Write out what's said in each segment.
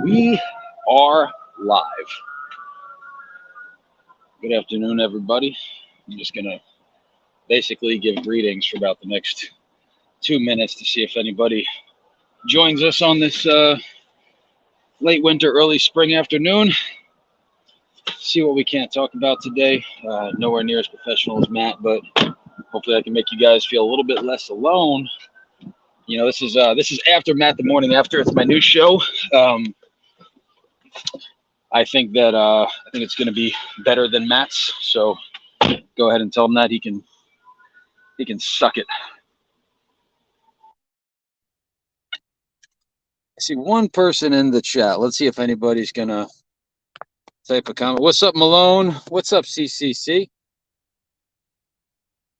We are live. Good afternoon, everybody. I'm just going to basically give greetings for about the next 2 minutes to see if anybody joins us on this late winter, early spring afternoon. See what we can't talk about today. Nowhere near as professional as Matt, but hopefully I can make you guys feel a little bit less alone. You know, this is after Matt the morning after. It's my new show. I think it's going to be better than Matt's. So go ahead and tell him that he can suck it. I see one person in the chat. Let's see if anybody's going to type a comment. What's up, Malone? What's up, CCC?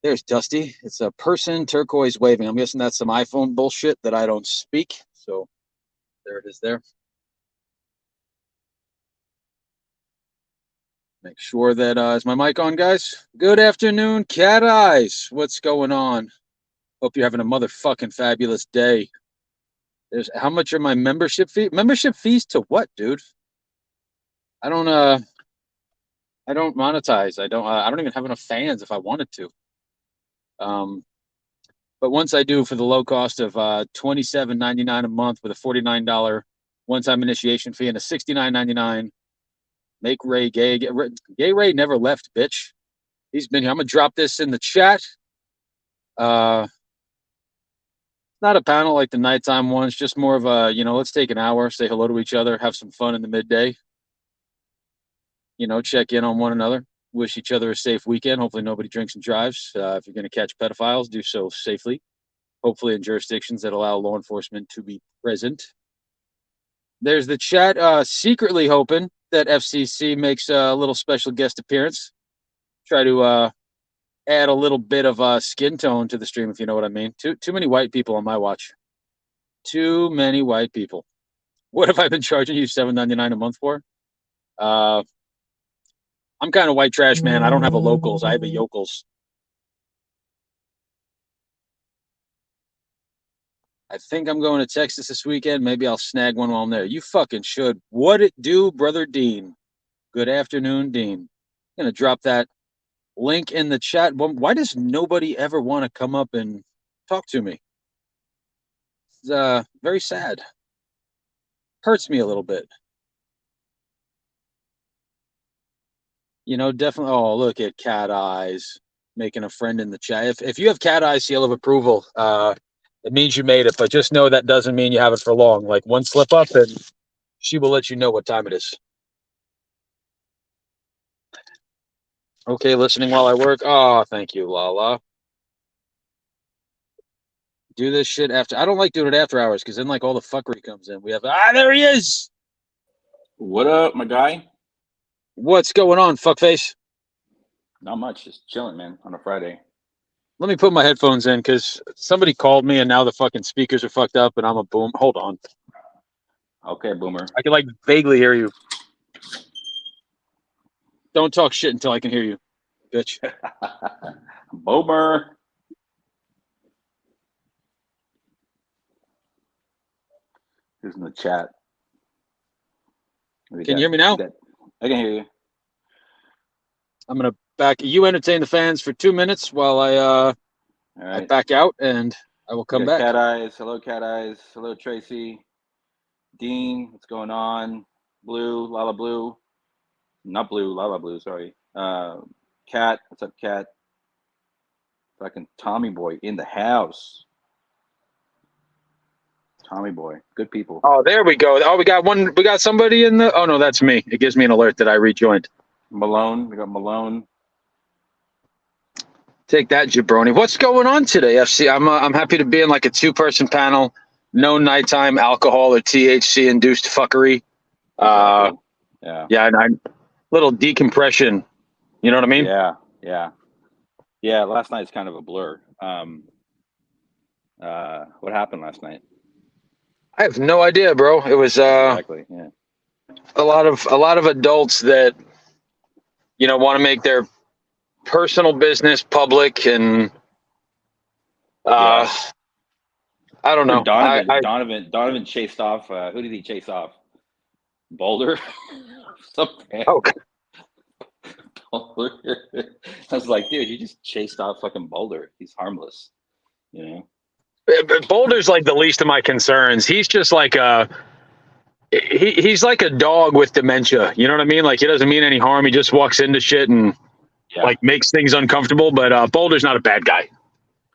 There's Dusty. It's a person turquoise waving. I'm guessing that's some iPhone bullshit that I don't speak. So there it is there. Make sure that is my mic on, guys? Good afternoon, Cat Eyes. What's going on? Hope you're having a motherfucking fabulous day. There's how much are my membership fee? Membership fees to what, dude? I don't monetize. I don't even have enough fans if I wanted to. But once I do, for the low cost of $27.99 a month with a $49 one-time initiation fee and a $69.99, make Ray gay. Gay Ray never left, bitch. He's been here. I'm gonna drop this in the chat. Not a panel like the nighttime ones, just more of a, let's take an hour, say hello to each other, have some fun in the midday. Check in on one another, wish each other a safe weekend. Hopefully nobody drinks and drives. If you're going to catch pedophiles, do so safely. Hopefully in jurisdictions that allow law enforcement to be present. There's the chat secretly hoping that FCC makes a little special guest appearance. Try to add a little bit of skin tone to the stream, if you know what I mean. Too many white people on my watch. Too many white people. What have I been charging you $7.99 a month for? I'm kind of white trash, man. I don't have a locals. I have a yokels. I think I'm going to Texas this weekend. Maybe I'll snag one while I'm there. You fucking should. What it do, brother Dean? Good afternoon, Dean. I'm going to drop that link in the chat. Why does nobody ever want to come up and talk to me? It's very sad. Hurts me a little bit. Definitely. Oh, look at Cat Eyes making a friend in the chat. If you have Cat Eyes seal of approval, it means you made it. But just know that doesn't mean you have it for long. Like one slip up, and she will let you know what time it is. Okay, listening while I work. Oh, thank you, Lala. Do this shit after. I don't like doing it after hours because then like all the fuckery comes in. We have there he is. What up, my guy? What's going on, fuckface? Not much, just chilling, man, on a Friday. Let me put my headphones in because somebody called me and now the fucking speakers are fucked up and I'm a boom. Hold on. Okay, boomer. I can like vaguely hear you. Don't talk shit until I can hear you, bitch. Boomer. Who's in the chat? Can you hear me now? I can hear you. I'm gonna you entertain the fans for 2 minutes while I back out and I will come back. Cat Eyes, hello, Cat Eyes, hello, Tracy, Dean, what's going on? Blue, Lala Blue, not Blue, Lala Blue, sorry. Cat, what's up, Cat? Fucking Tommy Boy in the house. Tommy Boy, good people. Oh, there we go. Oh, we got somebody in the. Oh no, that's me. It gives me an alert that I rejoined. Malone, we got Malone. Take that, jabroni. What's going on today, FC? I'm happy to be in like a 2-person panel. No nighttime alcohol or THC induced fuckery. Exactly. And little decompression. You know what I mean? Yeah. Last night's kind of a blur. What happened last night? I have no idea, bro. It was exactly. Yeah. A lot of adults that want to make their personal business public and I don't know. Donovan chased off. Who did he chase off? Boulder. Something. Oh, Boulder. I was like, dude, you just chased off fucking Boulder. He's harmless. You know. but Boulder's like the least of my concerns. He's just like he's like a dog with dementia. You know what I mean? Like he doesn't mean any harm. He just walks into shit and like makes things uncomfortable. But Boulder's not a bad guy.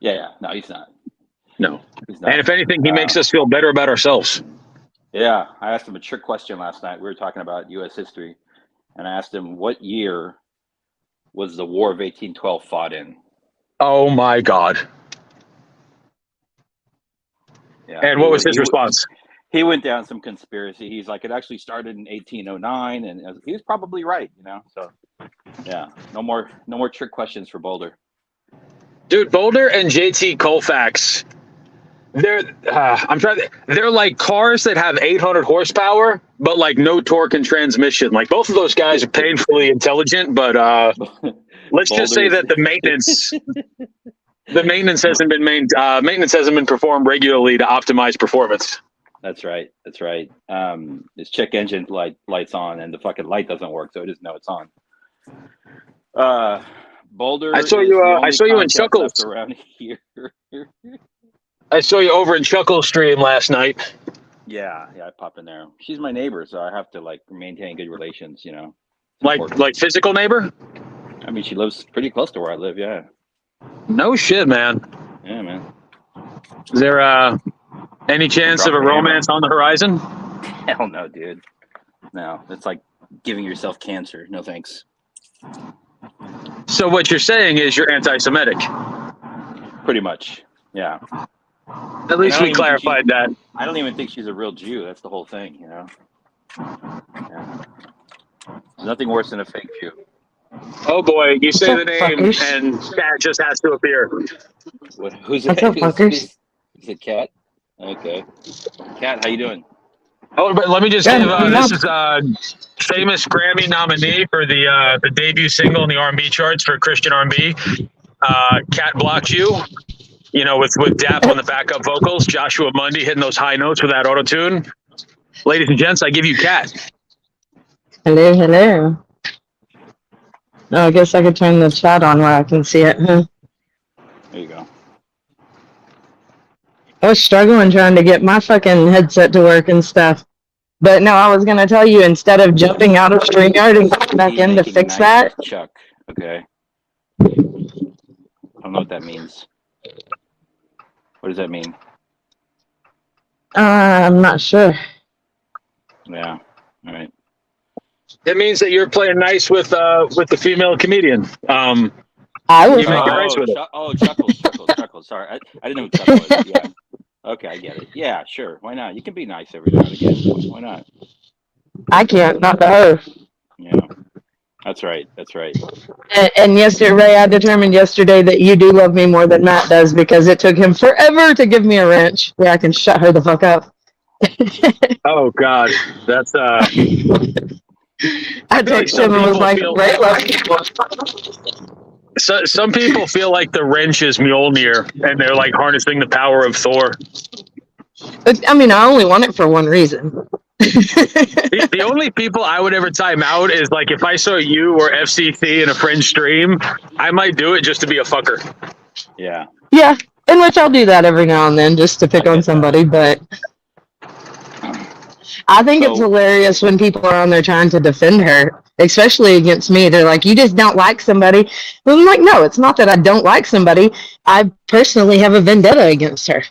Yeah. No, he's not. No. He's not. And if anything, he makes us feel better about ourselves. Yeah. I asked him a trick question last night. We were talking about U.S. history. And I asked him, what year was the War of 1812 fought in? Oh, my God. Yeah. And what was his response? He went down some conspiracy. He's like, it actually started in 1809. And he was probably right, you know? So, yeah. No more trick questions for Boulder. Dude, Boulder and JT Colfax, they're like cars that have 800 horsepower, but like no torque and transmission. Like both of those guys are painfully intelligent, but let's just say that the maintenance hasn't been performed regularly to optimize performance. That's right. This check engine lights on, and the fucking light doesn't work, so it doesn't know it's on. Boulder. I saw you in Chuckles around here. I saw you over in Chuckles stream last night. Yeah, I popped in there. She's my neighbor, so I have to like maintain good relations, you know. Like physical neighbor? I mean, she lives pretty close to where I live. Yeah. No shit, man. Yeah, man. Is there any chance of a romance on the horizon? Hell no, dude. No, it's like giving yourself cancer. No thanks. So what you're saying is you're anti-Semitic. Pretty much, yeah. At least we clarified that. I don't even think she's a real Jew. That's the whole thing, you know. Yeah. There's nothing worse than a fake Jew. Oh boy, you say the name and Cat just has to appear. Who's it? Is it Cat? Okay. Cat, how you doing? Oh, but let me just give this is famous Grammy nominee for the debut single in the R&B charts for Christian R&B. Cat Blocked You, you know, with Dap on the backup vocals, Joshua Mundy hitting those high notes with that auto-tune. Ladies and gents, I give you Cat. Hello. Oh, I guess I could turn the chat on where I can see it, huh? There you go. I was struggling trying to get my fucking headset to work and stuff. But no, I was going to tell you, instead of jumping out of StreamYard and coming back in to fix that. Chuck, okay. I don't know what that means. What does that mean? I'm not sure. Yeah, all right. It means that you're playing nice with the female comedian. I was Chuckles. Sorry, I didn't know what Chuckle was. Yeah. Okay, I get it. Yeah, sure. Why not? You can be nice every now and again. Why not? I can't, not to her. Yeah, that's right. And yesterday, I determined yesterday that you do love me more than Matt does because it took him forever to give me a wrench. Yeah, I can shut her the fuck up. Oh God, that's I texted him and was like, "Right, love you." So some people feel like the wrench is Mjolnir, and they're like harnessing the power of Thor. I mean, I only want it for one reason. The only people I would ever time out is like if I saw you or FCC in a friend stream, I might do it just to be a fucker. Yeah. Yeah, in which I'll do that every now and then just to pick on somebody, but I think it's hilarious when people are on there trying to defend her, especially against me. They're like, you just don't like somebody. Well, I'm like, no, it's not that I don't like somebody. I personally have a vendetta against her.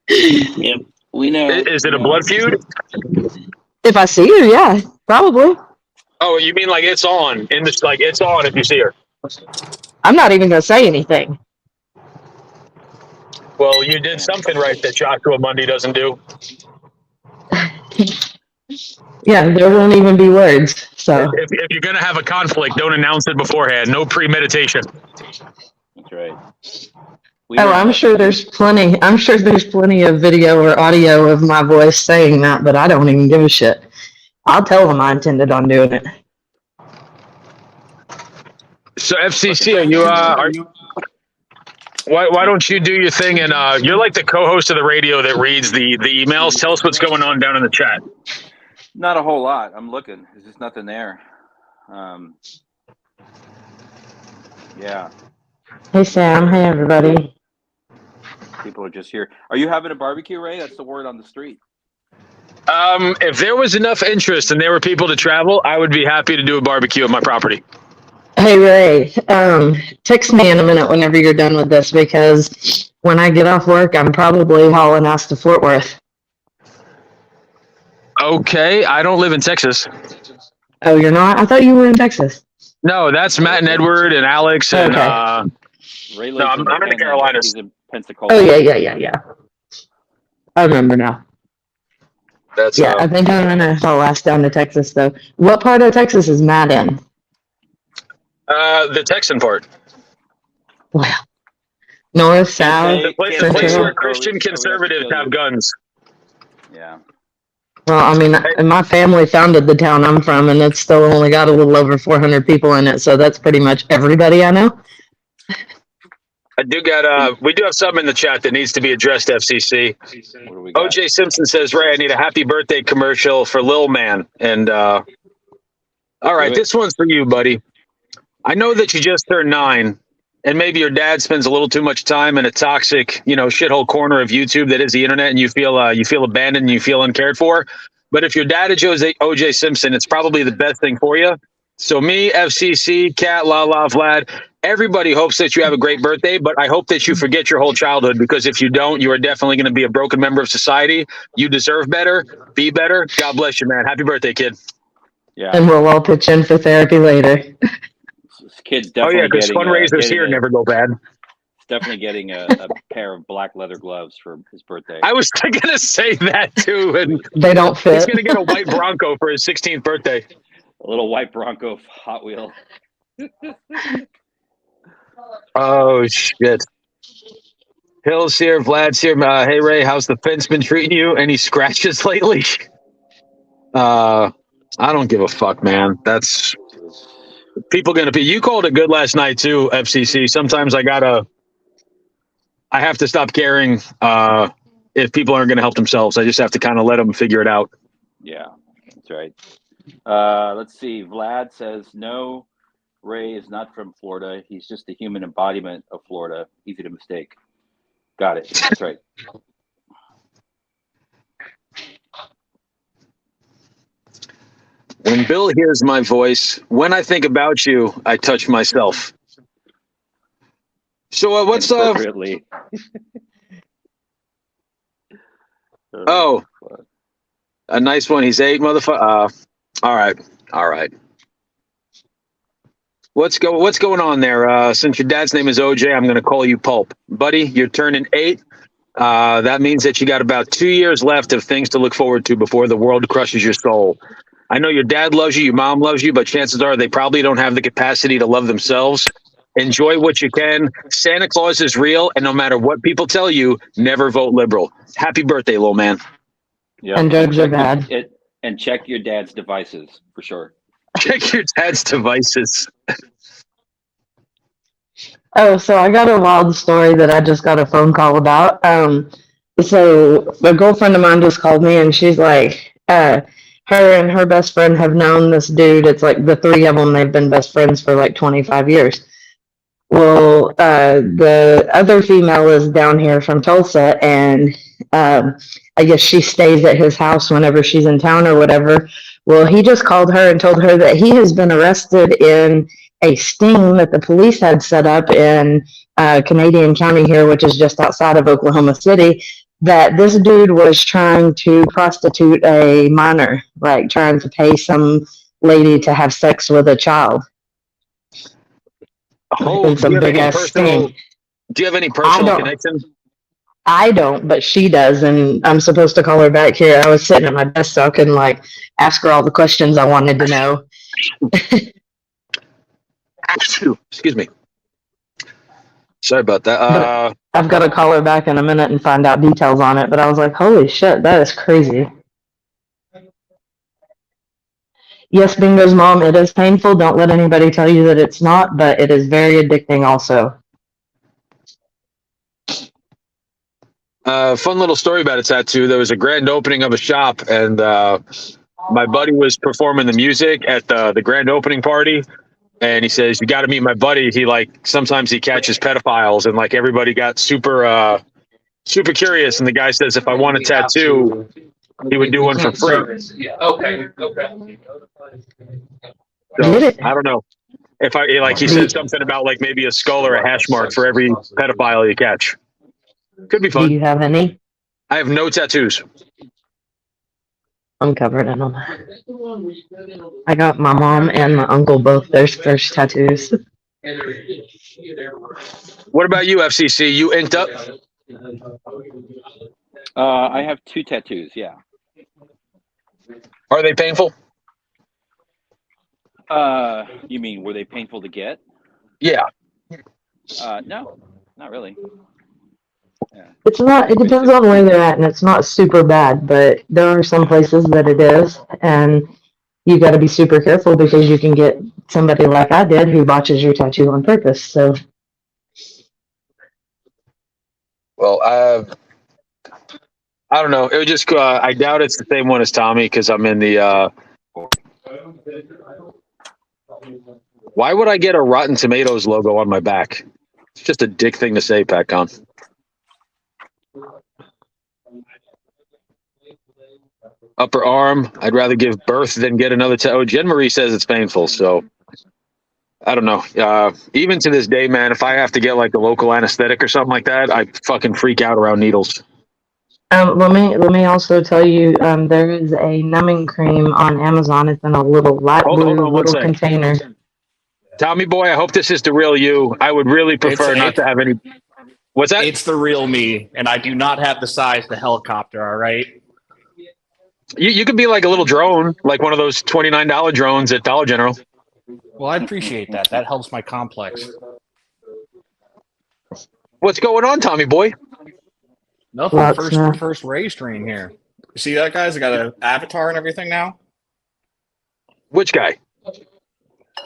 Yep, we know. Is it a blood feud? If I see her, yeah, probably. Oh, you mean like it's on in this? Like it's on if you see her. I'm not even gonna say anything. Well, you did something right that Joshua Mundy doesn't do. Yeah, there won't even be words. So if you're gonna have a conflict, don't announce it beforehand. No premeditation. That's right. I'm sure there's plenty. I'm sure there's plenty of video or audio of my voice saying that, but I don't even give a shit. I'll tell them I intended on doing it. So FCC, are you Why don't you do your thing? And you're like the co-host of the radio that reads the emails. Tell us what's going on down in the chat. Not a whole lot. I'm looking. There's just nothing there. Yeah. Hey, Sam. Hey, everybody. People are just here. Are you having a barbecue, Ray? That's the word on the street. If there was enough interest and there were people to travel, I would be happy to do a barbecue at my property. Hey, Ray. Text me in a minute whenever you're done with this, because when I get off work, I'm probably hauling ass to Fort Worth. Okay, I don't live in Texas. Oh, you're not? I thought you were in Texas. No, that's Matt and Edward and Alex and Ray no, I'm in the Carolinas. He's in Pensacola. Oh, yeah. I remember now. That's Yeah, I think I'm gonna haul ass down to Texas, though. What part of Texas is Matt in? the Texan part. Well, north, south, The place central. where Christian conservatives have guns. Yeah. Well, I mean, my family founded the town I'm from, and it's still only got a little over 400 people in it, so that's pretty much everybody I know. I do got we do have something in the chat that needs to be addressed, FCC. What do we got? OJ Simpson says, Ray, I need a happy birthday commercial for Lil Man. And all right, this one's for you, buddy. I know that you just turned 9, and maybe your dad spends a little too much time in a toxic, shithole corner of YouTube that is the internet, and you feel abandoned and you feel uncared for. But if your dad is OJ Simpson, it's probably the best thing for you. So me, FCC, Kat, Lala, Vlad, everybody hopes that you have a great birthday, but I hope that you forget your whole childhood, because if you don't, you are definitely going to be a broken member of society. You deserve better. Be better. God bless you, man. Happy birthday, kid. Yeah. And we'll all pitch in for therapy later. This kid's definitely because fundraisers here never go bad. He's definitely getting a pair of black leather gloves for his birthday. I was going to say that too. And they don't fit. He's going to get a white Bronco for his 16th birthday. A little white Bronco Hot Wheel. Oh, shit. Hill's here. Vlad's here. Hey, Ray, how's the fence been treating you? Any scratches lately? I don't give a fuck, man. That's... People going to be... You called it good last night, too, FCC. Sometimes I have to stop caring if people aren't going to help themselves. I just have to kind of let them figure it out. Yeah, that's right. Let's see. Vlad says, no, Ray is not from Florida. He's just the human embodiment of Florida. Easy to mistake. Got it. That's right. When Bill hears my voice, when I think about you, I touch myself. So what's appropriately. Oh, a nice one. He's 8, motherfucker. All right. What's going on there? Since your dad's name is OJ, I'm going to call you Pulp, buddy. You're turning 8. That means that you got about 2 years left of things to look forward to before the world crushes your soul. I know your dad loves you, your mom loves you, but chances are they probably don't have the capacity to love themselves. Enjoy what you can. Santa Claus is real, and no matter what people tell you, never vote liberal. Happy birthday, little man. Yeah. And judge your dad. And check your dad's devices for sure. Check your dad's devices. Oh, so I got a wild story that I just got a phone call about. So a girlfriend of mine just called me, and she's like, her and her best friend have known this dude. It's like the 3 of them, they've been best friends for like 25 years. Well, the other female is down here from Tulsa, and I guess she stays at his house whenever she's in town or whatever. Well, he just called her and told her that he has been arrested in a sting that the police had set up in Canadian County here, which is just outside of Oklahoma City, that this dude was trying to prostitute a minor, like trying to pay some lady to have sex with a child. Oh, It's a big ass sting. Do you have any personal connection? I don't, but she does, and I'm supposed to call her back here. I was sitting at my desk so I couldn't like ask her all the questions I wanted to know. Excuse me. Sorry about that. I've got to call her back in a minute and find out details on it, but I was like, holy shit, that is crazy. Yes, Bingo's mom, it is painful. Don't let anybody tell you that it's not, but it is very addicting also. Fun little story about a tattoo. There was a grand opening of a shop, and my buddy was performing the music at the grand opening party. And he says, "You got to meet my buddy. He sometimes he catches pedophiles," and everybody got super curious. And the guy says, "If I want a tattoo, he would do one for free." Okay. So I don't know if he said something about maybe a skull or a hash mark for every pedophile you catch. Could be Do fun. you have any? I have no tattoos. I'm covered in them. I got my mom and my uncle both their first tattoos. What about you, FCC? You inked up? I have 2 tattoos. Yeah. Are they painful? You mean were they painful to get? Yeah. No, not really. Yeah. It's not. It depends on where they're at, and it's not super bad. But there are some places that it is, and you got to be super careful because you can get somebody like I did who botches your tattoo on purpose. So, Well, I don't know. It would just. I doubt it's the same one as Tommy because I'm in the. Why would I get a Rotten Tomatoes logo on my back? It's just a dick thing to say, PatCon. Upper arm. I'd rather give birth than get another tattoo. Oh, Jen Marie says it's painful, so I don't know. Even to this day, man, if I have to get a local anesthetic or something like that, I fucking freak out around needles. let me also tell you, there is a numbing cream on Amazon. It's in a little light Hold blue on one little second. container. Tommy boy, I hope this is the real you. I would really prefer not to have any. What's that? It's the real me, and I do not have the size of the helicopter. All right. You could be like a little drone, like one of those $29 drones at Dollar General. Well, I appreciate that. That helps my complex. What's going on, Tommy boy? Nothing. Lots, First Ray stream here. You see that, guys? I got an avatar and everything now. Which guy?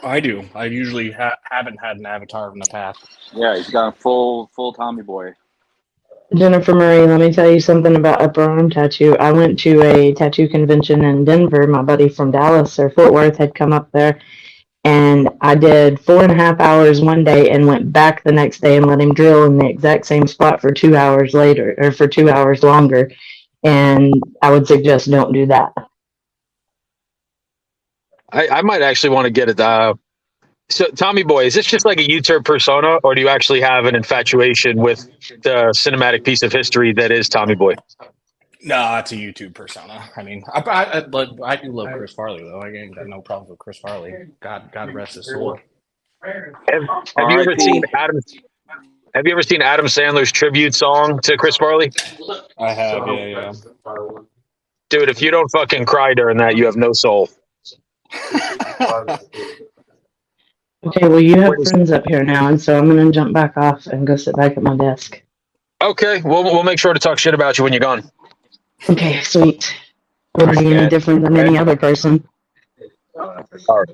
I do. I usually haven't had an avatar in the past. Yeah, he's got a full Tommy boy. Jennifer Marie, let me tell you something about upper arm tattoo. I went to a tattoo convention in Denver. My buddy from Dallas or Fort Worth had come up there, and I did 4.5 hours one day and went back the next day and let him drill in the exact same spot for 2 hours later, or for 2 hours longer. And I would suggest don't do that. I might actually want to get it. So, Tommy boy, is this just like a YouTube persona, or do you actually have an infatuation with the cinematic piece of history that is Tommy boy? No, it's a YouTube persona. I mean, I do love Chris Farley though. I ain't got no problem with Chris Farley. God rest his soul. Have you ever seen Adam? Have you ever seen Adam Sandler's tribute song to Chris Farley? I have, yeah. Dude, if you don't fucking cry during that, you have no soul. Okay, well, you have friends up here now, and so I'm going to jump back off and go sit back at my desk. Okay, we'll make sure to talk shit about you when you're gone. Okay, sweet. Wouldn't be any different than any other person. All right.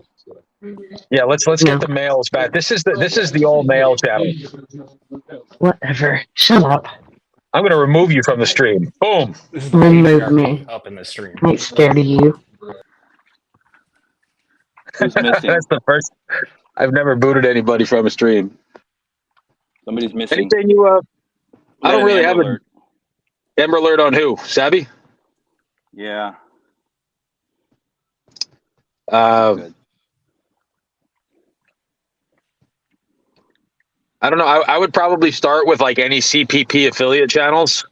Yeah, let's get the males back. This is the all male channel. Whatever. Shut up. I'm gonna remove you from the stream. Boom. Remove me. Up in the stream. I ain't scared of you. Who's missing? That's the first. I've never booted anybody from a stream. Somebody's missing. Anything you I don't really have an Amber Alert on who? Sabby? Yeah. Good. I don't know. I would probably start with like any CPP affiliate channels.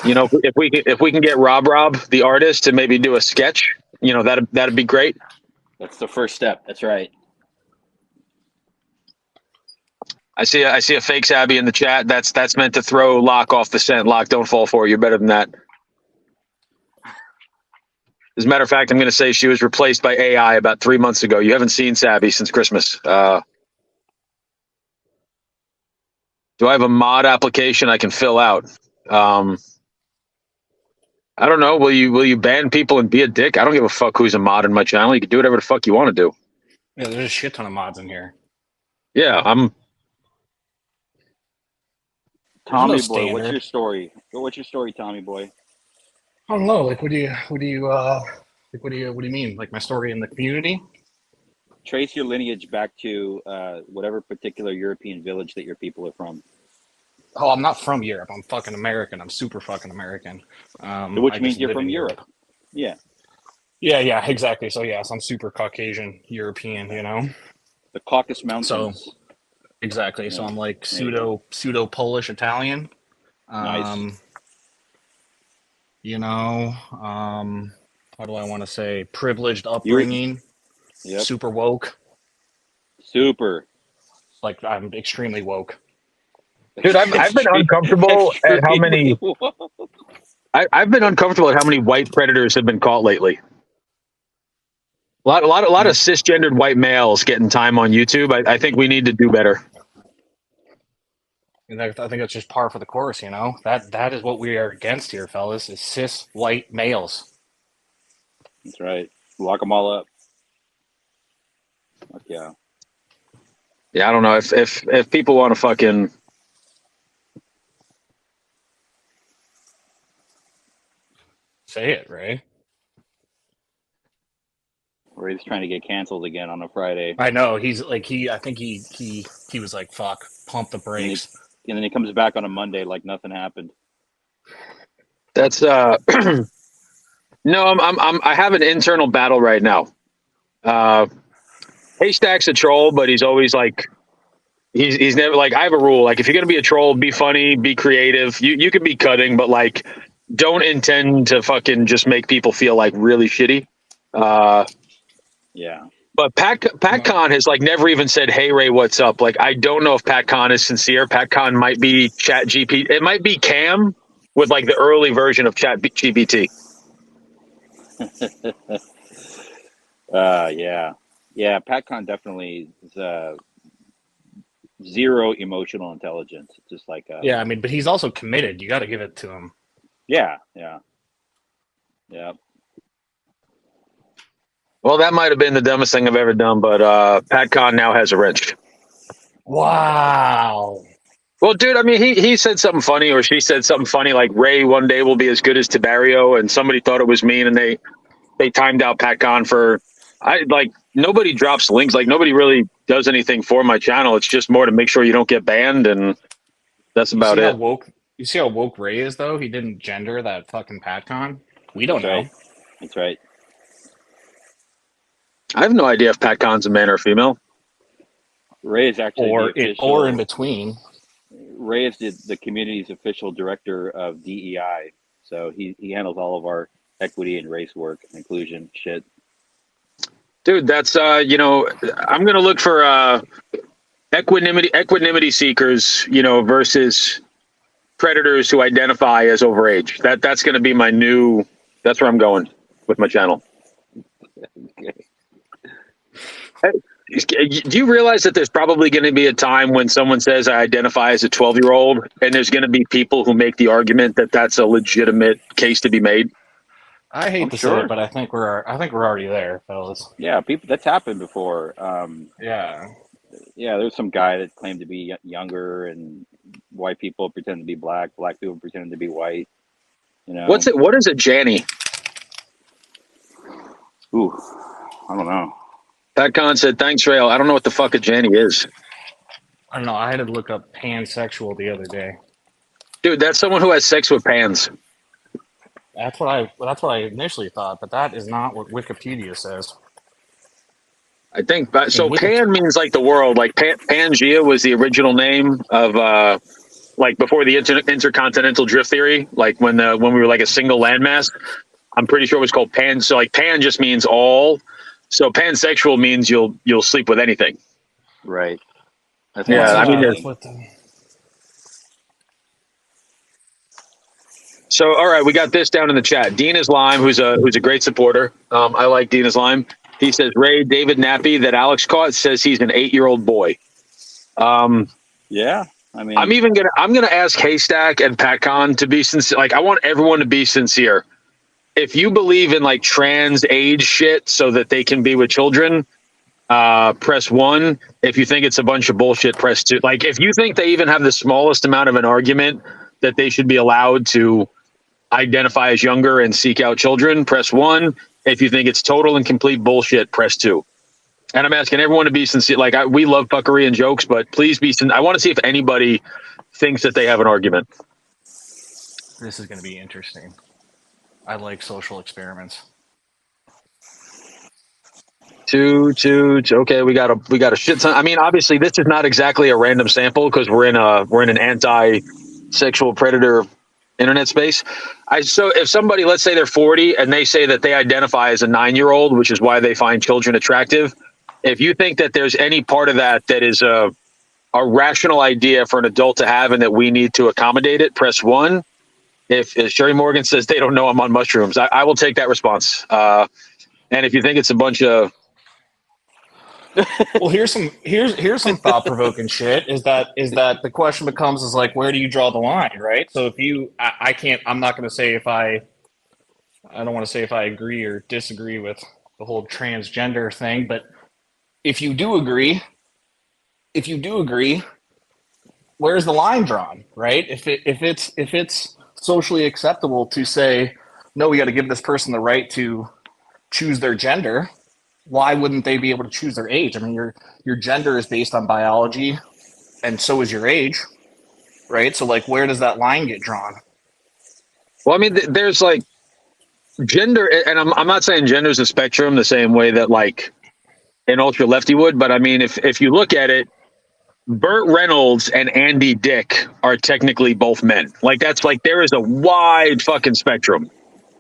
If we can get Rob the artist to maybe do a sketch, that'd be great. That's the first step. That's right. I see a fake Sabby in the chat. That's meant to throw Locke off the scent. Locke, don't fall for it. You're better than that. As a matter of fact, I'm going to say she was replaced by AI about 3 months ago. You haven't seen Sabby since Christmas. Do I have a mod application I can fill out? I don't know. Will you ban people and be a dick? I don't give a fuck who's a mod in my channel. You can do whatever the fuck you want to do. Yeah, there's a shit ton of mods in here. Yeah, Tommy boy, standard. what's your story? What's your story, Tommy boy? I don't know. Like, what do you what do you mean? Like my story in the community? Trace your lineage back to whatever particular European village that your people are from. Oh, I'm not from Europe. I'm fucking American. I'm super fucking American. Which I means just you're live from in Europe. Yeah. Yeah, exactly. So yes, I'm super Caucasian European, you know. The Caucasus So Mountains. exactly. So Yeah. I'm like There you go. pseudo Polish Italian. Nice. You know, how do I want to say privileged You're upbringing, yep. super woke. Super. Like I'm extremely woke. Dude, I've been uncomfortable at how many. I've been uncomfortable at how many white predators have been caught lately. A lot of cisgendered white males getting time on YouTube. I think we need to do better. And I think that's just par for the course, you know. That is what we are against here, fellas, is cis white males. That's right. Lock them all up. Fuck yeah. Yeah, I don't know if people want to fucking. Say it, Ray. Or he's trying to get canceled again on a Friday. I know he's like I think he was like fuck, pump the brakes. And then he comes back on a Monday like nothing happened. That's no, I have an internal battle right now. Haystack's a troll, but he's always like he's never like I have a rule. Like if you're gonna be a troll, be funny, be creative. You can be cutting, but like don't intend to fucking just make people feel like really shitty. Yeah. But Pat Con has like never even said, "Hey Ray, what's up?" Like I don't know if Pat Con is sincere. Pat Con might be Chat GPT. It might be Cam with like the early version of Chat GPT. Yeah. Pat Con definitely is zero emotional intelligence. It's just like Yeah, I mean, but he's also committed. You got to give it to him. Yeah. Well, that might have been the dumbest thing I've ever done, but Pat Con now has a wrench. Wow. Well, dude, I mean, he said something funny, or she said something funny, like Ray one day will be as good as Tiberio, and somebody thought it was mean, and they timed out Pat Con for. Nobody drops links, like nobody really does anything for my channel. It's just more to make sure you don't get banned, and that's about it. You see how woke Ray is, though? He didn't gender that fucking PatCon. We don't know. Right. That's right. I have no idea if Pat Con's a man or a female. Ray is actually or in between. Ray is the community's official director of DEI, so he handles all of our equity and race work, inclusion shit. Dude, that's I'm gonna look for equanimity seekers, versus predators who identify as overage. That's gonna be my new. That's where I'm going with my channel. Okay. Do you realize that there's probably going to be a time when someone says I identify as a 12-year-old, and there's going to be people who make the argument that that's a legitimate case to be made? I hate to say it, but I think we're already there, fellas. Yeah, that's happened before. Yeah, there's some guy that claimed to be younger, and white people pretend to be black people pretend to be white. What is a Janny? Ooh, I don't know. Pat Con said, "Thanks, Rail. I don't know what the fuck a Janny is." I don't know. I had to look up pansexual the other day. Dude, that's someone who has sex with pans. That's what I initially thought, but that is not what Wikipedia says. I think so. Pan means like the world. Like Pangea was the original name of like before the intercontinental drift theory. Like when we were like a single landmass. I'm pretty sure it was called pan. So like pan just means all. So pansexual means you'll sleep with anything. Right. So all right, we got this down in the chat. Dean Islam, who's a great supporter. I like Dean Islam. He says Ray David Nappy that Alex caught says he's an 8-year-old boy. Yeah. I mean, I'm gonna ask Haystack and PatCon to be sincere. Like I want everyone to be sincere. If you believe in like trans age shit so that they can be with children, press 1. If you think it's a bunch of bullshit, press 2. Like, if you think they even have the smallest amount of an argument that they should be allowed to identify as younger and seek out children, press 1. If you think it's total and complete bullshit, press 2. And I'm asking everyone to be sincere. Like, we love fuckery and jokes, but please be sincere. I want to see if anybody thinks that they have an argument. This is going to be interesting. I like social experiments. Two. Okay, we got a shit ton. I mean, obviously, this is not exactly a random sample because we're in an anti-sexual predator internet space. So if somebody, let's say they're 40 and they say that they identify as a 9-year-old, which is why they find children attractive. If you think that there's any part of that is a rational idea for an adult to have and that we need to accommodate it, press 1. If Sherry Morgan says they don't know I'm on mushrooms, I will take that response. And if you think it's a bunch of Well, here's some thought provoking shit. Is that the question becomes is like, where do you draw the line, right? So if you, I'm not going to say if I don't want to say if I agree or disagree with the whole transgender thing, but if you do agree, where's the line drawn, right? If it's socially acceptable to say, no, we got to give this person the right to choose their gender, why wouldn't they be able to choose their age? I mean, your gender is based on biology, and so is your age, right? So, like, where does that line get drawn? Well, I mean, there's like gender, and I'm not saying gender is a spectrum the same way that like an ultra lefty would, but I mean, if you look at it, Burt Reynolds and Andy Dick are technically both men. Like, that's like, there is a wide fucking spectrum,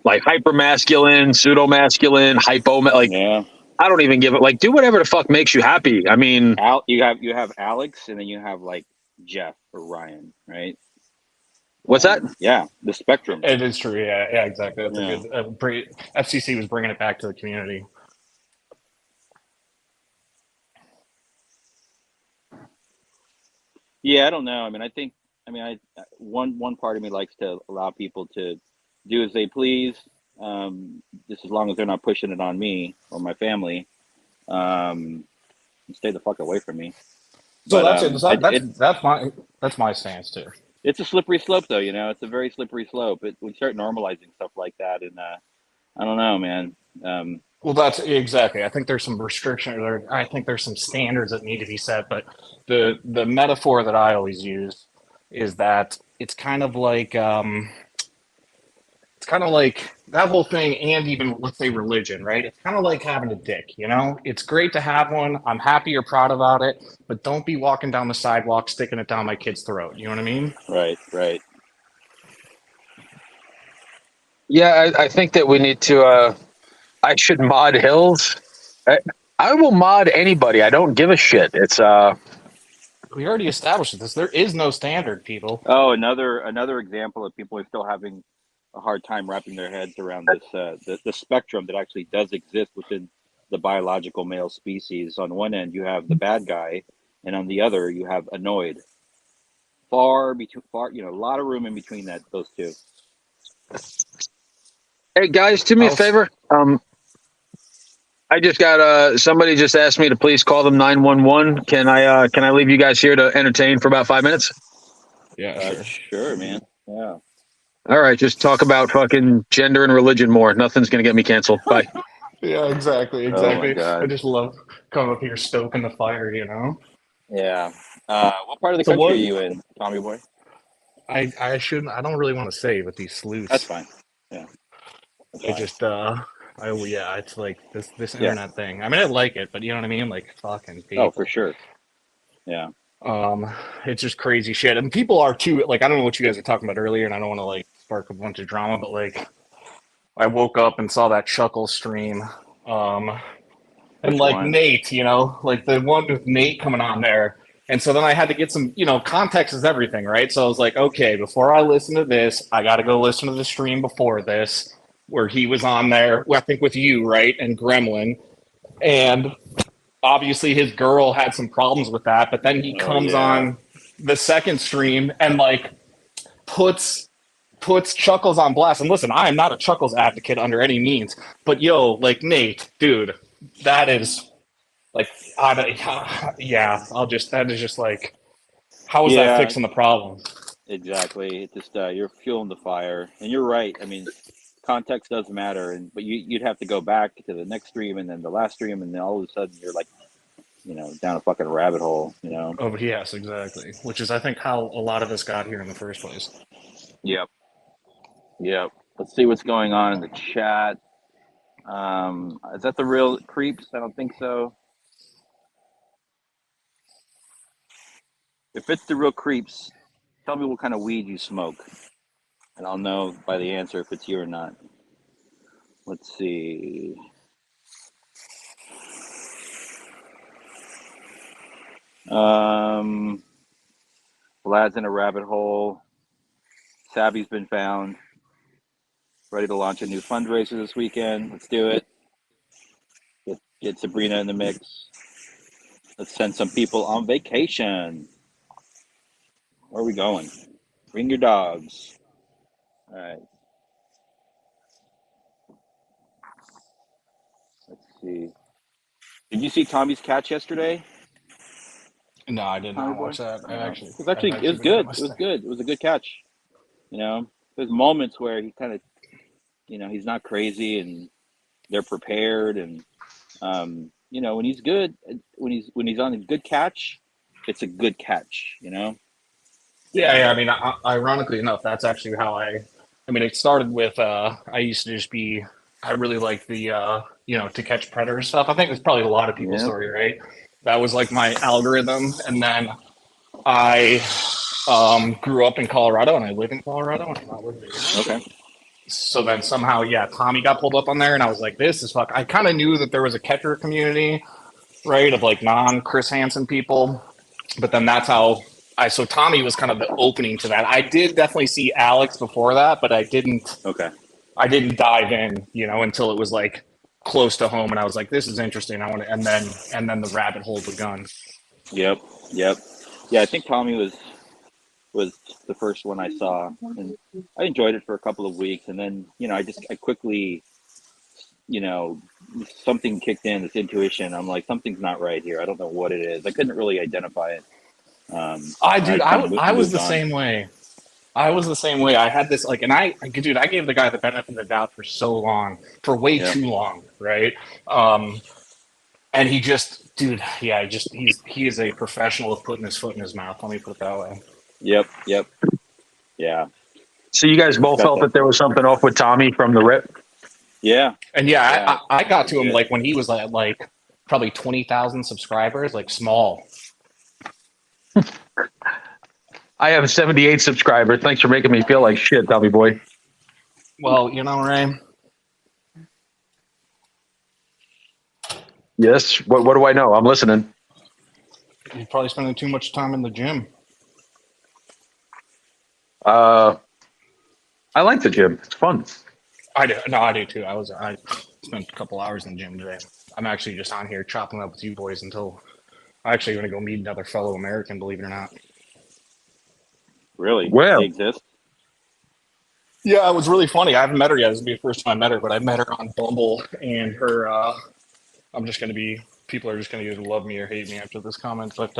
like hypermasculine, pseudo-masculine, like, Yeah. I don't even give it. Like, do whatever the fuck makes you happy. I mean, You have Alex, and then you have like Jeff or Ryan, right? what's that? Yeah, the spectrum. It is true. Yeah, exactly. That's a good. FCC was bringing it back to the community. Yeah, I don't know. I mean, one part of me likes to allow people to do as they please, just as long as they're not pushing it on me or my family. Stay the fuck away from me. So But, that's my stance too. it's a slippery slope, though. It's a very slippery slope. We start normalizing stuff like that, and I don't know, man. Well, that's exactly. I think there's some restrictions, or I think there's some standards that need to be set. But the metaphor that I always use is that it's kind of like that whole thing, and even let's say religion, right? It's kind of like having a dick. It's great to have one. I'm happy you're proud about it, but don't be walking down the sidewalk sticking it down my kid's throat. You know what I mean? Right. Yeah, I think that we need to. I should mod Hills. I will mod anybody. I don't give a shit. It's We already established this. There is no standard, people. Oh, another example of people are still having a hard time wrapping their heads around this the spectrum that actually does exist within the biological male species. On one end, you have the bad guy, and on the other, you have annoyed. A lot of room in between those two. Hey guys, do me a favor. I just got somebody just asked me to please call them 911. Can I leave you guys here to entertain for about 5 minutes? Yeah, sure, man. Yeah. All right, just talk about fucking gender and religion more. Nothing's gonna get me canceled. Bye. Yeah, exactly. Oh my God. I just love coming up here stoking the fire. Yeah. What part of the country are you in, Tommy boy? I shouldn't. I don't really want to say with these sleuths. That's fine. Yeah. It's like this internet thing. I mean, I like it, but you know what I mean? Like, fucking people. Oh, for sure. Yeah. It's just crazy shit. And people are too, like, I don't know what you guys were talking about earlier, and I don't want to, like, spark a bunch of drama, but, like, I woke up and saw that Chuckle stream. And, Which like, one? Nate, like, the one with Nate coming on there. And so then I had to get some, context is everything, right? So I was like, okay, before I listen to this, I got to go listen to the stream before this, where he was on there, I think with you, right, and Gremlin, and obviously his girl had some problems with that, but then he comes on the second stream and like puts Chuckles on blast. And listen, I am not a Chuckles advocate under any means, but like Nate, dude, that is Like, I don't, yeah, that is just like, how is that Yeah, fixing the problem? exactly. It just you're fueling the fire, and you're right. I mean, context does matter, but you'd have to go back to the next stream and then the last stream, and then all of a sudden you're like, down a fucking rabbit hole. Oh, yes, exactly. Which is, I think, how a lot of us got here in the first place. Yep. Yep. Let's see what's going on in the chat. Is that the real creeps? I don't think so. If it's the real creeps, tell me what kind of weed you smoke, and I'll know by the answer if it's you or not. Let's see. Vlad's in a rabbit hole. Savvy's been found. Ready to launch a new fundraiser this weekend. Let's do it. Get Sabrina in the mix. Let's send some people on vacation. Where are we going? Bring your dogs. All right. Let's see. Did you see Tommy's catch yesterday? No, I did Tommy not boy? watch that. It was good. It was good. It was a good catch. There's moments where he kind of, he's not crazy and they're prepared, and when he's good, when he's on a good catch, it's a good catch. Yeah. I mean, ironically enough, that's actually how I mean, it started with, I used to just be, I really like the, to catch predators stuff. I think it's probably a lot of people's Yep. story, right? That was like my algorithm. And then I grew up in Colorado and I live in Colorado and I'm not living here. Okay. So then somehow, yeah, Tommy got pulled up on there and I was like, this is fuck. I kind of knew that there was a catcher community, right, of like non-Chris Hansen people. But then that's how so Tommy was kind of the opening to that. I did definitely see Alex before that, but I didn't Okay. dive in, until it was like close to home and I was like, this is interesting. I want to, and then the rabbit hole begun. Yep. Yeah, I think Tommy was the first one I saw, and I enjoyed it for a couple of weeks, and then I quickly, something kicked in, this intuition. I'm like, something's not right here. I don't know what it is. I couldn't really identify it. I was the same way. I was the same way. I had this like, and I gave the guy the benefit of the doubt for so long, for way too long, right? And he just, dude, yeah, he is a professional of putting his foot in his mouth. Let me put it that way. Yep. Yeah. So you guys both felt that there was something off with Tommy from the rip? Yeah. And I got to him like when he was at like probably 20,000 subscribers, like small. I have 78 subscribers. Thanks for making me feel like shit, Tommy boy. Well, Ray. Yes. What do I know? I'm listening. You're probably spending too much time in the gym. I like the gym. It's fun. I do. No, I do too. I spent a couple hours in the gym today. I'm actually just on here chopping up with you boys until I'm actually going to go meet another fellow American, believe it or not. Really? Well, They exist? Yeah, it was really funny. I haven't met her yet. This will be the first time I met her, but I met her on Bumble, and her. People are just going to either love me or hate me after this comment, but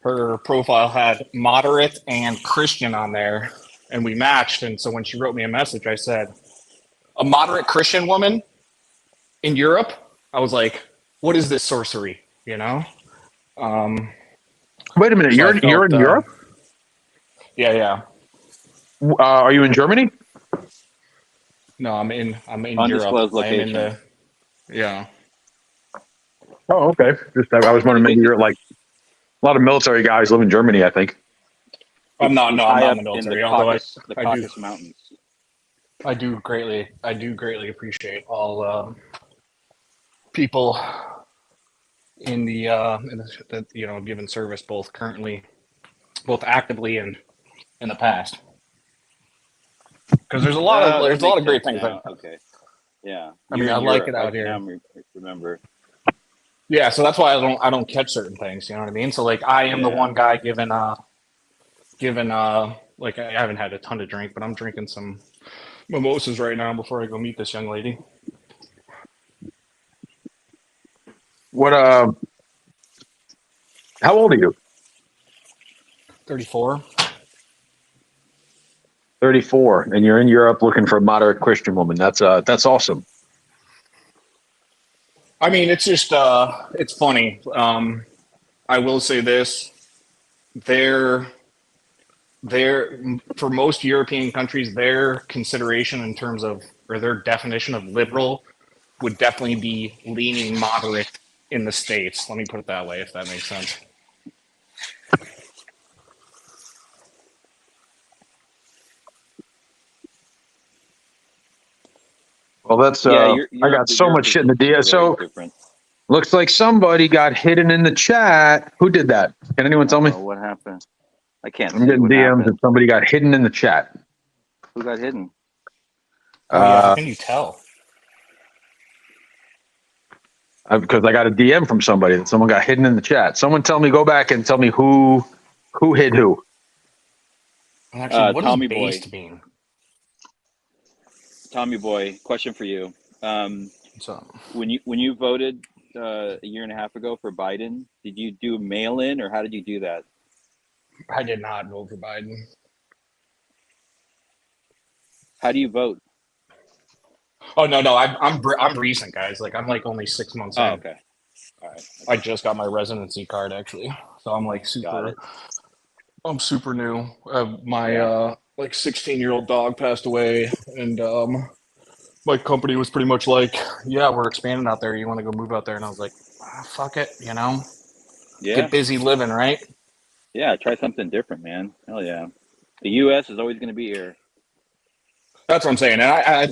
her profile had moderate and Christian on there, and we matched. And so when she wrote me a message, I said, "A moderate Christian woman in Europe?" I was like, "What is this sorcery?" Wait a minute. So You're in Europe? Yeah. Are you in Germany? No, I'm in Europe. Undisclosed I am in location. yeah. Oh, okay. I was wondering, maybe you're like a lot of military guys live in Germany, I think. I'm not in the High military, up although in the Caucasus Mountains. I do greatly appreciate all people in the given service, both actively and in the past, because there's a lot of great things. Okay. Yeah. I mean, I like it out here. Remember. Yeah, so that's why I don't catch certain things. You know what I mean? So like, I am the one guy given like, I haven't had a ton to drink, but I'm drinking some mimosas right now before I go meet this young lady. What? How old are you? 34. 34, and you're in Europe looking for a moderate Christian woman. That's awesome. I mean, it's just it's funny. I will say this: they're for most European countries, their consideration in terms of or their definition of liberal would definitely be leaning moderate in the States. Let me put it that way, if that makes sense. Well, that's Yeah, I got so much shit in the DM. So different. looks like somebody got hidden in the chat. Who did that? Can anyone tell me? What happened? I can't I'm see getting what DMs happened. that somebody got hidden in the chat. Who got hidden? Oh yeah, how can you tell? Because I got a DM from somebody that someone got hidden in the chat. Someone tell me, go back and tell me who hid who. Actually, what does Tommy Boy. based mean? Tommy Boy, question for you. So, When you voted a year and a half ago for Biden, did you do mail-in or how did you do that? I did not vote for Biden. How do you vote? Oh no, I'm recent, guys. Like I'm like only 6 months in. Oh, okay. All right. I just got my residency card actually, so I'm like Got it. I'm super new. My like 16-year-old dog passed away, and my company was pretty much like, yeah, we're expanding out there. You want to go move out there? And I was like, fuck it, you know, Yeah. get busy living, right? Yeah, try something different, man. Hell yeah. The U.S. is always going to be here. That's what I'm saying. And I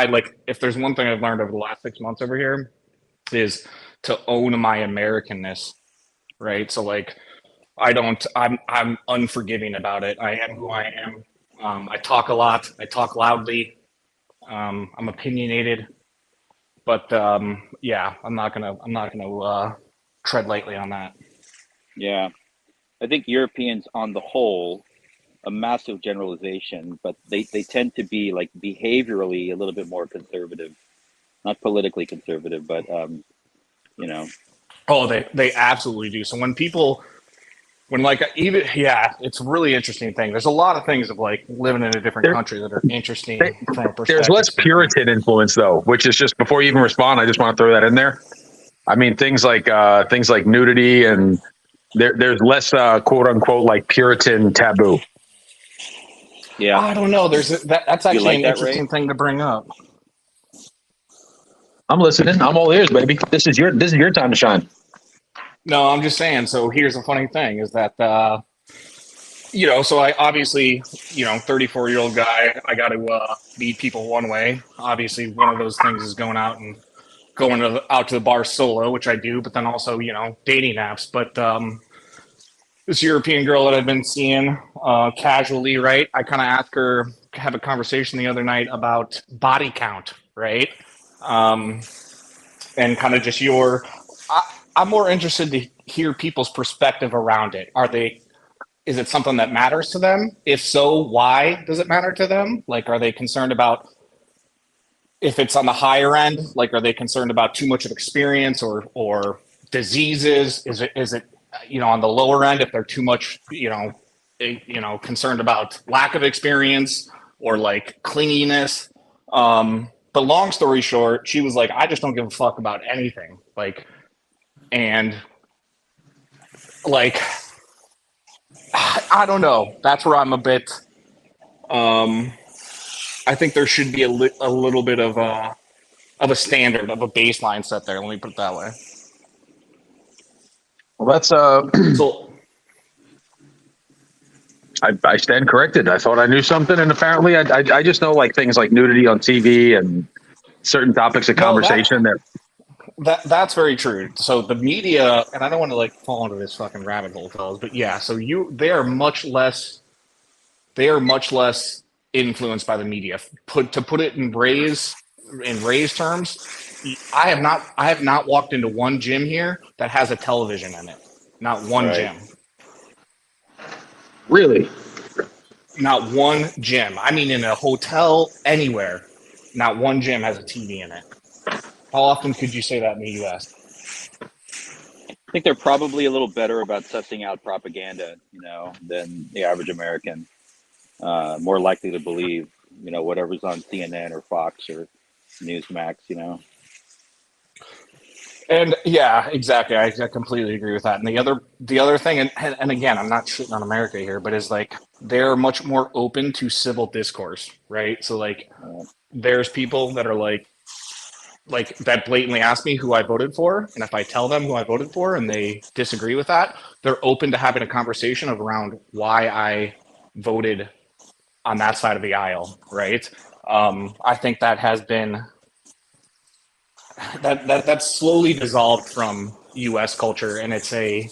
like, if there's one thing I've learned over the last 6 months over here is to own my Americanness, right? So like, I'm unforgiving about it. I am who I am. I talk a lot. I talk loudly. I'm opinionated, but yeah, I'm not gonna tread lightly on that. Yeah. I think Europeans on the whole, a massive generalization, but they tend to be like behaviorally a little bit more conservative, not politically conservative, but you know. Oh, they absolutely do. So when like even it's a really interesting thing. There's a lot of things of like living in a different country that are interesting from a perspective. There's less standpoint. Puritan influence though, which is just before you even respond, I just want to throw that in there. I mean, things like nudity and there's less quote unquote like Puritan taboo. Yeah. I don't know. That's actually like an that, interesting Ray? thing to bring up. I'm listening. I'm all ears, baby. This is your time to shine. No, I'm just saying. So here's the funny thing is that, so I obviously, 34-year-old guy, I got to meet people one way. Obviously, one of those things is going out to the bar solo, which I do, but then also, dating apps. But this European girl that I've been seeing casually, right? I kind of asked her, have a conversation the other night about body count, right? And kind of just I'm more interested to hear people's perspective around it. Is it something that matters to them? If so, why does it matter to them? Like, are they concerned about if it's on the higher end? Like, are they concerned about too much of experience or diseases? Is it on the lower end if they're too much concerned about lack of experience or like clinginess? But long story short, she was like, I just don't give a fuck about anything. Like, and like, I don't know. That's where I'm a bit. I think there should be a little bit of a standard, of a baseline set there. Let me put it that way. Well, that's So I stand corrected. I thought I knew something, and apparently I just know like things like nudity on TV and certain topics of conversation that's very true. So the media, and I don't want to like fall into this fucking rabbit hole, fellas, but yeah. So they are much less influenced by the media. To put it in Ray's terms, I have not walked into one gym here that has a television in it. Not one gym. Really? Not one gym. I mean, in a hotel, anywhere, not one gym has a TV in it. How often could you say that in the U.S.? I think they're probably a little better about sussing out propaganda, than the average American. More likely to believe, whatever's on CNN or Fox or Newsmax. And yeah, exactly. I completely agree with that. And the other thing, and again, I'm not shitting on America here, but is like they're much more open to civil discourse, right? So like, there's people that are like that blatantly ask me who I voted for, and if I tell them who I voted for and they disagree with that, they're open to having a conversation around why I voted on that side of the aisle, right? I think that has been that's slowly dissolved from U.S. culture, and it's a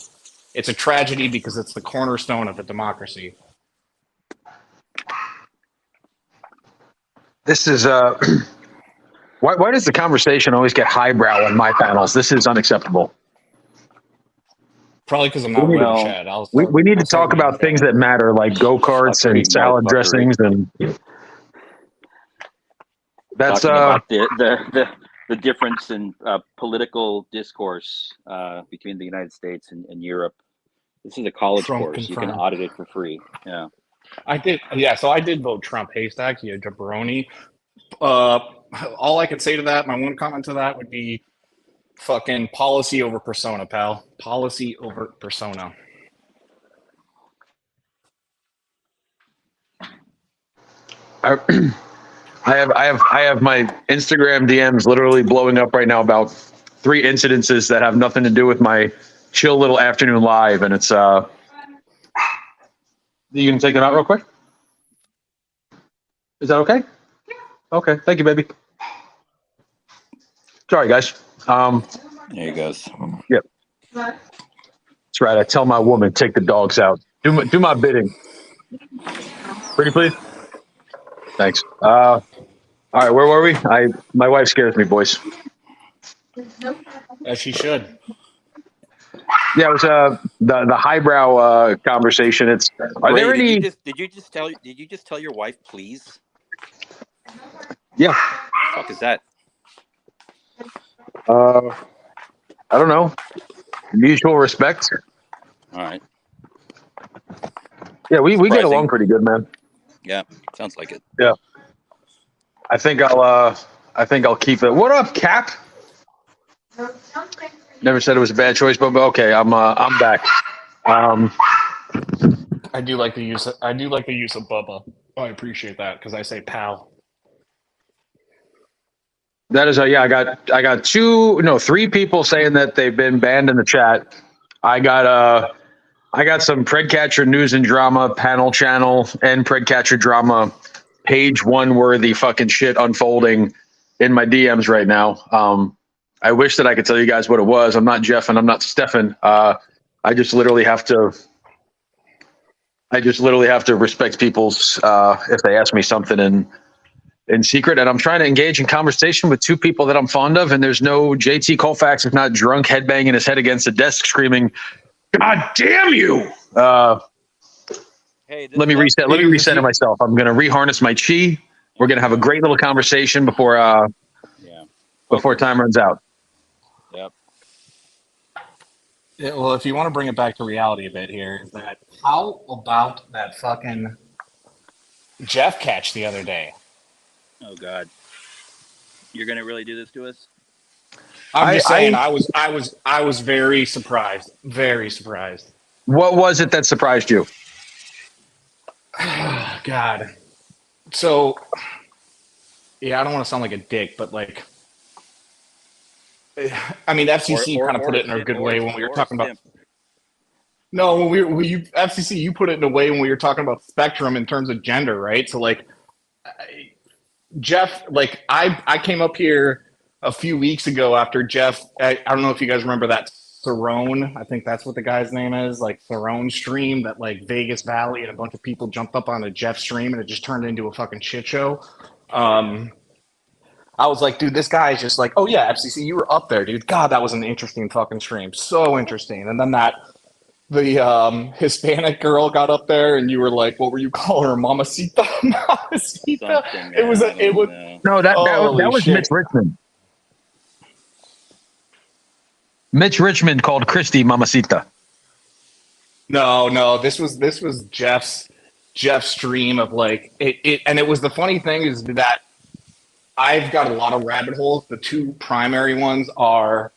tragedy because it's the cornerstone of a democracy. This is why does the conversation always get highbrow on my panels? This is unacceptable. Probably because I'm not We need wearing to- Chad. We need to talk about things that matter, like go-karts Fuckery, and salad motherfuckery. dressings, and that's Talking about the difference in political discourse between the United States and Europe. This is a college Trump course. You can confirmed. audit it for free. Yeah. I did, yeah. So I did vote Trump. Haystack, you jabroni. All I could say to that, my one comment to that would be, fucking policy over persona, pal. Policy over persona. I have my Instagram DMs literally blowing up right now about 3 incidences that have nothing to do with my chill little afternoon live, and it's you can take them out real quick. Is that okay? Okay, thank you, baby. Sorry, guys. There he goes. Yep. That's right. I tell my woman, take the dogs out. Do my bidding. Pretty please. Thanks. All right, where were we? My wife scares me, boys. As she should. Yeah, it was the highbrow conversation. It's are Ray, there any? Did you just tell your wife please? Yeah. The fuck is that? I don't know. Mutual respect. All right. Yeah, we get Surprising. along pretty good, man. Yeah, sounds like it. Yeah. I think I'll keep it. What up, Cap? Never said it was a bad choice, but okay, I'm back. I do like the use of Bubba. Oh, I appreciate that because I say pal. That is I got 3 people saying that they've been banned in the chat. I got some Predcatcher news and drama panel channel and Predcatcher drama page 1 worthy fucking shit unfolding in my DMs right now. I wish that I could tell you guys what it was. I'm not Jeff and I'm not Stefan. I just literally have to respect people's if they ask me something in secret, and I'm trying to engage in conversation with 2 people that I'm fond of, and there's no JT Colfax if not drunk headbanging his head against the desk screaming, "God damn you!" Hey, Let me reset it myself. I'm gonna reharness my chi. We're gonna have a great little conversation before time runs out. Yep. Yeah, well, if you want to bring it back to reality a bit here, is that how about that fucking Jeff catch the other day? Oh God. You're gonna really do this to us? I'm just saying, I was very surprised. Very surprised. What was it that surprised you? God. So, yeah, I don't want to sound like a dick, but like, I mean, FCC kind of put it in a good way when we were talking about. No, FCC, you put it in a way when we were talking about spectrum in terms of gender, right? So like, Jeff, like I came up here a few weeks ago after Jeff. I don't know if you guys remember that Cerrone. I think that's what the guy's name is. Like Cerrone stream that like Vegas Valley and a bunch of people jumped up on a Jeff stream and it just turned into a fucking shit show. I was like, dude, this guy is just like, oh yeah, FCC, you were up there, dude. God, that was an interesting fucking stream. So interesting. And then the Hispanic girl got up there and you were like, what were you calling her? Mamacita? Mamacita? No, that was shit. Mitch Richmond. Mitch Richmond called Christy Mamacita. No, this was Jeff's stream of like it, and it was the funny thing is that I've got a lot of rabbit holes. The two primary ones are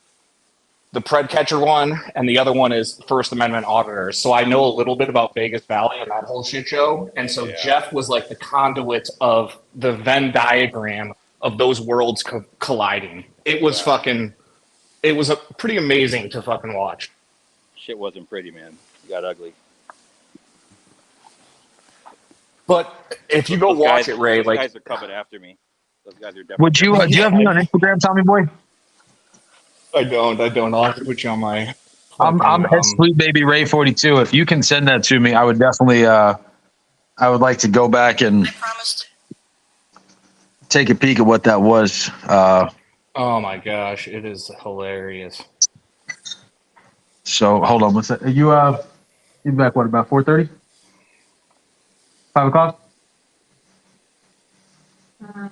the Pred Catcher one, and the other one is First Amendment auditors. So I know a little bit about Vegas Valley and that whole shit show. And so Jeff was like the conduit of the Venn diagram of those worlds colliding. It was it was pretty amazing to fucking watch. Shit wasn't pretty, man. It got ugly. But if you go watch it, Ray, those guys are coming after me. Those guys are definitely. Would you? Do you have me on Instagram, Tommy Boy? I don't. I'll have to put you on my. I'm at Sweet Baby Ray 42. If you can send that to me, I would definitely. I would like to go back and take a peek at what that was. Oh my gosh, it is hilarious. So hold on, what's that? Are you back? What, about 4:30? 5 o'clock? I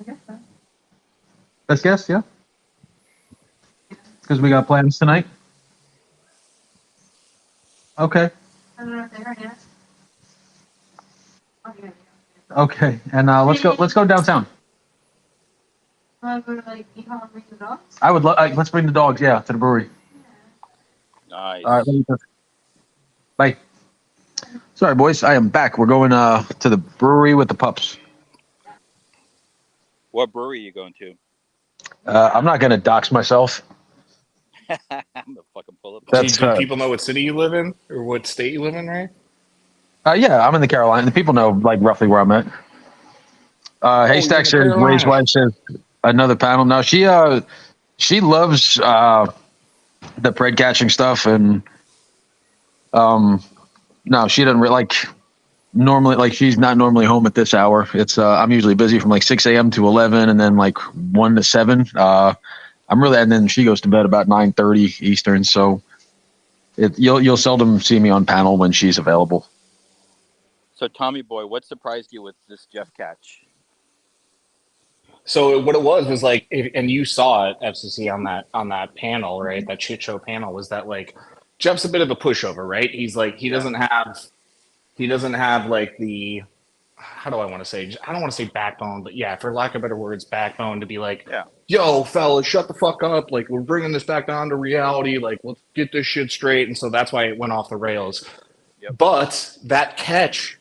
guess so. Best guess, yeah. Because we got plans tonight. Okay. I don't know if they are yet. Oh, yeah. Okay, and let's go downtown. Want to go to like Yeehaw and bring the dogs? I would let's bring the dogs, yeah, to the brewery. Nice. All right, bye. Sorry, boys, I am back. We're going to the brewery with the pups. What brewery are you going to? I'm not gonna dox myself. I'm gonna fucking pull up. Do people know what city you live in or what state you live in, right? Yeah, I'm in the Carolina. The people know like roughly where I'm at. Haystack says Ray's wife says another panel. No, she loves the pred catching stuff, and no, she doesn't like normally, like she's not normally home at this hour. It's I'm usually busy from like 6 a.m. to 11, and then like 1 to 7. And then she goes to bed about 9:30 Eastern. So you'll seldom see me on panel when she's available. So Tommy Boy, what surprised you with this Jeff catch? So what it was like, and you saw it, FCC, on that panel, right? That shit show panel was that like Jeff's a bit of a pushover, right? He's like he doesn't have like the, how do I want to say? I don't want to say backbone, but yeah, for lack of better words, backbone to be like, yo, fellas, shut the fuck up. Like we're bringing this back down to reality. Like let's get this shit straight. And so that's why it went off the rails. Yep. But that catch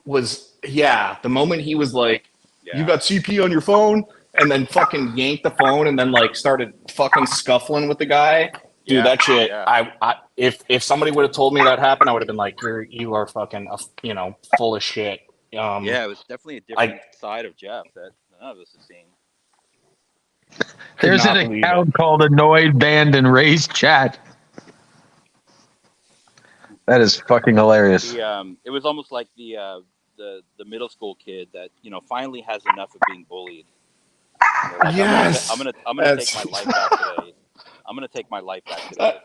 was, the moment he was like, you got CP on your phone, and then fucking yanked the phone and then like started fucking scuffling with the guy. Dude, that shit. Yeah. I if somebody would have told me that happened, I would have been like, you are fucking, full of shit. It was definitely a different side of Jeff that none of us have seen. There's an account called Annoyed Band in Ray's chat. That is fucking hilarious. It was almost like the middle school kid that finally has enough of being bullied. Like, yes, I'm gonna take my life back today. I'm gonna take my life back today.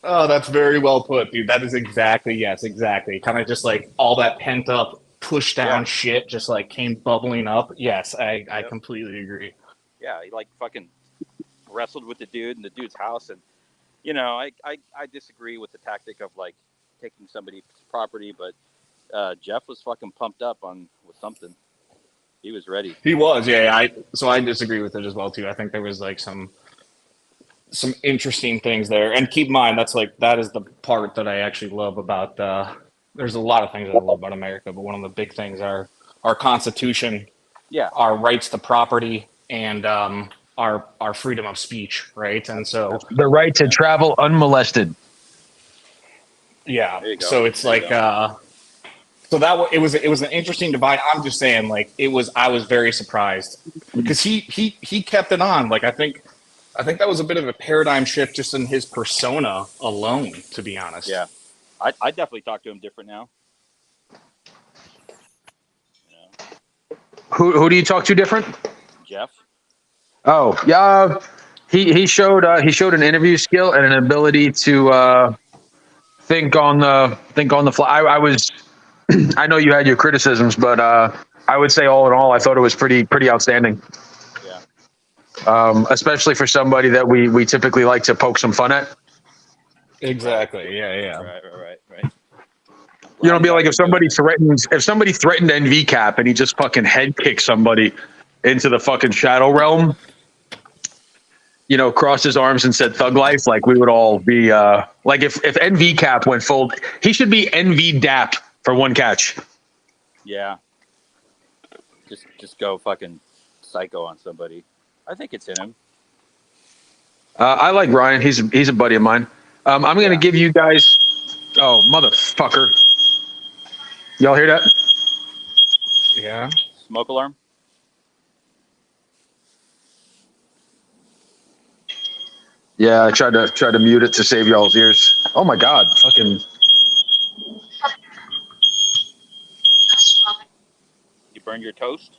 Oh, that's very well put, dude. That is exactly kind of just like all that pent up, push down shit just like came bubbling up. Yes, I completely agree. Yeah, he like fucking wrestled with the dude in the dude's house, and I disagree with the tactic of like taking somebody's property, but Jeff was fucking pumped up with something. He was ready. He was, so I disagree with it as well too. I think there was like some interesting things there, and keep in mind that is the part that I actually love about. There's a lot of things that I love about America, but one of the big things are our Constitution, our rights to property, and our freedom of speech, right? And so the right to travel unmolested. Yeah. So it's like, so that it was an interesting divide. I'm just saying, like I was very surprised because he kept it on. Like I think that was a bit of a paradigm shift just in his persona alone, to be honest. Yeah, I definitely talk to him different now. Who do you talk to different? Jeff. Oh yeah, he showed an interview skill and an ability to think on the fly. I know you had your criticisms, but I would say all in all, I thought it was pretty outstanding. Yeah. especially for somebody that we typically like to poke some fun at. Exactly. Yeah. Right. You know, be like Linebacker if somebody threatened NV cap and he just fucking head kicked somebody into the fucking shadow realm, you know, crossed his arms and said thug life, like we would all be like if NV cap went full, he should be NV DAP for one catch. Yeah. Just go fucking psycho on somebody. I think it's in him. I like Ryan. He's a buddy of mine. I'm gonna give you guys. Oh motherfucker! Y'all hear that? Yeah. Smoke alarm. Yeah, I tried to mute it to save y'all's ears. Oh my god, fucking. You burned your toast.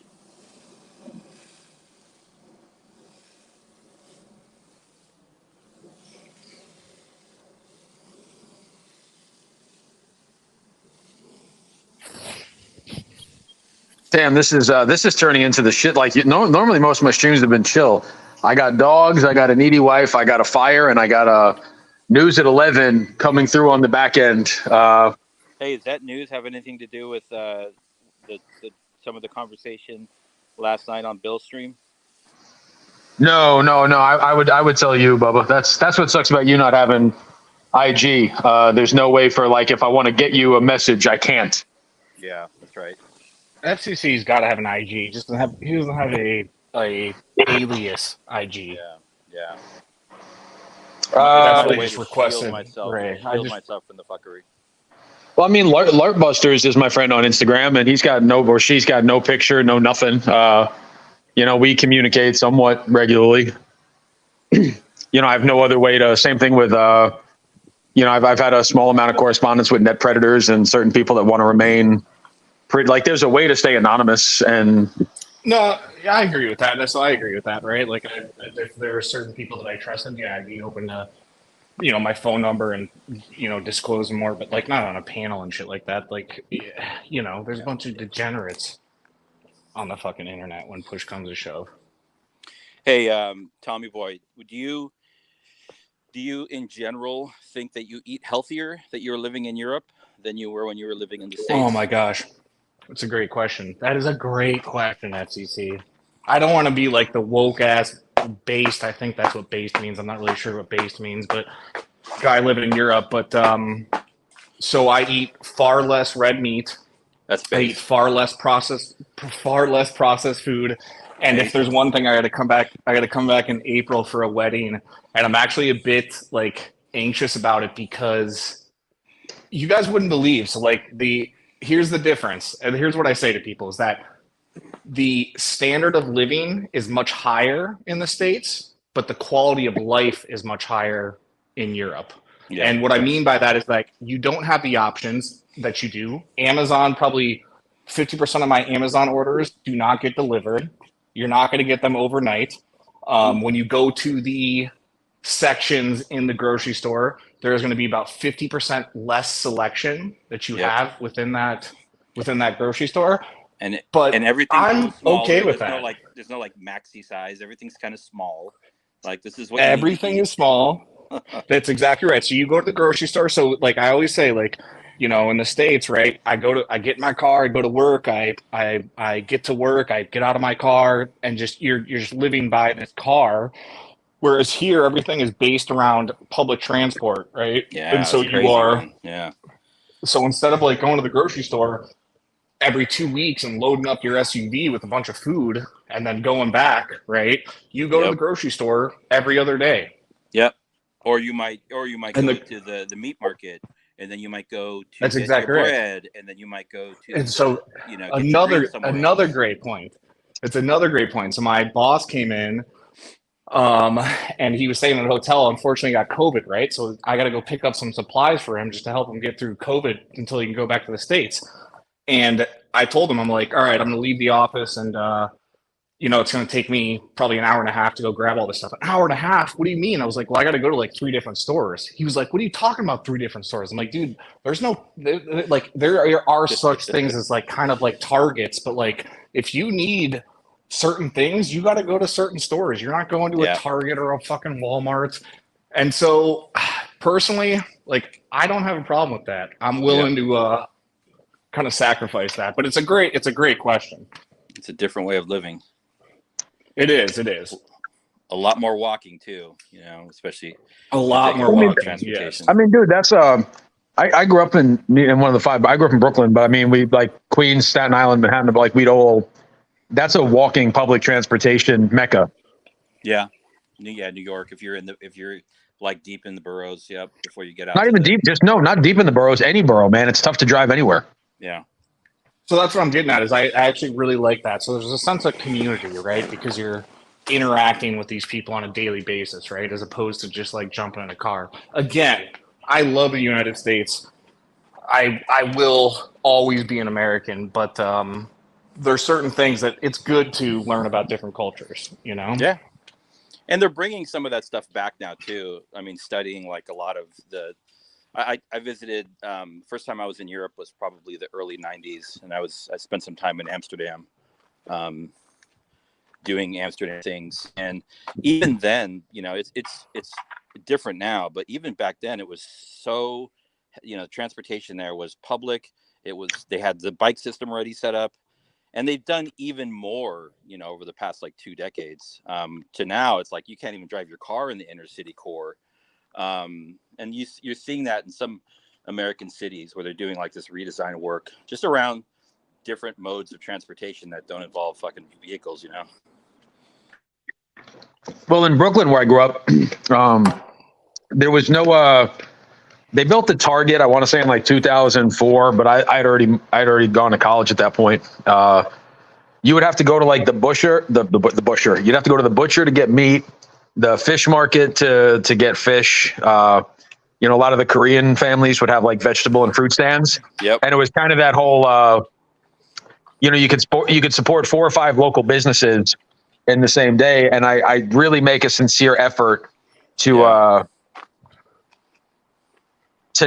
Damn, this is turning into the shit. Like normally, most of my streams have been chill. I got dogs, I got a needy wife, I got a fire, and I got a news at 11 coming through on the back end. Hey, does that news have anything to do with the some of the conversation last night on Bill's stream? No. I would tell you, Bubba. That's what sucks about you not having IG. There's no way for like if I want to get you a message, I can't. Yeah, that's right. FCC's got to have an IG. He doesn't have a alias IG. Yeah. That's what I they just requested. Right. Shield myself from the fuckery. Well, I mean, Larp Busters is my friend on Instagram, and she's got no picture, no nothing. You know, we communicate somewhat regularly. You know, I have no other way to. Same thing with. You know, I've had a small amount of correspondence with net predators and certain people that want to remain. Like, there's a way to stay anonymous, and. No, yeah, I agree with that. I agree with that, right? Like, if there are certain people that I trusted, yeah, I'd be open to, you know, my phone number and, you know, disclose more, but like not on a panel and shit like that. Like, you know, there's a bunch of degenerates on the fucking internet when push comes to shove. Hey, Tommy boy, do you in general think that you eat healthier that you're living in Europe than you were when you were living in the States? Oh my gosh. That's a great question. That is a great question, FCC. I don't want to be like the woke ass based. I think that's what based means. I'm not really sure what based means, but guy living in Europe. But so I eat far less red meat. That's I eat far less processed food. And if there's one thing I got to come back in April for a wedding, and I'm actually a bit like anxious about it because you guys wouldn't believe. So like here's the difference, and here's what I say to people is that the standard of living is much higher in the States, but the quality of life is much higher in Europe. Yeah. And what I mean by that is like you don't have the options that you do. Amazon, probably 50% of my Amazon orders do not get delivered. You're not going to get them overnight. When you go to the sections in the grocery store, there's going to be about 50% less selection that you have within that grocery store. And everything I'm okay with that. There's no like maxi size. Everything's kind of small. Like this is what everything is small. That's exactly right. So you go to the grocery store. So like I always say, like, you know, in the States, right? I get in my car, I go to work, I get to work, I get out of my car, and you're just living by this car. Whereas here, everything is based around public transport, right? Yeah. And so you are. Yeah. So instead of like going to the grocery store every 2 weeks and loading up your SUV with a bunch of food and then going back, right? You go to the grocery store every other day. Yep. Or you might go to the meat market, and then you might go to get your bread, and then you might go to. And so another great point. It's another great point. So my boss came in. And he was staying in a hotel, unfortunately got COVID, right? So I got to go pick up some supplies for him just to help him get through COVID until he can go back to the States. And I told him, I'm like, all right, I'm going to leave the office and, you know, it's going to take me probably an hour and a half to go grab all this stuff. An hour and a half? What do you mean? I was like, well, I got to go to like 3 different stores. He was like, what are you talking about 3 different stores? I'm like, dude, there are such things as like kind of like Targets, but like if you need certain things, you got to go to certain stores. You're not going to a Yeah. Target or a fucking Walmart. And so personally, like, I don't have a problem with that. I'm willing to kind of sacrifice that, but it's a great question. It's a different way of living. It is. A lot more walking too, you know, especially A lot more public walking. transportation. Yes. I mean, dude, that's I grew up in one of the five, but I grew up in Brooklyn. But I mean, we like Queens, Staten Island, Manhattan. But like we'd all, that's a walking public transportation mecca. Yeah, New York. If you're like deep in the boroughs, yep. Before you get out, Not even deep. Just not deep in the boroughs. Any borough, man. It's tough to drive anywhere. Yeah. So that's what I'm getting at. Is I actually really like that. So there's a sense of community, right? Because you're interacting with these people on a daily basis, right? As opposed to just like jumping in a car. Again, I love the United States. I will always be an American, but there's certain things that it's good to learn about different cultures, you know? Yeah. And they're bringing some of that stuff back now too. I mean, studying like a lot of the, I visited, first time I was in Europe was probably the early 90s. And I spent some time in Amsterdam, doing Amsterdam things. And even then, you know, it's different now, but even back then it was so, you know, transportation there was public. They had the bike system already set up, and they've done even more, you know, over the past like 2 decades, to now it's like you can't even drive your car in the inner city core. And you're seeing that in some American cities where they're doing like this redesign work just around different modes of transportation that don't involve fucking vehicles, you know? Well, in Brooklyn, where I grew up, there was no. They built the Target, I want to say in like 2004, but I'd already gone to college at that point. You would have to go to like the butcher. You'd have to go to the butcher to get meat, the fish market to get fish. You know, a lot of the Korean families would have like vegetable and fruit stands. Yep. And it was kind of that whole. You know, you could support 4 or 5 local businesses in the same day, and I really make a sincere effort to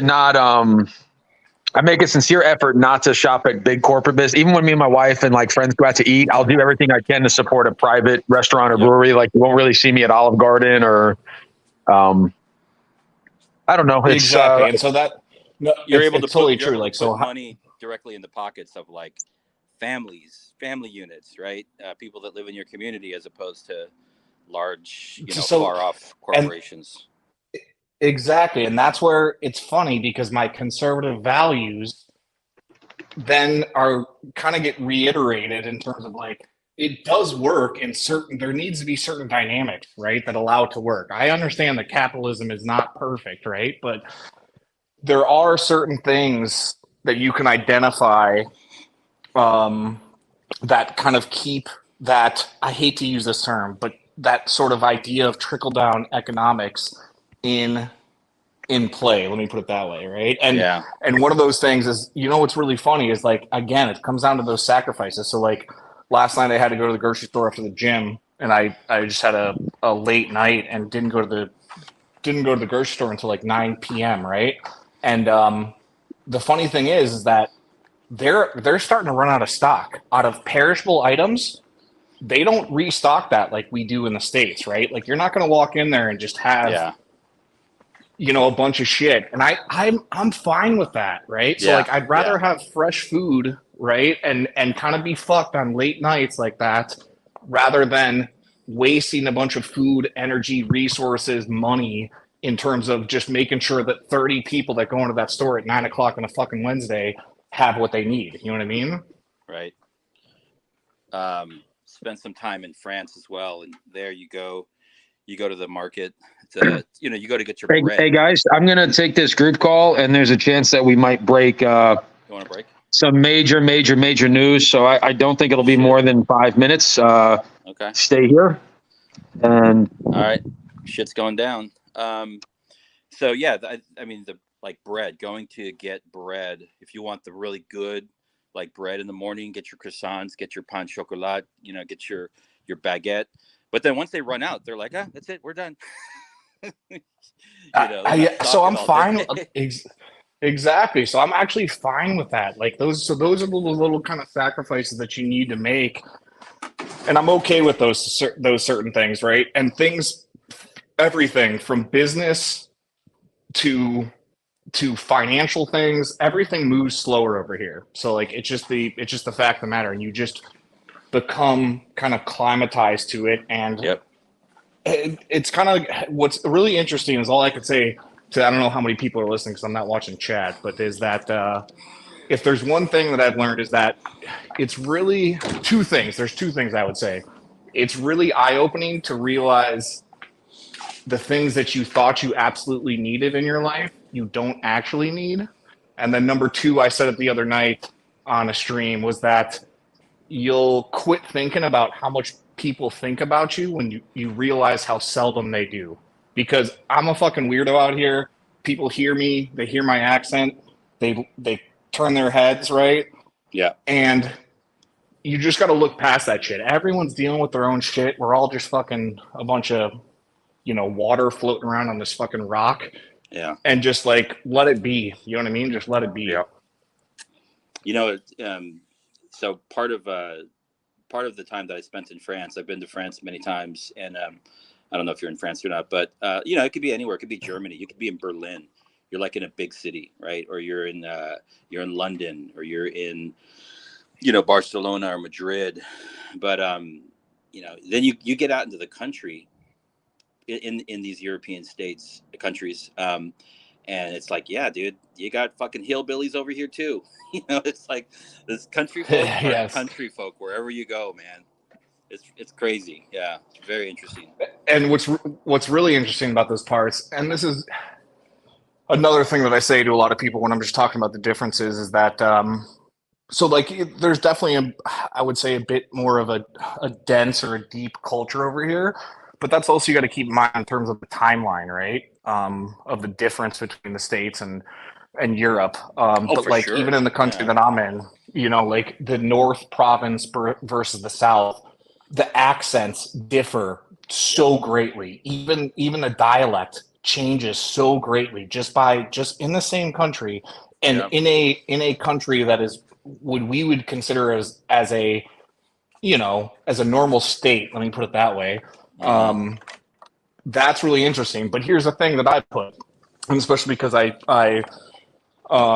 not I make a sincere effort not to shop at big corporate business. Even when me and my wife and like friends go out to eat, I'll do everything I can to support a private restaurant or brewery. Like you won't really see me at Olive Garden or I don't know. It's, exactly. And so that you're able to totally put, true. Like so money directly in the pockets of like family units, right? People that live in your community as opposed to large, you know, far off corporations. Exactly. And that's where it's funny because my conservative values then are kind of get reiterated in terms of like, it does work in there needs to be certain dynamics, right, that allow it to work. I understand that capitalism is not perfect, right? But there are certain things that you can identify that kind of keep that, I hate to use this term, but that sort of idea of trickle down economics in play. Let me put it that way, right? And one of those things is, you know, what's really funny is like, again, it comes down to those sacrifices. So like last night I had to go to the grocery store after the gym, and I just had a late night and didn't go to the grocery store until like 9 p.m. right? And the funny thing is that they're starting to run out of stock out of perishable items. They don't restock that like we do in the States, right? Like you're not going to walk in there and just have you know, a bunch of shit. And I'm fine with that, right? So like I'd rather have fresh food, right? And kind of be fucked on late nights like that rather than wasting a bunch of food, energy, resources, money in terms of just making sure that 30 people that go into that store at 9 o'clock on a fucking Wednesday have what they need. You know what I mean? Right. Spent some time in France as well. And there you go to the market. You know, you go to get your bread. Hey guys, I'm going to take this group call, and there's a chance that we might break you want to break? some major news. So I don't think it'll be more than 5 minutes. Okay. Stay here. And all right. Shit's going down. So yeah, I mean, the like bread, going to get bread. If you want the really good like bread in the morning, get your croissants, get your pain chocolat, you know, get your baguette. But then once they run out, they're like, that's it, we're done. You know, so I'm fine. Exactly. So I'm actually fine with that. Like those are the little kind of sacrifices that you need to make and I'm okay with those certain things, right? And things, everything from business to financial things, everything moves slower over here. So like it's just the fact of the matter, and you just become kind of climatized to it, and Yep. it's kind of what's really interesting is all I could say to, I don't know how many people are listening because I'm not watching chat, but is that if there's one thing that I've learned is that it's really two things. There's two things I would say. It's really eye-opening to realize the things that you thought you absolutely needed in your life, you don't actually need. And then number two, I said it the other night on a stream, was that you'll quit thinking about how much people think about you when you realize how seldom they do. Because I'm a fucking weirdo out here. People hear me, they hear my accent, they turn their heads, right? Yeah. And you just got to look past that shit. Everyone's dealing with their own shit. We're all just fucking a bunch of, water floating around on this fucking rock. Yeah. And just like let it be. You know what I mean? Just let it be. Yeah. So part of the time that I spent in France, I've been to France many times, and I don't know if you're in France or not, but it could be anywhere. It could be Germany. You could be in Berlin. You're like in a big city, right? Or you're in London, or you're in Barcelona or Madrid. But then you get out into the country in these European countries. And it's like, yeah, dude, you got fucking hillbillies over here too. It's like this country folk are country folk wherever you go, man. It's crazy. Yeah, it's very interesting. And what's really interesting about those parts, and this is another thing that I say to a lot of people when I'm just talking about the differences, is that so like there's definitely I would say a bit more of a dense or a deep culture over here, but that's also you got to keep in mind in terms of the timeline, right? Of the difference between the States and Europe. But like sure. Even in the country that I'm in, like the North province versus the South, the accents differ so greatly. Even the dialect changes so greatly just in the same country, and in a country that is what we would consider as a as a normal state. Let me put it that way. That's really interesting. But here's the thing that I put, and especially because I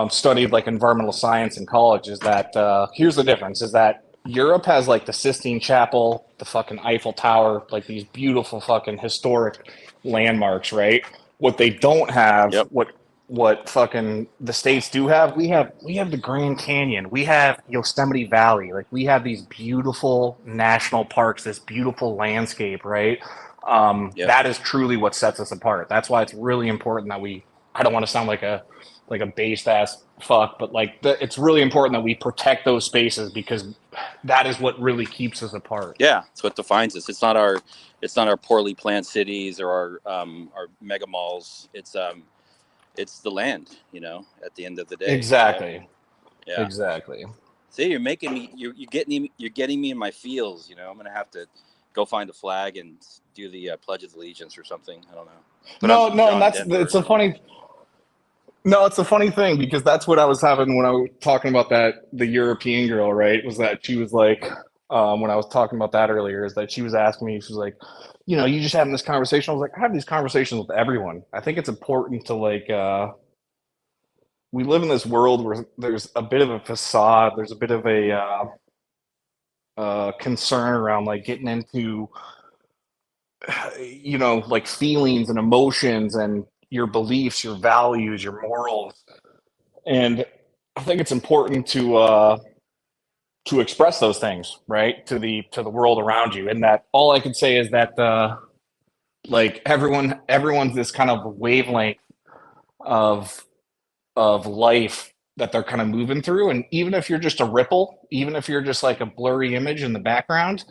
studied like environmental science in college, is that here's the difference: is that Europe has like the Sistine Chapel, the fucking Eiffel Tower, like these beautiful fucking historic landmarks, right? What they don't have, what fucking the States do have, we have the Grand Canyon, we have Yosemite Valley, like we have these beautiful national parks, this beautiful landscape, right? That is truly what sets us apart. That's why it's really important that I don't want to sound like a based ass fuck, but like it's really important that we protect those spaces, because that is what really keeps us apart. Yeah, it's what defines us. It's not our poorly planned cities or our mega malls. It's the land, at the end of the day. Exactly. Yeah. Exactly. See, you're making me you're getting me in my feels, I'm gonna have to go find a flag and do the Pledge of Allegiance or something. I don't know. And it's a funny thing, because that's what I was having when I was talking about the European girl, right? Was that she was like, when I was talking about that earlier, is that she was asking me, she was like, you just having this conversation. I was like, I have these conversations with everyone. I think it's important to like, we live in this world where there's a bit of a facade. There's a bit of a concern around like getting into, like feelings and emotions and your beliefs, your values, your morals. And I think it's important to express those things, right, to the world around you. And that all I can say is that like everyone's this kind of wavelength of life that they're kind of moving through. And even if you're just a ripple, even if you're just like a blurry image in the background,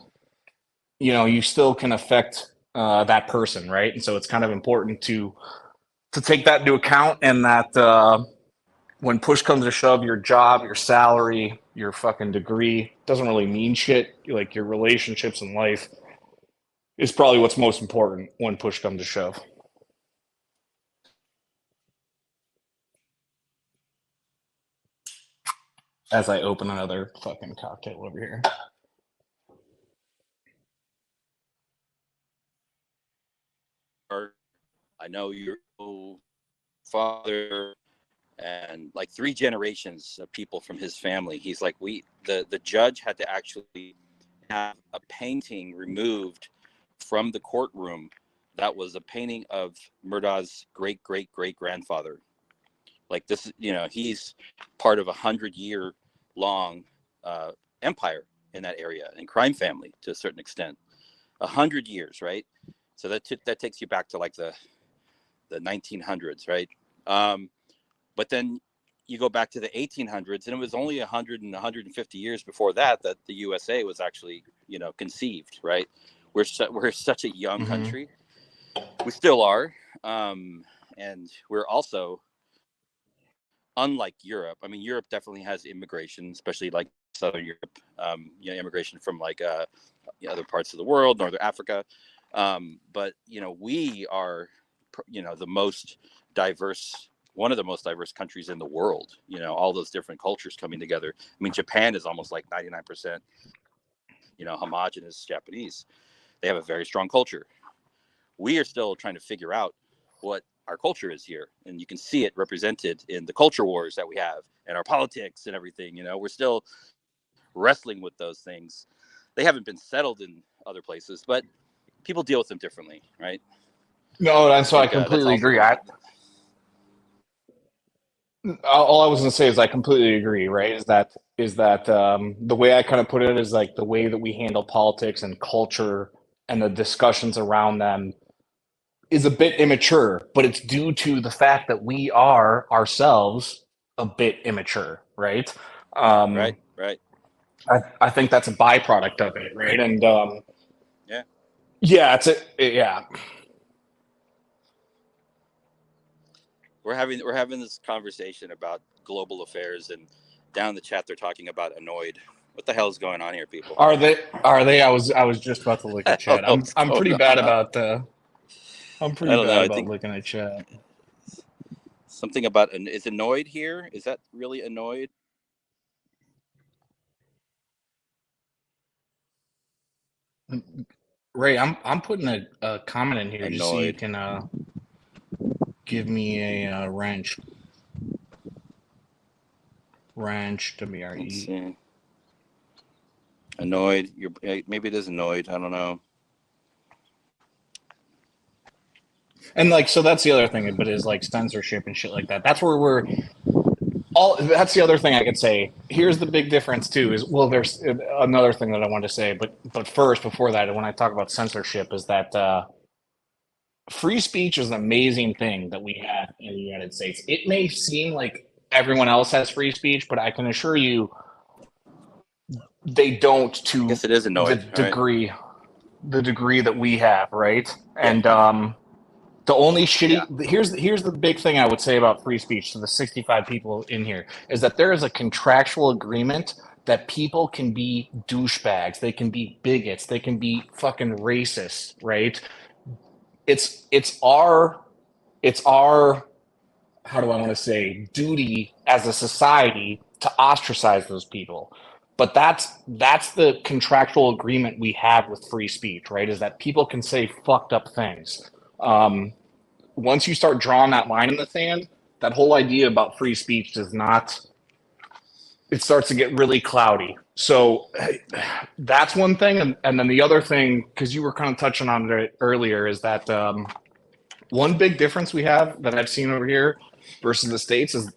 you still can affect that person, right? And so it's kind of important to take that into account, and that when push comes to shove, your job, your salary, your fucking degree doesn't really mean shit. Like your relationships in life is probably what's most important when push comes to shove. As I open another fucking cocktail over here. I know your father and like 3 generations of people from his family. He's like, the judge had to actually have a painting removed from the courtroom that was a painting of Murdaugh's great great great grandfather. Like this, he's part of 100-year long empire in that area and crime family to a certain extent. 100 years, right? So that takes you back to like the 1900s, right? But then you go back to the 1800s, and it was only 100 and 150 years before that the USA was actually, conceived, right? We're such a young country. We still are, and we're also unlike Europe. I mean, Europe definitely has immigration, especially like Southern Europe, immigration from like other parts of the world, Northern Africa. But we are, the most diverse, one of the most diverse countries in the world. All those different cultures coming together. I mean, Japan is almost like 99%, homogenous Japanese. They have a very strong culture. We are still trying to figure out what our culture is here, and you can see it represented in the culture wars that we have and our politics and everything. We're still wrestling with those things. They haven't been settled in other places, but people deal with them differently, right? No, and so I completely agree. All I was going to say is I completely agree, right? Is that the way I kind of put it is like the way that we handle politics and culture and the discussions around them is a bit immature, but it's due to the fact that we are ourselves a bit immature, right? Right. I think that's a byproduct of it, right? And yeah, yeah. We're having this conversation about global affairs, and down in the chat they're talking about annoyed. What the hell is going on here, people? Are they? I was just about to look at chat. I'm pretty bad about looking at chat. Something about is annoyed here? Is that really annoyed? Ray, I'm putting a comment in here Annoyed. just so you can give me a wrench. Wrench, WRE. Annoyed. Maybe it is annoyed. I don't know. And like, so that's the other thing, but is like censorship and shit like that. That's where that's the other thing I could say. Here's the big difference too, is, well, there's another thing that I wanted to say, but first, before that, when I talk about censorship, is that free speech is an amazing thing that we have in the United States. It may seem like everyone else has free speech, but I can assure you they don't to I guess it is annoyed, the degree that we have, right? And the only here's the big thing I would say about free speech to the 65 people in here is that there is a contractual agreement that people can be douchebags, they can be bigots, they can be fucking racist, right? It's our how do I want to say, duty as a society to ostracize those people. But that's the contractual agreement we have with free speech, right? Is that people can say fucked up things. Once you start drawing that line in the sand, that whole idea about free speech does not, it starts to get really cloudy. So that's one thing. And then the other thing, because you were kind of touching on it earlier, is that one big difference we have that I've seen over here versus the States is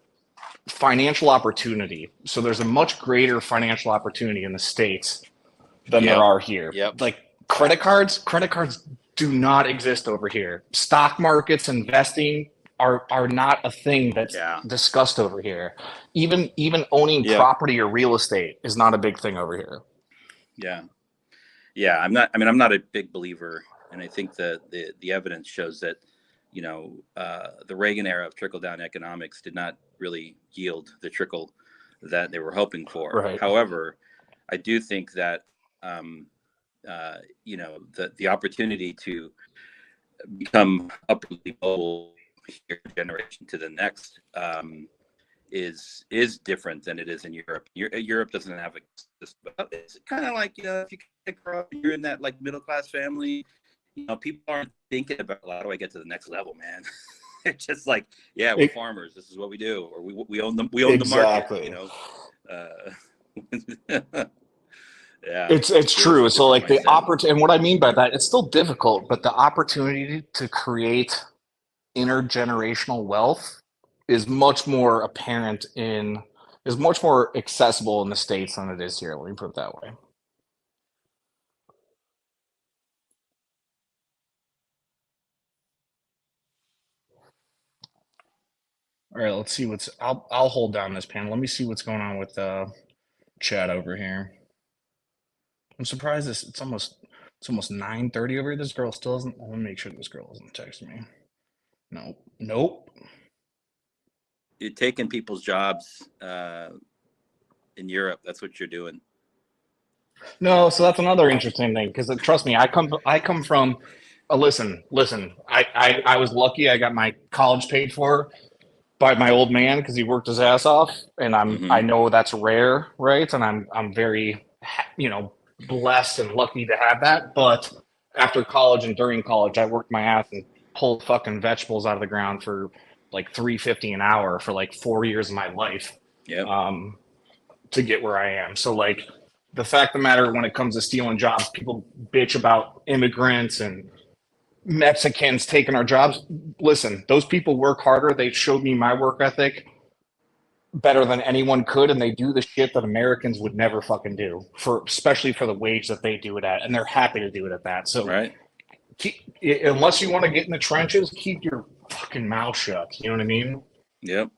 financial opportunity. So there's a much greater financial opportunity in the States than there are here. Like credit cards do not exist over here. Stock markets, investing are not a thing that's discussed over here. Even owning property or real estate is not a big thing over here. I'm not a big believer, and I think that the evidence shows that the Reagan era of trickle-down economics did not really yield the trickle that they were hoping for. Right. However, I do think that the opportunity to become upwardly mobile generation to the next is different than it is in Europe. Europe doesn't have it's kind of like if you grow up, you're in that like middle class family. people aren't thinking about how do I get to the next level, man. They're just like, yeah, we're farmers. This is what we do, or we own them. We own the market. Exactly. Yeah, It's true. So like the mindset. opportunity, and what I mean by that, it's still difficult, but the opportunity to create intergenerational wealth is much more apparent is much more accessible in the States than it is here. Let me put it that way. All right, let's see I'll hold down this panel. Let me see what's going on with chat over here. I'm surprised it's almost 9:30 over here. This girl still isn't. Let me make sure this girl isn't texting me. Nope. You're taking people's jobs in Europe. That's what you're doing. No, so that's another interesting thing because trust me, I come from. Listen. I was lucky. I got my college paid for by my old man because he worked his ass off, and I know that's rare, right? And I'm very blessed and lucky to have that. But after college and during college, I worked my ass and pulled fucking vegetables out of the ground for like $3.50 an hour for like 4 years of my life. Yep. To get where I am. So like the fact of the matter when it comes to stealing jobs, people bitch about immigrants and Mexicans taking our jobs. Listen, those people work harder. They showed me my work ethic better than anyone could, and they do the shit that Americans would never fucking do, especially for the wage that they do it at, and they're happy to do it at that. So right. Unless you want to get in the trenches, keep your fucking mouth shut. You know what I mean? Yep.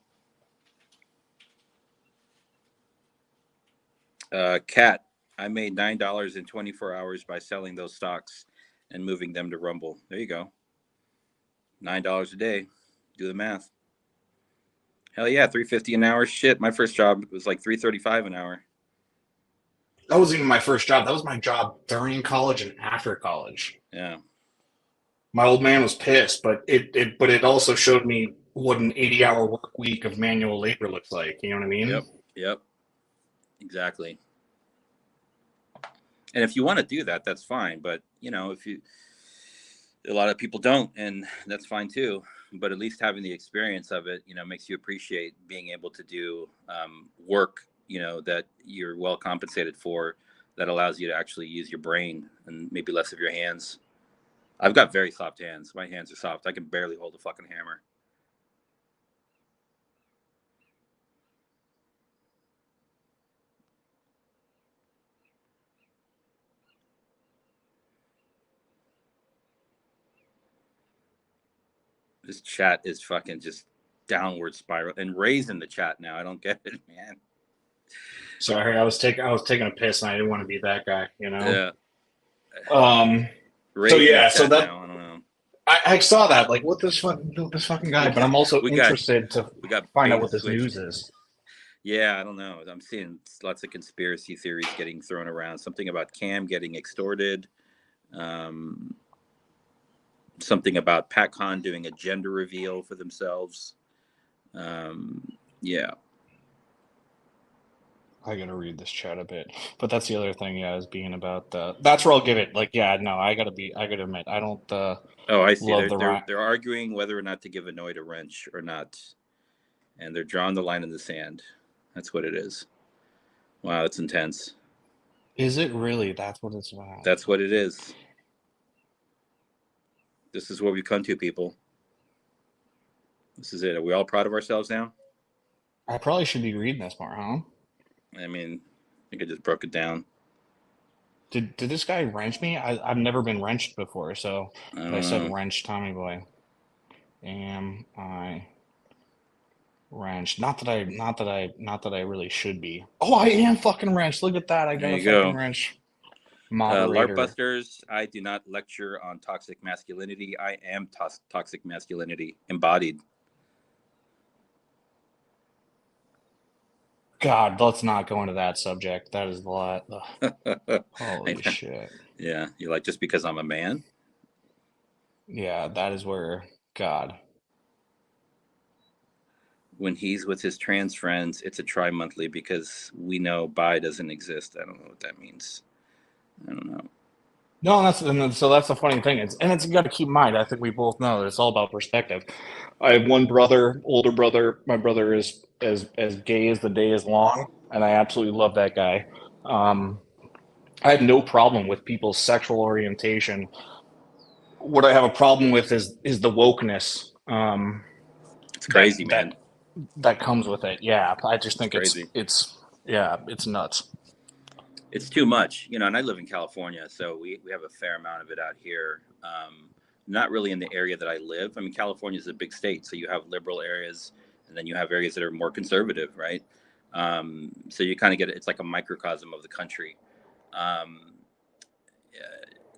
Cat, I made $9 in 24 hours by selling those stocks and moving them to Rumble. There you go. $9 a day. Do the math. Hell yeah, $3.50 an hour. Shit, my first job was like $3.35 an hour. That wasn't even my first job. That was my job during college and after college. Yeah. My old man was pissed, but it also showed me what an 80-hour work week of manual labor looks like. You know what I mean? Yep. Exactly. And if you want to do that, that's fine. But a lot of people don't, and that's fine too. But at least having the experience of it, makes you appreciate being able to do work, that you're well compensated for, that allows you to actually use your brain and maybe less of your hands. I've got very soft hands. My hands are soft. I can barely hold a fucking hammer. This chat is fucking just downward spiral and raising the chat now. I don't get it, man. Sorry, I was taking a piss and I didn't want to be that guy, Yeah. So that now, I don't know. I saw that. Like, what this fucking guy? But I'm also interested to find out what this news is. Yeah, I don't know. I'm seeing lots of conspiracy theories getting thrown around. Something about Cam getting extorted. Something about PatCon doing a gender reveal for themselves. Yeah. I gotta read this chat a bit, but that's the other thing. Yeah, is being about that's where I'll give it. Like, yeah, no, I gotta admit, I don't. Oh, I see. They're arguing whether or not to give Anoid a wrench or not, and they're drawing the line in the sand. That's what it is. Wow, that's intense. Is it really? That's what it's about. That's what it is. This is where we come to, people. This is it. Are we all proud of ourselves now? I probably should be reading this more, huh? I mean, I think I just broke it down. Did this guy wrench me? I've never been wrenched before, so I said wrench, Tommy boy. Am I wrenched? Not that I really should be. Oh, I am fucking wrenched. Look at that. I got a fucking wrench. Moderator. LARPbusters, I do not lecture on toxic masculinity. I am toxic masculinity embodied. God, let's not go into that subject. That is a lot. Holy shit. Yeah, you're like, just because I'm a man? Yeah, that is where, God. When he's with his trans friends, it's a tri-monthly because we know bi doesn't exist. I don't know what that means. I don't know. No, so that's the funny thing. It's you got to keep in mind. I think we both know that it's all about perspective. I have one brother, older brother. My brother is as gay as the day is long, and I absolutely love that guy. Um, I have no problem with people's sexual orientation. What I have a problem with is the wokeness It's that crazy, man. that comes with it. Yeah, I just It's think crazy. it's nuts. It's too much, you know. And I live in California, so we have a fair amount of it out here. Not really in the area that I live. I mean, California is a big state, so you have liberal areas, and then you have areas that are more conservative, right? So you kind of get it. It's like a microcosm of the country. Um,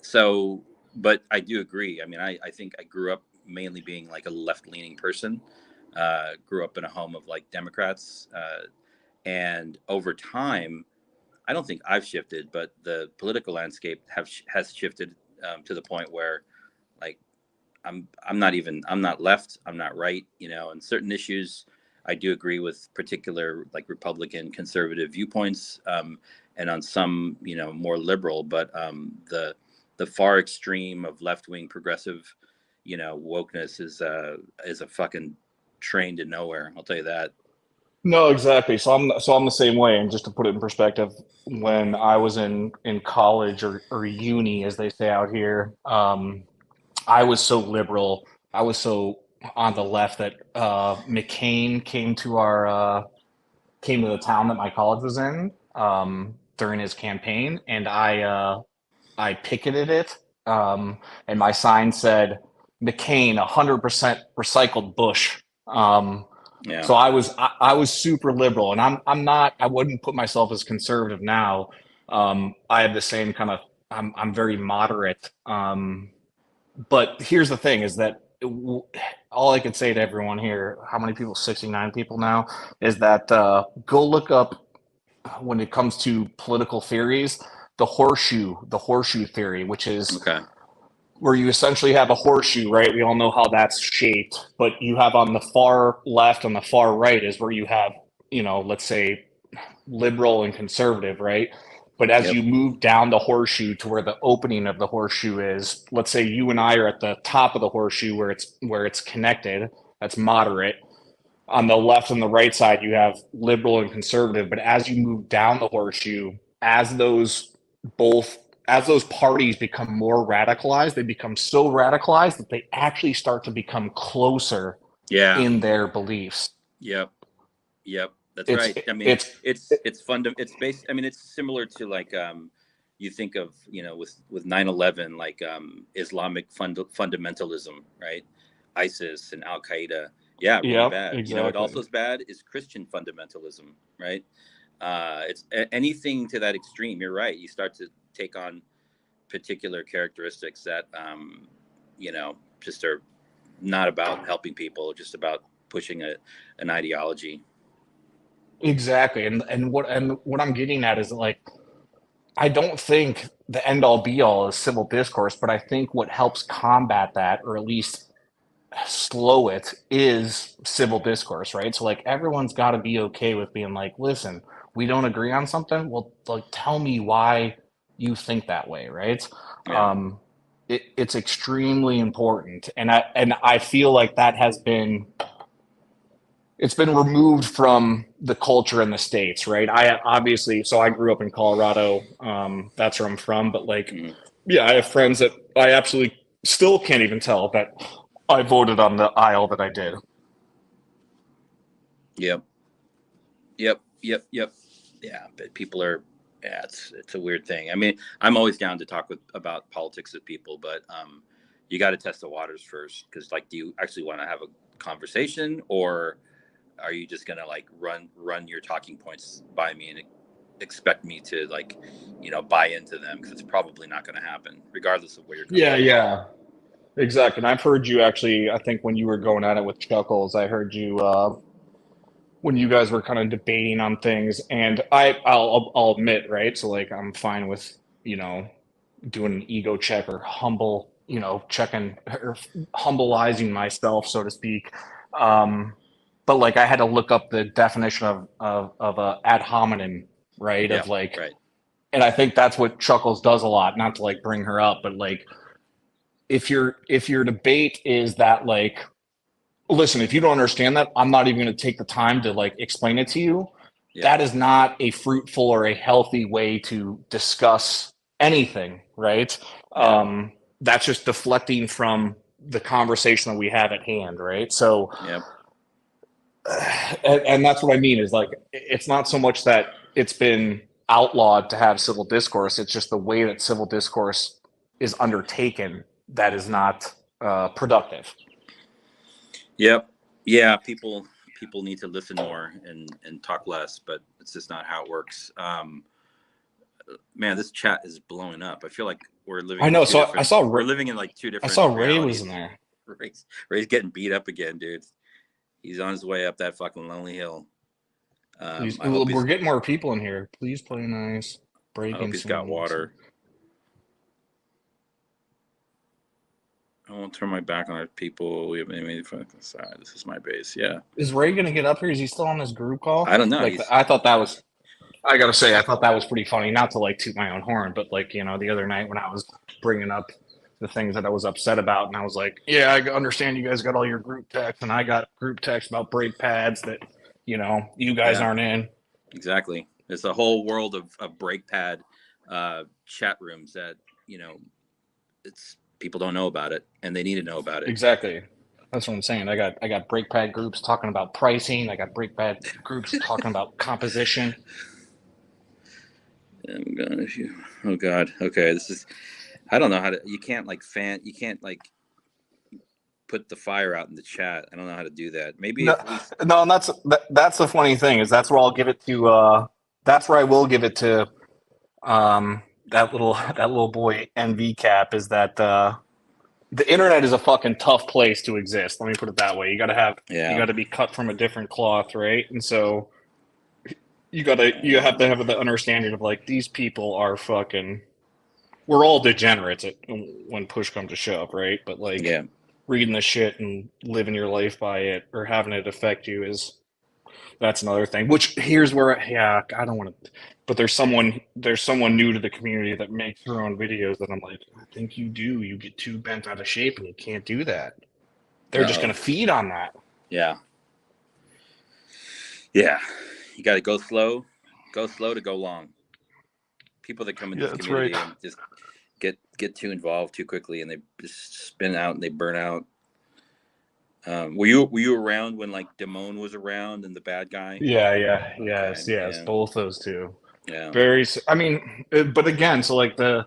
so, but I do agree. I mean, I think I grew up mainly being like a left-leaning person. Grew up in a home of like Democrats, and over time, I don't think I've shifted, but the political landscape has shifted to the point where, like, I'm not left, I'm not right, you know. And certain issues, I do agree with particular like Republican conservative viewpoints, and on some, you know, more liberal. But the far extreme of left wing progressive, you know, wokeness is a fucking train to nowhere. I'll tell you that. No, exactly. So I'm the same way. And just to put it in perspective, when I was in college or uni, as they say out here, I was so liberal. I was so on the left that McCain came to the town that my college was in during his campaign, and I picketed it, and my sign said McCain 100% recycled Bush. Yeah. So I was super liberal, and I'm not, I wouldn't put myself as conservative now. I have the same kind of, I'm very moderate. But here's the thing: is that all I could say to everyone here, how many people? 69 people now. Is that go look up when it comes to political theories, the horseshoe theory, which is Okay. where you essentially have a horseshoe, right? We all know how that's shaped, but you have on the far left, on the far right is where you have, you know, let's say liberal and conservative, right? But as Yep. you move down the horseshoe to where the opening of the horseshoe is, let's say you and I are at the top of the horseshoe where it's connected, that's moderate. On the left and the right side, you have liberal and conservative. But as you move down the horseshoe, as those both as those parties become more radicalized, they become so radicalized that they actually start to become closer Yeah. in their beliefs. Yep. Yep. That's It's right. I mean, it's it's it's based. I mean, it's similar to like you think of, you know, with 9/11, like Islamic fundamentalism, right? ISIS and Al Qaeda. Yeah, really Yep, bad. You know, what also exactly. is bad is Christian fundamentalism, right? Anything to that extreme. You're right. You start to take on particular characteristics that you know, just are not about helping people, just about pushing an ideology. Exactly. And what I'm getting at is like I don't think the end all be all is civil discourse, but I think what helps combat that, or at least slow it, is civil discourse, right? So like everyone's got to be okay with being like, listen, we don't agree on something. Well, like tell me why you think that way, right? Yeah. It's extremely important, and I feel like that has been it's been removed from the culture in the States, right? I obviously, so I grew up in Colorado. That's where I'm from. But like, Mhm. yeah, I have friends that I absolutely still can't even tell that I voted on the aisle that I did. Yep. Yep. Yep. Yep. Yeah. But people are. Yeah, it's a weird thing. I mean, I'm always down to talk about politics with people, but you got to test the waters first, because like, do you actually want to have a conversation, or are you just gonna like run your talking points by me and expect me to, like, you know, buy into them? Because it's probably not going to happen, regardless of where you're coming Yeah, from. yeah, exactly. And I've heard you actually, I think when you were going at it with Chuckles, I heard you when you guys were kind of debating on things, and I'll admit, right? So like I'm fine with, you know, doing an ego check or humble, you know, checking or humbleizing myself, so to speak. Um, but like I had to look up the definition of ad hominem, right? Yeah. Of like Right. and I think that's what Chuckles does a lot. Not to like bring her up, but like if your debate is that like, listen, if you don't understand that, I'm not even going to take the time to like explain it to you. Yeah. That is not a fruitful or a healthy way to discuss anything, right? Yeah. That's just deflecting from the conversation that we have at hand, right? So, Yep. and that's what I mean is like, it's not so much that it's been outlawed to have civil discourse. It's just the way that civil discourse is undertaken that is not productive. Yep. Yeah. People need to listen more and talk less, but it's just not how it works. Man, this chat is blowing up. I feel like we're living. I know. In So I saw we're living in like two I different. saw Ray realities. was in there. Ray's getting beat up again, dude. He's on his way up that fucking lonely hill. We're getting more people in here. Please play nice. I hope he's got water. I won't turn my back on our people. We have made fucking side. This is my base. Yeah. Is Ray gonna get up here? Is he still on this group call? I don't know. Like, I thought that was. I gotta say, I thought that was pretty funny. Not to like toot my own horn, but like, you know, the other night when I was bringing up the things that I was upset about, and I was like, yeah, I understand you guys got all your group text, and I got group text about brake pads that, you know, you guys aren't in. Exactly. There's a whole world of brake pad chat rooms that, you know, it's people don't know about it, and they need to know about it. Exactly. That's what I'm saying. I got brake pad groups talking about pricing. I got brake pad groups talking about composition. Oh God. Okay. This is. I don't know how to. You can't like put the fire out in the chat. I don't know how to do that. Maybe no, and that's the funny thing is that's where I'll give it to. That's where I will give it to. That little boy NV Cap is that the internet is a fucking tough place to exist. Let me put it that way. You got to be cut from a different cloth, right? And so you have to have the understanding of like these people are fucking. We're all degenerates when push comes to shove, right? But like reading the shit and living your life by it or having it affect you that's another thing. Which here's where I don't want to. But there's someone new to the community that makes their own videos that I'm like, I think you do. You get too bent out of shape and you can't do that. They're just gonna feed on that. Yeah. Yeah. You got to go slow to go long. People that come into the community and just get too involved too quickly and they just spin out and they burn out. Were you around when like Damone was around and the bad guy? Yes, both those two. Yeah. I mean, but again, so like the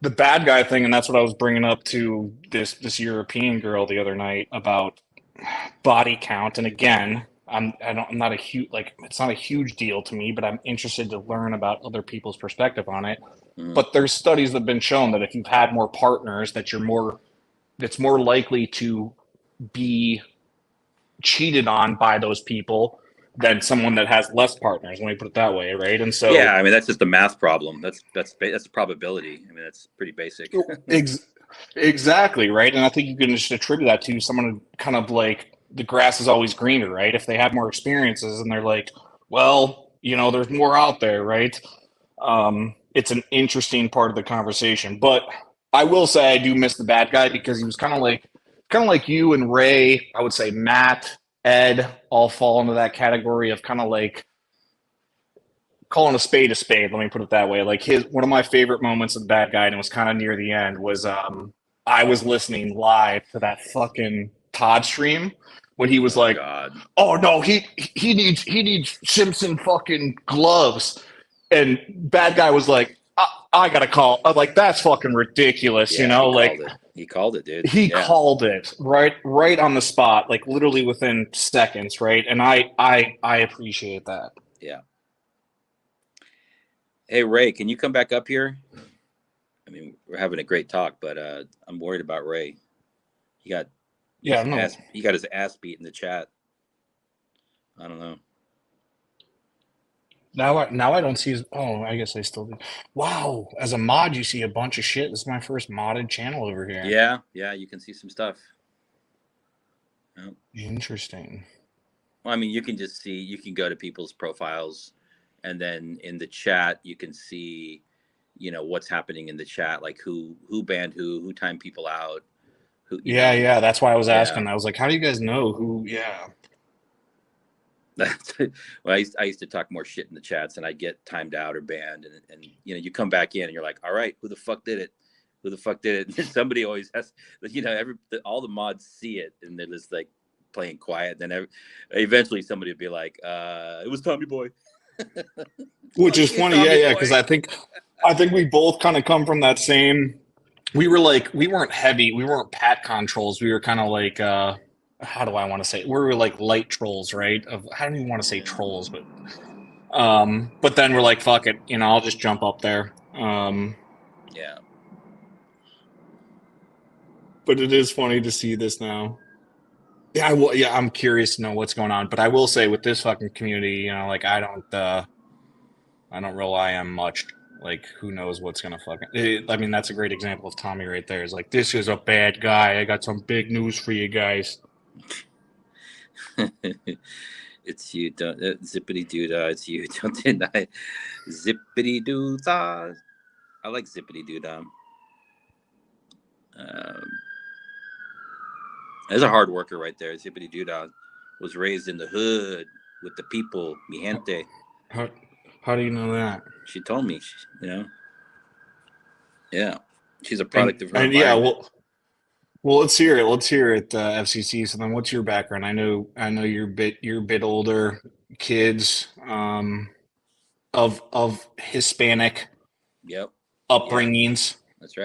bad guy thing, and that's what I was bringing up to this European girl the other night about body count. And again, I'm not a huge it's not a huge deal to me, but I'm interested to learn about other people's perspective on it. Mm-hmm. But there's studies that have been shown that if you've had more partners, that's more likely to be cheated on by those people than someone that has less partners. Let me put it that way, right? And so I mean that's just a math problem. That's probability. I mean that's pretty basic. Exactly, right. And I think you can just attribute that to someone kind of like the grass is always greener, right? If they have more experiences and they're like, well, you know, there's more out there, right? It's an interesting part of the conversation. But I will say I do miss the bad guy because he was kind of like you and Ray. I would say Matt, Ed all fall into that category of kind of like calling a spade. Let me put it that way. Like one of my favorite moments of the bad guy, and it was kind of near the end, was I was listening live to that fucking Todd stream when he was oh no, he needs Simpson fucking gloves, and bad guy was like, I gotta call. I'm like, that's fucking ridiculous, you know? He called it, dude. He called it right on the spot, like literally within seconds, right? And I appreciate that. Yeah. Hey Ray, can you come back up here? I mean, we're having a great talk, but I'm worried about Ray. He got his ass beat in the chat. I don't know. Now I don't see his. Oh, I guess I still do. Wow, as a mod, you see a bunch of shit. This is my first modded channel over here. Yeah, you can see some stuff. Interesting. Well, I mean, you can go to people's profiles and then in the chat you can see, you know, what's happening in the chat, like who banned who timed people out, who, you know. Yeah, that's why I was Yeah. asking. I was like, how do you guys know who? Yeah. Well, I used to talk more shit in the chats, and I get timed out or banned, and you know, you come back in and you're like, all right, who the fuck did it? Who the fuck did it? And somebody always has, you know, all the mods see it, and they're just like playing quiet. Then eventually somebody would be like, it was Tommy Boy. Which is Fuck you, funny, Tommy yeah, Boy. because I think we both kind of come from that same. We weren't heavy, we weren't PatCon trolls. We were kind of like, how do I want to say it? We were like light trolls, right? I don't even want to say trolls, but then we're like, fuck it, you know, I'll just jump up there. Yeah. But it is funny to see this now. Yeah, I'm curious to know what's going on. But I will say with this fucking community, you know, like I don't rely on much. Like, who knows what's gonna I mean, that's a great example of Tommy right there. Is like, this is a bad guy. I got some big news for you guys. It's you, don't zippity doo dah. It's you, don't deny. Zippity doo dah. I like zippity doo dah. There's a hard worker right there. Zippity doo dah was raised in the hood with the people, mi gente. How do you know that? She told me, you know. Yeah, she's a product of her and yeah, environment. well, let's hear it. Let's hear it, FCC. So then, what's your background? I know you're a bit older. Kids, of Hispanic, Yep, upbringings. Yeah, that's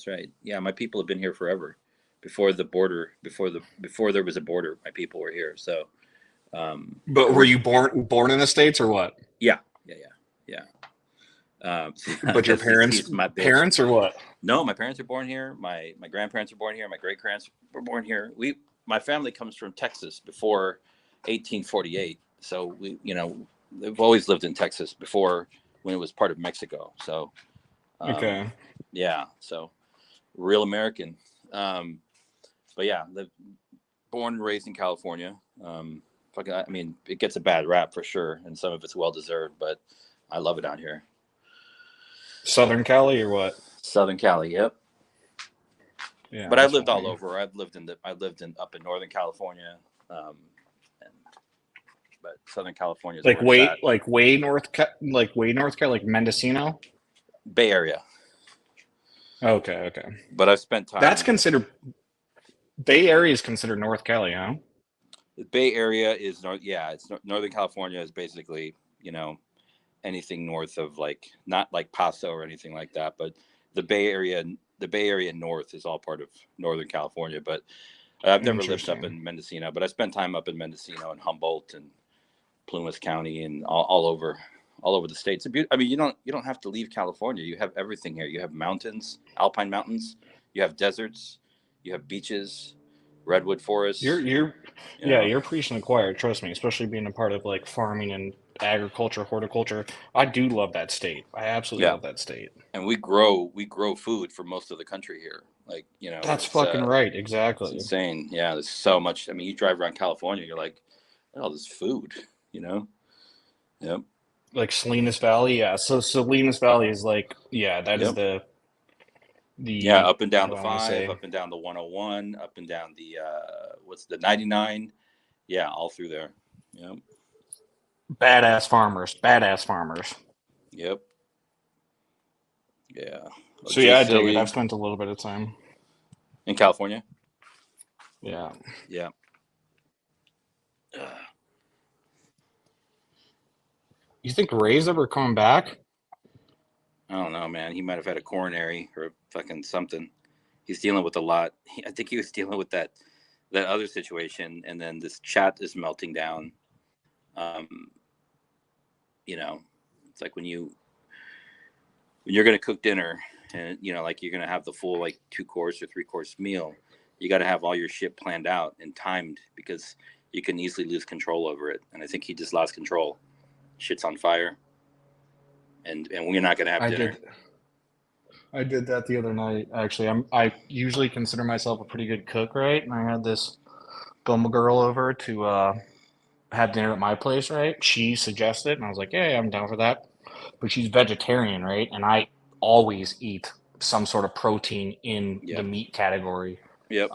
right. Yeah, my people have been here forever. Before the border, before there was a border, my people were here. So, But were you born in the States or what? Yeah. But your parents or what? No, my parents are born here. My grandparents are born here. My great parents were born here. My family comes from Texas before 1848. So they've always lived in Texas before, when it was part of Mexico. So, Okay. Yeah. So real American. But yeah, born and raised in California. I mean, it gets a bad rap for sure, and some of it's well deserved, but I love it out here. Southern Cali or what? Southern Cali, yep. Yeah, but I've lived all over. I lived in up in Northern California, but Southern California is like way north, like Mendocino, Bay Area. Okay. But I've spent time. That's considered. Bay Area is considered North Cali, huh? The Bay Area is it's Northern California is basically, anything north of not like Paso or anything like that, but the Bay Area north is all part of Northern California. But I've never lived up in Mendocino, but I spent time up in Mendocino and Humboldt and Plumas County and all over the states. I mean, you don't have to leave California. You have everything here. You have mountains, alpine mountains. You have deserts. You have beaches, redwood forests. You're preaching to the choir. Trust me, especially being a part of like farming and agriculture, horticulture. I do love that state. I absolutely love that state. And we grow food for most of the country here. That's fucking right. Exactly. It's insane. Yeah, there's so much. I mean, you drive around California, you're like, oh, there's food. Yep. Like Salinas Valley, yeah. So Salinas Valley is like, that is the up and down the 5, up and down the 101, up and down the what's the 99? Yeah, all through there. Yep. Badass farmers. Yep. Yeah. So I dig it. I've spent a little bit of time in California. Yeah. You think Ray's ever coming back? I don't know, man. He might have had a coronary or fucking something. He's dealing with a lot. I think he was dealing with that other situation, and then this chat is melting down. It's like when you're going to cook dinner, and like you're going to have the full 2-course or 3-course meal, you got to have all your shit planned out and timed, because you can easily lose control over it. And I think he just lost control. Shit's on fire. And we're not going to have dinner. I did that the other night, actually. I usually consider myself a pretty good cook, right? And I had this bum girl over to have dinner at my place, right? She suggested it, and I was like, yeah, I'm down for that. But she's vegetarian, right? And I always eat some sort of protein in the Yep. meat category. Yep.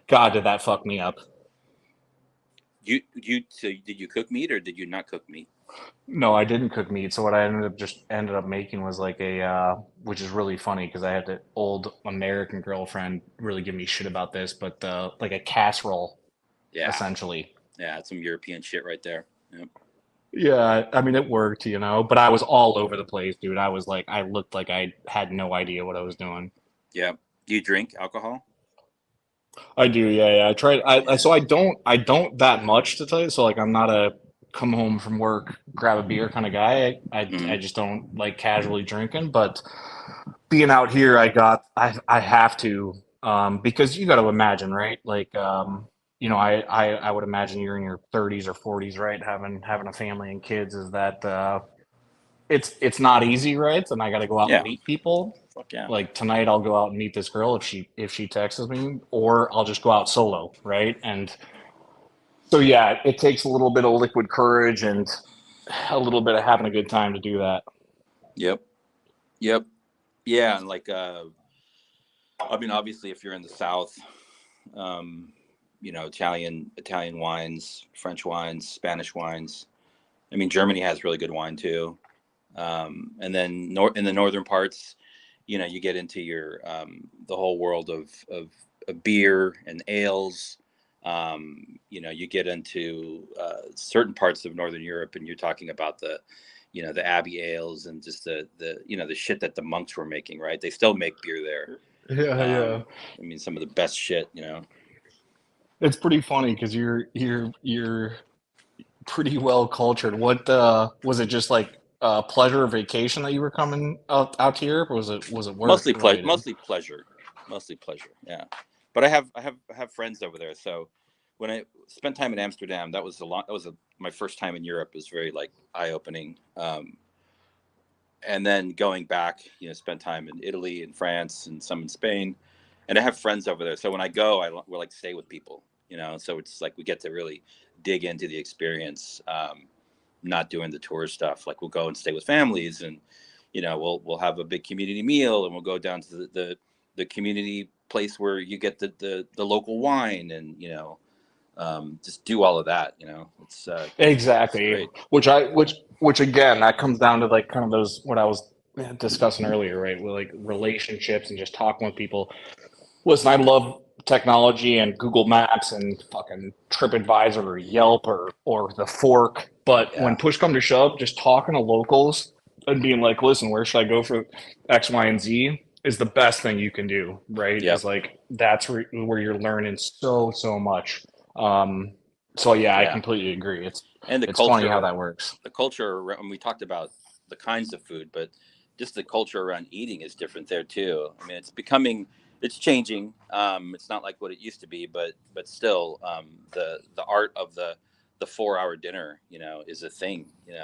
God, did that fuck me up? So did you cook meat or did you not cook meat? No, I didn't cook meat. So what I ended up making was like which is really funny because I had the old American girlfriend really give me shit about this, but like a casserole, Yeah. essentially. Yeah, that's some European shit right there. Yep. Yeah, I mean it worked, but I was all over the place, dude. I was like, I looked like I had no idea what I was doing. Yeah. Do you drink alcohol? I do, yeah. I tried. So I don't that much to tell you. So like, I'm not a come home from work, grab a beer kind of guy. I just don't like casually drinking. But being out here, I have to, because you got to imagine, right? Like, I would imagine you're in your 30s or 40s, right? Having a family and kids is that it's not easy, right? And I got to go out and Yeah. meet people. Fuck yeah. Like tonight, I'll go out and meet this girl if she texts me, or I'll just go out solo, right? And so yeah, it takes a little bit of liquid courage and a little bit of having a good time to do that. Yep. Yep. Yeah, and like I mean, obviously, if you're in the South, Italian wines, French wines, Spanish wines. I mean, Germany has really good wine too. And then in the northern parts, you get into your the whole world of beer and ales. You get into certain parts of Northern Europe, and you're talking about the Abbey ales and just the shit that the monks were making, right? They still make beer there. Yeah. I mean, some of the best shit. It's pretty funny because you're pretty well cultured. What was it? Just like pleasure or vacation that you were coming out to Europe, or was it work related? Mostly pleasure. Yeah, but I have friends over there. So when I spent time in Amsterdam, that was my first time in Europe. It was very like eye opening. And then going back, spent time in Italy and France and some in Spain, and I have friends over there. So when I go, we'll like stay with people. So it's like we get to really dig into the experience. Not doing the tour stuff. Like we'll go and stay with families, and we'll have a big community meal, and we'll go down to the community place where you get the local wine, and just do all of that. It's Exactly. it's Which again, that comes down to like kind of those what I was discussing earlier, right? With like relationships and just talking with people. Listen, I love technology and Google Maps and fucking TripAdvisor or Yelp or the Fork. But when push come to shove, just talking to locals and being like, listen, where should I go for X, Y, and Z is the best thing you can do, right? Yep. Is like that's where you're learning so much. So yeah, I completely agree. It's culture, funny how that works. The culture, when we talked about the kinds of food, but just the culture around eating is different there too. I mean, it's changing. It's not like what it used to be, but still, the art of the 4-hour dinner, is a thing. You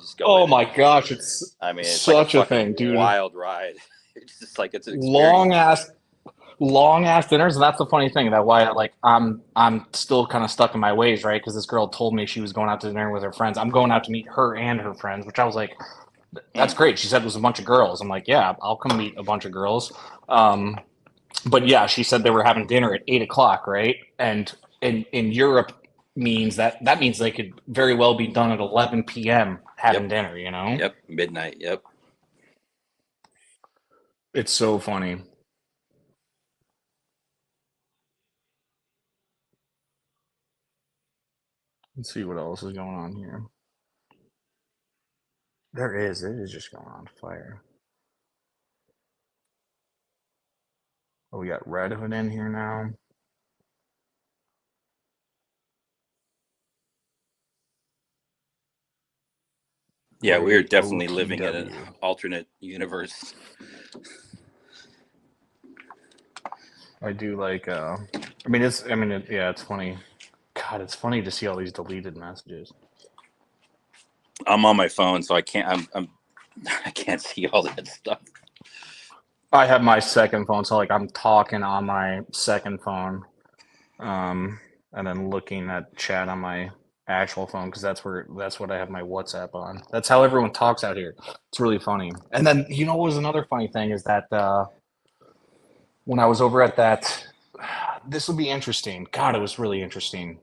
just go. Oh my gosh, it's such like a thing, dude. Wild ride. It's just like it's an experience. long ass dinners, and that's the funny thing that why like I'm still kind of stuck in my ways, right? Because this girl told me she was going out to dinner with her friends. I'm going out to meet her and her friends, which I was like, that's great. She said it was a bunch of girls. I'm like, yeah, I'll come meet a bunch of girls. But yeah, she said they were having dinner at 8 o'clock, right? And in Europe means that means they could very well be done at 11 p.m. having dinner, Yep, midnight. Yep. It's so funny. Let's see what else is going on here. It is just going on fire. Oh, we got Red Hood in here now. Yeah, we're definitely living in an alternate universe. I do like. It's funny. God, it's funny to see all these deleted messages. I'm on my phone, so I can't. I can't see all that stuff. I have my second phone, so like I'm talking on my second phone. and then looking at chat on my actual phone because that's what I have my WhatsApp on. That's how everyone talks out here. It's really funny. And then what was another funny thing is that when I was over at that, this will be interesting. God, it was really interesting,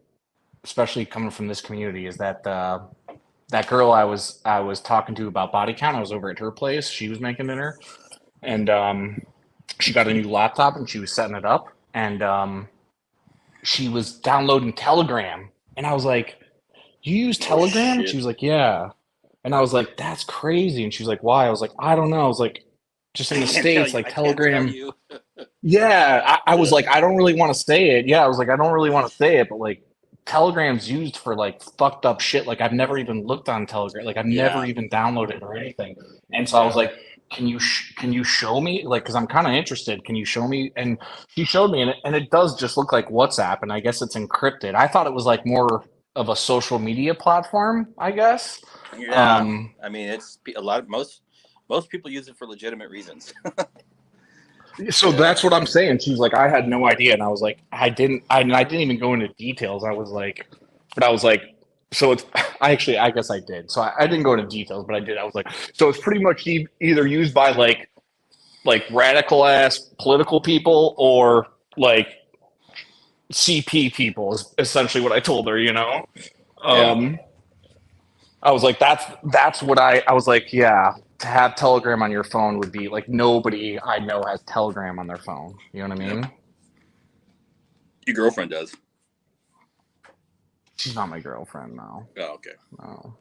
especially coming from this community. Is that that girl I was talking to about body count? I was over at her place. She was making dinner, and she got a new laptop and she was setting it up, and she was downloading Telegram, and I was like, "You use Telegram?" And she was like, "Yeah," and I was like, "That's crazy." And she was like, "Why?" I was like, "I don't know." I was like, "Just in the States, like Telegram." Yeah, I was like, I don't really want to say it. Yeah, I was like, I don't really want to say it, but like, Telegram's used for like fucked up shit. Like, I've never even looked on Telegram. Like, I've never even downloaded or anything. And so I was like, can you show me? Like, because I'm kind of interested. Can you show me? And she showed me, and it does just look like WhatsApp, and I guess it's encrypted. I thought it was like more of a social media platform, I guess. Yeah, I mean, it's a lot of most people use it for legitimate reasons. So that's what I'm saying. She was like, I had no idea, and I was like, I didn't even go into details. I was like, so it's. I guess I did. So I didn't go into details, but I did. I was like, so it's pretty much either used by like radical ass political people or like CP people is essentially what I told her. I was like, that's what I was like, yeah. To have Telegram on your phone would be like nobody I know has Telegram on their phone. You know what I mean? Your girlfriend does. She's not my girlfriend, no. Oh, okay. No.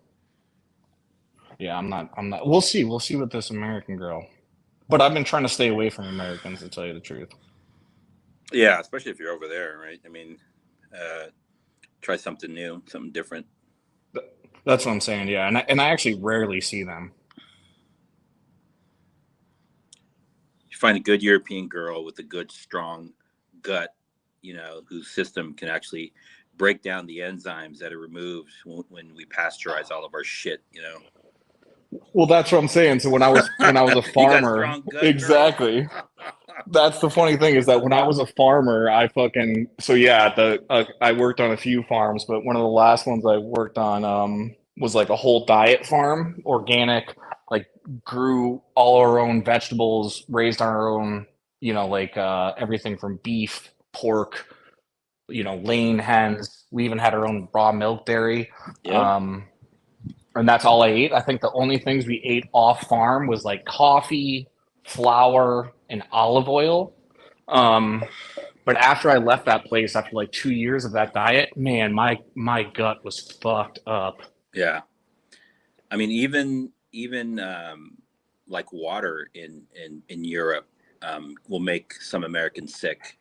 Yeah, I'm not. We'll see. We'll see with this American girl. But I've been trying to stay away from Americans, to tell you the truth. Yeah, especially if you're over there, right? I mean, try something new, something different. That's what I'm saying. Yeah, and I actually rarely see them. You find a good European girl with a good, strong gut, whose system can actually break down the enzymes that are removed when we pasteurize all of our shit. Well, that's what I'm saying. So when I was a farmer, you got strong gut, exactly. That's the funny thing is that when I was a farmer, I worked on a few farms, but one of the last ones I worked on was like a whole diet farm, organic, like grew all our own vegetables, raised our own, everything from beef, pork, laying hens. We even had our own raw milk dairy. Yeah. And that's all I ate. I think the only things we ate off farm was like coffee, flour, and olive oil. But after I left that place, after like 2 years of that diet, man, my gut was fucked up. Yeah. I mean, even like water in Europe will make some Americans sick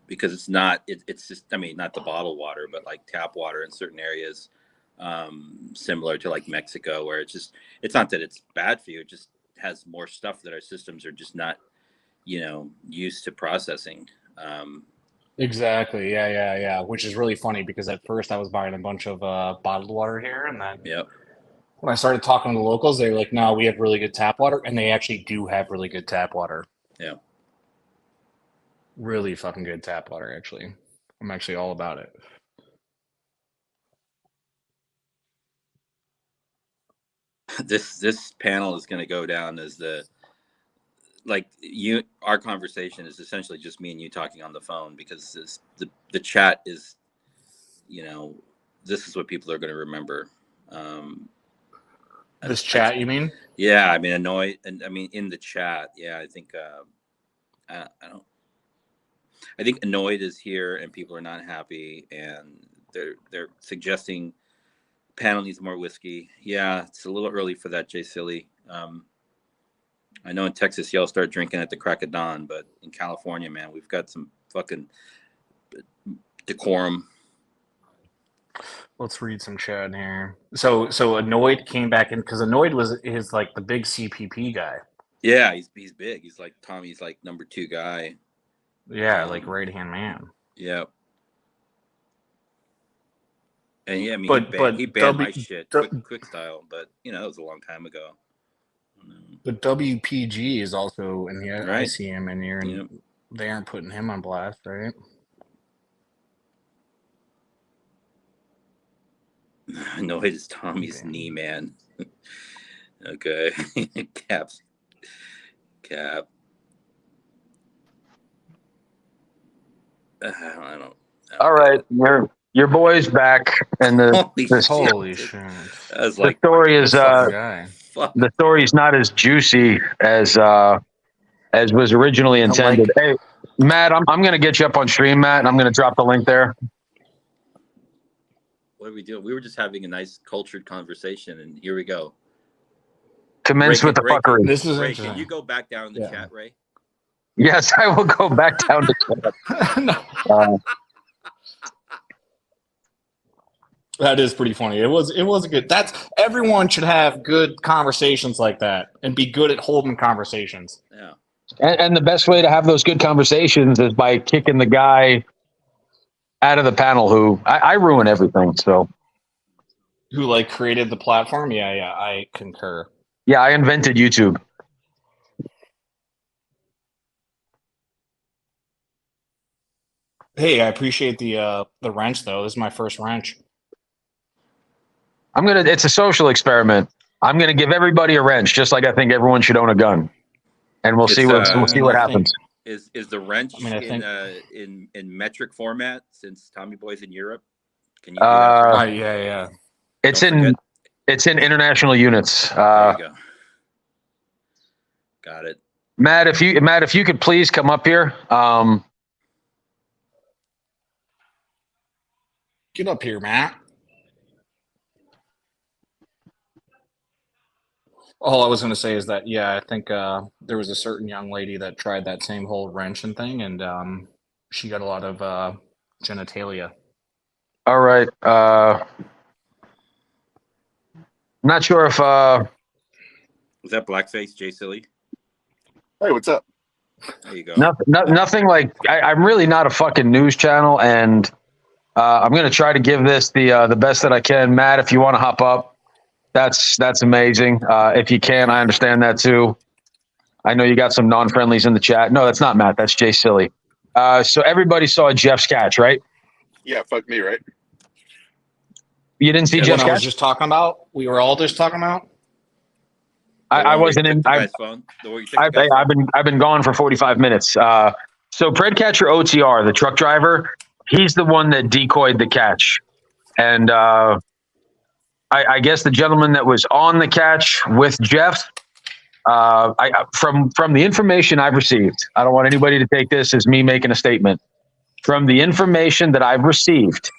because it's just, I mean, not the bottled water, but like tap water in certain areas, similar to like Mexico, where it's not that it's bad for you, it just has more stuff that our systems are just not, used to processing. Exactly. Yeah. Which is really funny because at first I was buying a bunch of bottled water here, and then Yep. when I started talking to the locals, they were like, "No, we have really good tap water," and they actually do have really good tap water. Yeah. Really fucking good tap water, actually. I'm actually all about it. This panel is going to go down as our conversation is essentially just me and you talking on the phone, because the chat is, this is what people are going to remember. This chat, you mean? Yeah, I mean, annoyed, and I mean in the chat. Yeah, I think I think annoyed is here, and people are not happy, and they're suggesting panel needs more whiskey. Yeah, it's a little early for that, Jay Silly. I know in Texas y'all start drinking at the crack of dawn, but in California, man, we've got some fucking decorum. Let's read some chat here. So Annoyed came back in because Annoyed was his like the big CPP guy. Yeah, he's big. He's like Tommy's like number 2 guy. Yeah, like right hand man. Yeah. And yeah, I mean, he banned my shit quick style, but that was a long time ago. But WPG is also in here. Right. I see him in here, and they aren't putting him on blast, right? No, it is Tommy's Okay. knee, man. Okay. Cap. I don't. All right, your boy's back, and Holy shit! Holy shit. I was the like, story is This fucking guy. fuck. the story's not as juicy as was originally intended. Hey, Matt, I'm gonna get you up on stream, Matt, and I'm gonna drop the link there. What are we doing? We were just having a nice cultured conversation, and here we go. Commence with the fuckery. This is Ray, interesting. can you go back down in the Yeah. chat, Ray? Yes, I will go back down to No. That is pretty funny. It was a good. Everyone should have good conversations like that and be good at holding conversations. Yeah. and the best way to have those good conversations is by kicking the guy out of the panel who I ruin everything. So Who like created the platform? Yeah, I concur. yeah, I invented YouTube. Hey, I appreciate the wrench though. This is my first wrench. It's a social experiment. I'm gonna give everybody a wrench, just like I think everyone should own a gun, and we'll see what happens. Is the wrench I think- in metric format since Tommy Boy's in Europe? Can you do that? Yeah. It's Don't in forget. it's in international units. There you go. Got it. Matt, if you could please come up here. Get up here, Matt. All I was going to say is that, yeah, I think there was a certain young lady that tried that same whole wrenching thing, and she got a lot of genitalia. All right. Not sure if Was that blackface, Jay Silly? Hey, what's up? There you go. nothing like I'm really not a fucking news channel, and I'm going to try to give this the best that I can. Matt, if you want to hop up, that's amazing. If you can, I understand that too. I know you got some non-friendlies in the chat. No, that's not Matt. That's Jay Silly. So everybody saw Jeff's catch, right? Yeah, fuck me, right? You didn't see Jeff's I was catch? just talking about. We were all just talking about. I wasn't in. I've been gone for 45 minutes. So Predcatcher OTR, the truck driver, he's the one that decoyed the catch, and I guess the gentleman that was on the catch with Jeff. From the information I've received, I don't want anybody to take this as me making a statement. From the information that I've received,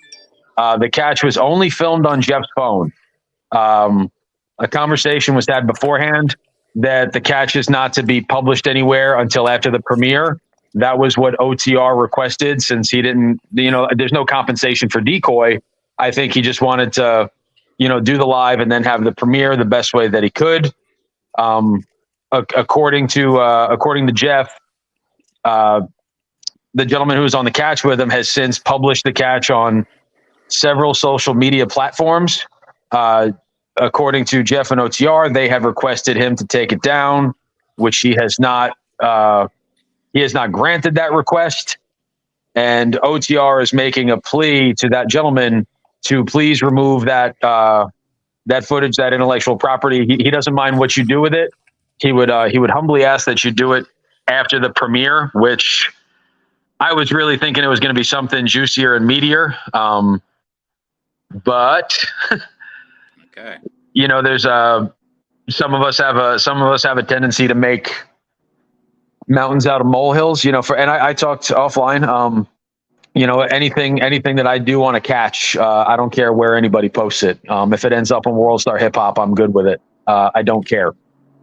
the catch was only filmed on Jeff's phone. A conversation was had beforehand that the catch is not to be published anywhere until after the premiere. That was what OTR requested, since he didn't, there's no compensation for decoy. I think he just wanted to, do the live and then have the premiere the best way that he could. According to Jeff, the gentleman who was on the catch with him has since published the catch on several social media platforms. According to Jeff and OTR, they have requested him to take it down, which he has not. He has not granted that request, and OTR is making a plea to that gentleman to please remove that footage, that intellectual property. He doesn't mind what you do with it. He would humbly ask that you do it after the premiere, which I was really thinking it was going to be something juicier and meatier. But okay, there's some of us have a tendency to make mountains out of molehills. And I talked offline. Anything that I do on a catch, I don't care where anybody posts it. If it ends up on World Star Hip Hop, I'm good with it. I don't care.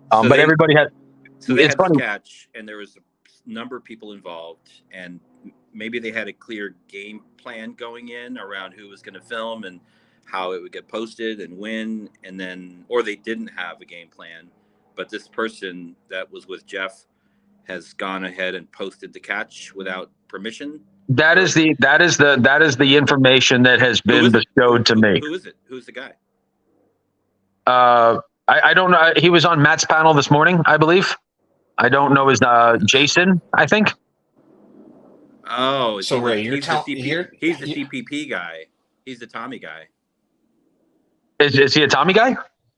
But everybody had. So they it's had funny. this catch, and there was a number of people involved, and maybe they had a clear game plan going in around who was going to film and how it would get posted and when, and then, or they didn't have a game plan. But this person that was with Jeff has gone ahead and posted the catch without permission. That is the information that has been bestowed to me. Who is it? Who's the guy? I don't know. He was on Matt's panel this morning, I believe. I don't know his Jason, I think. Oh, so Ray, he's the CPP guy. He's the Tommy guy. Is he a Tommy guy?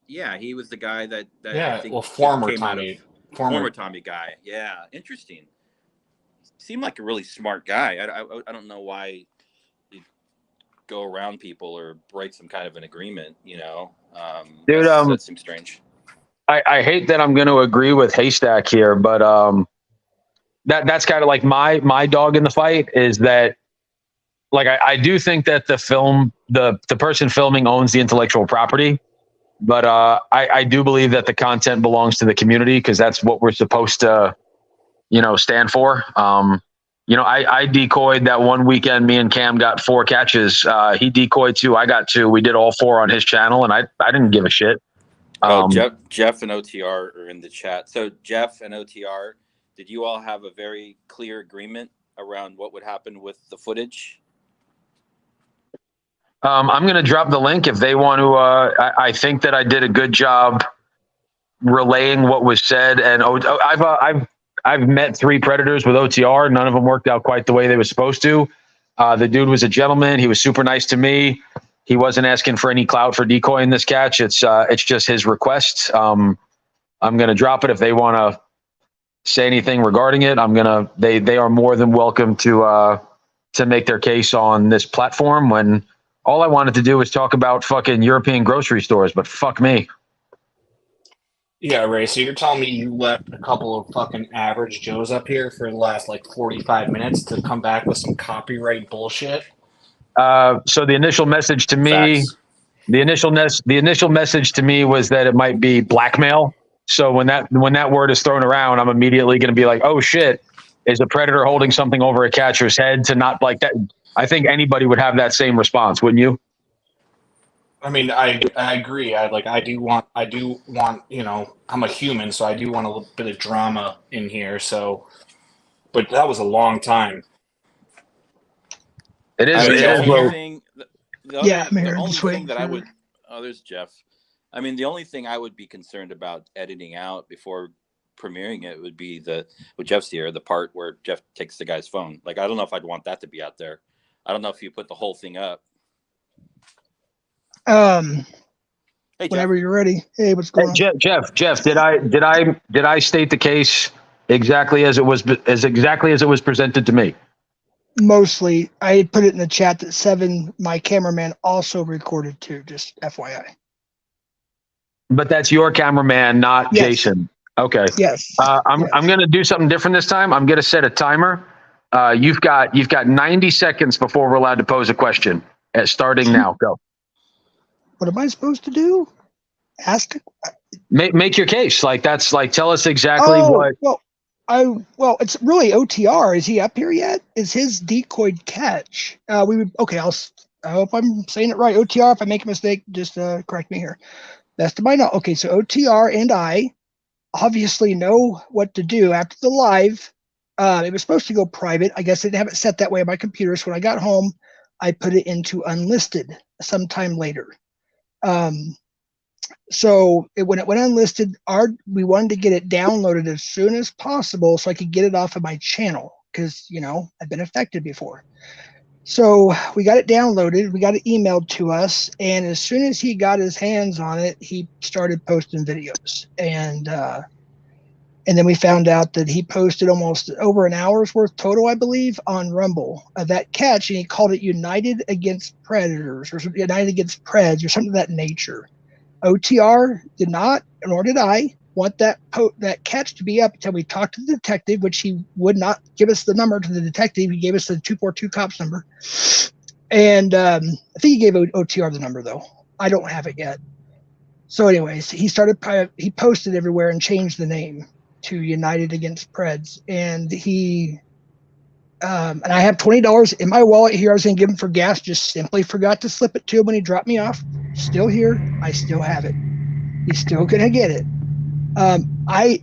Yeah, he was the guy that I Yeah, think well, just former came out of Tommy, former Tommy guy. Yeah, interesting. Seemed like a really smart guy. I don't know why he'd go around people or break some kind of an agreement. Dude, that seems strange. I hate that I'm going to agree with Haystack here, but that's kind of like my dog in the fight is that like I do think that the person filming owns the intellectual property, but I do believe that the content belongs to the community because that's what we're supposed to stand for. I decoyed that one weekend. Me and Cam got 4 catches. He decoyed 2. I got 2. We did all 4 on his channel, and I didn't give a shit. Jeff and OTR are in the chat. So Jeff and OTR, did you all have a very clear agreement around what would happen with the footage? I'm going to drop the link if they want to. I think that I did a good job relaying what was said, and I've met 3 predators with OTR. None of them worked out quite the way they were supposed to. The dude was a gentleman. He was super nice to me. He wasn't asking for any clout for decoying this catch. It's just his request. I'm going to drop it if they want to say anything regarding it. They are more than welcome to make their case on this platform when all I wanted to do was talk about fucking European grocery stores, but fuck me. Yeah, Ray, so you're telling me you let a couple of fucking average Joes up here for the last like 45 minutes to come back with some copyright bullshit? So the initial message to me, Facts. the initial message to me was that it might be blackmail. So when that word is thrown around, I'm immediately going to be like, oh shit, is a predator holding something over a catcher's head to not like that? I think anybody would have that same response, wouldn't you? I mean, I agree. I do want, I'm a human, so I do want a little bit of drama in here. So, but that was a long time. It is. I mean, it the is only low. thing, Yeah, I'm here. the only Just thing waiting that I for- would, oh, there's Jeff. I mean, the only thing I would be concerned about editing out before premiering it would be with Jeff's here, the part where Jeff takes the guy's phone. Like, I don't know if I'd want that to be out there. I don't know if you put the whole thing up. Um, Hey, Jeff. whenever you're ready. Hey, what's going on? Jeff, did I state the case exactly as it was presented to me? Mostly, I had put it in the chat that Seven, my cameraman, also recorded too. Just FYI. But that's your cameraman, not Yes. Jason. Okay. Yes. I'm Yes. going to do something different this time. I'm going to set a timer. You've got 90 seconds before we're allowed to pose a question. Starting now. Go. What am I supposed to do? Ask. Make your case. Tell us exactly what. Well, it's really OTR. Is he up here yet? Is his decoyed catch? I hope I'm saying it right. OTR. If I make a mistake, just correct me here. Best of my knowledge. Okay, so OTR and I obviously know what to do after the live. It was supposed to go private. I guess I didn't have it set that way on my computer. So when I got home, I put it into unlisted sometime later. So when it went unlisted, we wanted to get it downloaded as soon as possible so I could get it off of my channel because, I've been affected before. So we got it downloaded, we got it emailed to us, and as soon as he got his hands on it, he started posting videos. And then we found out that he posted almost over an hour's worth total, I believe, on Rumble of that catch, and he called it United Against Predators or United Against Preds or something of that nature. OTR did not, nor did I, want that catch to be up until we talked to the detective, which he would not give us the number to the detective. He gave us the 242 cops number. And I think he gave OTR the number, though. I don't have it yet. So anyways, he posted everywhere and changed the name to United Against Preds. And and I have $20 in my wallet here. I was going to give him for gas, just simply forgot to slip it to him when he dropped me off. Still here. I still have it. He's still going to get it.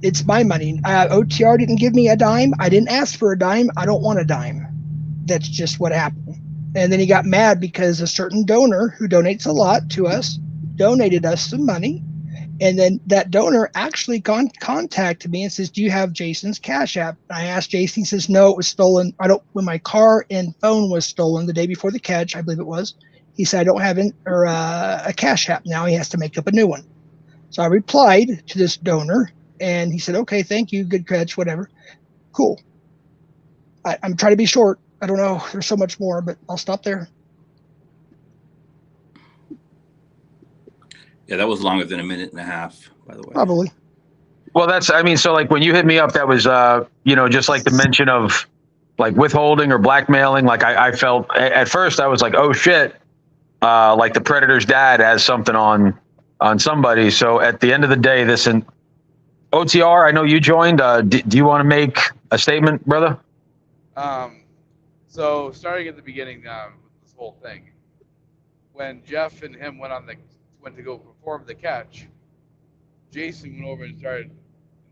It's my money. OTR didn't give me a dime. I didn't ask for a dime. I don't want a dime. That's just what happened. And then he got mad because a certain donor who donates a lot to us donated us some money. And then that donor actually contacted me and says, do you have Jason's Cash App? I asked Jason, he says, no, it was stolen. When my car and phone was stolen the day before the catch, I believe it was, He said, I don't have a Cash App now. He has to make up a new one. So I replied to this donor, and he said, okay, thank you, good catch, whatever. Cool. I'm trying to be short. I don't know. There's so much more, but I'll stop there. Yeah, that was longer than a minute and a half, by the way. Probably. Well, so like when you hit me up, that was, just like the mention of like withholding or blackmailing. Like I felt at first I was like, oh shit. Like the predator's dad has something on somebody. So at the end of the day, OTR, I know you joined. Do you want to make a statement, brother? So starting at the beginning with this whole thing, when Jeff and him went to go perform the catch, Jason went over and started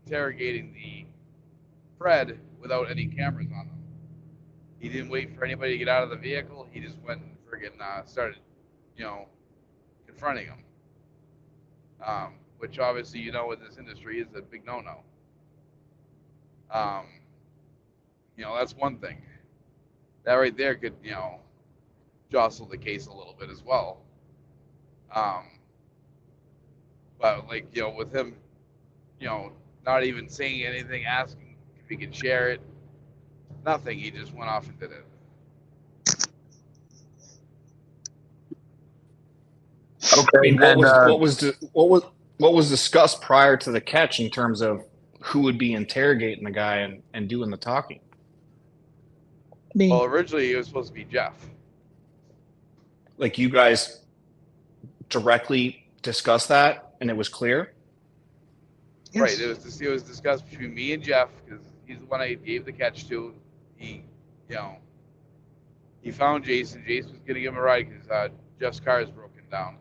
interrogating the Fred without any cameras on him. He didn't wait for anybody to get out of the vehicle. He just went and friggin' started, confronting him. Which obviously, in this industry is a big no-no. That's one thing. That right there could, jostle the case a little bit as well. But with him, not even saying anything, asking if he could share it, nothing. He just went off and did it. Okay. I mean, what was discussed prior to the catch in terms of who would be interrogating the guy and doing the talking? Me. Well, originally it was supposed to be Jeff. Like you guys directly discussed that and it was clear? Yes. Right. It was discussed between me and Jeff because he's the one I gave the catch to. He found Jason. Jason was going to give him a ride because Jeff's car is broken down.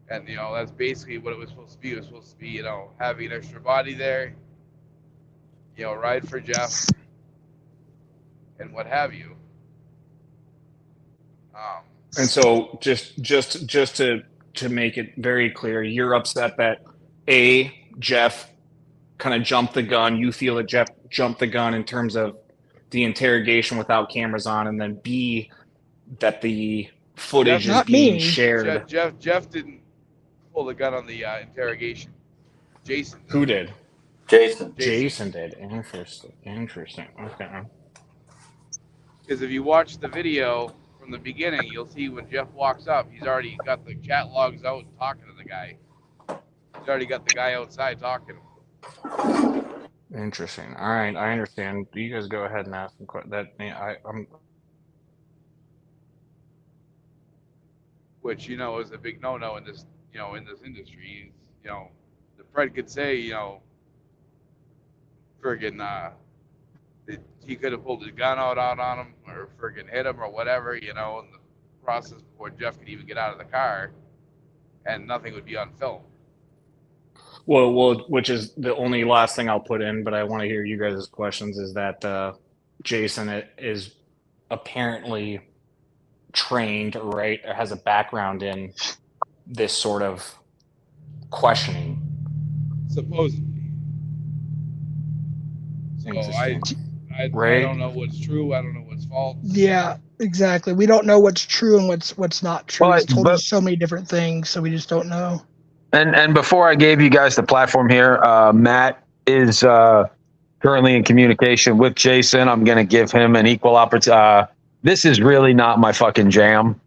And, that's basically what it was supposed to be. It was supposed to be, having an extra body there, ride for Jeff, and what have you. And so just to make it very clear, you're upset that Jeff kind of jumped the gun. You feel that Jeff jumped the gun in terms of the interrogation without cameras on, and then B, that the footage is being shared. Jeff didn't pull the gun on the interrogation. Jason. Who did? Jason. Jason did. Interesting. Okay. Because if you watch the video from the beginning, you'll see when Jeff walks up, he's already got the chat logs out and talking to the guy. He's already got the guy outside talking. Interesting. All right, I understand. You guys go ahead and ask them that. I'm. Which is a big no-no in this in this industry. The Fred could say friggin' he could have pulled his gun out on him or friggin' hit him or whatever, in the process before Jeff could even get out of the car, and nothing would be on film. Well, which is the only last thing I'll put in, but I want to hear you guys' questions, is that Jason is apparently trained, right, or has a background in this sort of questioning. Supposedly. So I don't know what's true. I don't know what's false. Yeah, exactly. We don't know what's true and what's not true. He's told us so many different things, so we just don't know. And before I gave you guys the platform here, Matt is currently in communication with Jason. I'm going to give him an equal opportunity. This is really not my fucking jam.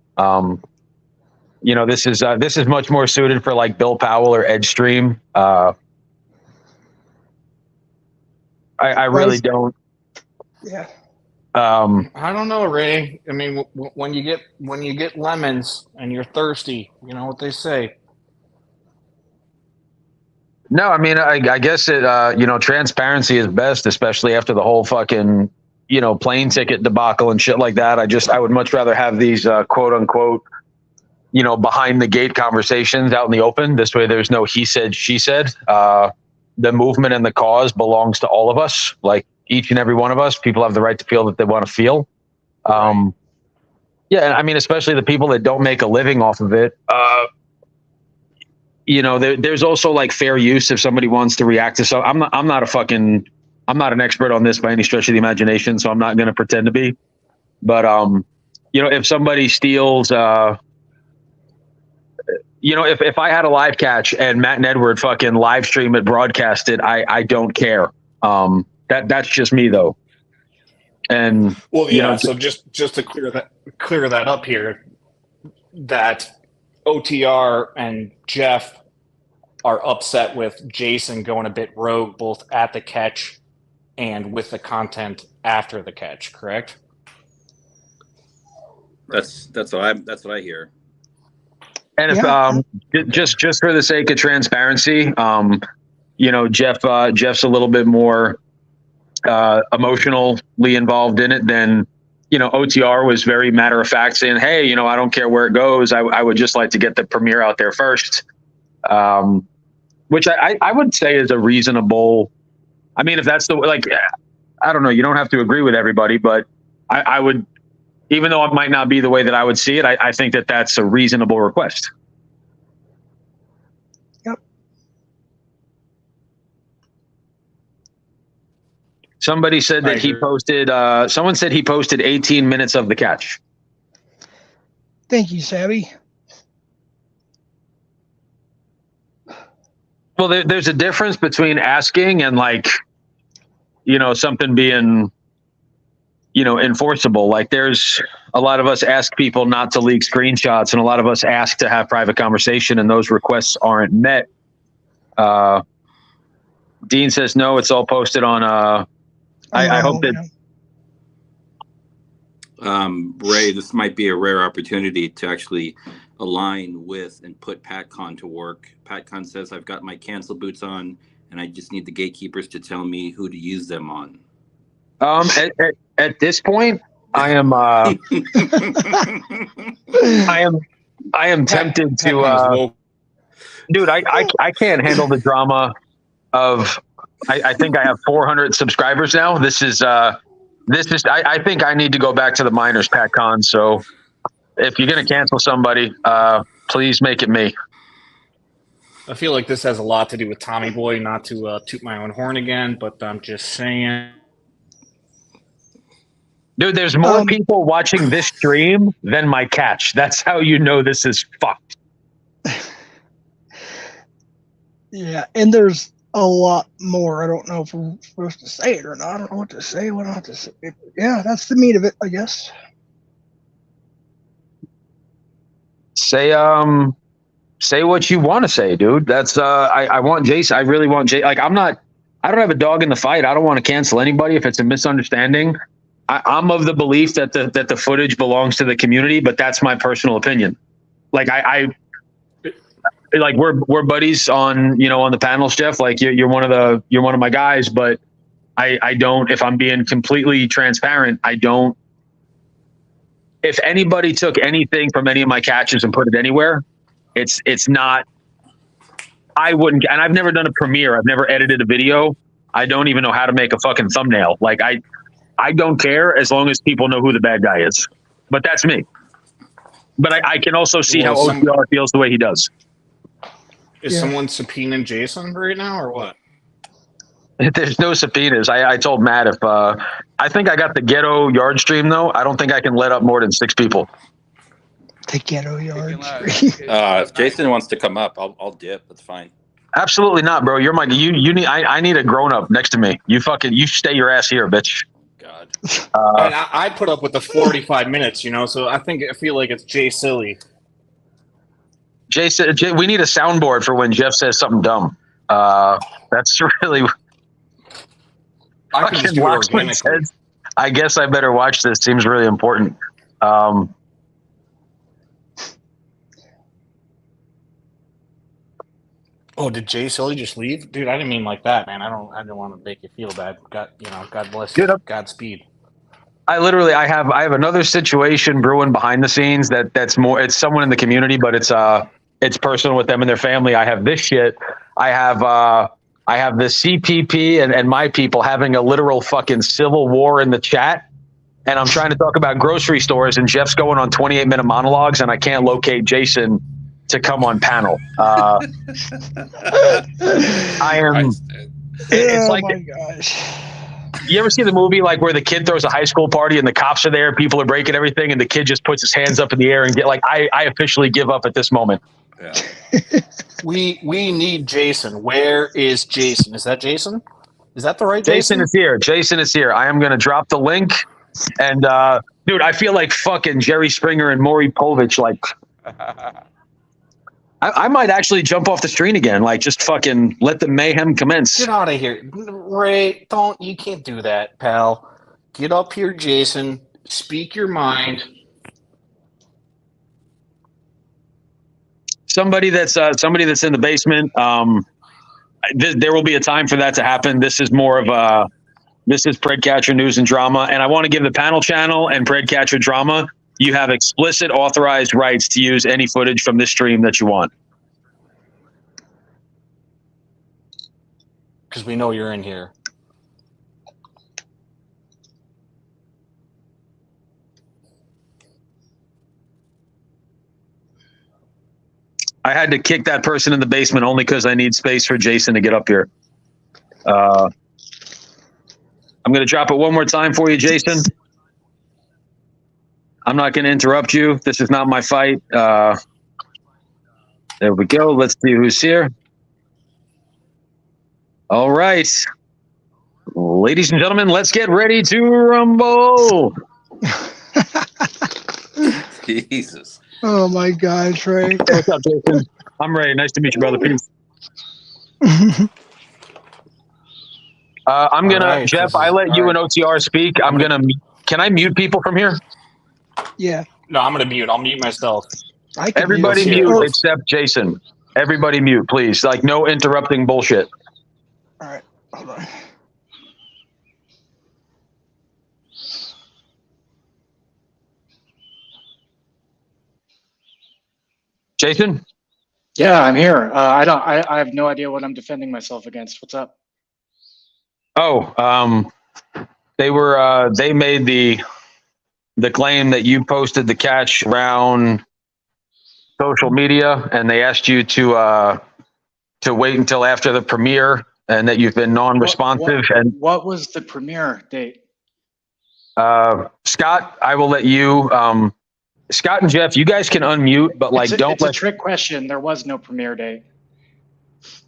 This is much more suited for like Bill Powell or Edgestream. I really don't. Yeah. I don't know, Ray. I mean, when you get lemons and you're thirsty, you know what they say. No, I mean, I guess it. Transparency is best, especially after the whole fucking plane ticket debacle and shit like that. I would much rather have these quote unquote, behind the gate conversations out in the open. This way, there's no he said, she said. The movement and the cause belongs to all of us. Like each and every one of us, people have the right to feel that they want to feel. Yeah, I mean, especially the people that don't make a living off of it. There's also like fair use if somebody wants to react to so. I'm not an expert on this by any stretch of the imagination, so I'm not going to pretend to be. But if somebody steals, if I had a live catch and Matt and Edward fucking live stream it, broadcast it, I don't care. That's just me though. And well, yeah. So just to clear that up here, that OTR and Jeff are upset with Jason going a bit rogue, both at the catch and with the content after the catch. Correct? That's what I hear. And if just for the sake of transparency, Jeff's a little bit more emotionally involved in it than OTR was. Very matter of fact, saying, hey, I don't care where it goes, I would just like to get the premiere out there first, which I would say is a reasonable, I mean, if that's I don't know, you don't have to agree with everybody, but I would, even though it might not be the way that I would see it, I think that that's a reasonable request. Yep. Somebody said that he posted, someone said he posted 18 minutes of the catch. Thank you, Savvy. Well, there's a difference between asking and something being, enforceable. Like there's a lot of us ask people not to leak screenshots, and a lot of us ask to have private conversation, and those requests aren't met. Dean says, no, it's all posted on, I hope that. Ray, this might be a rare opportunity to actually align with and put PatCon to work. PatCon says, I've got my cancel boots on, and I just need the gatekeepers to tell me who to use them on. At this point, I am I am tempted to dude, I can't handle the drama of I think I have 400 subscribers now. This is I think I need to go back to the minors, PatCon. So if you're gonna cancel somebody, please make it me. I feel like this has a lot to do with Tommy Boy, not to toot my own horn again, but I'm just saying. Dude, there's more people watching this stream than my catch. That's how you know this is fucked. Yeah, and there's a lot more. I don't know if we're supposed to say it or not. I don't know what to say, what not to say. Yeah, that's the meat of it, I guess. Say what you want to say, dude. That's I want Jason. I really want Jason. I don't have a dog in the fight. I don't want to cancel anybody if it's a misunderstanding. I'm of the belief that the footage belongs to the community, but that's my personal opinion. Like we're buddies on the panels, Jeff. Like you're one of my guys, but I don't. If I'm being completely transparent, I don't. If anybody took anything from any of my catches and put it anywhere, it's not. I wouldn't, and I've never done a premiere. I've never edited a video. I don't even know how to make a fucking thumbnail. Like I don't care as long as people know who the bad guy is. But that's me. But I can also see how OTR feels the way he does. Is someone subpoenaing Jason right now or what? There's no subpoenas. I told Matt if I think I got the ghetto yard stream though. I don't think I can let up more than 6 people. The ghetto yard stream. If Jason wants to come up, I'll dip. That's fine. Absolutely not, bro. You're you need. I need a grown up next to me. You stay your ass here, bitch. God. And I put up with the 45 minutes, so I feel like it's Jay silly. Jason, we need a soundboard for when Jeff says something dumb. That's really. I can just do it organically. I guess I better watch this. Seems really important. Oh, did Jay Silly just leave? Dude, I didn't mean like that, man. I didn't want to make you feel bad. God bless you. Godspeed. I have another situation brewing behind the scenes that's more. It's someone in the community, but it's personal with them and their family. I have this shit. I have the CPP and my people having a literal fucking civil war in the chat. And I'm trying to talk about grocery stores, and Jeff's going on 28-minute monologues, and I can't locate Jason to come on panel. I am. Oh my gosh. You ever see the movie like where the kid throws a high school party and the cops are there, people are breaking everything, and the kid just puts his hands up in the air and get like, I officially give up at this moment. Yeah. We need Jason. Where is Jason? Is that Jason? Is that the right Jason? Jason is here. Jason is here. I am going to drop the link. And dude, I feel like fucking Jerry Springer and Maury Povich. Like, I might actually jump off the screen again. Like, just fucking let the mayhem commence. Get out of here, Ray. You can't do that, pal. Get up here, Jason. Speak your mind. Somebody that's in the basement. There will be a time for that to happen. This is more of this is Predcatcher News and Drama, and I want to give the panel channel and Predcatcher Drama. You have explicit authorized rights to use any footage from this stream that you want. Because we know you're in here. I had to kick that person in the basement only because I need space for Jason to get up here. I'm going to drop it one more time for you, Jason. I'm not going to interrupt you. This is not my fight. There we go. Let's see who's here. All right. Ladies and gentlemen, let's get ready to rumble. Jesus. Oh my God, Trey. What's up, Jason? I'm Ray. Nice to meet you, brother. Peace. I'm going to, Jeff, I let you and OTR speak. Can I mute people from here? Yeah. No, I'm going to mute. I'll mute myself. Everybody mute except Jason. Everybody mute, please. Like, no interrupting bullshit. All right. Hold on. Jason? Yeah, I'm here. I have no idea what I'm defending myself against. What's up? Oh, they made the claim that you posted the catch around social media, and they asked you to wait until after the premiere, and that you've been non-responsive. What was the premiere date? Scott, I will let you. Scott and Jeff, you guys can unmute, but like, it's a trick question. There was no premiere date.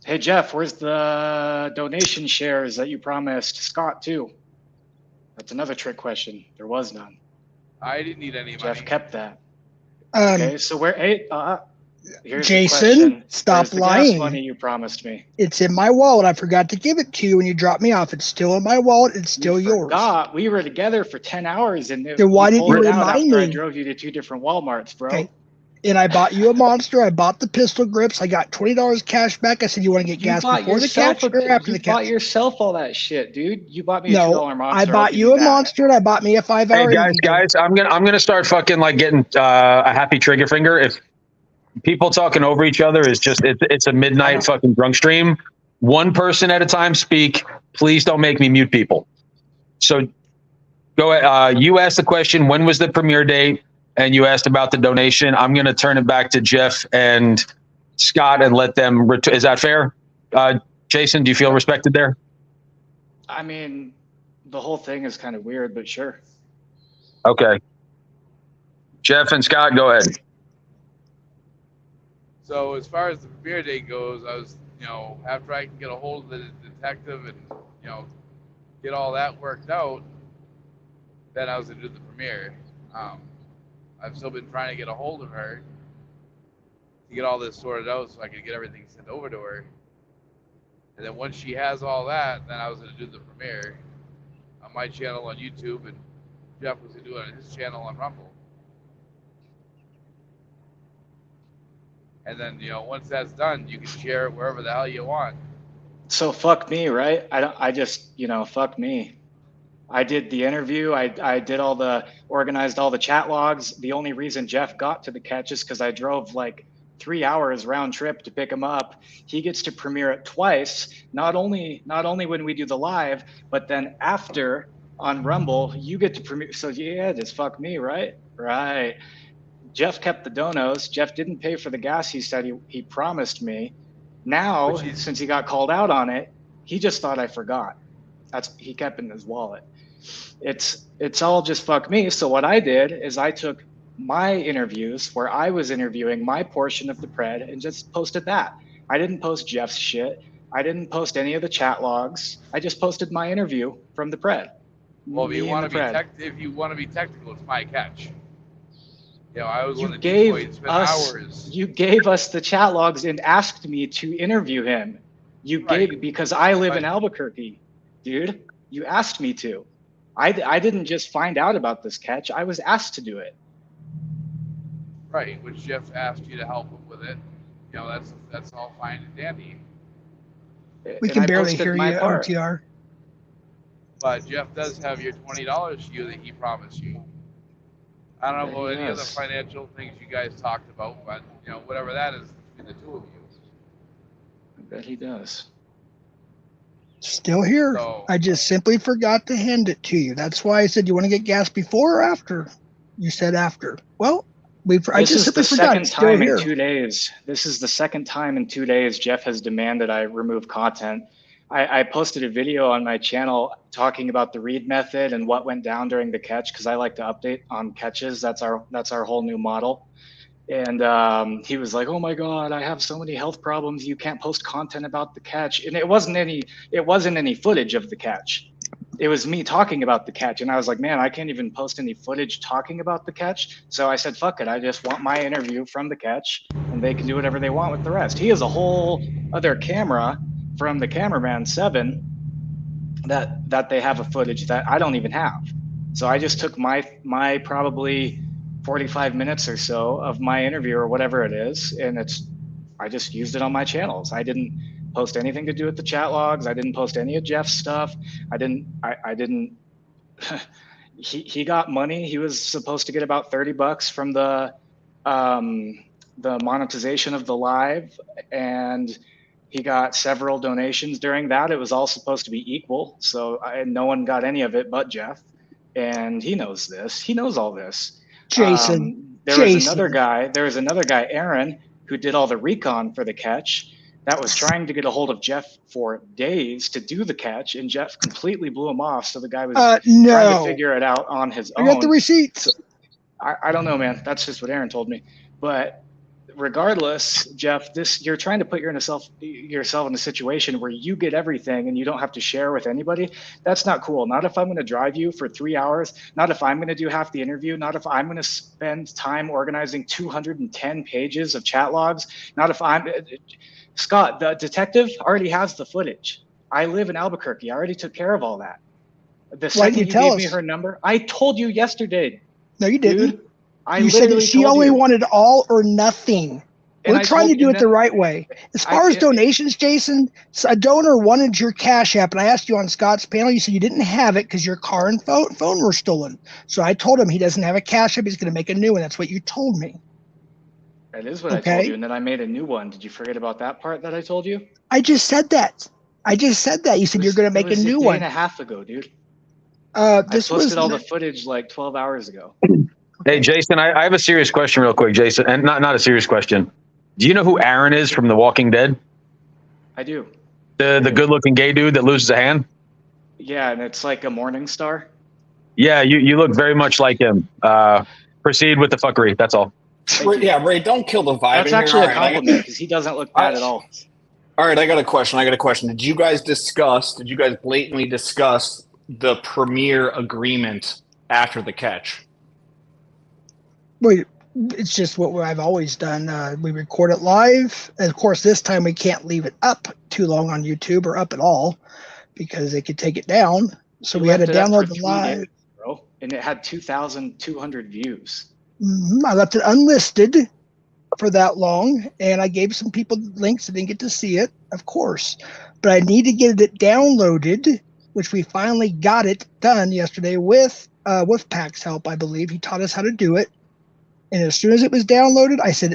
Hey Jeff, where's the donation shares that you promised Scott too? That's another trick question. There was none. I didn't need any money. Jeff kept that. Okay, so where? Hey, here's Jason, stop the lying. gas money you promised me. It's in my wallet. I forgot to give it to you when you dropped me off. It's still in my wallet. It's still yours. We were together for 10 hours, and then why didn't you remind me? I drove you to 2 different Walmarts, bro. Okay. And I bought you a Monster. I bought the pistol grips. I got $20 cash back. I said, you want to get gas before the catch or after the catch? You bought yourself all that shit, dude. You bought me a $2 Monster. I bought you a Monster and I bought me a 5-hour. Hey guys, I'm gonna start fucking like getting a happy trigger finger. If people talking over each other is just it's a midnight fucking drunk stream. One person at a time speak. Please don't make me mute people. So go ahead. You asked the question, when was the premiere date? And you asked about the donation. I'm going to turn it back to Jeff and Scott and let them. Is that fair? Jason, do you feel respected there? I mean, the whole thing is kind of weird, but sure. Okay. Jeff and Scott, go ahead. So as far as the premiere date goes, I was, after I can get a hold of the detective and, get all that worked out, then I was going to do the premiere. I've still been trying to get a hold of her to get all this sorted out so I could get everything sent over to her. And then once she has all that, then I was going to do the premiere on my channel on YouTube, and Jeff was going to do it on his channel on Rumble. And then, once that's done, you can share it wherever the hell you want. So fuck me, right? Fuck me. I did the interview. I organized all the chat logs. The only reason Jeff got to the catch is because I drove like 3 hours round trip to pick him up. He gets to premiere it twice. Not only when we do the live, but then after on Rumble, you get to premiere. So yeah, just fuck me, right? Right. Jeff kept the donos. Jeff didn't pay for the gas. He said he promised me. Now, since he got called out on it, he just thought I forgot. he kept in his wallet. It's all just fuck me. So what I did is I took my interviews where I was interviewing my portion of the pred and just posted that. I didn't post Jeff's shit. I didn't post any of the chat logs. I just posted my interview from the pred. Well, if you Me want and to the be pred. if you want to be technical, it's my catch. You know, I was You one of the decoys, spent us hours. you gave us the chat logs and asked me to interview him. You Right. gave because I live in But- Albuquerque, dude. You asked me to. I didn't just find out about this catch. I was asked to do it. Right, which Jeff asked you to help him with it. You know, that's all fine and dandy. We And can I barely posted hear my you, part. OTR. But Jeff does have your $20 to you that he promised you. I don't know Yeah, about he any other does. financial things you guys talked about, but you know, whatever that is between the two of you. I bet he does. Still here. So- I just simply forgot to hand it to you. That's why I said, you want to get gas before or after? You said after. Well, I This just is simply the forgot. second It's still time here. in 2 days. This is the second time in 2 days Jeff has demanded I remove content. I posted a video on my channel talking about the read method and what went down during the catch because I like to update on catches. That's our whole new model. And he was like, "Oh my God, I have so many health problems. You can't post content about the catch." And it wasn't any footage of the catch. It was me talking about the catch, and I was like, "Man, I can't even post any footage talking about the catch." So I said, "Fuck it, I just want my interview from the catch, and they can do whatever they want with the rest." He has a whole other camera from the cameraman 7 that they have a footage that I don't even have. So I just took my probably 45 minutes or so of my interview or whatever it is, and I just used it on my channels. I didn't post anything to do with the chat logs. I didn't post any of Jeff's stuff. I didn't he got money. He was supposed to get about $30 from the monetization of the live, and he got several donations during that. It was all supposed to be equal, so no one got any of it but Jeff, and he knows this. He knows all this. Jason. There was another guy, Aaron, who did all the recon for the catch. That was trying to get a hold of Jeff for days to do the catch, and Jeff completely blew him off. So the guy was trying to No. figure it out on his I own. got the receipts. I don't know, man. That's just what Aaron told me. But regardless, Jeff, you're trying to put yourself in a situation where you get everything and you don't have to share with anybody. That's not cool. Not if I'm going to drive you for 3 hours. Not if I'm going to do half the interview. Not if I'm going to spend time organizing 210 pages of chat logs. Not if Scott, the detective, already has the footage. I live in Albuquerque. I already took care of all that. The second you gave me her number, I told you yesterday. No, you didn't. Dude, You said that she only wanted all or nothing. And We're I trying to told- do and it the then- right way. As far as donations, Jason, a donor wanted your Cash App, and I asked you on Scott's panel. You said you didn't have it because your car and phone were stolen. So I told him he doesn't have a Cash App. He's going to make a new one. That's what you told me. That is what I told you, and then I made a new one. Did you forget about that part that I told you? I just said that. You said you're going to make a new It was a day one. and a half ago, dude. This I posted was all the footage like 12 hours ago. Hey, Jason, I have a serious question real quick, Jason, and not a serious question. Do you know who Aaron is from The Walking Dead? I do. The good-looking gay dude that loses a hand? Yeah, and it's like a morning star. Yeah, you look very much like him. Proceed with the fuckery. That's all. Ray, don't kill the vibe. That's in here. actually All a right, compliment because he doesn't look bad at all. All right, I got a question. Did you guys blatantly discuss the premiere agreement after the catch? Wait, it's just what I've always done. We record it live. And of course, this time we can't leave it up too long on YouTube or up at all because they could take it down. So we had to download the live. Bro, and it had 2,200 views. I left it unlisted for that long, and I gave some people links that didn't get to see it, of course. But I need to get it downloaded, which we finally got it done yesterday with Wolfpack's help, I believe. He taught us how to do it. And as soon as it was downloaded, I said,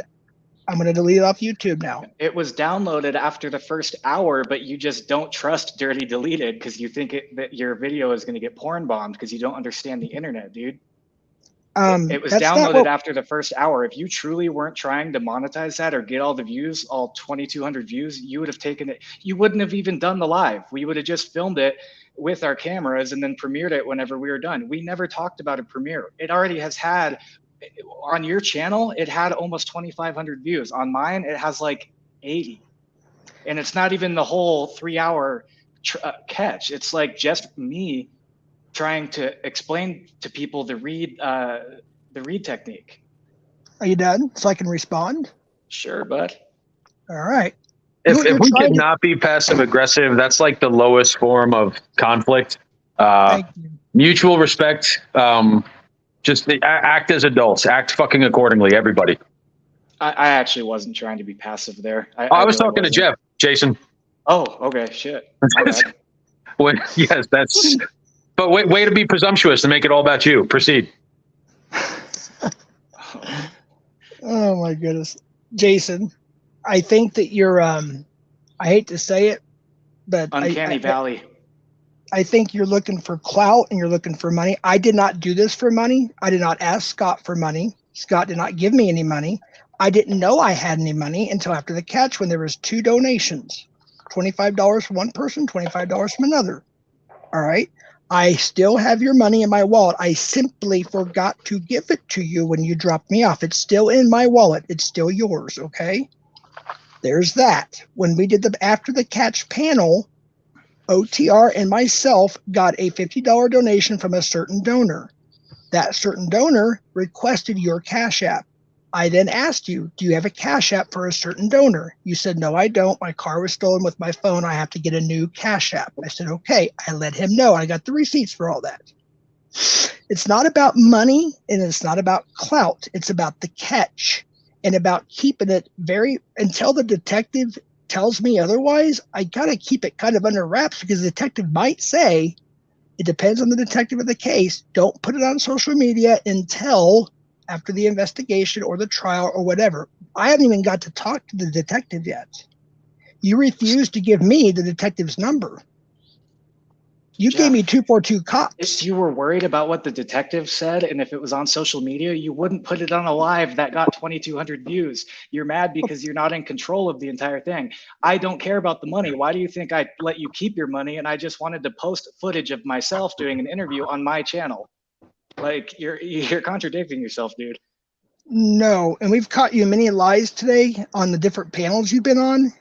I'm going to delete it off YouTube now. It was downloaded after the first hour, but you just don't trust Dirty Deleted because you think that your video is going to get porn bombed because you don't understand the internet, dude. It was That's not downloaded what. after the first hour. If you truly weren't trying to monetize that or get all the views, all 2,200 views, you would have taken it. You wouldn't have even done the live. We would have just filmed it with our cameras and then premiered it whenever we were done. We never talked about a premiere. It already has had, on your channel, it had almost 2,500 views. On mine, it has like 80. And it's not even the whole 3-hour catch. It's like just me trying to explain to people the read technique. Are you done? So I can respond? Sure, bud. All right. If You're we trying could to- not be passive aggressive, that's like the lowest form of conflict. Thank you. Mutual respect. Just act as adults. Act fucking accordingly, everybody. I actually wasn't trying to be passive there. I was really talking to wasn't. Jeff, Jason. Oh, okay, shit. My bad. Yes, that's. But way to be presumptuous and make it all about you. Proceed. Oh my goodness, Jason, I think that you're. I hate to say it, but Uncanny Valley. I think you're looking for clout and you're looking for money. I did not do this for money. I did not ask Scott for money. Scott did not give me any money. I didn't know I had any money until after the catch when there was 2 donations, $25 from one person, $25 from another. All right. I still have your money in my wallet. I simply forgot to give it to you when you dropped me off. It's still in my wallet. It's still yours. Okay. There's that. When we did the after the catch panel, OTR and myself got a $50 donation from a certain donor. That certain donor requested your Cash App. I then asked you, do you have a Cash App for a certain donor? You said, no, I don't. My car was stolen with my phone. I have to get a new Cash App. I said, okay. I let him know. I got the receipts for all that. It's not about money and it's not about clout. It's about the catch and about keeping it very until the detective tells me otherwise. I got to keep it kind of under wraps because the detective might say, it depends on the detective of the case. Don't put it on social media until after the investigation or the trial or whatever. I haven't even got to talk to the detective yet. You refused to give me the detective's number. You gave me 242 cops. If you were worried about what the detective said and if it was on social media, you wouldn't put it on a live that got 2,200 views. You're mad because you're not in control of the entire thing. I don't care about the money. Why do you think I let you keep your money? And I just wanted to post footage of myself doing an interview on my channel. Like you're contradicting yourself, dude. No, and we've caught you in many lies today on the different panels you've been on.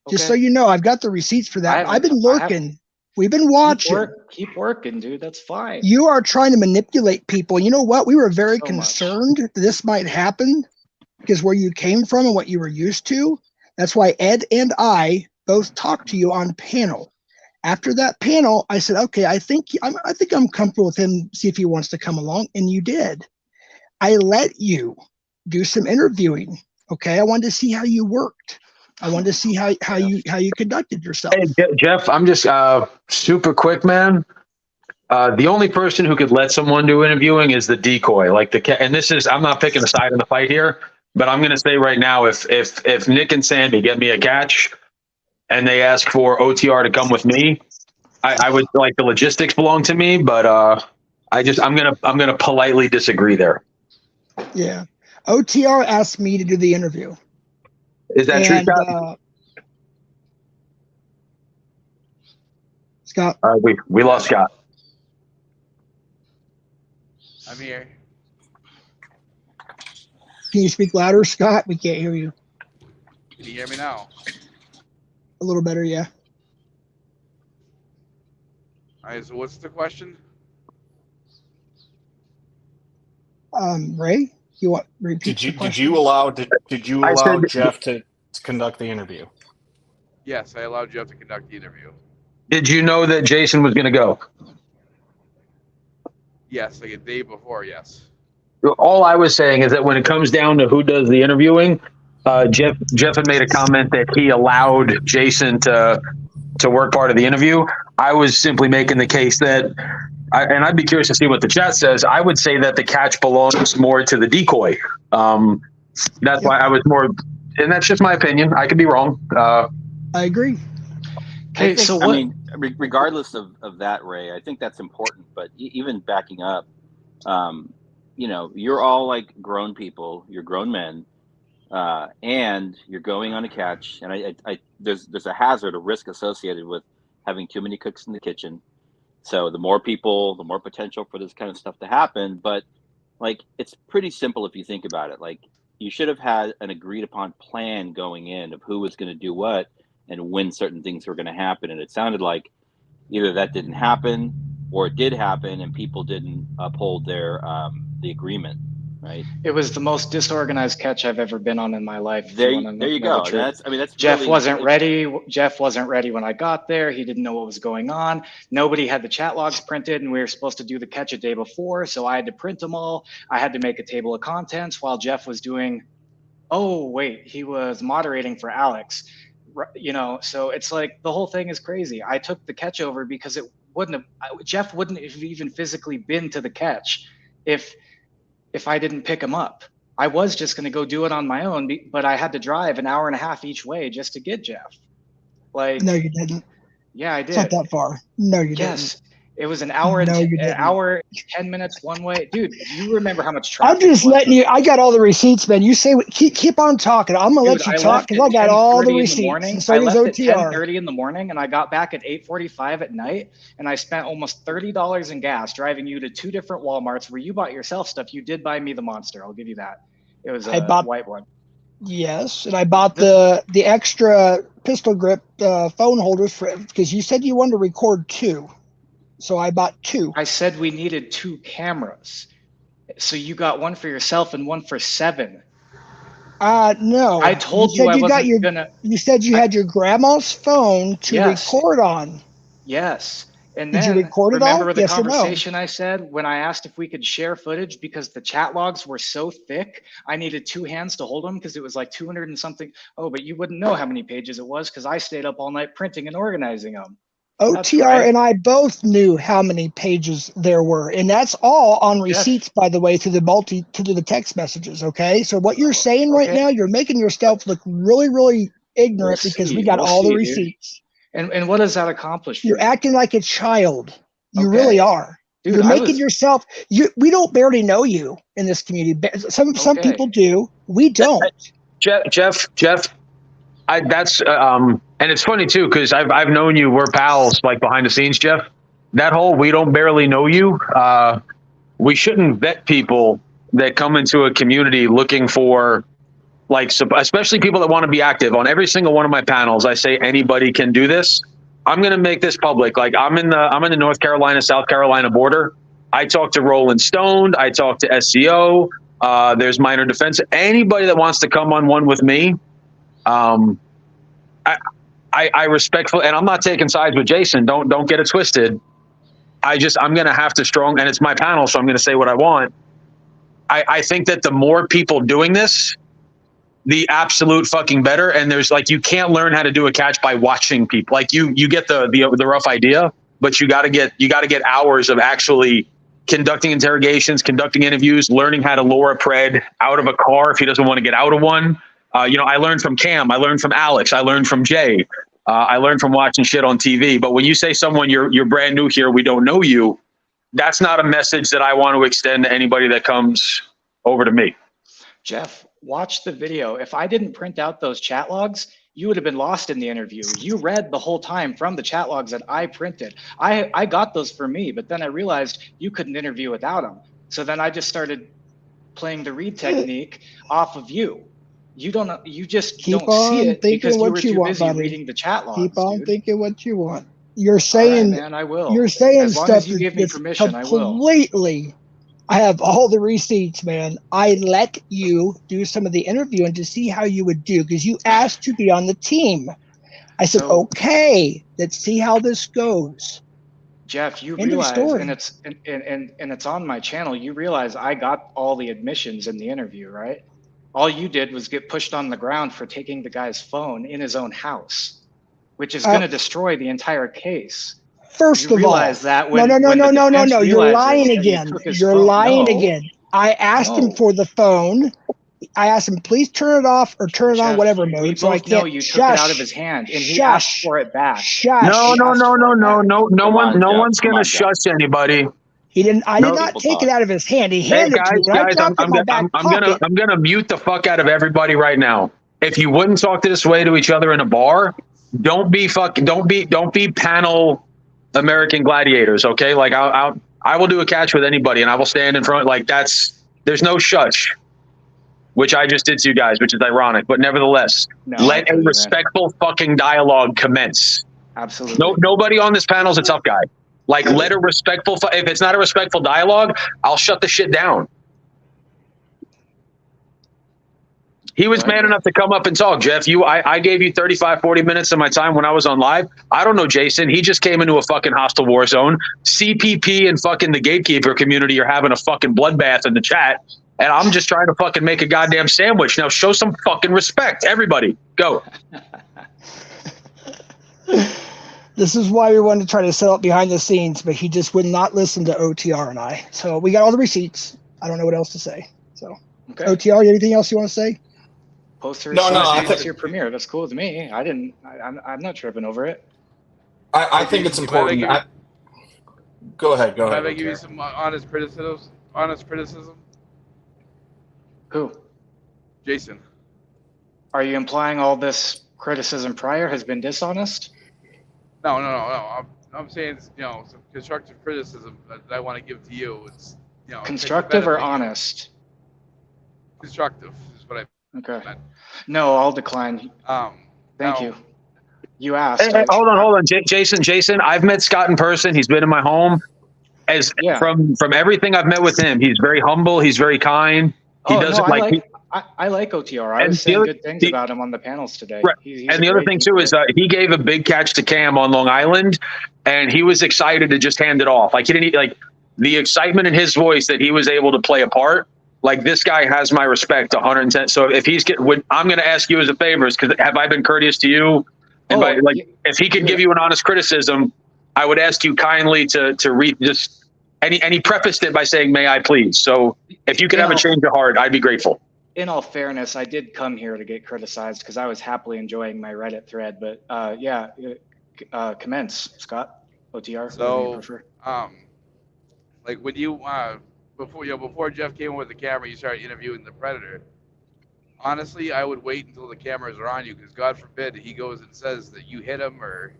Just so you know, I've got the receipts for that. I've been lurking. We've been watching. Keep working, dude. That's fine. You are trying to manipulate people. You know what? We were very concerned that this might happen because where you came from and what you were used to. That's why Ed and I both talked to you on panel. After that panel, I said, okay, I think I'm comfortable with him. See if he wants to come along. And you did. I let you do some interviewing. Okay. I wanted to see how you worked. I wanted to see how you conducted yourself. Hey, Jeff, I'm just super quick, man. The only person who could let someone do interviewing is the decoy. And this is, I'm not picking a side in the fight here, but I'm going to say right now, if Nick and Sandy get me a catch and they ask for OTR to come with me, I would like the logistics belong to me, but I'm gonna politely disagree there. Yeah, OTR asked me to do the interview. Is that true, Scott? Scott? We lost Scott. I'm here. Can you speak louder, Scott? We can't hear you. Can you hear me now? A little better, yeah. All right, so what's the question? Ray, you want repeat? Did you allow Jeff to conduct the interview? Yes, I allowed Jeff to conduct the interview. Did you know that Jason was going to go? Yes, like a day before, yes. All I was saying is that when it comes down to who does the interviewing, Jeff had made a comment that he allowed Jason to work part of the interview. I was simply making the case that, and I'd be curious to see what the chat says. I would say that the catch belongs more to the decoy. That's why I was more, and that's just my opinion. I could be wrong. I agree. Okay, so what? I mean, regardless of that, Ray, I think that's important. But even backing up, you know, you're all like grown people, you're grown men, and you're going on a catch, and there's a hazard, a risk associated with having too many cooks in the kitchen. So the more people, the more potential for this kind of stuff to happen. But like, it's pretty simple if you think about it. Like, you should have had an agreed upon plan going in of who was going to do what and when certain things were going to happen. And it sounded like either that didn't happen or it did happen and people didn't uphold their the agreement, right? It was the most disorganized catch I've ever been on in my life. There you go. That's Jeff really, wasn't ready. Jeff wasn't ready when I got there. He didn't know what was going on. Nobody had the chat logs printed, and we were supposed to do the catch a day before, so I had to print them all. I had to make a table of contents while Jeff was doing. Oh wait, he was moderating for Alex. You know, so it's like the whole thing is crazy. I took the catch over because it wouldn't have. Jeff wouldn't have even physically been to the catch if I didn't pick him up. I was just going to go do it on my own, but I had to drive an hour and a half each way just to get Jeff. Like, no, you didn't. Yeah, I did. It's not that far. No, you yes. didn't. It was an hour, no, an hour, 10 minutes one way. Dude, do you remember how much traffic? I'm just letting you. I got all the receipts, man. You say keep on talking. I'm gonna let you talk because I got all the receipts. And so I does left OTR. at 10:30 in the morning, and I got back at 8:45 at night, and I spent almost $30 in gas driving you to 2 different Walmarts where you bought yourself stuff. You did buy me the Monster. I'll give you that. It was a white one. Yes, and I bought the extra pistol grip phone holders for because you said you wanted to record 2. So I bought 2. I said we needed 2 cameras. So you got one for yourself and one for 7. No. I told you I wasn't gonna. You said you had your grandma's phone to record on. Yes. And did then you record it all? Remember the yes conversation I said when I asked if we could share footage because the chat logs were so thick, I needed 2 hands to hold them because it was like 200 and something. Oh, but you wouldn't know how many pages it was because I stayed up all night printing and organizing them. OTR and I both knew how many pages there were, and that's all on receipts, by the way, to the text messages. Okay, so what you're saying right now, you're making yourself look really, really ignorant because we got all the receipts. And what does that accomplish? You're acting like a child. You really are. Dude, you're making yourself. We don't barely know you in this community. Some people do. We don't. Jeff. That's and it's funny too because I've known you. We're pals, like behind the scenes, Jeff. That whole we don't barely know you. We shouldn't vet people that come into a community looking for, like, especially people that want to be active. On every single one of my panels, I say anybody can do this. I'm going to make this public. Like, I'm in the North Carolina, South Carolina border. I talk to Rolling Stone. I talk to SCO. There's Minor Defense. Anybody that wants to come on one with me. I respectfully, and I'm not taking sides with Jason. Don't get it twisted. I'm going to have to and it's my panel, so I'm going to say what I want. I think that the more people doing this, the absolute fucking better. And there's like, you can't learn how to do a catch by watching people. Like you get the rough idea, but you got to get hours of actually conducting interrogations, conducting interviews, learning how to lure a pred out of a car if he doesn't want to get out of one. I learned from Cam. I learned from Alex. I learned from Jay. I learned from watching shit on TV. But when you say someone, you're brand new here, we don't know you, that's not a message that I want to extend to anybody that comes over to me. Jeff, watch the video. If I didn't print out those chat logs, you would have been lost in the interview. You read the whole time from the chat logs that I printed. I got those for me, but then I realized you couldn't interview without them. So then I just started playing the read technique off of you. You just don't see it because you were too busy reading the chat logs. Keep on thinking what you want. You're saying, right, man, I will. You're saying as long stuff as you give me permission, I will. Completely. I have all the receipts, man. I let you do some of the interviewing to see how you would do because you asked to be on the team. I said, okay, let's see how this goes. Jeff, you realize, and it's on my channel. You realize I got all the admissions in the interview, right? All you did was get pushed on the ground for taking the guy's phone in his own house, which is going to destroy the entire case. First of all, that no. You're lying again. You're lying again. I asked him for the phone. I asked him, please turn it off or turn it on, whatever mode. So I can't. You took it out of his hand, and he asked for it back. No. No one's going to shush anybody. He didn't. I did No. not People take it talk. out of his hand. He Hey handed it to me. When I guys, dropped it in my back pocket, I'm gonna mute the fuck out of everybody right now. If you wouldn't talk this way to each other in a bar, don't be panel American gladiators, okay? Like I will do a catch with anybody, and I will stand in front. Like there's no shush, which I just did to you guys, which is ironic, but nevertheless, No, I let feel a you, man. respectful fucking dialogue commence. Absolutely. Nobody on this panel is a tough guy. Like, let a respectful. If it's not a respectful dialogue, I'll shut the shit down. He was man enough to come up and talk, Jeff. I gave you 35, 40 minutes of my time when I was on live. I don't know, Jason. He just came into a fucking hostile war zone. CPP and fucking the gatekeeper community are having a fucking bloodbath in the chat. And I'm just trying to fucking make a goddamn sandwich. Now show some fucking respect. Everybody, go. this is why we wanted to try to set up behind the scenes, but he just would not listen to OTR and I. So we got all the receipts. I don't know what else to say. So, Okay. OTR, anything else you want to say? Post No, I it's think- your premiere. That's cool with me. I'm not tripping over it. I think it's important. Go ahead. Can I give you some honest criticism? Who? Jason. Are you implying all this criticism prior has been dishonest? No. I'm saying, some constructive criticism that I want to give to you. It's, Constructive or honest? Constructive is what I Okay. meant. No, I'll decline. Thank you. You asked. Hey, hold on. Jason, I've met Scott in person. He's been in my home. From everything I've met with him, he's very humble. He's very kind. He doesn't I like OTR. I was saying good things about him on the panels today. Right. He's and the other thing too is he gave a big catch to Cam on Long Island, and he was excited to just hand it off. Like he didn't the excitement in his voice that he was able to play a part. Like, this guy has my respect 110. So if I'm going to ask you as a favor, because have I been courteous to you? And if he could give you an honest criticism, I would ask you kindly to read just and he prefaced it by saying, "May I please?" So if you could have a change of heart, I'd be grateful. In all fairness, I did come here to get criticized because I was happily enjoying my Reddit thread. But commence, Scott. OTR. So, when you before Jeff came in with the camera, you started interviewing the Predator. Honestly, I would wait until the cameras are on you, because God forbid he goes and says that you hit him or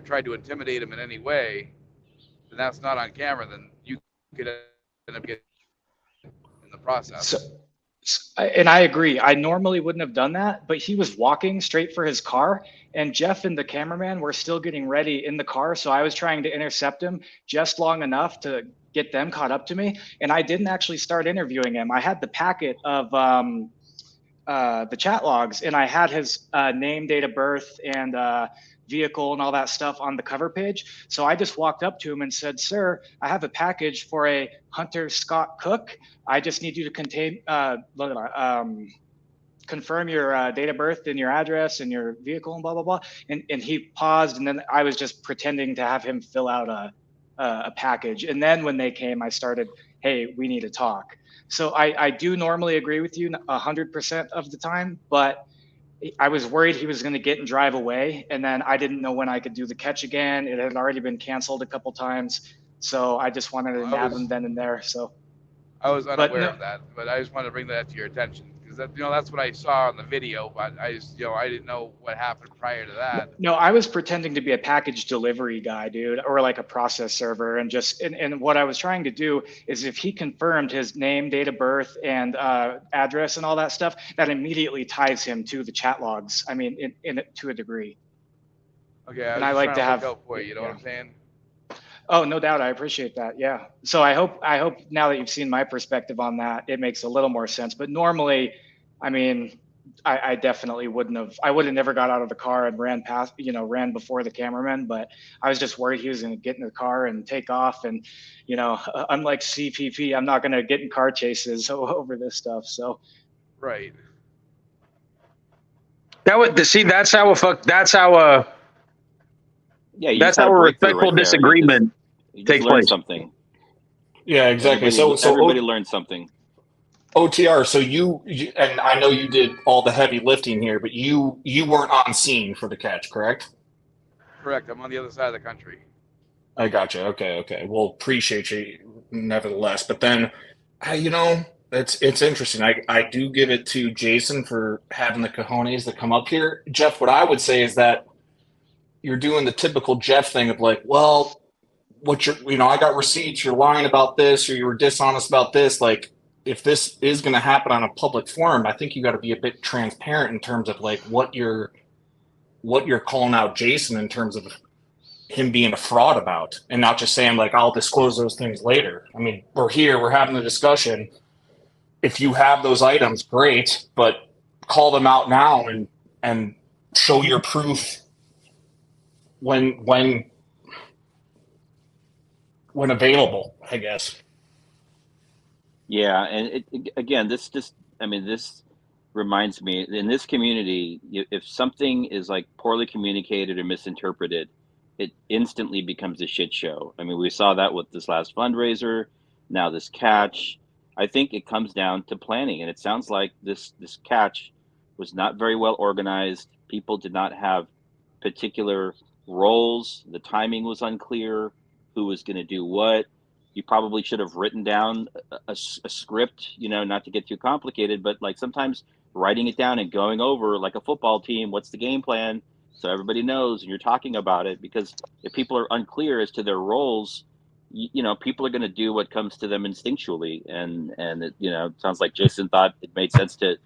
tried to intimidate him in any way. Then that's not on camera. Then you could end up getting in the process. And I agree. I normally wouldn't have done that, but he was walking straight for his car, and Jeff and the cameraman were still getting ready in the car. So I was trying to intercept him just long enough to get them caught up to me. And I didn't actually start interviewing him. I had the packet of the chat logs, and I had his name, date of birth, and vehicle and all that stuff on the cover page. So I just walked up to him and said, "Sir, I have a package for a Hunter Scott Cook. I just need you to confirm your date of birth and your address and your vehicle and blah, blah, blah." And he paused, and then I was just pretending to have him fill out a package. And then when they came, I started, "Hey, we need to talk." So I do normally agree with you 100% of the time, but I was worried he was going to get and drive away. And then I didn't know when I could do the catch again. It had already been canceled a couple times. So I just wanted to nab him then and there. So I was unaware of that, but I just wanted to bring that to your attention, because that's what I saw on the video, but I just, I didn't know what happened prior to that. No, I was pretending to be a package delivery guy, dude, or like a process server. And and what I was trying to do is, if he confirmed his name, date of birth, and address and all that stuff, that immediately ties him to the chat logs. I mean, to a degree. Okay. And I like to have help for you know what I'm saying? Oh, no doubt. I appreciate that. Yeah. So I hope now that you've seen my perspective on that, it makes a little more sense. But normally, I mean, I definitely wouldn't have. I would have never got out of the car and ran ran before the cameraman. But I was just worried he was going to get in the car and take off. And, unlike CPP, I'm not going to get in car chases over this stuff. So. Right. That's how a respectful disagreement takes place. Something. Yeah, exactly. Everybody learned something. OTR. So you, and I know you did all the heavy lifting here, but you weren't on scene for the catch, correct? Correct. I'm on the other side of the country. I got you. Okay. Well, appreciate you nevertheless. But then, you know, it's interesting. I do give it to Jason for having the cojones to come up here. Jeff, what I would say is that you're doing the typical Jeff thing of like, well, I got receipts, you're lying about this, or you were dishonest about this. Like, if this is going to happen on a public forum, I think you got to be a bit transparent in terms of like what you're calling out Jason in terms of him being a fraud about, and not just saying like, I'll disclose those things later. I mean, we're having the discussion. If you have those items, great, but call them out now and show your proof when available, I guess. Yeah, and again, this reminds me, in this community, if something is like poorly communicated or misinterpreted, it instantly becomes a shit show. I mean, we saw that with this last fundraiser, now this catch. I think it comes down to planning, and it sounds like this catch was not very well organized. People did not have particular roles. The timing was unclear. Who was going to do what? You probably should have written down a script, not to get too complicated, but like sometimes writing it down and going over like a football team, what's the game plan? So everybody knows and you're talking about it, because if people are unclear as to their roles, people are going to do what comes to them instinctually. And it sounds like Jason thought it made sense to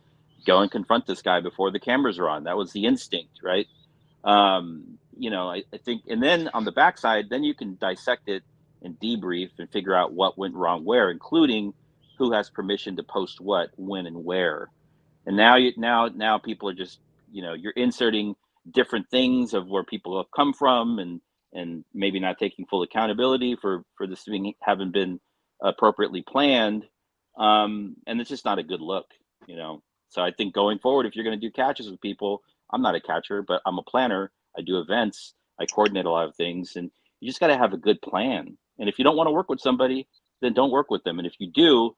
go and confront this guy before the cameras are on. That was the instinct, right? I think, and then on the backside, then you can dissect it and debrief and figure out what went wrong where, including who has permission to post what, when, and where. And now people are just, you're inserting different things of where people have come from, and maybe not taking full accountability for this having been appropriately planned. And it's just not a good look, So I think going forward, if you're going to do catches with people, I'm not a catcher, but I'm a planner. I do events. I coordinate a lot of things, and you just got to have a good plan. And if you don't want to work with somebody, then don't work with them. And if you do,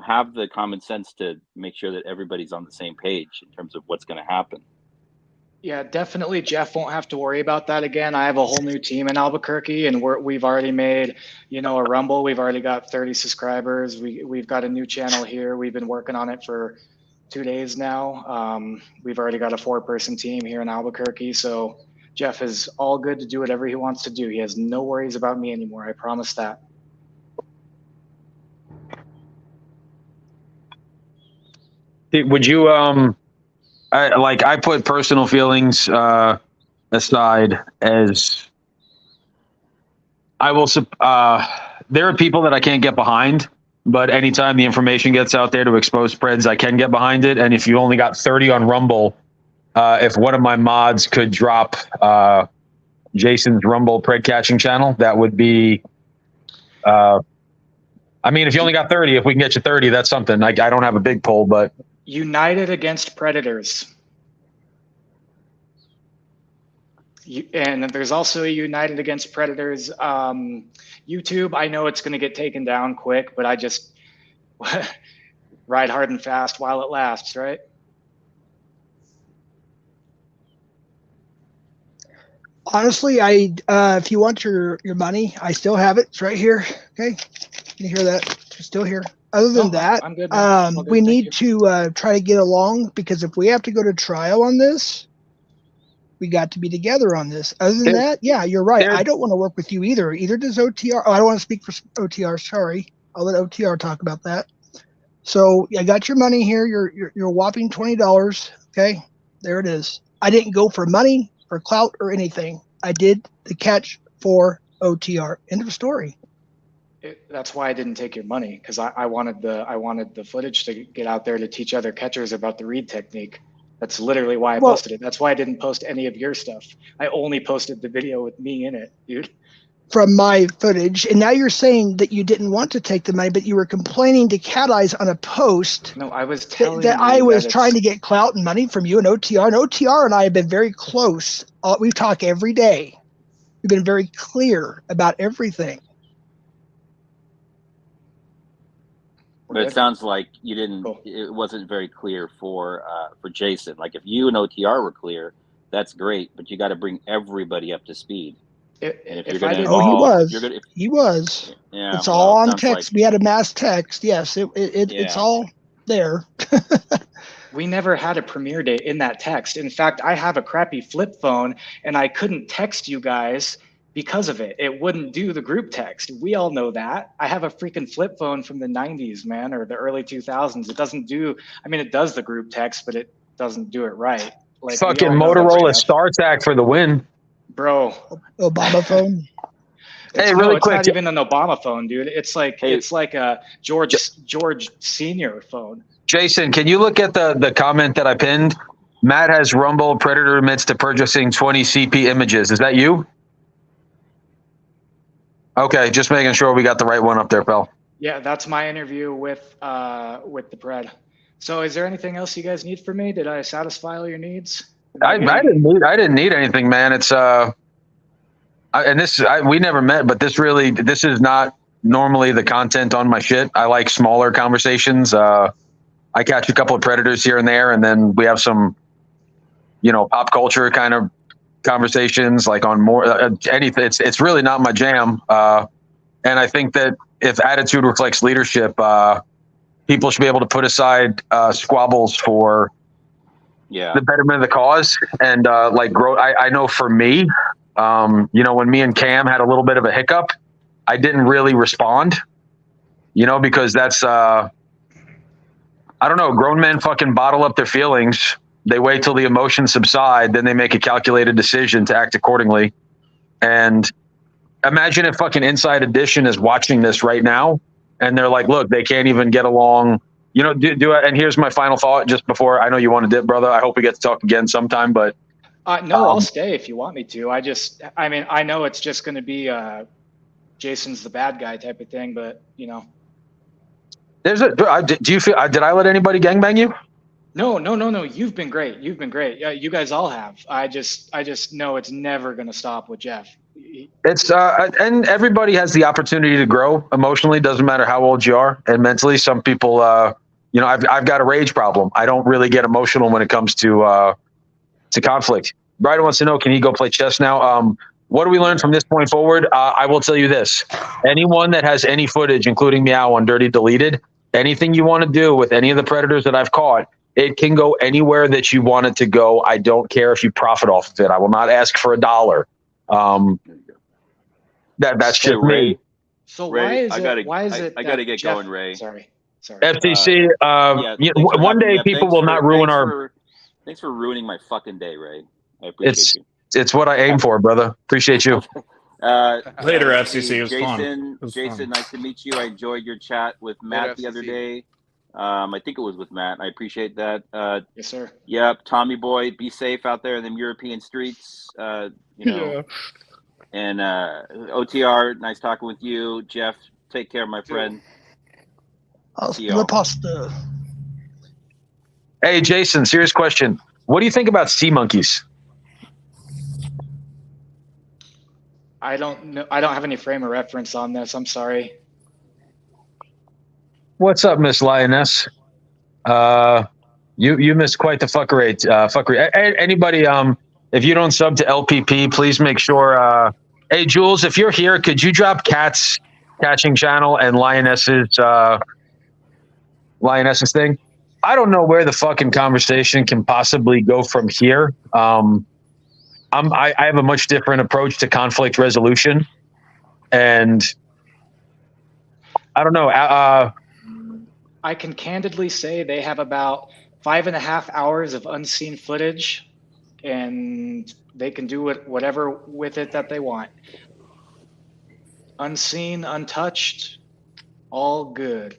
have the common sense to make sure that everybody's on the same page in terms of what's going to happen. Yeah, definitely. Jeff won't have to worry about that again. I have a whole new team in Albuquerque, and we've already made, a Rumble. We've already got 30 subscribers. We've got a new channel here. We've been working on it for 2 days now. We've already got a 4-person team here in Albuquerque. So Jeff is all good to do whatever he wants to do. He has no worries about me anymore. I promise that. Would you, I put personal feelings aside, as I will, there are people that I can't get behind, but anytime the information gets out there to expose spreads, I can get behind it. And if you only got 30 on Rumble, if one of my mods could drop Jason's Rumble pred catching channel, that would be, if you only got 30, if we can get you 30, that's something. I don't have a big poll, but. United Against Predators. And there's also a United Against Predators YouTube. I know it's going to get taken down quick, but I just ride hard and fast while it lasts, right? Honestly, if you want your money, I still have it. It's right here. Okay, you hear that? It's still here. Other than that, I'm good, we need to try to get along, because if we have to go to trial on this, we got to be together on this. Other than that, yeah, you're right. I don't want to work with you either. Either does OTR. Oh, I don't want to speak for OTR. Sorry, I'll let OTR talk about that. So I got your money here. Your whopping $20. Okay, there it is. I didn't go for money, for clout, or anything. I did the catch for OTR. End of story. That's why I didn't take your money, because I wanted the footage to get out there to teach other catchers about the read technique. That's literally why I posted it. That's why I didn't post any of your stuff. I only posted the video with me in it, dude. From my footage, and now you're saying that you didn't want to take the money, but you were complaining to Cat Eyes on a post. No, I was telling that I was trying to get clout and money from you and OTR. And OTR and I have been very close. We talk every day. We've been very clear about everything. But it sounds like you didn't. Cool. It wasn't very clear for Jason. Like if you and OTR were clear, that's great. But you got to bring everybody up to speed. And if you're If going I to didn't, Oh, he involve, was. if you're going to, He was. yeah, It's all well, it on sounds text. like, We had a mass text. Yes, it's yeah. all there. we never had a premiere date in that text. In fact, I have a crappy flip phone, and I couldn't text you guys because of it. It wouldn't do the group text. We all know that. I have a freaking flip phone from the 90s, man, or the early 2000s. It doesn't do, I mean, it does the group text, but it doesn't do it right. Like, we Fucking all know that Motorola stuff. StarTAC for the win. Bro, Obama phone. Hey, no, really it's quick. not even an Obama phone, dude. It's like Hey. it's like a George Senior phone. Jason, can you look at the comment that I pinned? Matt has Rumble. Predator admits to purchasing 20 CP images. Is that you? Okay, just making sure we got the right one up there, pal. Yeah, that's my interview with the Pred. So, is there anything else you guys need from me? Did I satisfy all your needs? I didn't need anything, man. It's we never met, but this is not normally the content on my shit. I like smaller conversations. I catch a couple of predators here and there, and then we have some, pop culture kind of conversations, like on more anything. It's really not my jam. And I think that if attitude reflects leadership, people should be able to put aside squabbles for the betterment of the cause and like grow. I know for me, when me and Cam had a little bit of a hiccup, I didn't really respond, because that's I don't know. Grown men fucking bottle up their feelings. They wait till the emotions subside, then they make a calculated decision to act accordingly. And imagine if fucking Inside Edition is watching this right now, and they're like, "Look, they can't even get along." And here's my final thought, just before I know you want to dip, brother. I hope we get to talk again sometime, but no, I'll stay if you want me to. I know it's just going to be Jason's the bad guy type of thing, but do you feel? Did I let anybody gangbang you? No. You've been great. Yeah, you guys all have. I just know it's never going to stop with Jeff. It's and everybody has the opportunity to grow emotionally. Doesn't matter how old you are, and mentally. Some people, I've got a rage problem. I don't really get emotional when it comes to conflict. Brian wants to know, can he go play chess now? What do we learn from this point forward? I will tell you this: anyone that has any footage, including Meow on Dirty Deleted, anything you want to do with any of the predators that I've caught, it can go anywhere that you want it to go. I don't care if you profit off of it. I will not ask for $1. That's just Ray. me. So Ray, why is it? I gotta get Jeff, going, Ray. Sorry. FTC. Thanks for One having day me. people will not ruin our. Thanks for ruining my fucking day, Ray. I appreciate you. It's what I aim for, brother. Appreciate you. Later, FCC. It was Jason, fun. Jason, nice to meet you. I enjoyed your chat with Matt the other day. I think it was with Matt. I appreciate that. Yes, sir. Yep, Tommy boy, be safe out there in them European streets. Yeah. And OTR, nice talking with you. Jeff, take care, my friend. The pasta. Hey, Jason, serious question. What do you think about sea monkeys? I don't know. I don't have any frame of reference on this. I'm sorry. What's up, Miss Lioness? You missed quite the fuckery. Anybody, if you don't sub to LPP, please make sure. Hey, Jules, if you're here, could you drop Cat's catching channel and Lioness's thing? I don't know where the fucking conversation can possibly go from here. I have a much different approach to conflict resolution, and I don't know. I can candidly say they have about 5.5 hours of unseen footage, and they can do whatever with it that they want. Unseen, untouched, all good.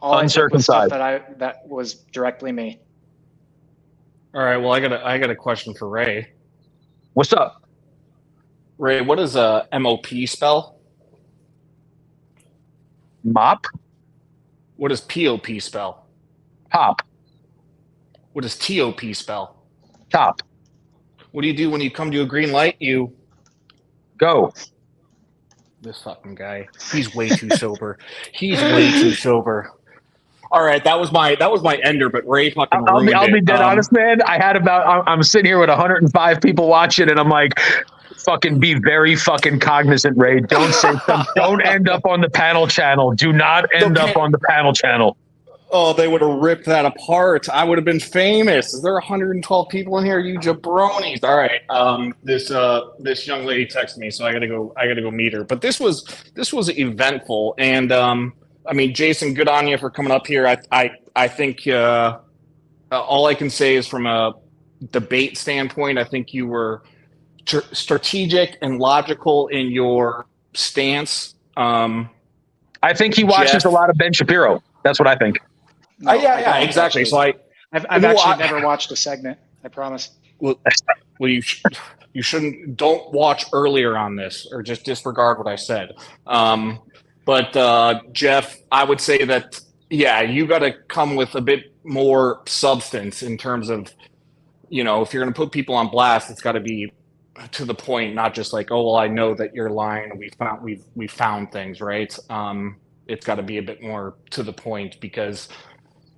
All Uncircumcised. That was directly me. All right. Well, I got a question for Ray. What's up, Ray? What does MOP spell? Mop? What does POP spell? Pop. What does TOP spell? Top. What do you do when you come to a green light? You go. This fucking guy. He's way too sober. He's way too sober. All right, that was my ender, but Ray fucking ruined I'll be it. dead honest, man. I'm sitting here with 105 people watching, and I'm like, fucking be very fucking cognizant, Ray. Don't say don't end up on the panel channel. Do not end up on the panel channel. Oh, they would have ripped that apart. I would have been famous. Is there 112 people in here? You jabronis. All right. This young lady texted me, so I gotta go meet her. But this was eventful, and I mean, Jason, good on you for coming up here. I think all I can say is from a debate standpoint, I think you were strategic and logical in your stance. I think he watches a lot of Ben Shapiro. That's what I think. No, yeah, exactly. So I've actually never watched a segment. I promise. Well, you shouldn't. Don't watch earlier on this, or just disregard what I said. But Jeff, I would say that you got to come with a bit more substance in terms of, if you're going to put people on blast, it's got to be to the point, not just like, oh well, I know that you're lying. We found things, right? It's got to be a bit more to the point because.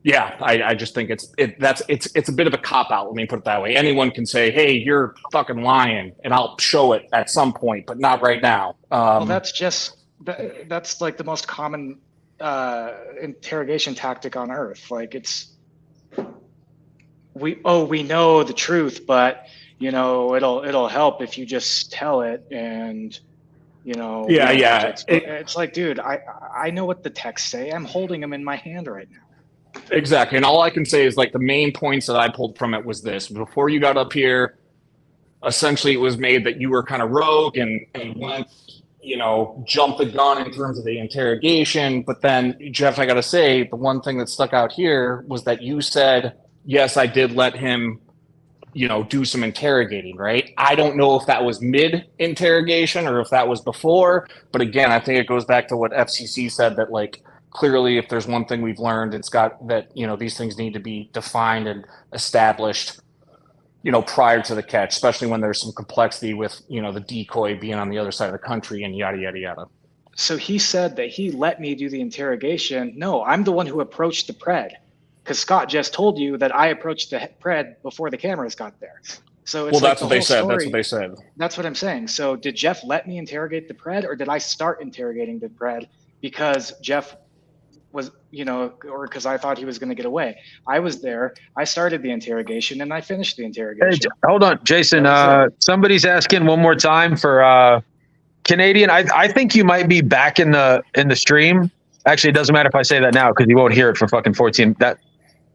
Yeah, I just think it's a bit of a cop out. Let me put it that way. Anyone can say, "Hey, you're fucking lying," and I'll show it at some point, but not right now. Well, that's like the most common interrogation tactic on earth. Like we know the truth, but it'll help if you just tell it and. It's like, dude, I know what the texts say. I'm holding them in my hand right now. Exactly. And all I can say is like the main points that I pulled from it was this. Before you got up here, essentially it was made that you were kind of rogue and went, jumped the gun in terms of the interrogation. But then, Jeff, I got to say, the one thing that stuck out here was that you said, yes, I did let him, do some interrogating, right? I don't know if that was mid-interrogation or if that was before. But again, I think it goes back to what FCC said that like, clearly, if there's one thing we've learned, it's got that, these things need to be defined and established, prior to the catch, especially when there's some complexity with, the decoy being on the other side of the country and yada, yada, yada. So he said that he let me do the interrogation. No, I'm the one who approached the pred because Scott just told you that I approached the pred before the cameras got there. So it's that's what they said. That's what they said. That's what I'm saying. So did Jeff let me interrogate the pred or did I start interrogating the pred because Jeff was, or because I thought he was going to get away. I was there. I started the interrogation and I finished the interrogation. Hey, hold on, Jason. Somebody's asking one more time for Canadian. I think you might be back in the stream. Actually, it doesn't matter if I say that now because you won't hear it for fucking 14.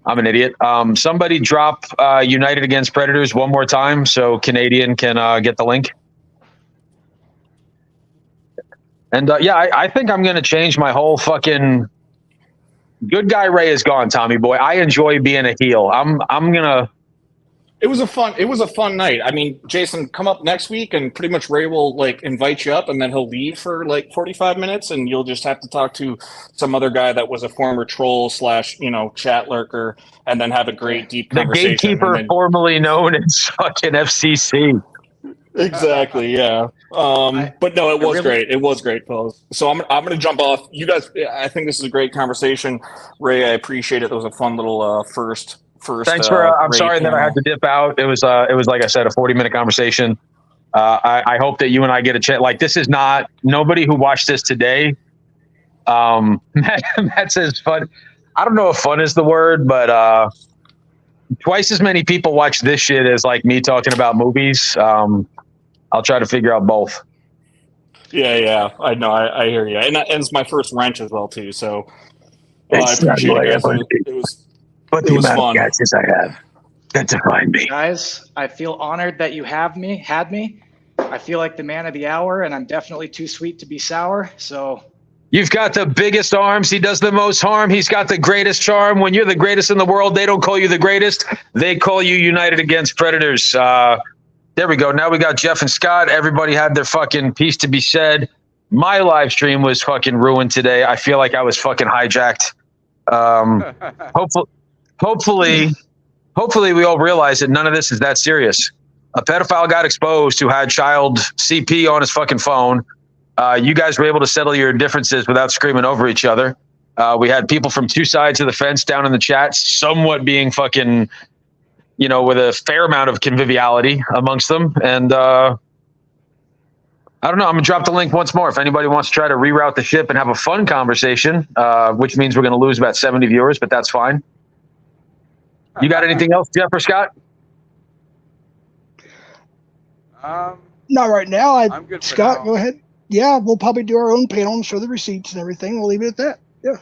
I'm an idiot. Somebody drop United Against Predators one more time so Canadian can get the link. And I think I'm going to change my whole fucking. Good guy Ray is gone, Tommy boy. I enjoy being a heel. I'm gonna. It was a fun night. I mean, Jason, come up next week, and pretty much Ray will like invite you up, and then he'll leave for like 45 minutes, and you'll just have to talk to some other guy that was a former troll / chat lurker, and then have a great deep conversation. The gatekeeper formerly known as fucking FCC. Exactly. Yeah. But no, it was great. It was great, fellas. So I'm going to jump off. You guys, I think this is a great conversation. Ray, I appreciate it. It was a fun little first. Thanks for. I'm sorry that I had to dip out. It was like I said, a 40-minute conversation. I hope that you and I get a chance. Like this is not nobody who watched this today. Matt says fun. I don't know if fun is the word, but twice as many people watch this shit as like me talking about movies. I'll try to figure out both. Yeah, I know. I hear you, and it's my first wrench as well too. So I appreciate it. It was fun. Catches I have that define me, guys. I feel honored that you had me. I feel like the man of the hour, and I'm definitely too sweet to be sour. So you've got the biggest arms. He does the most harm. He's got the greatest charm. When you're the greatest in the world, they don't call you the greatest. They call you United Against Predators. There we go. Now we got Jeff and Scott. Everybody had their fucking piece to be said. My live stream was fucking ruined today. I feel like I was fucking hijacked. Hopefully we all realize that none of this is that serious. A pedophile got exposed who had child CP on his fucking phone. You guys were able to settle your differences without screaming over each other. We had people from two sides of the fence down in the chat, somewhat being fucking, with a fair amount of conviviality amongst them. And I don't know. I'm gonna drop the link once more. If anybody wants to try to reroute the ship and have a fun conversation, which means we're gonna lose about 70 viewers, but that's fine. You got anything else, Jeff or Scott? Not right now. I'm good for Scott, now. go ahead. Yeah, we'll probably do our own panel and show the receipts and everything. We'll leave it at that. Yeah,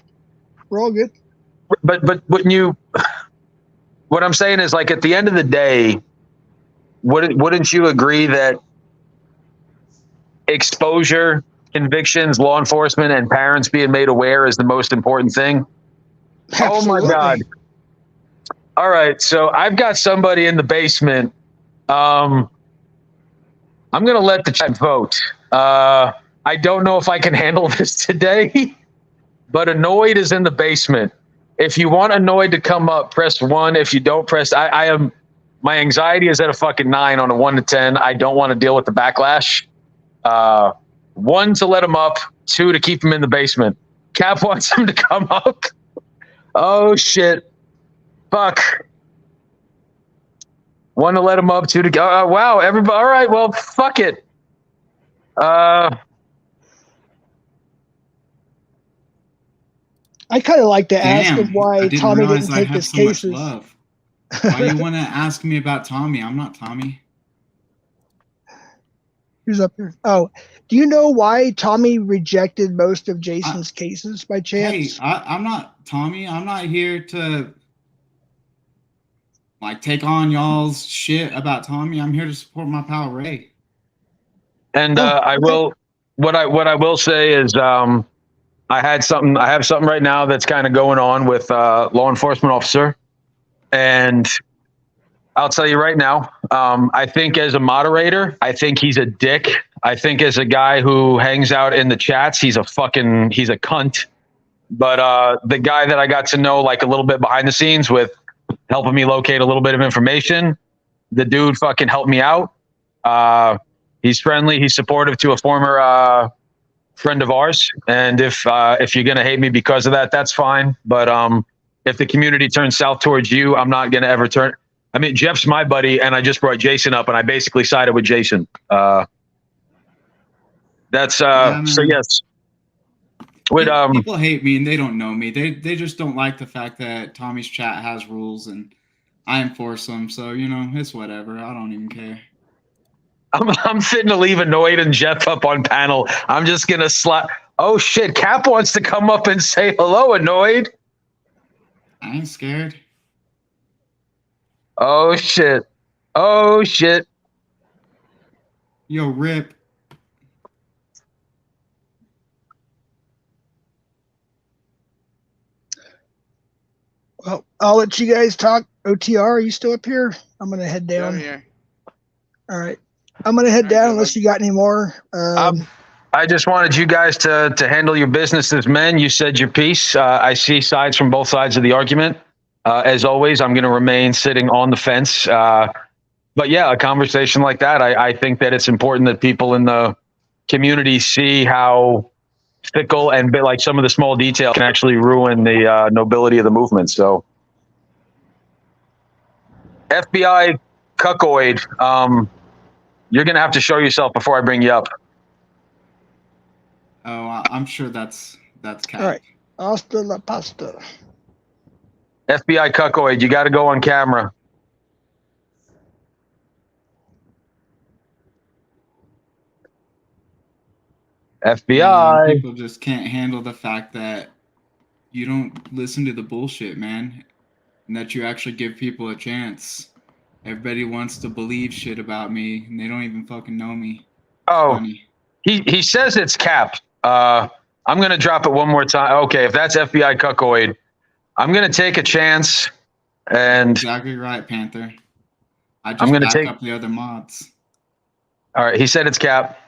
we're all good. But wouldn't you? What I'm saying is, like, at the end of the day, wouldn't you agree that exposure, convictions, law enforcement, and parents being made aware is the most important thing? Absolutely. Oh my God! All right, so I've got somebody in the basement. I'm gonna let the chat vote. I don't know if I can handle this today, but Annoyed is in the basement. If you want Annoyed to come up, press 1. If you don't, press. I am. My anxiety is at a fucking 9 on a 1 to 10. I don't want to deal with the backlash. 1 to let him up. 2 to keep him in the basement. Cap wants him to come up. Oh shit! Fuck. 1 to let him up. 2 to go. Wow, everybody. All right. Well, fuck it. I kind of like to ask Damn, him why I didn't Tommy realize didn't I take have his so much cases. love. Why you want to ask me about Tommy? I'm not Tommy. Who's up here? Oh, do you know why Tommy rejected most of Jason's cases by chance? Hey, I'm not Tommy. I'm not here to like take on y'all's shit about Tommy. I'm here to support my pal Ray. And I will. What I will say is, I have something right now that's kind of going on with law enforcement officer, and I'll tell you right now. I think as a moderator, I think he's a dick. I think as a guy who hangs out in the chats, he's a cunt. But the guy that I got to know like a little bit behind the scenes with helping me locate a little bit of information, the dude fucking helped me out. He's friendly. He's supportive to a former friend of ours. And if you're gonna hate me because of that, that's fine. But if the community turns south towards you, I'm not gonna ever turn. I mean, Jeff's my buddy, and I just brought Jason up, and I basically sided with Jason. That's Yeah, so man. yes. With People hate me and they don't know me. They just don't like the fact that Tommy's chat has rules and I enforce them. So you know, it's whatever. I don't even care. I'm fitting to leave Annoyed and Jeff up on panel. I'm just gonna slap. Oh shit! Cap wants to come up and say hello, Annoyed. I ain't scared. Oh shit! Oh shit! Yo, Rip. Well, I'll let you guys talk. OTR, are you still up here? I'm gonna head Yeah, down. I'm here. All right, I'm gonna head All right, down good unless luck. you got any more. I just wanted you guys to handle your business as men. You said your piece. I see sides from both sides of the argument. As always, I'm going to remain sitting on the fence. But yeah, a conversation like that, I think that it's important that people in the community see how fickle and like some of the small details can actually ruin the nobility of the movement. So, FBI cuckoid, you're going to have to show yourself before I bring you up. Oh, I'm sure that's Cap. All right, hasta la pasta. FBI cuckoid, you got to go on camera. FBI. Man, people just can't handle the fact that you don't listen to the bullshit, man, and that you actually give people a chance. Everybody wants to believe shit about me, and they don't even fucking know me. Oh, Funny. he says it's Cap. I'm going to drop it one more time. Okay, if that's FBI cuckoid, I'm going to take a chance. And exactly right, Panther. I just I'm going to back take up the other mods. All right, he said it's Cap.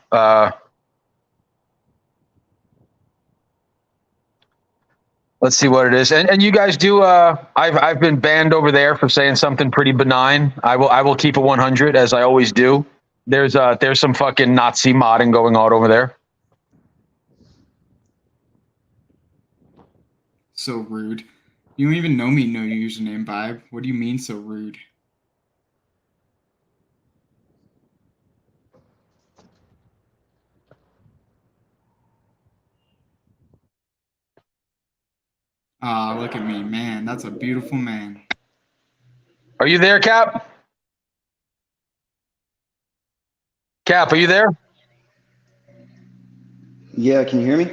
Let's see what it is. And you guys do. I've been banned over there for saying something pretty benign. I will keep it 100 as I always do. There's some fucking Nazi modding going on over there. So rude. You don't even know me, no username, Vibe. What do you mean so rude? Ah, look at me, man. That's a beautiful man. Are you there, Cap? Cap, are you there? Yeah, can you hear me?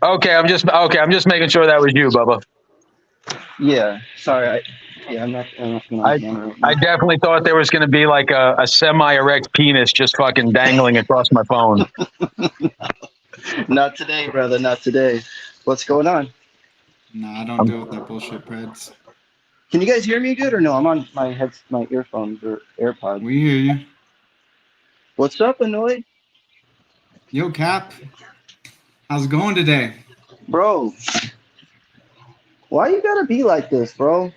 Okay, I'm just making sure that was you, Bubba. Yeah, sorry. I'm not on camera right I now. definitely thought there was going to be like a semi-erect penis just fucking dangling across my phone. Not today, brother. Not today. What's going on? Nah, I don't deal with that bullshit, Preds. Can you guys hear me good or no? I'm on my earphones or AirPods. We hear you. What's up, Annoyed? Yo, Cap. How's it going today? Bro, why you gotta be like this, bro?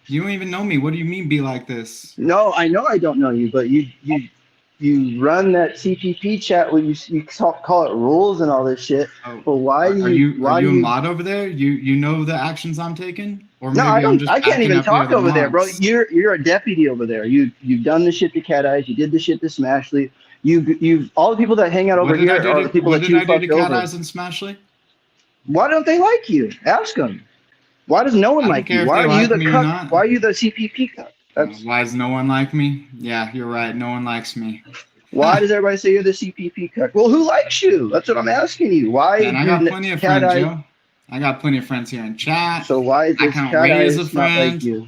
You don't even know me. What do you mean be like this? No, I know I don't know you, but you run that CPP chat where you call it rules and all this shit. Oh, but why do are you? you Why a do you? mod over there? You know the actions I'm taking? Or No, maybe I I'm don't. just I can't backing even up the talk other over there, bro. mods. You're a deputy over there. You've done the shit to Cat Eyes. You did the shit to Smashley. You all the people that hang out over What did I here are do the to, people what that did you I do to fucked Cat over. Eyes and Smashley? Why don't they like you? Ask them. Why does no one I don't like care you? if Why they are you like the me or cuck? not. Why are you the CPP cuck? That's Why does no one like me? Yeah, you're right. No one likes me. why does everybody say you're the CPP cuck? Well, who likes you? That's what I'm asking you. Why Man, I got do plenty of Cat friends, Eyes? yo. I got plenty of friends here in chat. So why I does count Cat Ray as a Eyes not like friend. you?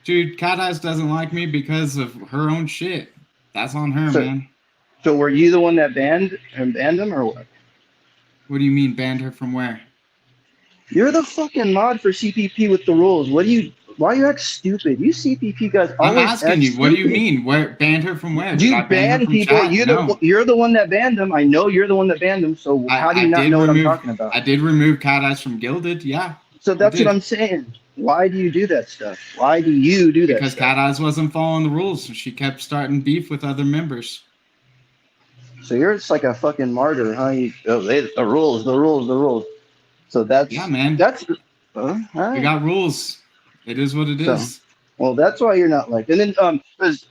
Dude, Cat Eyes doesn't like me because of her own shit. That's on her, So man. so were you the one that banned them or what? What do you mean, banned her from where? You're the fucking mod for CPP with the rules. Why you act stupid? You CPP guys I'm always asking act you, what do you stupid. mean? Where banned her from where? Did You I ban her ban from people. chat? No. You're the one that banned them. I know you're the one that banned them. So how do you I not did know what I'm remove talking about? I did remove Cat Eyes from Gilded, yeah. So I that's what did. I'm saying. Why do you do that stuff? Why do you do that Because stuff? Cat Eyes wasn't following the rules. She kept starting beef with other members. So you're just like a fucking martyr, huh? The rules. So Yeah, man. all We right. got rules. It is what it So is. well, that's why you're not liked. And then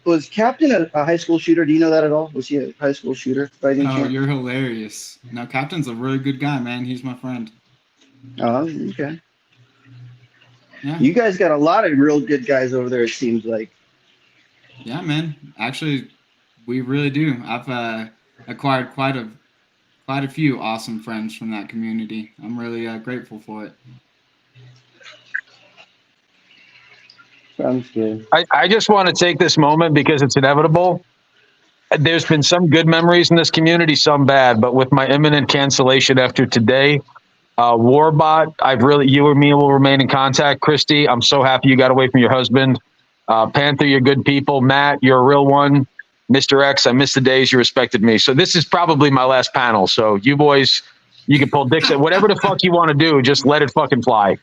was Captain a high school shooter? Do you know that at all? Was he a high school shooter by any Oh, chance? you're hilarious. No, Captain's a really good guy, man. He's my friend. Oh, okay. Yeah. You guys got a lot of real good guys over there. It seems like. Yeah, man. Actually, we really do. I've acquired quite a few awesome friends from that community. I'm really grateful for it. Sounds good. I just want to take this moment because it's inevitable. There's been some good memories in this community, some bad, but with my imminent cancellation after today, Warbot, you and me will remain in contact. Christy, I'm so happy you got away from your husband. Panther, you're good people. Matt, you're a real one. Mr. X, I miss the days you respected me. So this is probably my last panel. So you boys, you can pull dicks at whatever the fuck you want to do. Just let it fucking fly.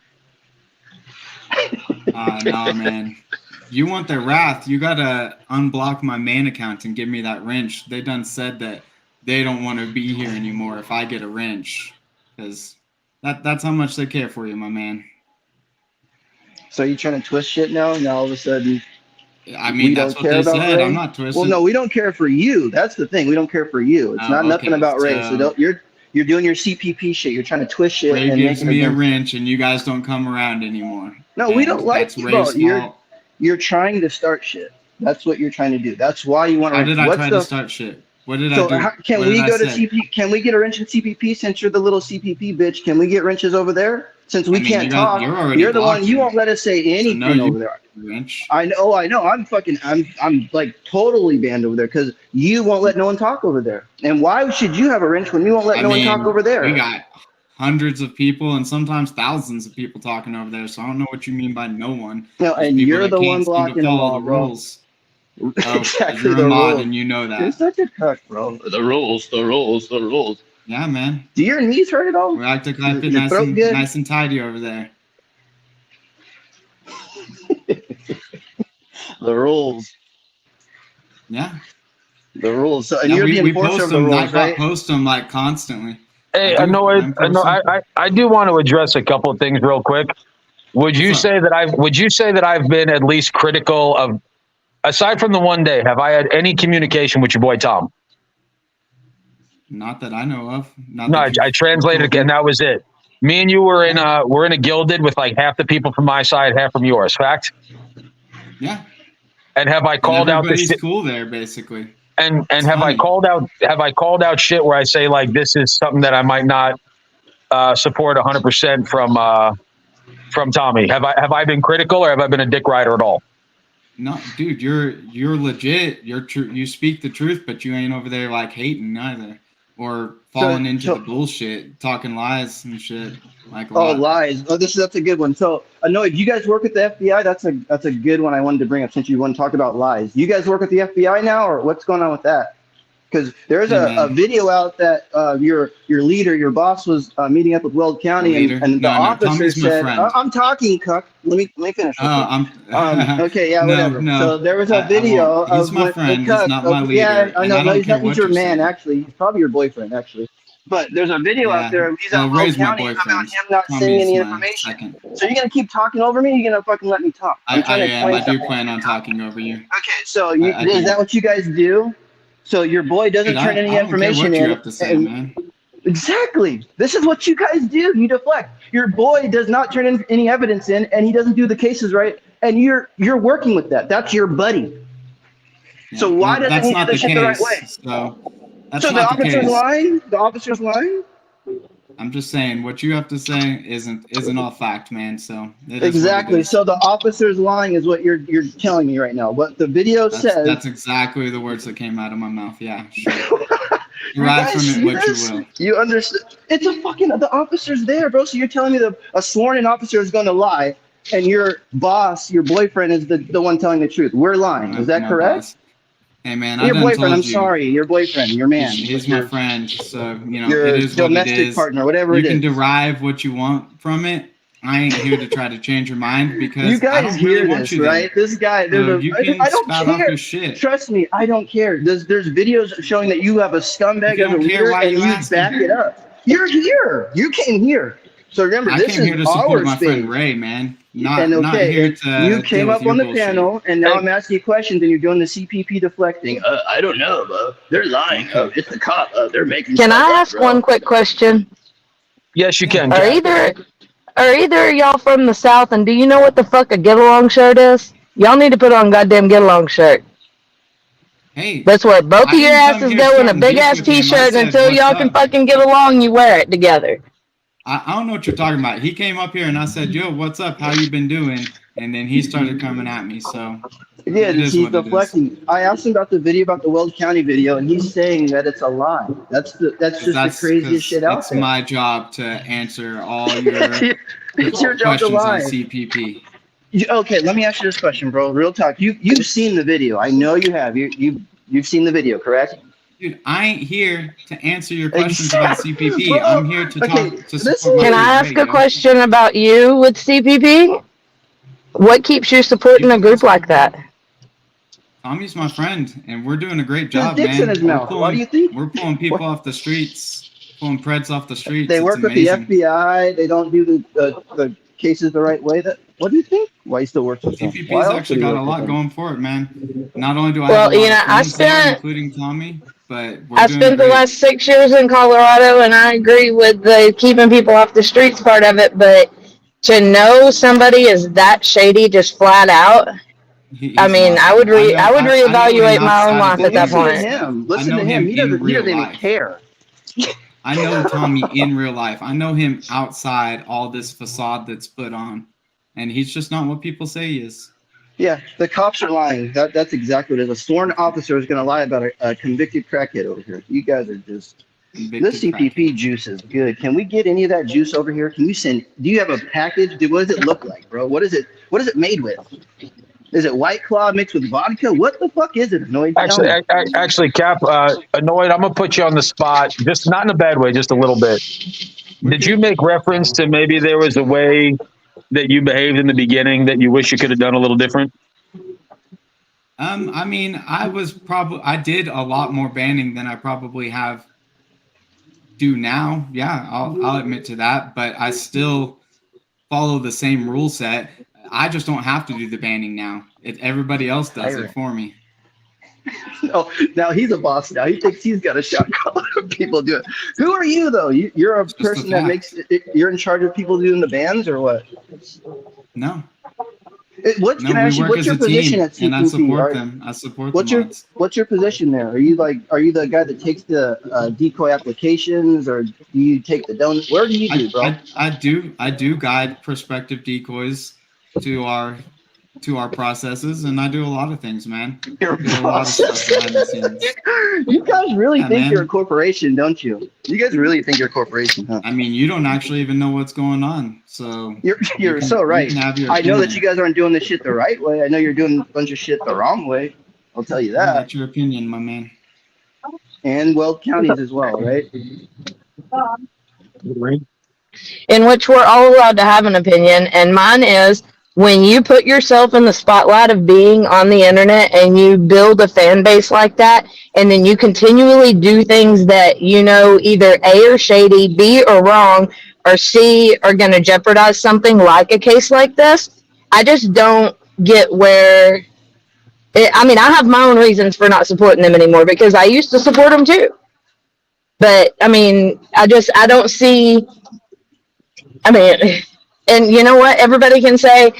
Nah, man. You want their wrath, you gotta unblock my main account and give me that wrench. They done said that they don't want to be here anymore if I get a wrench. Because that's how much they care for you, my man. So you trying to twist shit now? Now all of a sudden I mean, that's what they said. Ray? I'm not twisting. Well, no, we don't care for you. That's the thing. We don't care for you. It's not nothing about Ray. So you're doing your CPP shit. You're trying to twist shit. Ray and gives make me a wrench, and you guys don't come around anymore. No, we don't like you, bro. You're trying to start shit. That's what you're trying to do. That's why you want to. How did I try to start shit? What did I do? Can we go to CP? Can we get a wrench in CPP since you're the little CPP bitch? Can we get wrenches over there? Since we can't talk, you're the one. You won't let us say anything over there. Wrench. I know. I'm like totally banned over there because you won't let no one talk over there. And why should you have a wrench when you won't let no one talk over there? We got hundreds of people and sometimes thousands of people talking over there. So I don't know what you mean by no one. No, and you're the one blocking them all, bro. Rules. Exactly, you're a mod and you know that. You're such a cuck, bro. The rules. Yeah, man. Do your knees hurt at all? We like to keep it nice and tidy over there. The rules. Yeah. The rules. So, and you're the enforcer of the rules, right? I post them like constantly. Hey, I do want to address a couple of things real quick. Would you say that I've been at least critical of, aside from the one day, have I had any communication with your boy Tom? Not that I know of. I translated and that was it. Me and you were in a gilded with like half the people from my side, half from yours. Fact. Yeah. And have I called out the shit? Cool there, basically. And have I called out shit where I say like this is something that I might not support 100% from Tommy? Have I been critical or have I been a dick rider at all? No, dude, you're legit. You speak the truth, but you ain't over there like hating either, or falling into the bullshit, talking lies and shit. Like lies. Oh, that's a good one. So, no, do you guys work at the FBI? That's a good one I wanted to bring up since you want to talk about lies. You guys work at the FBI now, or what's going on with that? Because there's a video out that your leader, your boss, was meeting up with Weld County, and the officer said, "I'm talking, cuck. Let me finish." Okay, yeah, whatever. So there was a video of he's my friend. He's not my leader. Yeah, I know. He's your man, actually. He's probably your boyfriend, actually. But there's a video out there. He's at Weld County about him not saying any information. So you're gonna keep talking over me? You're gonna fucking let me talk? I do plan on talking over you. Okay, so is that what you guys do? So your boy doesn't turn any information in. Have to say, man. Exactly. This is what you guys do. You deflect. Your boy does not turn any evidence in, and he doesn't do the cases right. And you're working with that. That's your buddy. Yeah, so why doesn't he do the shit the right way? So the officer's lying. The officer's lying. I'm just saying what you have to say isn't all fact, man. So exactly. So the officer's lying is what you're telling me right now. What the video says. That's exactly the words that came out of my mouth. Yeah. Sure. Derive from it what you will. You understand? It's a fucking the officer's there, bro. So you're telling me a sworn officer is going to lie, and your boss, your boyfriend, is the one telling the truth. We're lying. Is that correct? Boss. Hey man, your boyfriend. I'm sorry, your boyfriend, your man. He's my friend, so your it is domestic what it is. Partner, whatever it is. You can derive what you want from it. I ain't here to try to change your mind because you guys I don't hear really this, want you right? there. This guy, I don't care. Shit. Trust me, I don't care. There's videos showing that you have a scumbag as a leader, and you back it up. You're here. You came here. So remember, this is here to support my friend Ray, man. Not here to. You came up on the panel, and now I'm asking you questions, and you're doing the CPP deflecting. I don't know, they're lying. It's the cop. They're making. Can I ask one quick question? Yes, you can. Are either y'all from the South, and do you know what the fuck a get along shirt is? Y'all need to put on a goddamn get along shirt. Hey, that's where both of your asses go in a big ass t-shirt, and until y'all can fucking get along, you wear it together. I don't know what you're talking about. He came up here and I said, "Yo, what's up? How you been doing?" And then he started coming at me. So yeah, he's deflecting. I asked him about the video, about the Weld County video, and he's saying that it's a lie. That's just the craziest shit out there. It's my job to answer all your it's your job to lie. On CPP. Okay, let me ask you this question, bro. Real talk. You've seen the video. I know you have. You've seen the video, correct? Dude, I ain't here to answer your questions about CPP. Bro. I'm here to talk to support. Can I ask a question about you with CPP? What keeps you supporting a group like that? Tommy's my friend, and we're doing a great job, man. In his mouth. Why do you think? We're pulling people off the streets, pulling preds off the streets. They work with the FBI. They don't do the cases the right way. What do you think? Why you still work with them? CPP's actually got a lot going for it, man. Not only do I have including Tommy, but I spent the last 6 years in Colorado, and I agree with the keeping people off the streets part of it. But to know somebody is that shady, just flat out. I mean, I would reevaluate my own life at that point. Listen to him. He doesn't even care. I know Tommy in real life. I know him outside all this facade that's put on, and he's just not what people say he is. Yeah, the cops are lying. That's exactly what it is. A sworn officer is going to lie about a convicted crackhead over here. You guys are just. This CPP juice is good. Can we get any of that juice over here? Can you send? Do you have a package? What does it look like, bro? What is it made with? Is it White Claw mixed with vodka? What the fuck is it, Annoyed? Actually, Cap, Annoyed, I'm going to put you on the spot, just not in a bad way, just a little bit. Did you make reference to maybe there was a way that you behaved in the beginning that you wish you could have done a little different? I mean, I did a lot more banning than I probably do now. Yeah, I'll admit to that, but I still follow the same rule set. I just don't have to do the banning now. Everybody else does it for me. No, now he's a boss now. He thinks he's got a shot. People do it. Who are you though? You're a person that makes it, you're in charge of people doing the bands or what? No. What's No, we work what's as your a position team, at CPP? and I support them. I support What's the your mods. what's your position there? Are you the guy that takes the decoy applications, or do you take the donuts? Where do you do, bro? I do guide prospective decoys to our processes, and I do a lot of things, man. Your do a lot of stuff behind the scenes. You guys really think man. you're a corporation, don't you? You guys really think you're a corporation, huh? I mean, you don't actually even know what's going on, so you're so right. I know that you guys aren't doing the shit the right way. I know you're doing a bunch of shit the wrong way. I'll tell you that. That's your opinion, my man. And Weld counties as well, right? In which we're all allowed to have an opinion, and mine is when you put yourself in the spotlight of being on the internet and you build a fan base like that, and then you continually do things that you know either A are shady, B are wrong, or C are going to jeopardize something like a case like this, I just don't get where. I mean, I have my own reasons for not supporting them anymore because I used to support them too. But I mean, I don't see. I mean, and you know what? Everybody can say,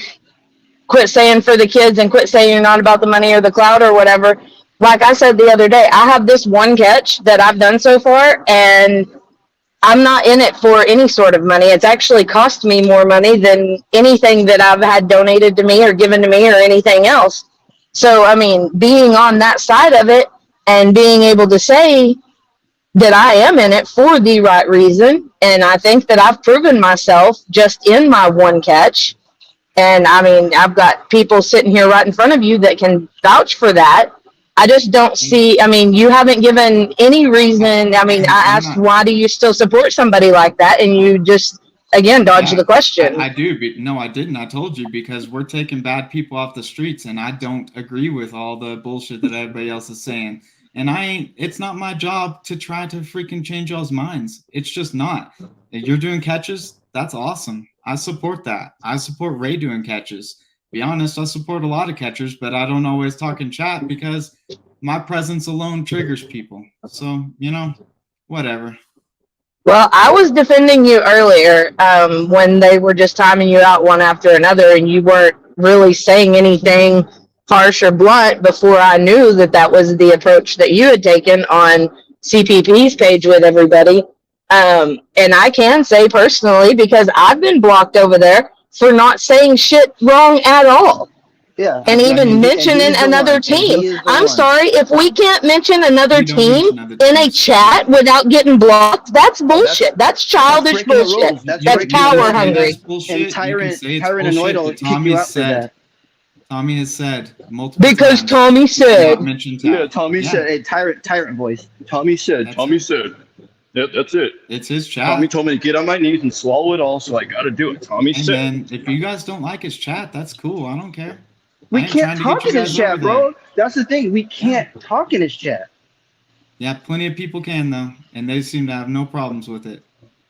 quit saying for the kids and quit saying you're not about the money or the clout or whatever. Like I said the other day, I have this one catch that I've done so far, and I'm not in it for any sort of money. It's actually cost me more money than anything that I've had donated to me or given to me or anything else. So, I mean, being on that side of it and being able to say that I am in it for the right reason, and I think that I've proven myself just in my one catch. And, I mean, I've got people sitting here right in front of you that can vouch for that. I just don't see, I mean, you haven't given any reason. I mean, I asked, why do you still support somebody like that? And you just, again, dodged the question. I do, but no, I didn't. I told you because we're taking bad people off the streets, and I don't agree with all the bullshit that everybody else is saying. And it's not my job to try to freaking change y'all's minds. It's just not. If you're doing catches, that's awesome. I support that. I support Ray doing catches. Be honest, I support a lot of catchers, but I don't always talk in chat because my presence alone triggers people. So, you know, whatever. Well, I was defending you earlier when they were just timing you out one after another, and you weren't really saying anything harsh or blunt before I knew that that was the approach that you had taken on CPP's page with everybody. And I can say personally, because I've been blocked over there for not saying shit wrong at all. Yeah. And even mentioning another team. I'm sorry, if we can't mention another team in a chat without getting blocked, that's bullshit. That's childish bullshit. That's power hungry. And Tyrant Annoyed will kick you out for that. Tommy has said multiple because times. Tommy said. Yeah, Tommy said. Hey, tyrant voice. Tommy said. Tommy said. Yep, that's it. It's his chat. Tommy told me to get on my knees and swallow it all, so I got to do it. Tommy said. And if you guys don't like his chat, that's cool. I don't care. We can't talk in his chat, bro. That's the thing. We can't talk in his chat. Yeah, plenty of people can though, and they seem to have no problems with it.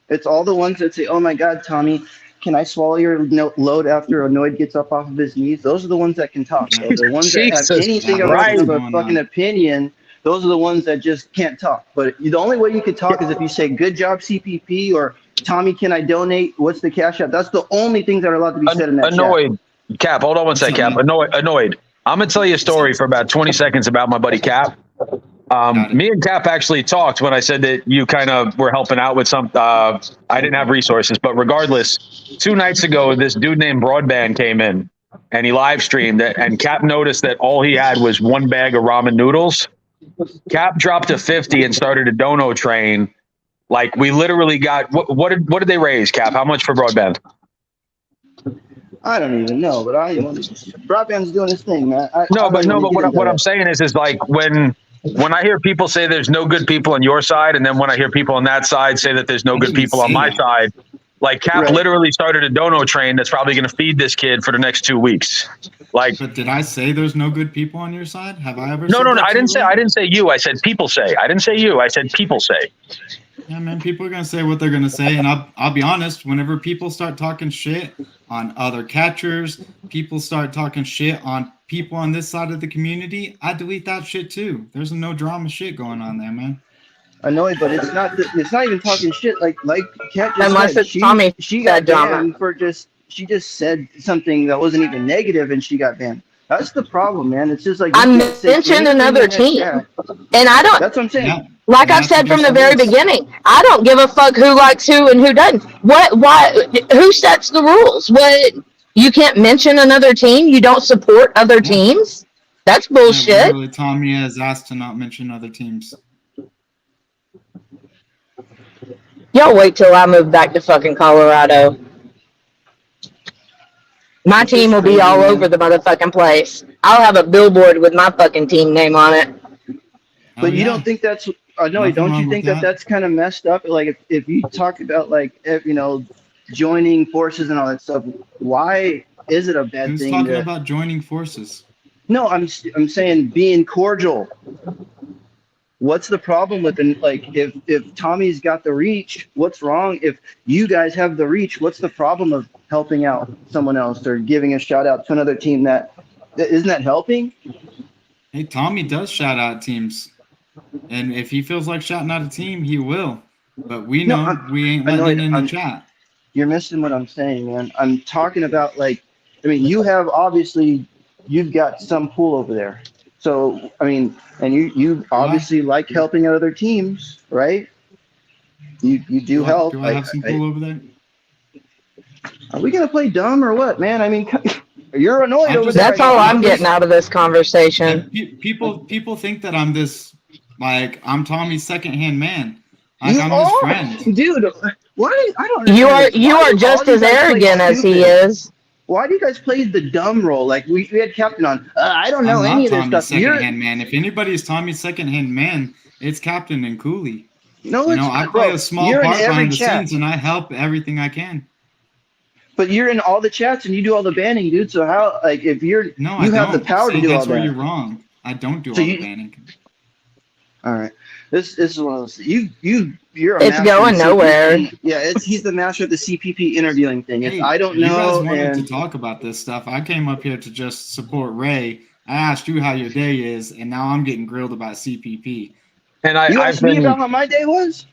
It's all the ones that say, "Oh my God, Tommy, can I swallow your load after Annoyed gets up off of his knees?" Those are the ones that can talk. So the ones that have anything of a fucking opinion, those are the ones that just can't talk. But the only way you could talk is if you say, "Good job, CPP," or "Tommy, can I donate? What's the cash app?" That's the only things that are allowed to be said in that Annoyed. chat. Cap, hold on one sec, Cap. Annoyed. I'm going to tell you a story for about 20 seconds about my buddy Cap. Me and Cap actually talked when I said that you kind of were helping out with some. I didn't have resources, but regardless, 2 nights ago, this dude named Broadband came in and he live streamed it. And Cap noticed that all he had was 1 bag of ramen noodles. Cap dropped to 50 and started a dono train. Like we literally got what did they raise, Cap? How much for Broadband? I don't even know, but Broadband's doing his thing, man. But what I'm saying is like when I hear people say there's no good people on your side, and then when I hear people on that side say that there's no good people on my side, like Cap literally started a dono train that's probably going to feed this kid for the next 2 weeks. Like, but did I say there's no good people on your side? Have I ever? No. I didn't say you. I said people say. I didn't say you. I said people say. Yeah, man, people are gonna say what they're gonna say, and I'll be honest. Whenever people start talking shit on other catchers, people start talking shit on people on this side of the community, I delete that shit too. There's no drama shit going on there, man. I know it, but it's not. It's not even talking shit. Like Kat just Unless said, it's Tommy she said got drama. banned for she just said something that wasn't even negative, and she got banned. That's the problem, man. It's just like you I can't say mentioned anything another in that team, chat. and I don't. That's what I'm saying. Yeah. Like And I've that's the said from the very difference. beginning, I don't give a fuck who likes who and who doesn't. Why? Who sets the rules? What? You can't mention another team. You don't support other Yeah. teams. That's Yeah, bullshit. literally, Tommy has asked to not mention other teams. Y'all wait till I move back to fucking Colorado. My It's team just will be crazy, all man. over the motherfucking place. I'll have a billboard with my fucking team name on it. Oh, But you yeah. don't think that's? I know. Nothing Don't wrong you with think that that. that's kind of messed up? Like if you talk about like joining forces and all that stuff, why is it a bad Who's thing talking to? about joining forces? No, I'm saying being cordial. What's the problem with it? Like if Tommy's got the reach, what's wrong? If you guys have the reach, what's the problem of helping out someone else or giving a shout out to another team that isn't that helping? Hey, Tommy does shout out teams, and if he feels like shouting out a team, he will. But we No, know we ain't I know letting it in the I'm- chat. You're missing what I'm saying, man. I'm talking about like, I mean, you've got some pool over there. So I mean, and you obviously like helping out other teams, right? You do help. Do I have some pull over there? Are we gonna play dumb or what, man? I mean, you're annoyed I'm over just- there. That's all I'm getting out of this conversation. And people think that I'm this, like, I'm Tommy's secondhand man. Like, You I'm his are, friend. dude. Why? I don't. You understand this. are Why do just all as you guys play arrogant as he stupid? is. Why do you guys play the dumb role? Like we had Captain on. I don't know I'm any not of this Tommy's stuff. You're secondhand man. If anybody's Tommy's secondhand man, it's Captain and Cooley. no, You it's know, I not, play bro. a small You're in part every behind the chat. scenes, and I help everything I can. But you're in all the chats and you do all the banning, dude. So how, like, if you I have don't. the power See, to do all that's where that. you're wrong. I don't do So all you- the banning. All right, this is one of those. You're a It's master going of nowhere. CPP. Yeah, he's the master of the CPP interviewing thing. It's Hey, I don't you guys know, wanted and to talk about this stuff. I came up here to just support Ray. I asked you how your day is, and now I'm getting grilled about CPP. And you I've asked me been about how my day was.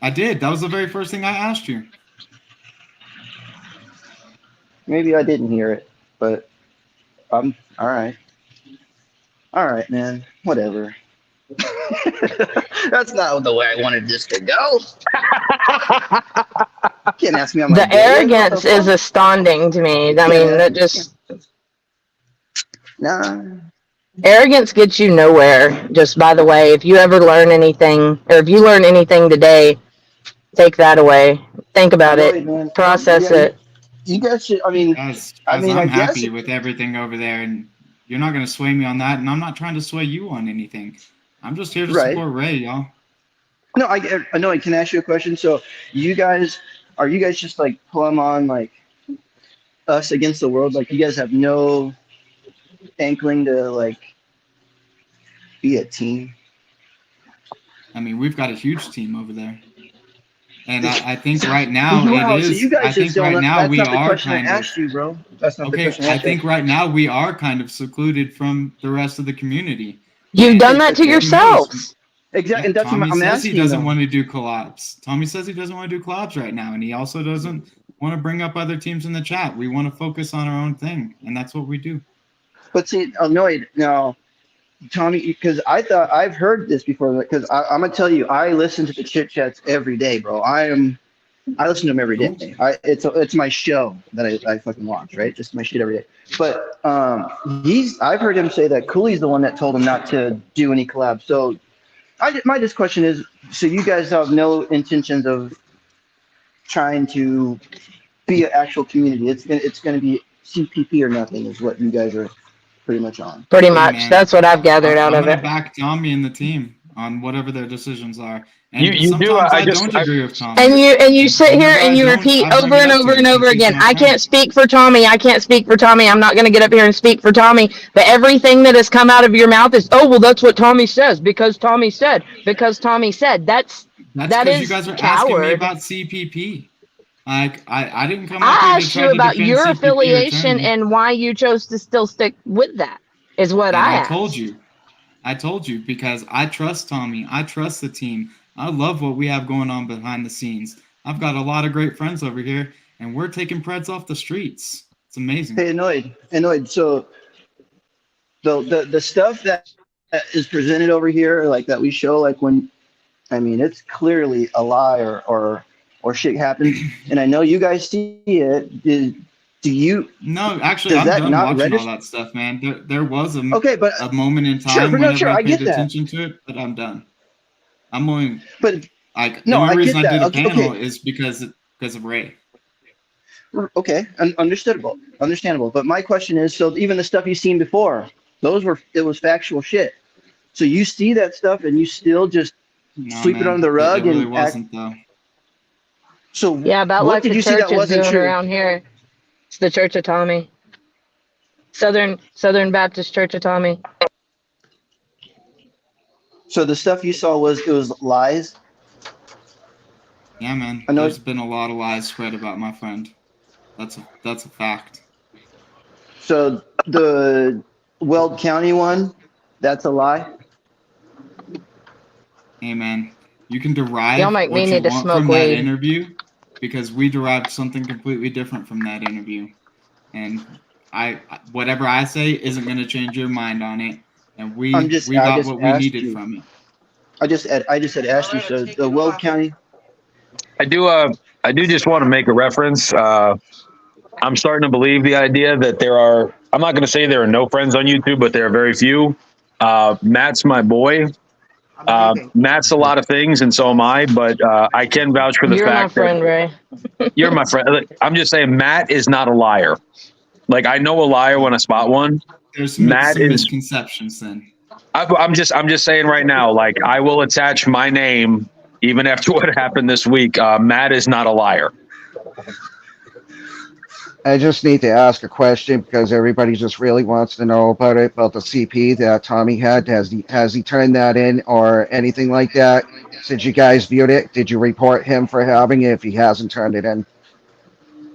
I did. That was the very first thing I asked you. Maybe I didn't hear it, but all right. All right, man. Whatever. That's not the way I wanted this to go. Can't ask me on my The day. arrogance is astounding to me. I mean, that just Nah. arrogance gets you nowhere. Just by the way, if you ever learn anything, or if you learn anything today, take that away. Think about it. Man. Process Yeah, it. You guys should. I mean, Guys, I mean, I'm I guess. happy with everything over there, and you're not going to sway me on that, and I'm not trying to sway you on anything. I'm just here to Right. support Ray, y'all. No, I know. I can ask you a question. So, are you guys just like plumb on like us against the world? Like, you guys have no inkling to like be a team? I mean, we've got a huge team over there. And I think right now Wow, it so is. you guys I think just don't. right now That's we not the are question I kind of. asked you, bro. That's not the Okay, question I I asked think right now we are kind of secluded from the rest of the community. You've And done that to okay. yourselves. Exactly, and that's Tommy what I'm says asking. he doesn't though. want to do collabs. Tommy says he doesn't want to do collabs right now, and he also doesn't want to bring up other teams in the chat. We want to focus on our own thing, and that's what we do. But see, annoyed now, Tommy, because I thought I've heard this before. Because I'm gonna tell you, I listen to the chit chats every day, bro. I listen to them every day. It's my show that I fucking watch, right? Just my shit every day. But I've heard him say that Cooley's the one that told him not to do any collabs. So my just question is, so you guys have no intentions of trying to be an actual community? It's gonna be CPP or nothing is what you guys are pretty much on. Pretty Hey, much. man, That's what I've gathered out I'm of gonna it. back Tommy and the team on whatever their decisions are. And You do, sometimes I I just- don't agree with Tommy. And you sit here Whenever and I you don't, repeat I bring over it and up to over him and over since he's again, my I friend. can't speak for Tommy. I can't speak for Tommy. I'm not going to get up here and speak for Tommy. But everything that has come out of your mouth is, oh, well, that's what Tommy says because Tommy said. Because Tommy said. That's That's That because you is guys are asking me coward. about CPP. Like, I didn't come up I here to asked try you to about defend your CPP or affiliation attorney. and why you chose to still stick with that, is what And I I asked. told you. I told you because I trust Tommy. I trust the team. I love what we have going on behind the scenes. I've got a lot of great friends over here, and we're taking Preds off the streets. It's amazing. Hey, annoyed. So the stuff that is presented over here, like that we show, like when, I mean, it's clearly a lie or shit happens, and I know you guys see it. Do you? No, actually, Does I'm that done not watching all register? that stuff, man. There was Okay, but a moment in sure, time but no, whenever sure, I I paid get that. attention to it, but I'm done. I'm only But like the no, only I reason get I that. did a Okay, panel okay, is because of Ray. okay, understandable. But my question is, so even the stuff you've seen before, it was factual shit. So you see that stuff and you still just No, sweep it under the man, it rug really and act. wasn't though. So Yeah, about what like did the you see church that is wasn't doing true? around here. It's the Church of Tommy. Southern Baptist Church of Tommy. So the stuff you saw was lies. Yeah, man. I know. There's been a lot of lies spread about my friend. That's a fact. So the Weld County one, that's a lie. Hey, man, you can Y'all derive make me what you need to want smoke from that weed. interview because we derived something completely different from that interview. And whatever I say isn't going to change your mind on it. And we I got just what we asked needed you. from it. I just said asked you. So the Weld County. I do just want to make a reference. I'm starting to believe the idea that there are, I'm not going to say there are no friends on YouTube, but there are very few. Matt's my boy. Matt's a lot of things, and so am I, but I can vouch for the You're my fact that friend, Ray. you're my friend. I'm just saying Matt is not a liar. Like, I know a liar when I spot one. There's Matt some is, misconceptions then. I'm just saying right now, like, I will attach my name even after what happened this week. Matt is not a liar. I just need to ask a question because everybody just really wants to know about it, about the CP that Tommy had. Has he turned that in or anything like that? Since you guys viewed it, did you report him for having it if he hasn't turned it in?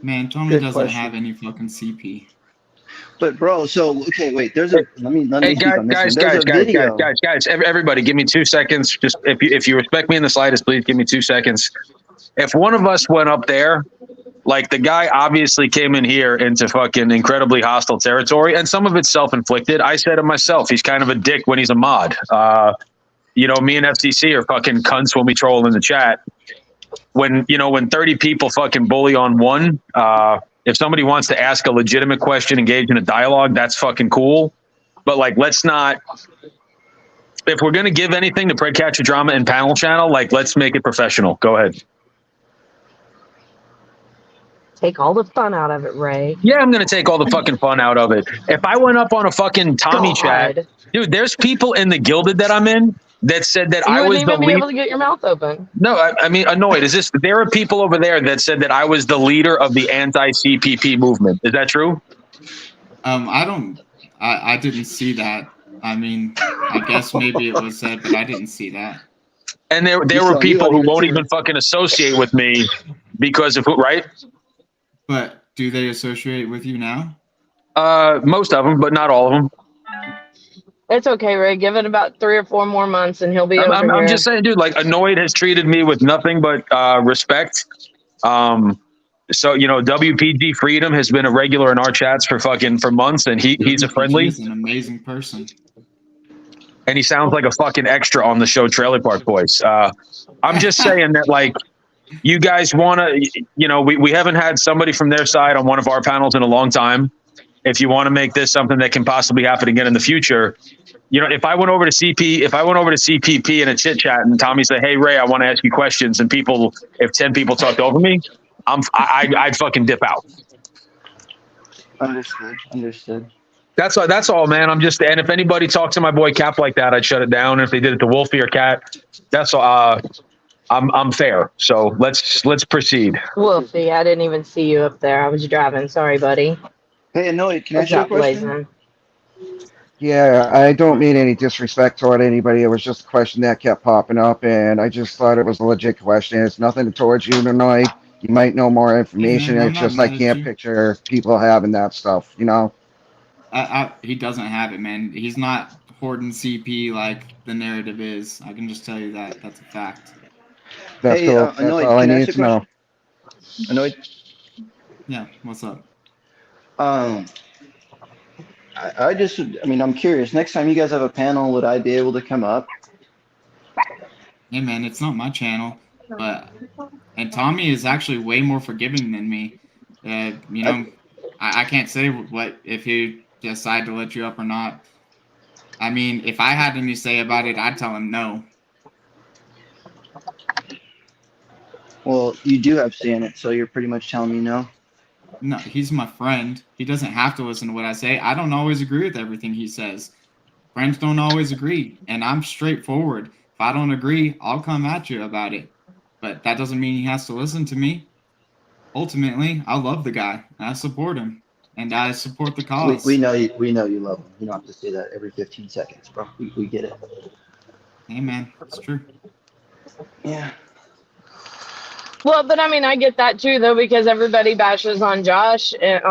Man, Tommy Good doesn't question. have any fucking CP. But bro, so okay, wait. Let me Hey, speak on this one. There's a video. guys, everybody, give me 2 seconds. Just if you respect me in the slightest, please give me 2 seconds. If one of us went up there, like, the guy obviously came in here into fucking incredibly hostile territory, and some of it's self-inflicted. I said it myself. He's kind of a dick when he's a mod. You know, me and FCC are fucking cunts when we troll in the chat. When 30 people fucking bully on one, if somebody wants to ask a legitimate question, engage in a dialogue, that's fucking cool. But, like, let's not, if we're going to give anything to Predcatcher Drama and Panel Channel, like, let's make it professional. Go ahead. Take all the fun out of it, Ray. Yeah, I'm going to take all the fucking fun out of it. If I went up on a fucking Tommy chat, dude, there's people in the Gilded that I'm in that said that You I was wouldn't the even be lead. able to get your mouth open. No, I mean, annoyed. There are people over there that said that I was the leader of the anti-CPP movement. Is that true? I didn't see that. I mean, I guess maybe it was said, but I didn't see that. And there were people who won't even fucking associate with me because of who, right? But do they associate with you now? Most of them, but not all of them. It's okay, Ray. Give it about 3 or 4 more months, and he'll be over here. I'm just saying, dude. Like, Annoyed has treated me with nothing but respect. So, WPG Freedom has been a regular in our chats for months, and he's a friendly. He's an amazing person. And he sounds like a fucking extra on the show Trailer Park Boys. I'm just saying that, like, you guys want to, we haven't had somebody from their side on one of our panels in a long time. If you want to make this something that can possibly happen again in the future, if I went over to CPP in a chit chat and Tommy said, "Hey, Ray, I want to ask you questions," and if 10 people talked over me, I'd fucking dip out. Understood. That's all, man. And if anybody talks to my boy Cap like that, I'd shut it down. If they did it to Wolfie or Cat, that's all. I'm fair. So let's proceed. Wolfie, I didn't even see you up there. I was driving. Sorry, buddy. Hey, Annoyed, can I ask you a question? Yeah, I don't mean any disrespect toward anybody. It was just a question that kept popping up, and I just thought it was a legit question. It's nothing towards you, Illinois. You might know more Hey, information. man, I'm It's not just I mad at can't you. picture people having that stuff, you know? He doesn't have it, man. He's not hoarding CP like the narrative is. I can just tell you that. That's a fact. That's Hey, cool. That's Annoyed, all I can I ask need you a to know. question? Annoyed. Yeah, what's up? I mean, I'm curious. Next time you guys have a panel, would I be able to come up? Hey, man, it's not my channel, and Tommy is actually way more forgiving than me. You know, I can't say what if he decide to let you up or not. I mean, if I had any say about it, I'd tell him no. Well, you do have say in it, so you're pretty much telling me no. No, he's my friend. He doesn't have to listen to what I say. I don't always agree with everything he says. Friends don't always agree, and I'm straightforward. If I don't agree, I'll come at you about it. But that doesn't mean he has to listen to me. Ultimately, I love the guy. I support him, and I support the cause. We know you. We know you love him. You don't have to say that every 15 seconds, bro. We get it. Hey, man, it's true. Yeah. Well, but I mean, I get that too, though, because everybody bashes on Josh in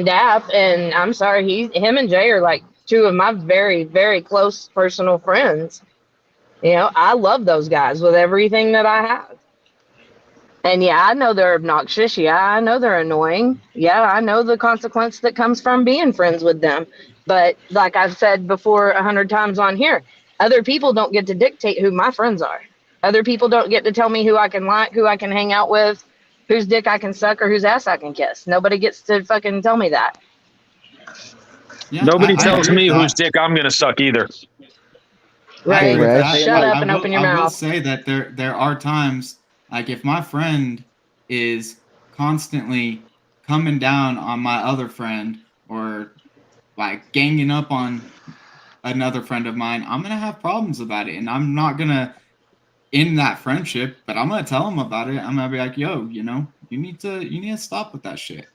DAP, and I'm sorry, him and Jay are like two of my very, very close personal friends. You know, I love those guys with everything that I have. And yeah, I know they're obnoxious. Yeah, I know they're annoying. Yeah, I know the consequence that comes from being friends with them. But like I've said before 100 times on here, other people don't get to dictate who my friends are. Other people don't get to tell me who I can like, who I can hang out with, whose dick I can suck, or whose ass I can kiss. Nobody gets to fucking tell me that. Yeah, Nobody I tells agree me with whose that. dick I'm gonna suck either. I Right. agree with that. Shut up and open your I will mouth. say that there are times, like if my friend is constantly coming down on my other friend or like ganging up on another friend of mine, I'm gonna have problems about it, and I'm not gonna end that friendship, but I'm gonna tell him about it. I'm gonna be like, yo, you know, you need to stop with that shit.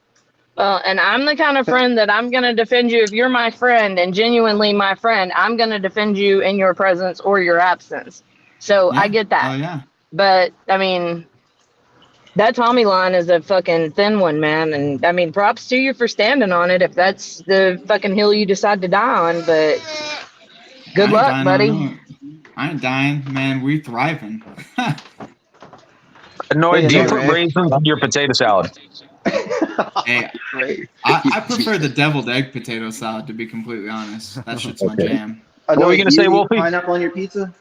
Well, and I'm the kind of friend that I'm going to defend you. If you're my friend and genuinely my friend, I'm going to defend you in your presence or your absence. So I get that. Oh yeah. But I mean, that Tommy line is a fucking thin one, man. And I mean, props to you for standing on it if that's the fucking hill you decide to die on. But good I ain't luck, dying buddy. on no. I ain't dying, man. We thriving. Annoyed, do you put Annoyed. raisins in your potato salad? Hey, I prefer the deviled egg potato salad, to be completely honest. That shit's my Okay. jam. What were you gonna do say, eat Wolfie? pineapple on your pizza?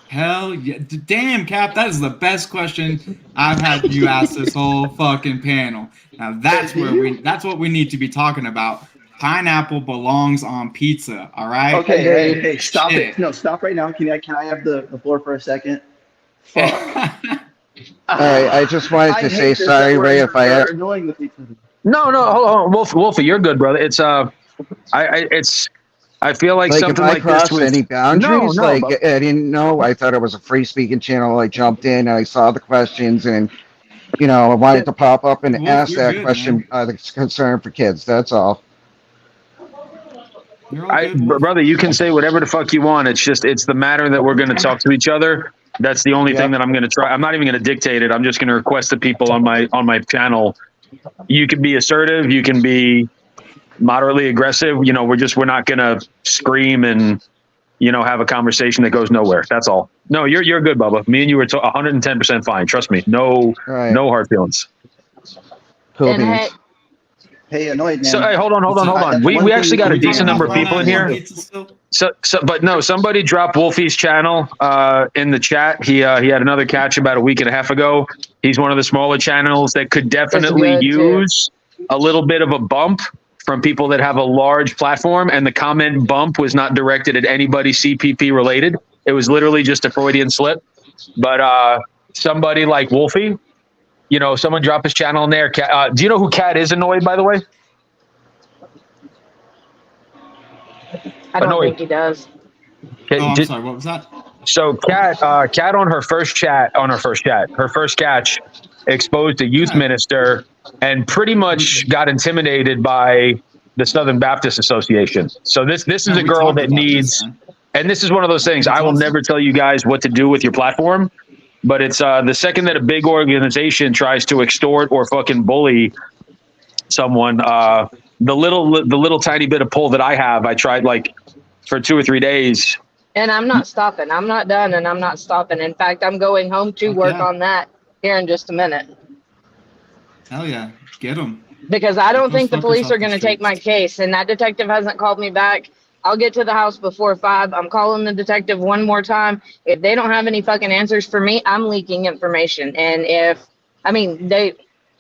Hell yeah. Damn, Cap, that is the best question I've had you ask this whole fucking panel. Now that's what we need to be talking about. Pineapple belongs on pizza, all right? Okay, hey, stop Shit. it. No, stop right now. Can I have the floor for a second? Fuck. All right, I just wanted to say hate this, sorry, that Ray, if I we're annoying with each other. No, hold on, Wolfie, you're good, brother. It's I feel like like if something I like this crossed was any boundaries, no, like but I didn't know. I thought it was a free speaking channel. I jumped in and I saw the questions, and you know, I wanted to pop up and Wolf, ask you're that good, question. man. That's concern for kids. That's all. You're all good, Wolf. brother, you can say whatever the fuck you want. It's the matter that we're going to talk to each other. That's the only thing that I'm going to try. I'm not even going to dictate it. I'm just going to request the people on my channel. You can be assertive. You can be moderately aggressive. You know, we're not going to scream and, you know, have a conversation that goes nowhere. That's all. No, you're good, Bubba. Me and you were 110% fine. Trust me. No hard feelings. Cool And beans. Hey, Annoyed, man. So hey, hold on. That's We one actually thing got a you can decent do. number of people in here. But no, somebody dropped Wolfie's channel in the chat. He had another catch about a week and a half ago. He's one of the smaller channels that could definitely good, use a little bit of a bump from people that have a large platform. And the comment bump was not directed at anybody CPP related. It was literally just a Freudian slip. But somebody like Wolfie, you know, someone drop his channel in there. Do you know who Cat is, Annoyed, by the way? I don't Annoyed. think he does. I'm sorry, what was that? So Cat on her first catch, exposed a youth minister and pretty much got intimidated by the Southern Baptist Association. So this is Yeah, a we girl talked that about this, needs, man. and this is one of those things. I will awesome. never tell you guys what to do with your platform, but it's the second that a big organization tries to extort or fucking bully someone, the little tiny bit of pull that I have, I tried like for 2 or 3 days. And I'm not stopping. I'm not done, and I'm not stopping. In fact, I'm going home to Fuck work yeah. on that here in just a minute. Hell yeah, get them. Because I don't those think the fuckers police off are the going to take streets. my case, and that detective hasn't called me back. I'll get to the house before 5. I'm calling the detective one more time. If they don't have any fucking answers for me, I'm leaking information. And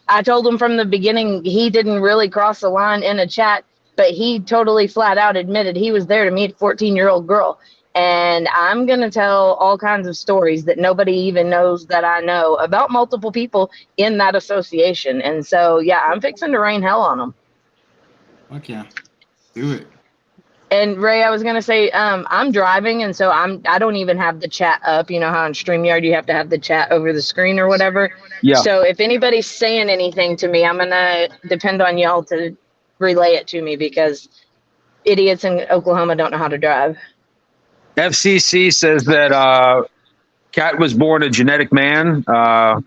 I told him from the beginning he didn't really cross the line in a chat, but he totally flat out admitted he was there to meet a 14-year-old girl. And I'm going to tell all kinds of stories that nobody even knows that I know about multiple people in that association. And so, yeah, I'm fixing to rain hell on them. Fuck yeah, do it. And Ray, I was going to say, I'm driving. And so I don't even have the chat up. You know how on StreamYard you have to have the chat over the screen or whatever. Yeah. So if anybody's saying anything to me, I'm going to depend on y'all to relay it to me, because idiots in Oklahoma don't know how to drive. FCC says that Kat was born a genetic man. I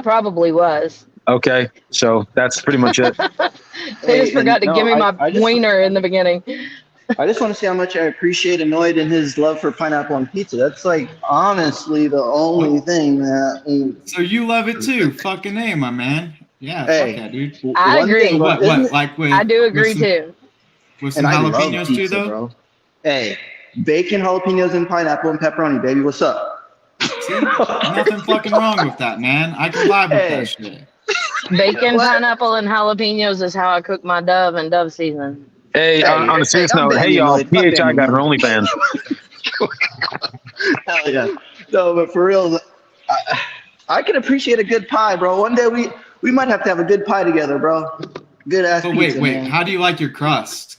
probably was. Okay, so that's pretty much it. They just forgot to give me my I just, wiener in the beginning. I just want to say how much I appreciate Annoyed and his love for pineapple on pizza. That's like honestly the only thing that. So you love it too? Fucking A, my man. Yeah, Hey, fuck yeah, dude. I agree. thing, What? Like with? I do agree with some, too. With some and I love jalapenos too, pizza, though. bro. Hey, bacon, jalapenos, and pineapple and pepperoni, baby. What's up? See, nothing fucking wrong with that, man. I can vibe with that shit. Bacon, pineapple, and jalapenos is how I cook my dove and dove season. Hey, on a serious note, hey y'all, PHI got an OnlyFans. Hell yeah. No, but for real, I can appreciate a good pie, bro. One day we might have to have a good pie together, bro. Good ass But pizza, wait, man. how do you like your crust?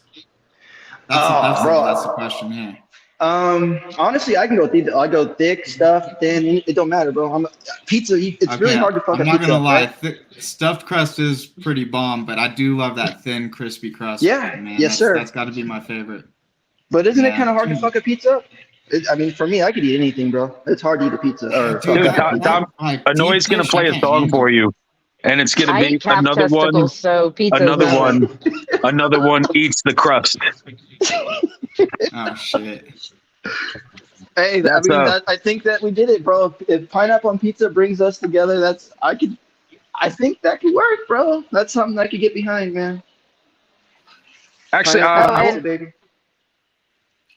That's the question here. Honestly, I can go with I go thick stuff, thin. It don't matter, bro. Pizza. It's really hard to fuck I'm a not pizza gonna up, lie. right? Stuffed crust is pretty bomb, but I do love that thin, crispy crust. Yeah, man. yes, sir. That's got to be my favorite. But isn't it Yeah. kind of hard to fuck a pizza up? I mean, for me, I could eat anything, bro. It's hard to eat a pizza. Or Dude, Tom, Annoy's gonna play a song for you, and it's gonna I be eat calf another one. testicles, so pizza. Another one eats the crust. Oh shit. Hey, I think that we did it, bro. If pineapple on pizza brings us together, I think that could work, bro. That's something I could get behind, man. Actually, baby.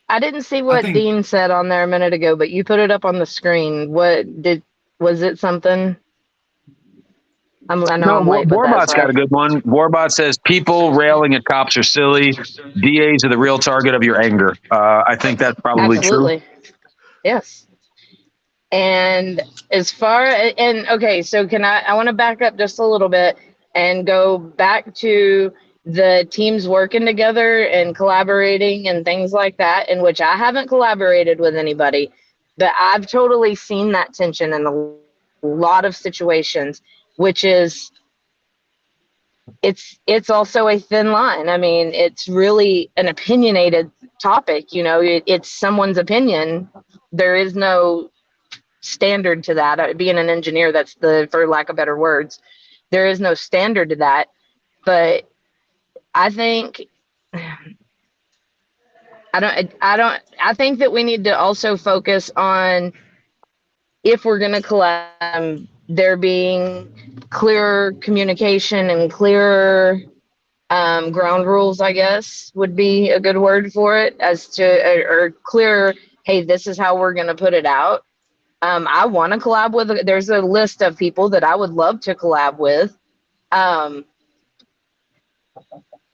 I didn't see what Dean said on there a minute ago, but you put it up on the screen. Was it something? Warbot's got a good one. Warbot says people railing at cops are silly. DAs are the real target of your anger. I think that's probably Absolutely. true. Yes. And okay, so I want to back up just a little bit and go back to the teams working together and collaborating and things like that, in which I haven't collaborated with anybody, but I've totally seen that tension in a lot of situations, which is it's also a thin line. I mean, it's really an opinionated topic, it's someone's opinion. There is no standard to that. Being an engineer, for lack of better words, there is no standard to that. But I think I think that we need to also focus on, if we're going to collab, there being clear communication and clear ground rules, I guess, would be a good word for it, or clear, hey, this is how we're going to put it out. I want to collab there's a list of people that I would love to collab with.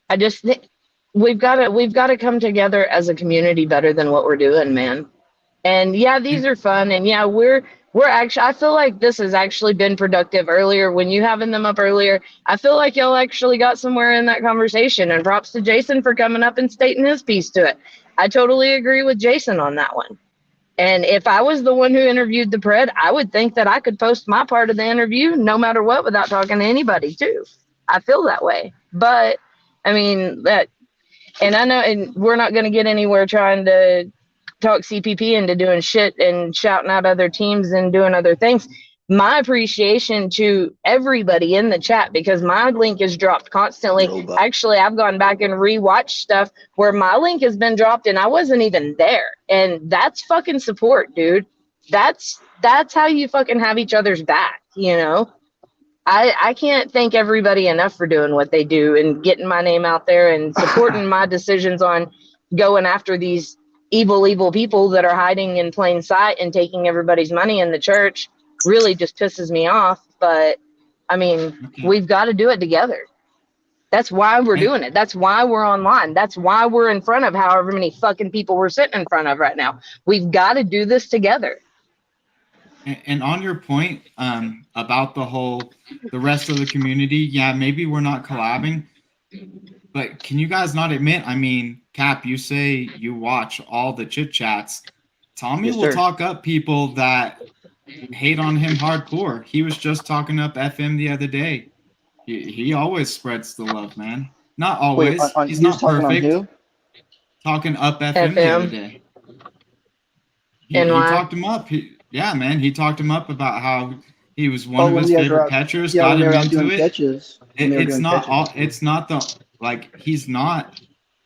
I just think we've got to come together as a community better than what we're doing, man. And yeah, these are fun, and yeah, we're actually, I feel like this has actually been productive earlier when you having them up earlier. I feel like y'all actually got somewhere in that conversation, and props to Jason for coming up and stating his piece to it. I totally agree with Jason on that one. And if I was the one who interviewed the pred, I would think that I could post my part of the interview no matter what without talking to anybody too. I feel that way. But I mean, that And I know, and we're not going to get anywhere trying to talk CPP into doing shit and shouting out other teams and doing other things. My appreciation to everybody in the chat, because my link is dropped constantly. Actually, I've gone back and rewatched stuff where my link has been dropped and I wasn't even there. And that's fucking support, dude. That's how you fucking have each other's back, you know? I can't thank everybody enough for doing what they do and getting my name out there and supporting my decisions on going after these evil people that are hiding in plain sight and taking everybody's money in the church. Really just pisses me off. But I mean, we've got to do it together. That's why we're doing it. That's why we're online. That's why we're in front of however many fucking people we're sitting in front of right now. We've got to do this together. And on your point about the rest of the community, yeah, maybe we're not collabing, but can you guys not admit, I mean, Cap, you say you watch all the chit chats. Tommy will talk up people that hate on him hardcore. He was just talking up FM the other day. He always spreads the love, man. Not always. Wait, he's not perfect. Talking up FM the other day. He talked him up. Yeah, man, he talked him up about how he was one of his favorite catchers. Got him into it. It's not he's not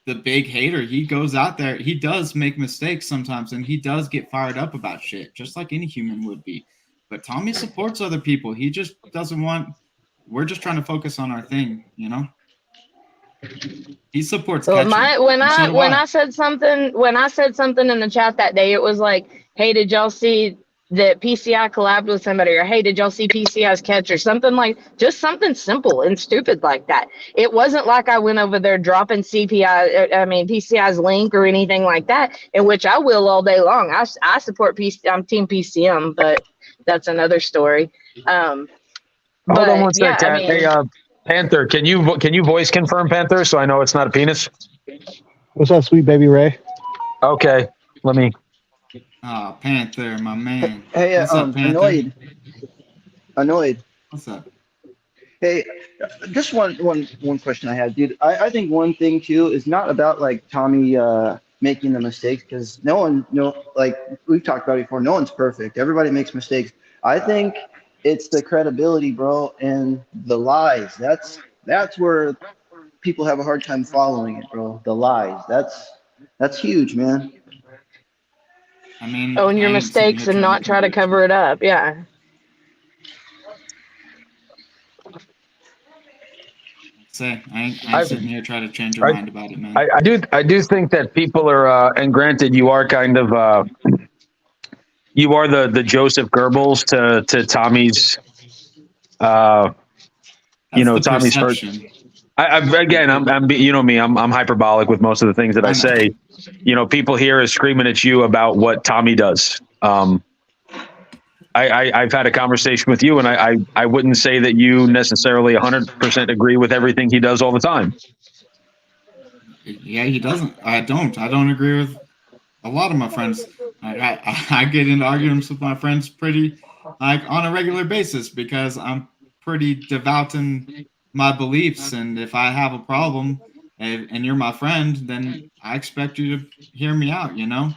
the big hater. He goes out there. He does make mistakes sometimes, and he does get fired up about shit, just like any human would be. But Tommy supports other people. He just doesn't want. We're just trying to focus on our thing, you know. He supports. Well, when I said something in the chat that day, it was like, "Hey, did y'all see that PCI collabed with somebody?" Or, "Hey, did y'all see PCI's catch?" Or something like, just something simple and stupid like that. It wasn't like I went over there dropping PCI's link or anything like that, in which I will all day long. I support PC. I'm team PCM, but that's another story. Hold on one sec, Kat. Hey, Panther, can you voice confirm, Panther, so I know it's not a penis? What's up, sweet baby Ray? Okay, let me. Oh, Panther, my man. Hey, what's up, Panther? Annoyed. What's up? Hey, just one question I had, dude. I think one thing too is not about like Tommy making the mistakes, because like we've talked about before, no one's perfect. Everybody makes mistakes. I think it's the credibility, bro, and the lies. That's where people have a hard time following it, bro. The lies. That's huge, man. I mean, own your mistakes and not try to cover it up. Yeah. I ain't sitting here trying to change your mind about it, man. I do think that people are, and granted, you are kind of, you are the Joseph Goebbels to Tommy's, Tommy's first. I'm you know me, I'm hyperbolic with most of the things that I say. You know, people here are screaming at you about what Tommy does. I've had a conversation with you, and I wouldn't say that you necessarily 100% agree with everything he does all the time. Yeah, he doesn't. I don't agree with a lot of my friends. I get into arguments with my friends pretty on a regular basis, because I'm pretty devout in my beliefs, and if I have a problem and you're my friend, then I expect you to hear me out, you know.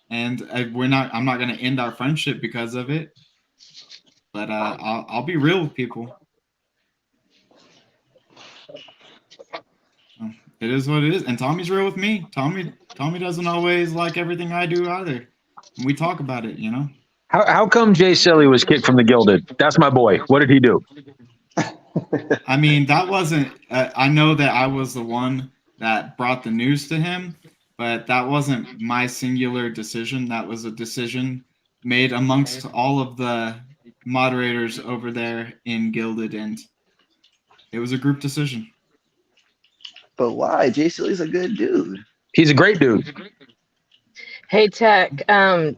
And I'm not going to end our friendship because of it, but I'll be real with people. It is what it is, and Tommy's real with me. Tommy doesn't always like everything I do either. We talk about it, you know. How come Jay Silly was kicked from the Gilded? That's my boy. What did he do? I mean, that wasn't. I know that I was the one that brought the news to him, but that wasn't my singular decision. That was a decision made amongst all of the moderators over there in Gilded, and it was a group decision. But why? Jay Silly's a good dude. He's a great dude. Hey, Tech,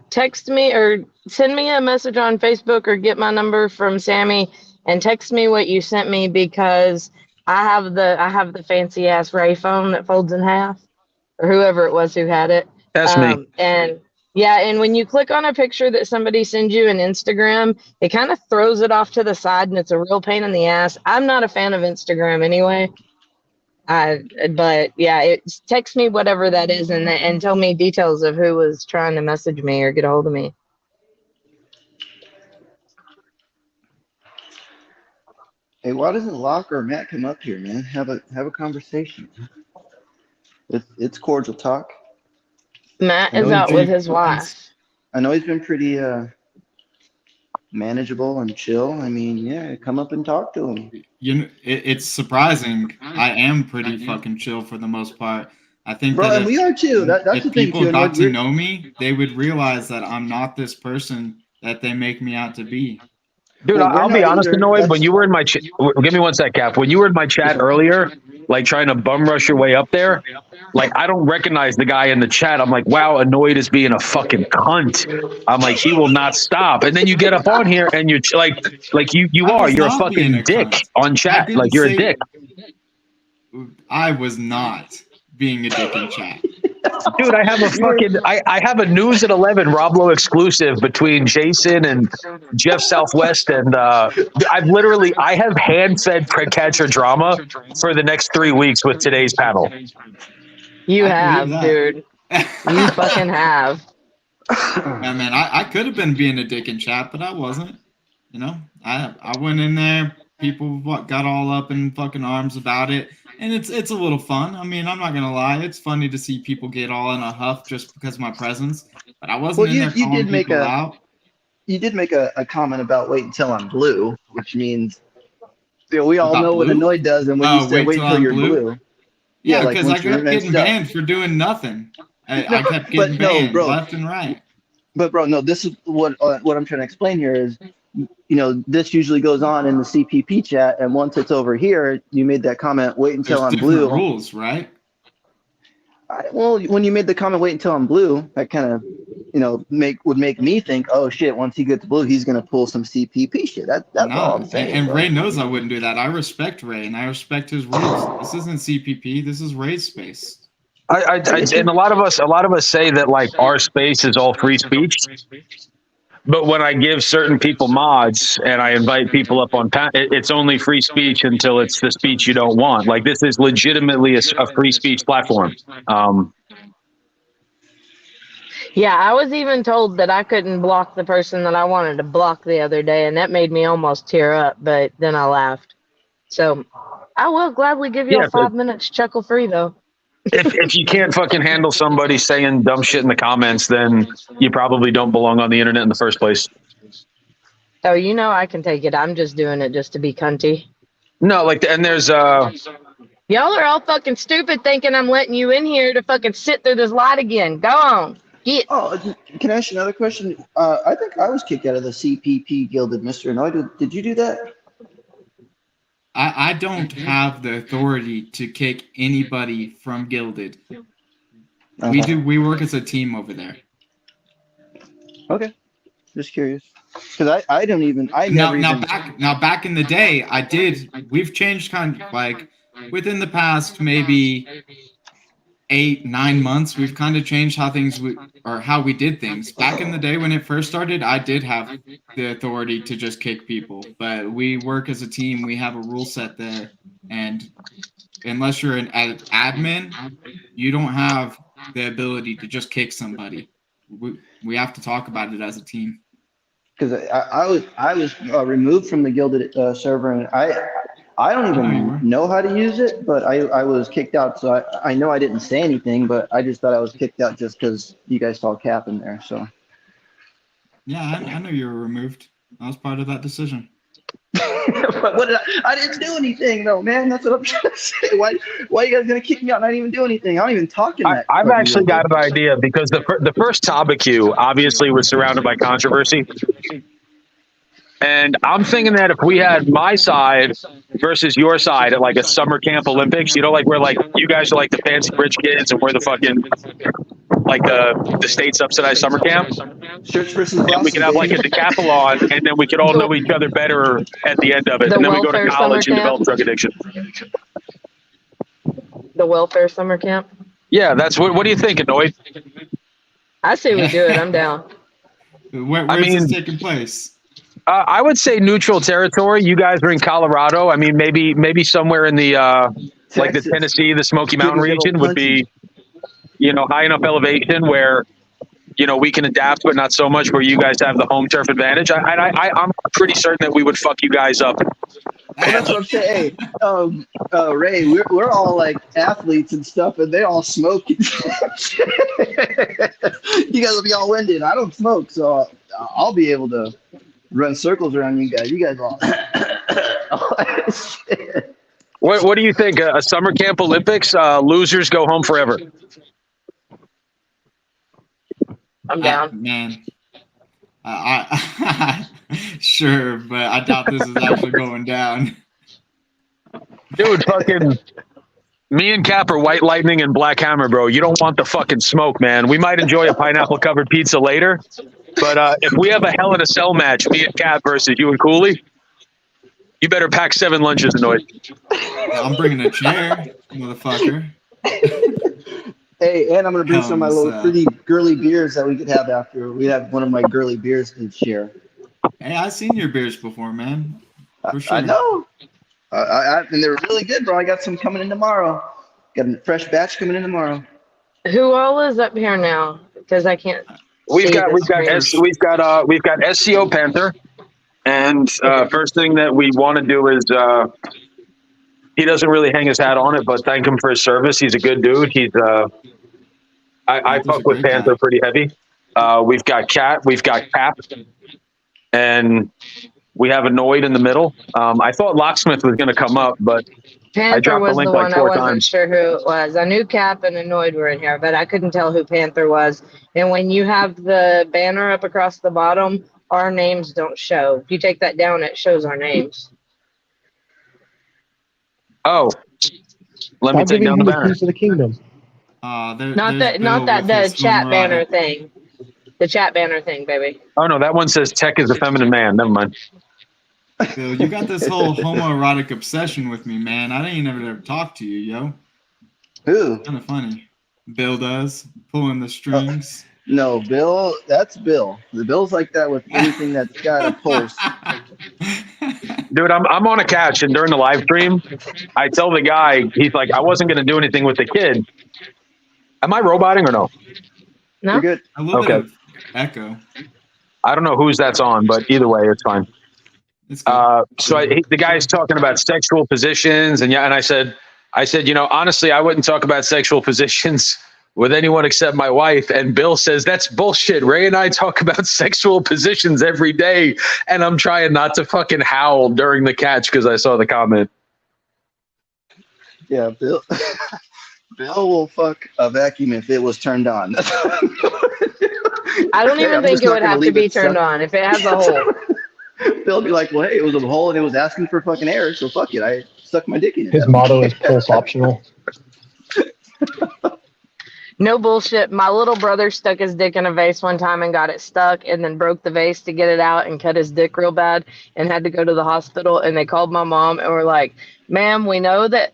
text me or send me a message on Facebook or get my number from Sammy and text me what you sent me, because I have the fancy ass Ray phone that folds in half, or whoever it was who had it. That's me. And yeah, and when you click on a picture that somebody sends you on Instagram, it kind of throws it off to the side, and it's a real pain in the ass. I'm not a fan of Instagram anyway. But yeah, text me whatever that is and tell me details of who was trying to message me or get a hold of me. Hey, why doesn't Locke or Matt come up here, man? Have a conversation. It's cordial talk. Matt I know is he's out with been, his wife. I know he's been pretty manageable and chill. I mean, yeah, come up and talk to him. You know, it's surprising. I am pretty fucking chill for the most part. I think Bro, that and we are too. That's if the thing people too. got And to know me, they would realize that I'm not this person that they make me out to be. Dude, Well, we're I'll be not honest, either. Annoyed, when you were in my chat, give me 1 sec, Cap. When you were in my chat earlier, like trying to bum rush your way up there, like I don't recognize the guy in the chat. I'm like, wow, Annoyed is being a fucking cunt. I'm like, he will not stop. And then you get up on here and you're you're a not being fucking a dick cunt. on I chat. didn't Like you're a say dick. I was not being a dick in chat. Dude, I have a fucking I have a News at 11 Rob Lowe exclusive between Jason and Jeff Southwest, and I have hand fed catcher drama for the next 3 weeks with today's panel. You I believe have, that. dude. You fucking have. Yeah, man, I could have been being a dick in chat, but I wasn't. You know, I went in there. People got all up in fucking arms about it, and it's a little fun. I mean, I'm not gonna lie, it's funny to see people get all in a huff just because of my presence. But I wasn't in there calling people out. You did make a comment about wait until I'm blue, which means we all About know what blue? Annoyed does, and when you said wait until I'm you're blue. Yeah, like because I once you're kept getting messed up. banned for doing nothing. I kept getting no, banned bro. left and right. But bro, no, this is what I'm trying to explain here is, this usually goes on in the CPP chat, and once it's over here, you made that comment, wait until There's I'm different blue. rules, right? Well, when you made the comment, wait until I'm blue, that kind of, would make me think, oh shit, once he gets blue, he's gonna pull some CPP shit. That's all I'm saying. And bro. Ray knows I wouldn't do that. I respect Ray and I respect his rules. This isn't CPP. This is Ray's space. And a lot of us say that like our space is all free speech. But when I give certain people mods and I invite people up on it's only free speech until it's the speech you don't want. Like this is legitimately a free speech platform. Yeah, I was even told that I couldn't block the person that I wanted to block the other day, and that made me almost tear up, but then I laughed. So I will gladly give you 5 minutes chuckle free, though. If you can't fucking handle somebody saying dumb shit in the comments, then you probably don't belong on the internet in the first place. Oh, I can take it. I'm just doing it just to be cunty. No, and there's Y'all are all fucking stupid thinking I'm letting you in here to fucking sit through this light again. Go on. Get. Oh, can I ask you another question? I think I was kicked out of the CPP Gilded, Mr. Annoyed. Did you do that? I don't have the authority to kick anybody from Gilded. We work as a team over there. Okay. Just curious. Because Now back in the day, I did. We've changed kind of like within the past maybe 8-9 months. We've kind of changed how we did things. Back in the day when it first started, I did have the authority to just kick people. But we work as a team. We have a rule set there, and unless you're an admin, you don't have the ability to just kick somebody. We have to talk about it as a team. Because I was removed from the Gilded server, and I don't even know how to use it, but I was kicked out. So I know I didn't say anything, but I just thought I was kicked out just because you guys saw Cap in there. So yeah, I know you were removed. I was part of that decision. But I didn't do anything though, man. That's what I'm trying to say. Why are you guys gonna kick me out? And I didn't even do anything. I don't even talk in that. I've actually got an idea because the first topic queue obviously was surrounded by controversy. And I'm thinking that if we had my side versus your side at like a summer camp Olympics, like where like you guys are like the fancy rich kids and we're the fucking like the state subsidized summer camp. Church versus and we could have like a decathlon, and then we could all know each other better at the end of it, and then we go to college and develop drug addiction. The welfare summer camp. Yeah, that's what do you think, Annoyed? I say we do it. I'm down. Where's this taking place? I would say neutral territory. You guys are in Colorado. I mean, maybe somewhere in the like the Texas. Tennessee, the Smoky Mountain Give 'em good region old would be, high enough elevation where, we can adapt, but not so much where you guys have the home turf advantage. I'm pretty certain that we would fuck you guys up. Well, that's what I'm saying. Hey, Ray, we're all like athletes and stuff, and they all smoke. You guys will be all winded. I don't smoke, so I'll be able to run circles around you guys. You guys all. Shit. What do you think? A summer camp Olympics? Losers go home forever. I'm down. Man, I sure, but I doubt this is actually going down. Dude, fucking me and Cap are White Lightning and Black Hammer, bro. You don't want the fucking smoke, man. We might enjoy a pineapple covered pizza later, but if we have a Hell in a Cell match, me and Cap versus you and Cooley, you better pack 7 lunches, Annoyed. I'm bringing a chair, motherfucker. Hey, and I'm gonna bring some of my little pretty girly beers that we could have after. We have one of my girly beers to share. Hey, I've seen your beers before, man. For sure. I know. And they're really good, bro. I got some coming in tomorrow. Got a fresh batch coming in tomorrow. Who all is up here now? Because I can't. We've got SCO Panther, and first thing that we want to do is he doesn't really hang his hat on it, but thank him for his service. He's a good dude. He's I fuck with Panther pretty heavy. We've got Cat, we've got Cap, and we have Annoyed in the middle. I thought Locksmith was going to come up, but I Panther dropped was the link the like one I 4 wasn't times. sure who it was. I knew Cap and Annoyed were in here, but I couldn't tell who Panther was. And when you have the banner up across the bottom, our names don't show. If you take that down, it shows our names. Oh, let me Stop take giving down him the the banner. keys to the kingdom. Not the chat banner thing. The chat banner thing, baby. Oh no, that one says Tech is a feminine man. Never mind. Bill, you got this whole homoerotic obsession with me, man. I ain't never talked to you, yo. Who? Kind of funny. Bill does, pulling the strings. No, Bill. That's Bill. The Bill's like that with anything that's got a pulse. Dude, I'm on a couch, and during the live stream, I tell the guy, he's like, I wasn't going to do anything with the kid. Am I roboting or no? No. You're good. A little Okay. bit of echo. I don't know whose that's on, but either way, it's fine. The guy's talking about sexual positions, and I said, honestly, I wouldn't talk about sexual positions with anyone except my wife. And Bill says, that's bullshit. Ray and I talk about sexual positions every day, and I'm trying not to fucking howl during the catch because I saw the comment. Yeah, Bill. Bill will fuck a vacuum if it was turned on. I don't even think it would have to be turned on if it has a hole. Bill would be like, well, hey, it was a hole and it was asking for fucking air, so fuck it. I stuck my dick in it. His motto is pulse optional. No bullshit. My little brother stuck his dick in a vase one time and got it stuck and then broke the vase to get it out and cut his dick real bad and had to go to the hospital. And they called my mom and were like, ma'am, we know that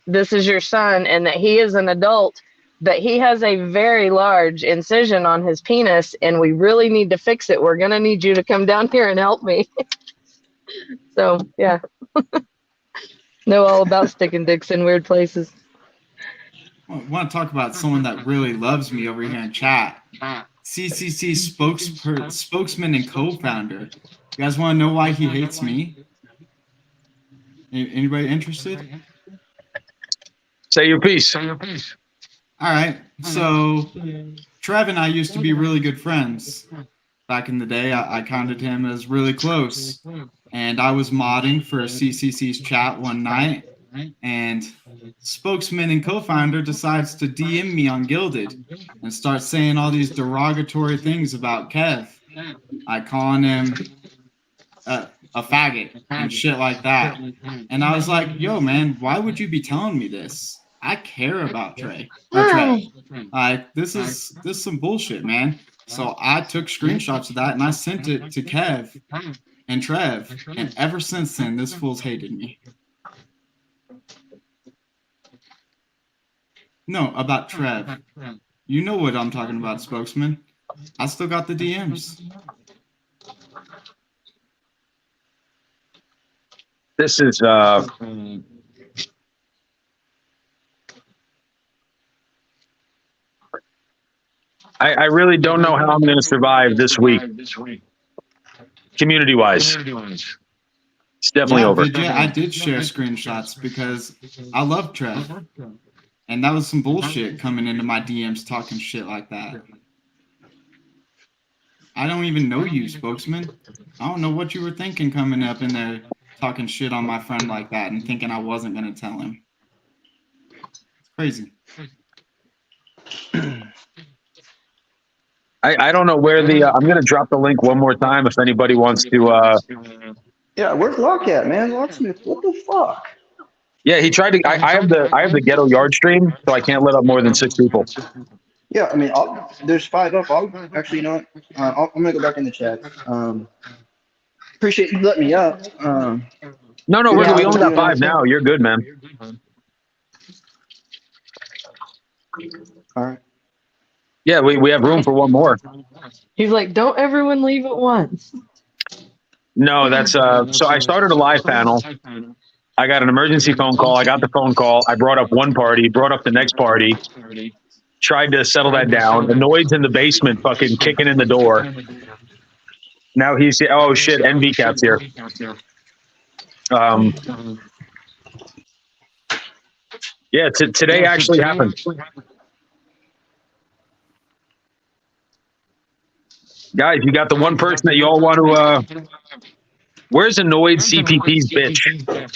this is your son and that he is an adult, but he has a very large incision on his penis and we really need to fix it. We're going to need you to come down here and help me. So, yeah. Know all about sticking dicks in weird places. I want to talk about someone that really loves me over here in chat. CCC spokesman and co-founder. You guys want to know why he hates me? Anybody interested? Say your piece. All right. So Trev and I used to be really good friends. Back in the day, I counted him as really close. And I was modding for CCC's chat one night. And spokesman and co-founder decides to DM me on Gilded and start saying all these derogatory things about Kev. I calling him a faggot and shit like that. And I was like, yo, man, why would you be telling me this? I care about Trev. Like, this is some bullshit, man. So I took screenshots of that and I sent it to Kev and Trev. And ever since then, this fool's hated me. No, about Trev. You know what I'm talking about, spokesman. I still got the DMs. This is I really don't know how I'm going to survive this week, community wise. It's definitely Yeah, over. Vidya, I did share screenshots because I love Trev. And that was some bullshit coming into my DMs talking shit like that. I don't even know you, spokesman. I don't know what you were thinking coming up in there talking shit on my friend like that and thinking I wasn't going to tell him. It's crazy. I don't know where the I'm going to drop the link one more time if anybody wants to. Yeah, where's Locke at, man? Locksmith, what the fuck? Yeah, he tried to. I have the ghetto yard stream, so I can't let up more than 6 people. Yeah, I mean, there's 5 up. Actually, you know what? I'm gonna go back in the chat. Appreciate you letting me up. No, we only got 5 now. You're good, man. All right. Yeah, we have room for one more. He's like, don't everyone leave at once. No, that's so I started a live panel. I got an emergency phone call. I got the phone call. I brought up one party, brought up the next party, tried to settle that down. Annoyed's in the basement fucking kicking in the door. Now he's, oh shit, NV Cat's here. Yeah, today actually happened. Guys, you got the one person that you all want to, where's Annoyed CPP's bitch?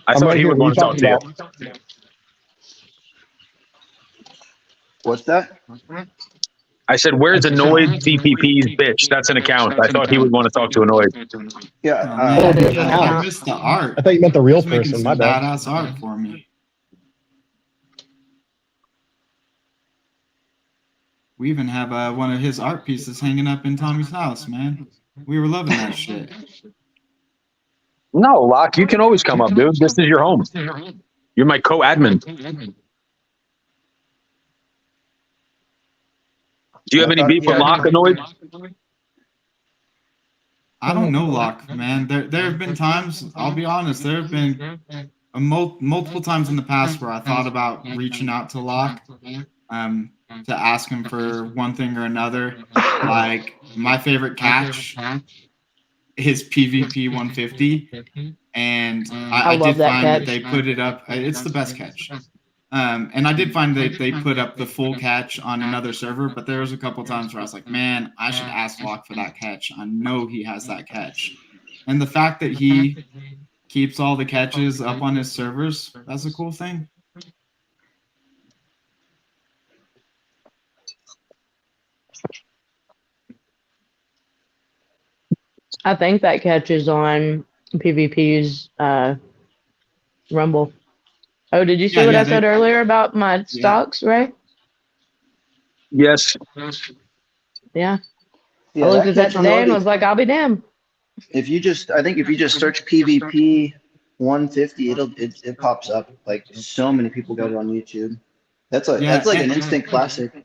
I thought he would want to talk to you. What's that? I said, where's Annoyed CPP's bitch? That's an account. I thought he would want to talk to Annoyed. Yeah. I missed the art. I thought you meant the real He's making person. some My bad. badass art for me. We even have one of his art pieces hanging up in Tommy's house, man. We were loving that shit. No, Locke, you can always come up, dude. This is your home. You're my co-admin. Do you have any beef with Locke, Annoyed? I don't know Locke, man. There have been times, I'll be honest, there have been multiple times in the past where I thought about reaching out to Locke to ask him for one thing or another. Like, my favorite catch is PvP 150, and I did find that they put it up. It's the best catch. And I did find that they put up the full catch on another server, but there was a couple times where I was like, man, I should ask Locke for that catch. I know he has that catch. And the fact that he keeps all the catches up on his servers, that's a cool thing. I think that catches on PvP's Rumble. Oh, did you see what I said earlier about my stocks, Ray? Yes. Yeah. I looked at that today and was like, I'll be damned. I think if you just search PvP 150, it pops up. Like, so many people got it on YouTube. That's like an instant classic.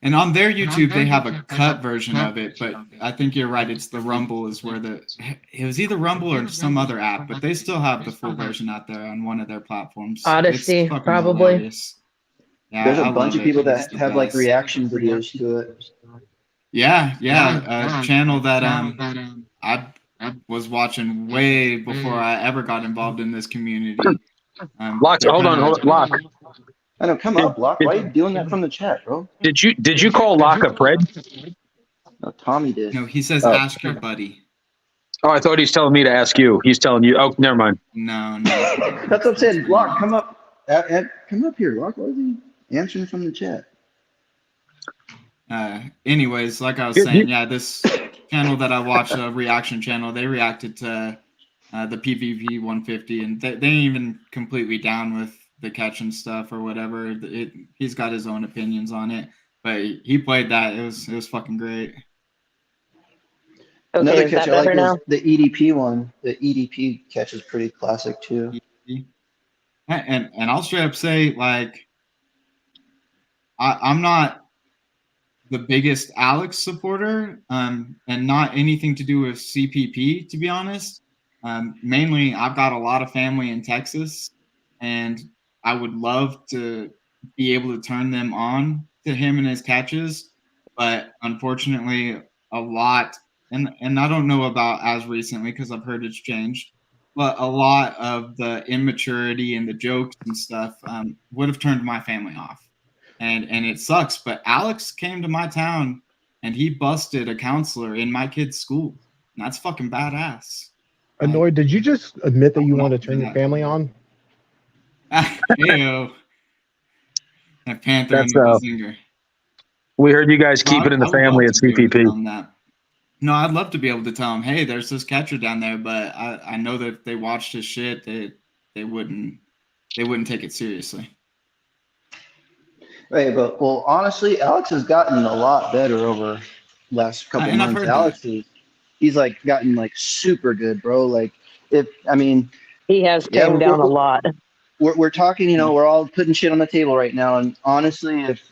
And on their YouTube, they have a cut version of it, but I think you're right. It's the Rumble is where it was either Rumble or some other app, but they still have the full version out there on one of their platforms. Odyssey, probably. Hilarious. Yeah, there's a bunch of people that have like reaction videos to it. Yeah, a channel that I was watching way before I ever got involved in this community. Locke, hold on, Locke. I know, come up, Locke. Why are you doing that from the chat, bro? Did you call Locke a Fred? No, Tommy did. No, he says ask your buddy. Oh, I thought he's telling me to ask you. He's telling you. Oh, never mind. No. That's what I'm saying. Locke, come up. Come up here, Locke. Why is he answering from the chat? Anyways, like I was saying, yeah, this channel that I watched, a reaction channel, they reacted to the PvP 150, and they ain't even completely down with the catch and stuff or whatever. He's got his own opinions on it, but he played that. It was fucking great. Okay, another catch I like was the EDP one. The EDP catch is pretty classic too. And I'll straight up say, like, I'm not the biggest Alex supporter, and not anything to do with CPP, to be honest. Mainly, I've got a lot of family in Texas, and I would love to be able to turn them on to him and his catches, but unfortunately, a lot, and I don't know about as recently because I've heard it's changed, but a lot of the immaturity and the jokes and stuff would have turned my family off, and it sucks. But Alex came to my town and he busted a counselor in my kid's school. And that's fucking badass. Annoyed, did you just admit that you want to turn your family on? Heyo. That Panther That's and the Zinger. we heard you guys No, keep it in the I would love family at to be able to tell CPP. them that. No, I'd love to be able to tell them, hey, there's this catcher down there, but I know that if they watched his shit, they wouldn't take it seriously. Right, but well, honestly, Alex has gotten a lot better over last couple And I've months. heard Alex that. he's like gotten like super good, bro. Like I mean, He has yeah, came down a lot. we're talking, we're all putting shit on the table right now. And honestly, if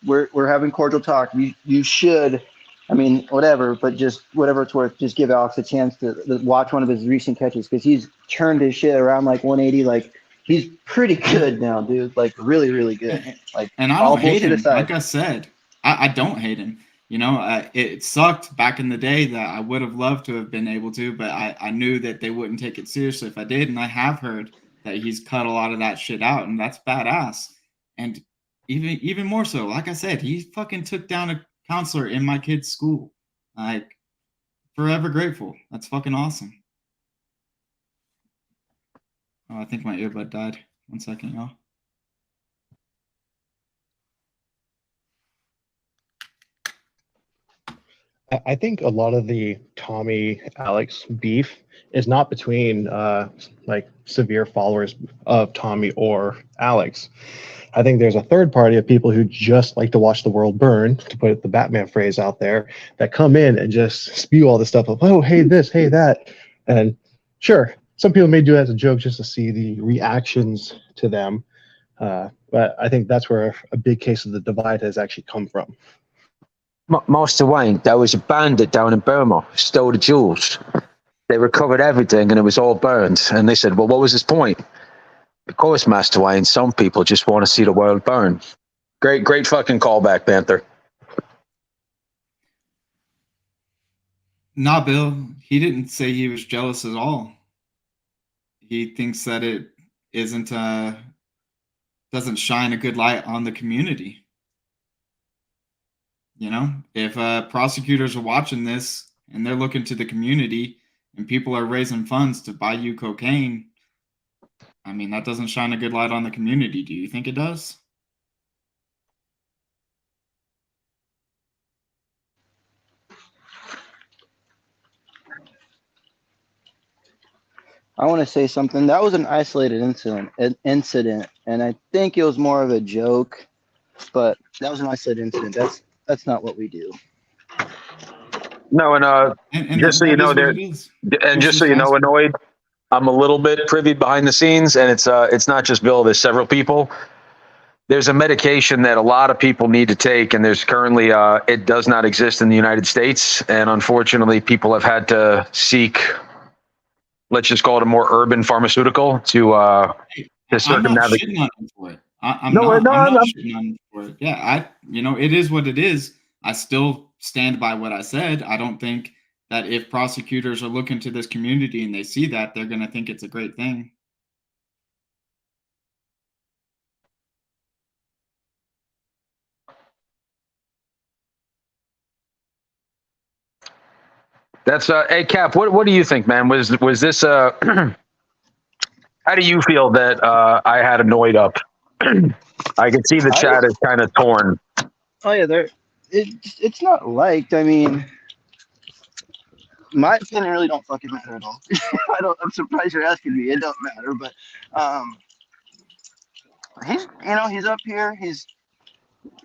we're having cordial talk, you should, I mean, whatever, but just whatever it's worth, just give Alex a chance to watch one of his recent catches because he's turned his shit around like 180. Like he's pretty good now, dude. Like really, really good. Like And I all don't hate bullshit him. aside. Like I said, I don't hate him. It sucked back in the day that I would have loved to have been able to, but I knew that they wouldn't take it seriously if I did. And I have heard that he's cut a lot of that shit out, and that's badass. And even more so, like I said, he fucking took down a counselor in my kid's school. Like, forever grateful. That's fucking awesome. Oh, I think my earbud died. 1 second, y'all. I think a lot of the Tommy Alex beef is not between like severe followers of Tommy or Alex. I think there's a third party of people who just like to watch the world burn, to put the Batman phrase out there, that come in and just spew all this stuff of, oh, hey this, hey that. And sure, some people may do it as a joke just to see the reactions to them. But I think that's where a big case of the divide has actually come from. Master Wayne, there was a bandit down in Burma, stole the jewels. They recovered everything and it was all burned. And they said, well, what was his point? Of course, Master Wayne, some people just want to see the world burn. Great fucking callback, Panther. Nah, Bill, he didn't say he was jealous at all. He thinks that it isn't doesn't shine a good light on the community. If prosecutors are watching this and they're looking to the community and people are raising funds to buy you cocaine, I mean, that doesn't shine a good light on the community. Do you think it does? I want to say something. That was an isolated incident, and I think it was more of a joke, but that was an isolated incident. That's not what we do. No, and just so you know, just so you know, Annoyed, I'm a little bit privy behind the scenes, and it's not just Bill. There's several people. There's a medication that a lot of people need to take, and there's currently it does not exist in the United States, and unfortunately, people have had to seek, let's just call it a more urban pharmaceutical to circumnavigate. I'm not shitting on him for it. I'm not shitting on him for it. Yeah, it is what it is. I still stand by what I said. I don't think that if prosecutors are looking to this community and they see that, they're going to think it's a great thing. That's hey Cap, what do you think, man? Was this how do you feel that I had Annoyed up? I can see the chat is kind of torn. Oh yeah, it's not liked. I mean, my opinion really don't fucking matter at all. I'm surprised you're asking me. It don't matter, but he's up here.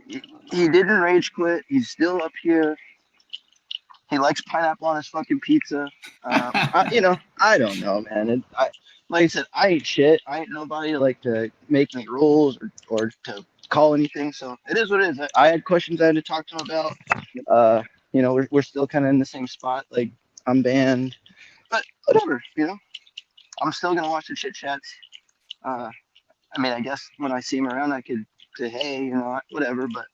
He didn't rage quit. He's still up here. He likes pineapple on his fucking pizza. I don't know, man. Like I said, I ain't shit. I ain't nobody like to make any rules or to call anything. So it is what it is. I had questions I had to talk to him about. We're still kind of in the same spot. Like I'm banned, but whatever. I'm still gonna watch the chit chats. I mean, I guess when I see him around, I could say, hey, whatever. But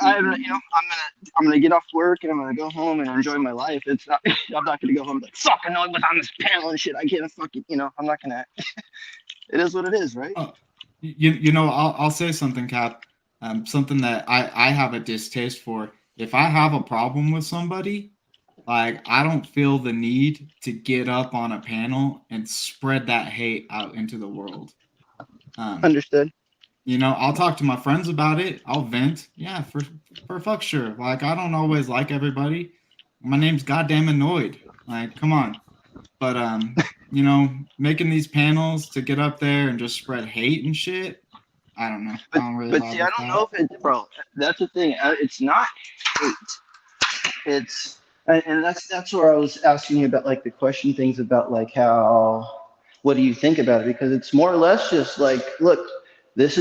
I I'm gonna get off work and I'm gonna go home and enjoy my life. It's not. I'm not gonna go home like fuck. I know I was on this panel and shit. I can't fucking. I'm not gonna. It is what it is, right? I'll say something, Cap. Something that I have a distaste for. If I have a problem with somebody, like I don't feel the need to get up on a panel and spread that hate out into the world. Understood. I'll talk to my friends about it. I'll vent. Yeah, for fuck sure. Like I don't always like everybody. My name's goddamn annoyed. Like, come on. But making these panels to get up there and just spread hate and shit. I don't know. I don't really. But see, I don't know if it, bro. That's the thing. It's not hate. It's and that's where I was asking you about like the question things about like how what do you think about it, because it's more or less just like, look, this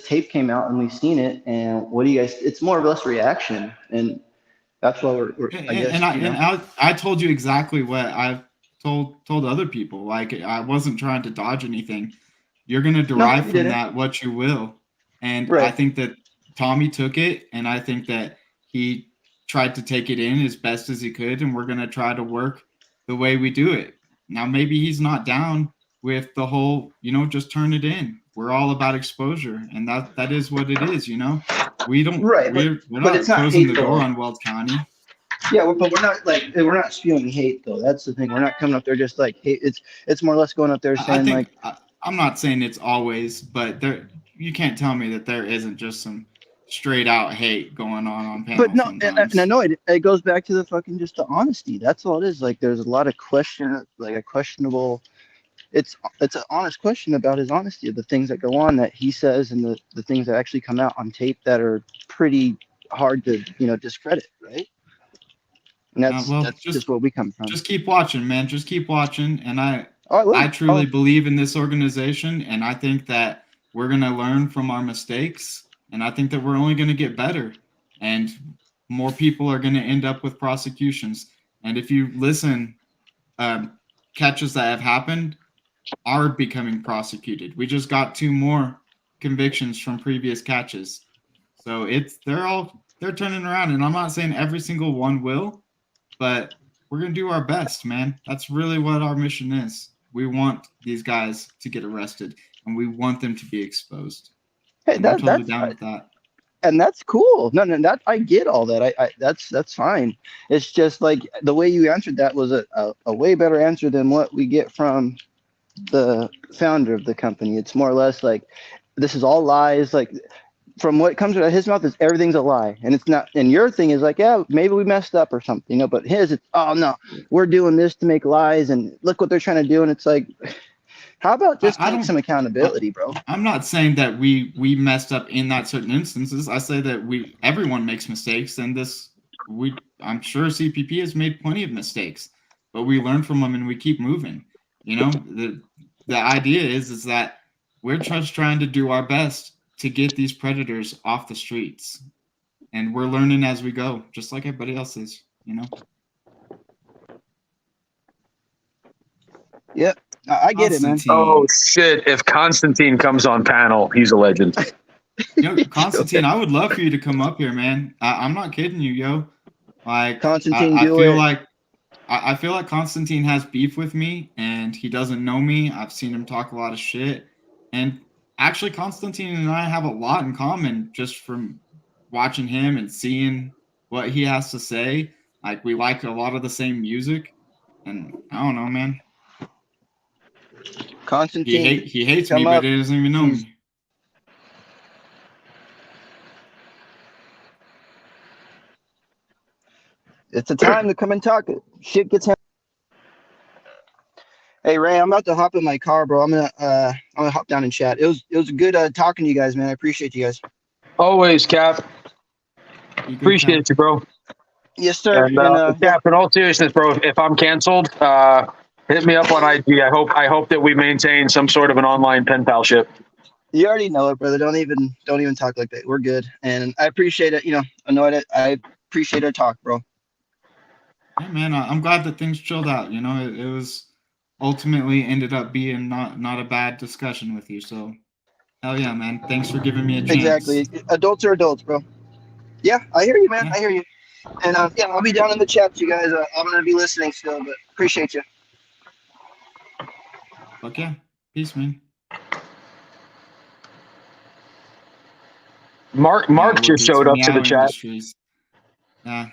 tape came out and we've seen it, and what do you guys, it's more or less reaction, and that's why we're I guess, I told you exactly what I've told other people. Like I wasn't trying to dodge anything. You're gonna derive from that what you will. And right. I think that Tommy took it, and I think that he tried to take it in as best as he could, and we're gonna try to work the way we do it. Now maybe he's not down with the whole, just turn it in. We're all about exposure, and that is what it is, We don't we're not closing the door on Weld County. Yeah, but we're not spewing hate though. That's the thing. We're not coming up there just like hate. It's more or less going up there saying I'm not saying it's always, but you can't tell me that there isn't just some straight out hate going on panels. But no, and I know it goes back to the fucking just the honesty. That's all it is. Like there's a lot of questionable. It's an honest question about his honesty of the things that go on that he says, and the things that actually come out on tape that are pretty hard to discredit, right? And that's just where we come from. Just keep watching, man. Just keep watching, and I truly believe in this organization, and I think that we're gonna learn from our mistakes, and I think that we're only gonna get better, and more people are gonna end up with prosecutions. And if you listen, catches that have happened are becoming prosecuted. We just got 2 more convictions from previous catches, so they're turning around. And I'm not saying every single one will, but we're gonna do our best, man. That's really what our mission is. We want these guys to get arrested, and we want them to be exposed. Hey, I'm totally down with that. And that's cool. No, that I get all that. That's fine. It's just like the way you answered that was a way better answer than what we get from the founder of the company. It's more or less like this is all lies. Like from what comes out of his mouth is everything's a lie, and it's not. And your thing is like, yeah, maybe we messed up or something, but his, it's, oh no, we're doing this to make lies, and look what they're trying to do. And it's like, how about just take some accountability, bro? I'm not saying that we messed up in that certain instances. I say that everyone makes mistakes, and I'm sure CPP has made plenty of mistakes, but we learn from them and we keep moving. The idea is that we're just trying to do our best to get these predators off the streets, and we're learning as we go, just like everybody else is. Yep. I get it, man. Oh shit! If Constantine comes on panel, he's a legend. Constantine, I would love for you to come up here, man. I'm not kidding you, yo. Like Constantine, I feel like Constantine has beef with me, and he doesn't know me. I've seen him talk a lot of shit, and actually, Constantine and I have a lot in common just from watching him and seeing what he has to say. Like we like a lot of the same music, and I don't know, man. Constantine, he hates me, but he doesn't even know me. It's a time to come and talk. Shit gets heavy. Hey Ray, I'm about to hop in my car, bro. I'm gonna hop down and chat. It was good talking to you guys, man. I appreciate you guys. Always, Cap. Appreciate you, bro. Yes, sir. And, Cap, in all seriousness, bro, if I'm canceled, hit me up on IG. I hope that we maintain some sort of an online pen palship. You already know it, brother. Don't even talk like that. We're good, and I appreciate it. I appreciate our talk, bro. Yeah, man. I'm glad that things chilled out. It was ultimately ended up being not a bad discussion with you. So Hell yeah, man. Thanks for giving me a chance. Exactly. Adults are adults, bro. Yeah, I hear you, man. Yeah. I hear you. And yeah, I'll be down in the chat, you guys. I'm gonna be listening still, but appreciate you. Fuck yeah. Peace, man. Mark Look, just it's showed up to the Meow chat. Industries. I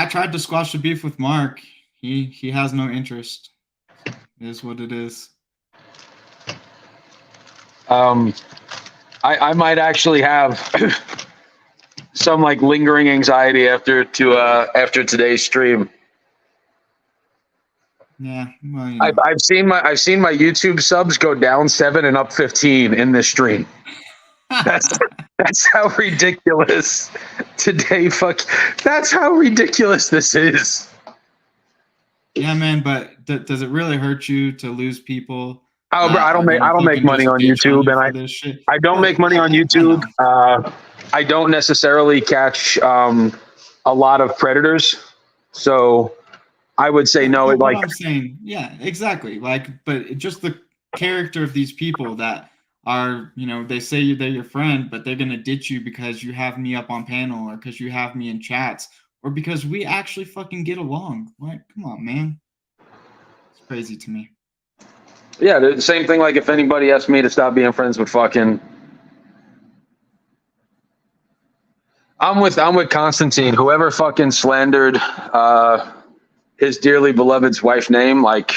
tried to squash the beef with Mark. He has no interest. It is what it is. I might actually have some like lingering anxiety after today's stream. Yeah, well, you know. I've seen my YouTube subs go down 7 and up 15 in this stream. That's how ridiculous today. That's how ridiculous this is. Yeah, man. But does it really hurt you to lose people? Oh, bro, I don't make money on YouTube, and I don't make money on YouTube. I don't necessarily catch a lot of predators, so I would say no. What I'm saying, yeah, exactly. Like, but just the character of these people that are, you know, they say they're your friend, but they're gonna ditch you because you have me up on panel or because you have me in chats or because we actually fucking get along. Like, come on, man. It's crazy to me. Yeah, the same thing. Like if anybody asked me to stop being friends with fucking, I'm with Constantine. Whoever fucking slandered his dearly beloved's wife name, like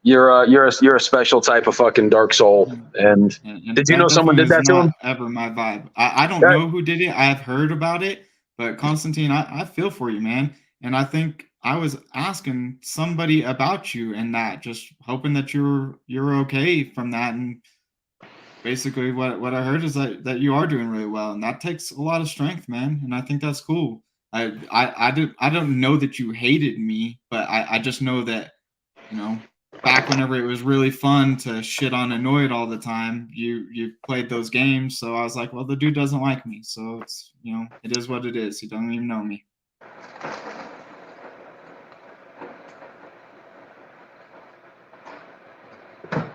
you're a special type of fucking dark soul. And did you know someone did that to him? Ever my vibe. I don't know who did it. I've heard about it, but Constantine, I feel for you, man. And I think I was asking somebody about you and that, just hoping that you're okay from that. And basically what I heard is that you are doing really well, and that takes a lot of strength, man. And I think that's cool. I don't know that you hated me, but I just know that, you know, back whenever it was really fun to shit on Annoyed all the time, you played those games. So I was like, well, the dude doesn't like me, so it's, you know, it is what it is. He doesn't even know me.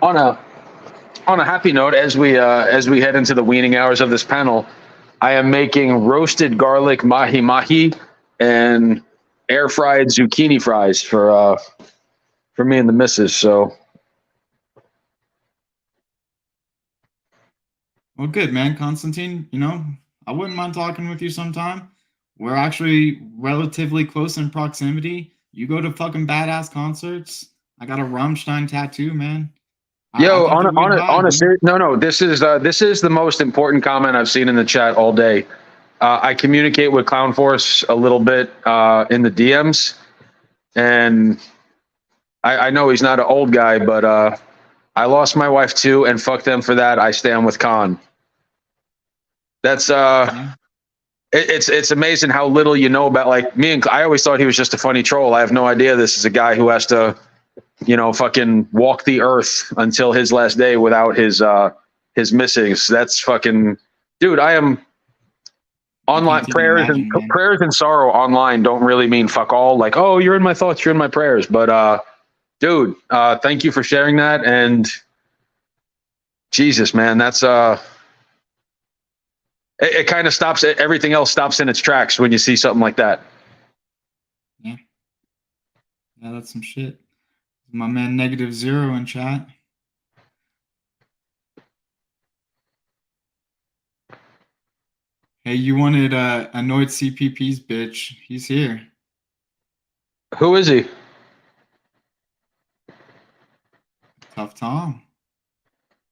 On a happy note, as we head into the weaning hours of this panel, I am making roasted garlic mahi mahi and air fried zucchini fries for me and the missus. So, well, good, man, Constantine. You know, I wouldn't mind talking with you sometime. We're actually relatively close in proximity. You go to fucking badass concerts. I got a Rammstein tattoo, man. yo, on a serious, no, this is the most important comment I've seen in the chat all day. I communicate with Clown Force a little bit in the DMs, and I know he's not an old guy, but I lost my wife too, and fuck them for that. I stand with Con. That's it's amazing how little you know about, like, me, and I always thought he was just a funny troll. I have no idea this is a guy who has to, you know, fucking walk the earth until his last day without his missus. That's fucking, dude. I am online. Prayers and sorrow online don't really mean fuck all. Like, oh, you're in my thoughts, you're in my prayers. But dude, thank you for sharing that. And Jesus, man, that's it kind of stops. Everything else stops in its tracks when you see something like that. Yeah, that's some shit. My man -0 in chat. Hey, you wanted Annoyed CPP's bitch. He's here. Who is he? Tough Tom.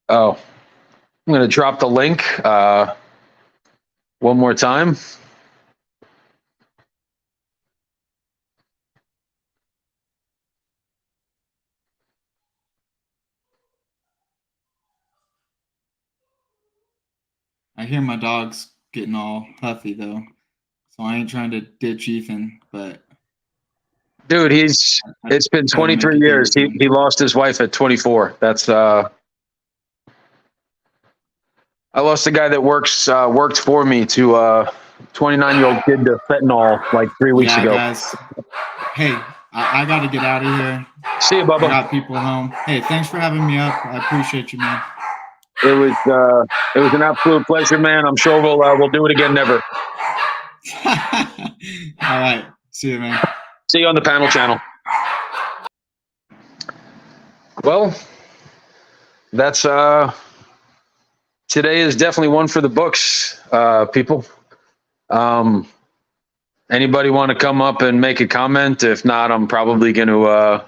Oh, I'm gonna drop the link one more time. I hear my dog's getting all huffy though, so I ain't trying to ditch Ethan, but dude, it's been 23 years. He lost his wife at 24. That's I lost a guy that worked for me to 29-year-old kid to fentanyl like 3 weeks ago. Guys, hey, I got to get out of here. See you, I Bubba. got people home. Hey, thanks for having me up. I appreciate you, man. It was an absolute pleasure, man. I'm sure we'll do it again. Never. All right. See you, man. See you on the panel channel. Well, that's today is definitely one for the books, people. Anybody want to come up and make a comment? If not, I'm probably going to.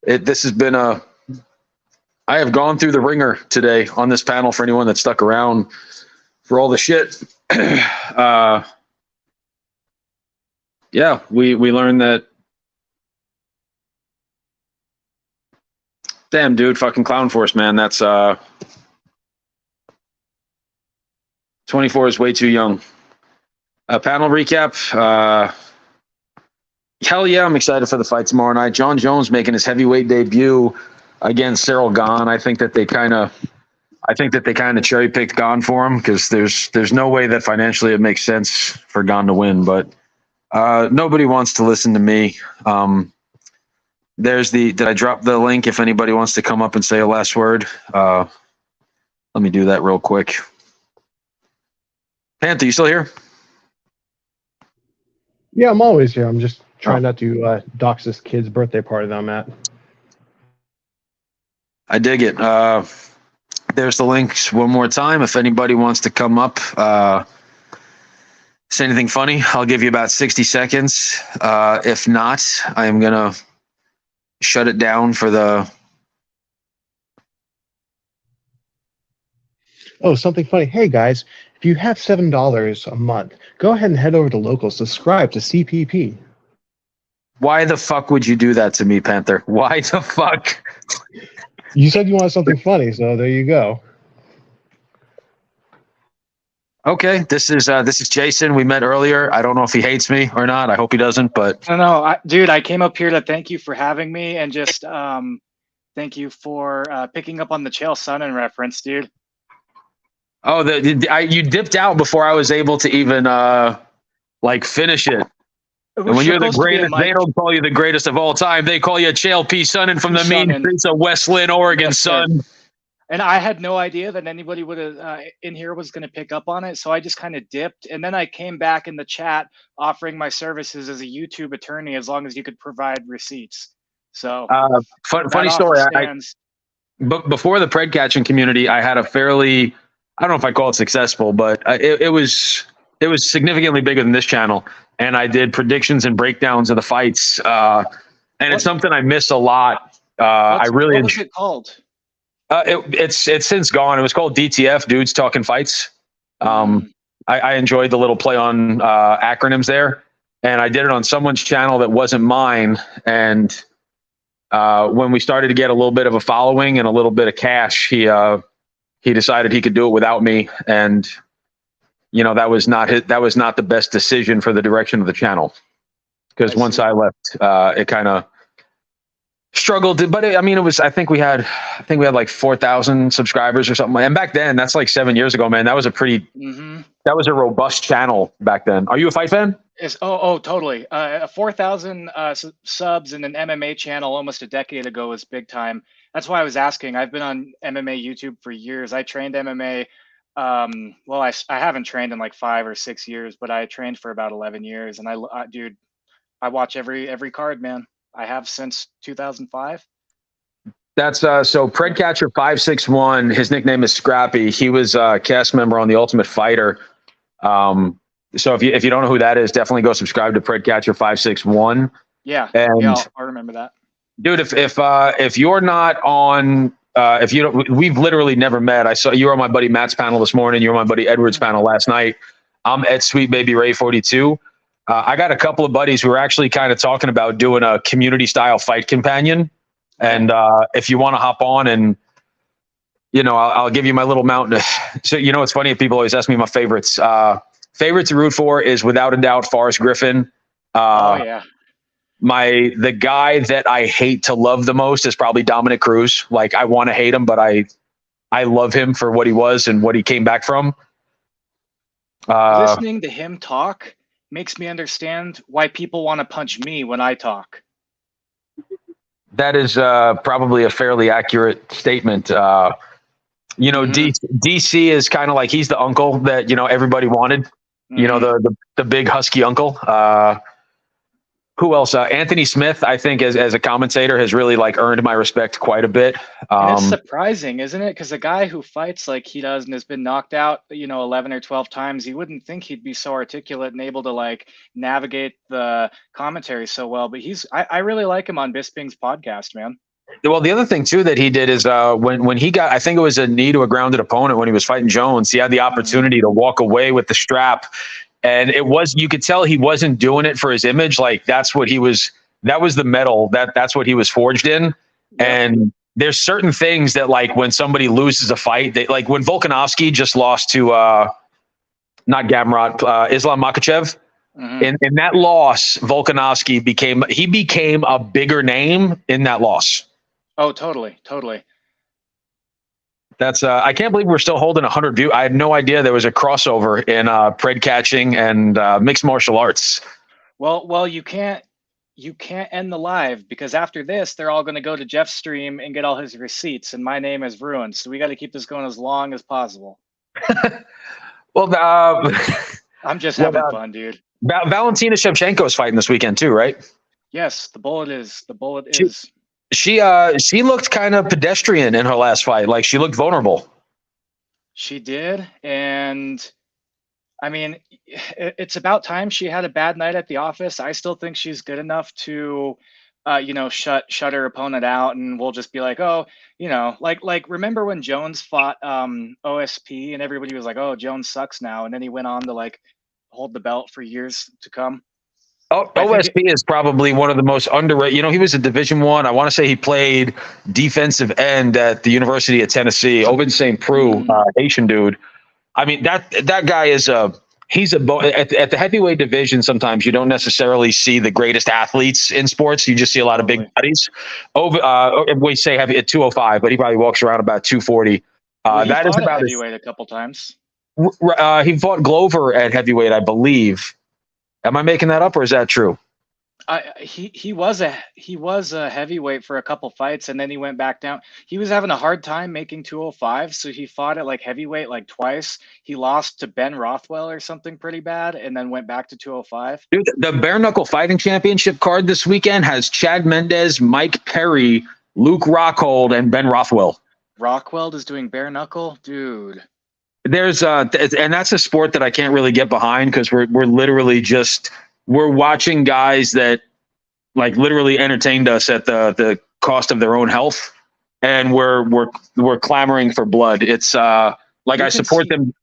This has been I have gone through the ringer today on this panel for anyone that stuck around for all the shit. Yeah, we learned that. Damn, dude, fucking Clown Force, man. That's 24 is way too young. Panel recap. Hell yeah, I'm excited for the fight tomorrow night. John Jones making his heavyweight debut against Cyril Gahn. I think that they kind of cherry picked Gahn for him because there's no way that financially it makes sense for Gahn to win. But nobody wants to listen to me. Did I drop the link if anybody wants to come up and say a last word? Let me do that real quick. Panther, you still here? Yeah, I'm always here. I'm just trying not to dox this kid's birthday party that I'm at. I dig it. There's the links one more time. If anybody wants to come up, say anything funny, I'll give you about 60 seconds. If not, I am going to shut it down for the... Oh, something funny. Hey, guys, if you have $7 a month, go ahead and head over to Local, subscribe to CPP. Why the fuck would you do that to me, Panther? Why the fuck? You said you wanted something funny, so there you go. Okay, this is Jason. We met earlier. I don't know if he hates me or not. I hope he doesn't, but... No, dude, I came up here to thank you for having me and just thank you for picking up on the Chael Sonnen reference, dude. Oh, you dipped out before I was able to even finish it. And when you're the greatest, they don't call you the greatest of all time. They call you Chael P. Sonnen from the mean streets of West Lynn, Oregon, son. And I had no idea that anybody would have in here was going to pick up on it, so I just kind of dipped. And then I came back in the chat offering my services as a YouTube attorney as long as you could provide receipts. So funny story. Before the pred catching community, I had a fairly, I don't know if I call it successful, but it was significantly bigger than this channel. And I did predictions and breakdowns of the fights. And it's something I miss a lot. What was it called? It's since gone. It was called DTF, Dudes Talking Fights. I enjoyed the little play on acronyms there. And I did it on someone's channel that wasn't mine. And when we started to get a little bit of a following and a little bit of cash, he decided he could do it without me. And that was not the best decision for the direction of the channel. Because once I left, it kind of struggled. But I think we had like 4,000 subscribers or something. And back then, that's like 7 years ago, man. That was a that was a robust channel back then. Are you a fight fan? Totally. 4,000 subs in an MMA channel almost a decade ago was big time. That's why I was asking. I've been on MMA YouTube for years. I trained MMA. I haven't trained in like 5 or 6 years, but I trained for about 11 years. And I watch every card, man. I have since 2005. That's so Predcatcher 561. His nickname is Scrappy. He was a cast member on The Ultimate Fighter. So if you don't know who that is, definitely go subscribe to Predcatcher 561. Yeah, I remember that. Dude, if you're not on, if you don't, we've literally never met. I saw you were on my buddy Matt's panel this morning. You were on my buddy Edward's panel last night. I'm Ed Sweet Baby Ray 42. I got a couple of buddies who were actually kind of talking about doing a community style fight companion. And if you want to hop on and, I'll give you my little mountain. So, it's funny if people always ask me my favorites. Favorite to root for is without a doubt Forrest Griffin. The guy that I hate to love the most is probably Dominic Cruz. Like I want to hate him, but I love him for what he was and what he came back from. Listening to him talk makes me understand why people want to punch me when I talk. That is probably a fairly accurate statement. DC is kind of like he's the uncle that everybody wanted. The big husky uncle. Who else? Anthony Smith, I think, as a commentator, has really earned my respect quite a bit. And it's surprising, isn't it? Because a guy who fights like he does and has been knocked out, 11 or 12 times, you wouldn't think he'd be so articulate and able to navigate the commentary so well. But I really like him on Bisping's podcast, man. Well, the other thing too that he did is when he got, I think it was a knee to a grounded opponent when he was fighting Jones, he had the opportunity to walk away with the strap. And you could tell he wasn't doing it for his image. That was the metal that's what he was forged in. And there's certain things that when somebody loses a fight, when Volkanovski just lost to, not Gamrot, Islam Makhachev. In that loss, Volkanovski became a bigger name in that loss. Oh, totally. Totally. That's I can't believe we're still holding 100 views. I had no idea there was a crossover in pred catching and mixed martial arts. Well, you can't end the live because after this, they're all going to go to Jeff's stream and get all his receipts, and my name is ruined. So we got to keep this going as long as possible. Well, I'm just having fun, dude. Valentina Shevchenko is fighting this weekend too, right? Yes, the bullet is. She looked kind of pedestrian in her last fight. She looked vulnerable. She did, and I mean, it's about time she had a bad night at the office. I still think she's good enough to, shut her opponent out, and we'll just be like, oh, remember when Jones fought OSP, and everybody was like, oh, Jones sucks now, and then he went on to hold the belt for years to come. OSP is probably one of the most underrated. He was a Division I want to say he played defensive end at the University of Tennessee. Owen St. Preux, Haitian dude. I mean, that guy is at the heavyweight division. Sometimes you don't necessarily see the greatest athletes in sports. You just see a lot of big bodies. We say heavy at 205, but he probably walks around about 240. That is about heavyweight a couple times. He fought Glover at heavyweight, I believe. Am I making that up, or is that true? He was a heavyweight for a couple fights, and then he went back down. He was having a hard time making 205, so he fought at heavyweight twice. He lost to Ben Rothwell or something pretty bad, and then went back to 205. Dude, the bare knuckle fighting championship card this weekend has Chad Mendez, Mike Perry, Luke Rockhold, and Ben Rothwell. Rockhold is doing bare knuckle, dude. There's and that's a sport that I can't really get behind because we're literally we're watching guys that literally entertained us at the cost of their own health, and we're clamoring for blood. It's I support them.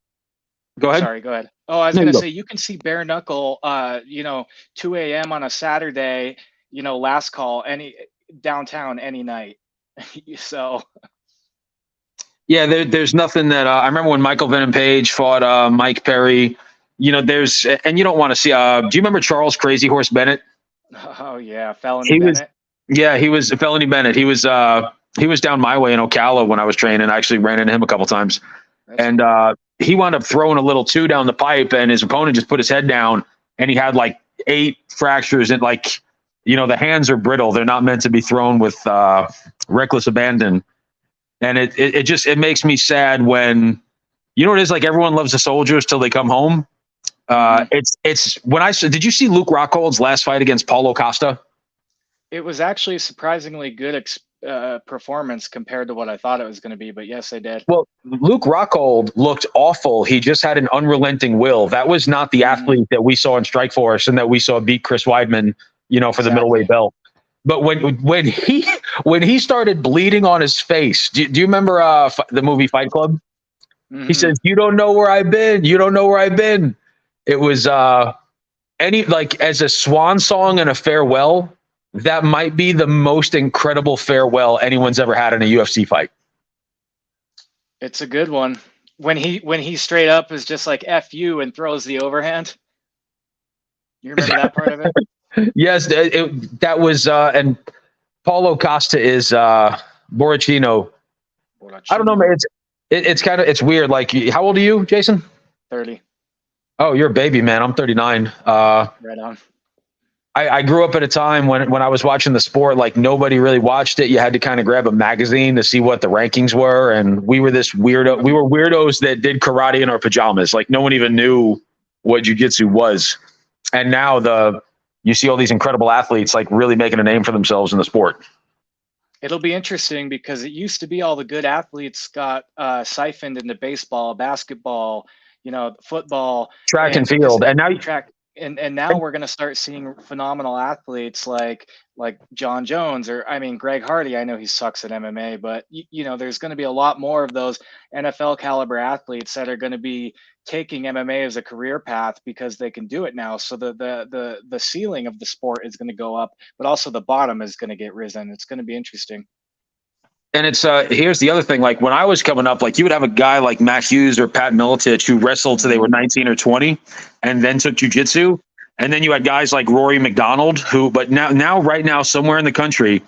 Go ahead. Sorry, go ahead. Oh, I was gonna say you can see bare knuckle 2 a.m. on a Saturday, last call downtown any night. So yeah, there's nothing that I remember when Michael Venom Page fought Mike Perry. There's and you don't want to see. Do you remember Charles Crazy Horse Bennett? Oh yeah, Felony Bennett. He was Felony Bennett. He was down my way in Ocala when I was training. I actually ran into him a couple times, and he wound up throwing a little 2 down the pipe, and his opponent just put his head down, and he had 8 fractures, and the hands are brittle. They're not meant to be thrown with reckless abandon. And it makes me sad when, it is everyone loves the soldiers till they come home. It's when did you see Luke Rockhold's last fight against Paulo Costa? It was actually a surprisingly good performance compared to what I thought it was going to be, but yes, I did. Well, Luke Rockhold looked awful. He just had an unrelenting will. That was not the athlete that we saw in Strikeforce and that we saw beat Chris Weidman, for the middleweight belt. But when he started bleeding on his face, do you remember the movie Fight Club? He says, "You don't know where I've been. You don't know where I've been." It was as a swan song and a farewell. That might be the most incredible farewell anyone's ever had in a UFC fight. It's a good one. When he straight up is just like "F you" and throws the overhand. You remember that part of it? Yes, that was and Paulo Costa is Borrachino. I don't know, man. It's weird. How old are you, Jason? 30. Oh, you're a baby, man. I'm 39. Right on. I grew up at a time when I was watching the sport, like nobody really watched it. You had to kind of grab a magazine to see what the rankings were. And we were weirdos that did karate in our pajamas. Like no one even knew what jiu-jitsu was. And now you see all these incredible athletes like really making a name for themselves in the sport. It'll be interesting because it used to be all the good athletes got siphoned into baseball, basketball, football, track and field. And now and now we're going to start seeing phenomenal athletes like John Jones, or I mean Greg Hardy. I know he sucks at MMA, but there's going to be a lot more of those NFL caliber athletes that are going to be taking MMA as a career path because they can do it now. So the ceiling of the sport is going to go up, but also the bottom is going to get risen. It's going to be interesting. And it's here's the other thing. Like when I was coming up, like you would have a guy like Matt Hughes or Pat Miletich who wrestled till they were 19 or 20 and then took jiu-jitsu. And then you had guys like Rory McDonald but right now, somewhere in the country,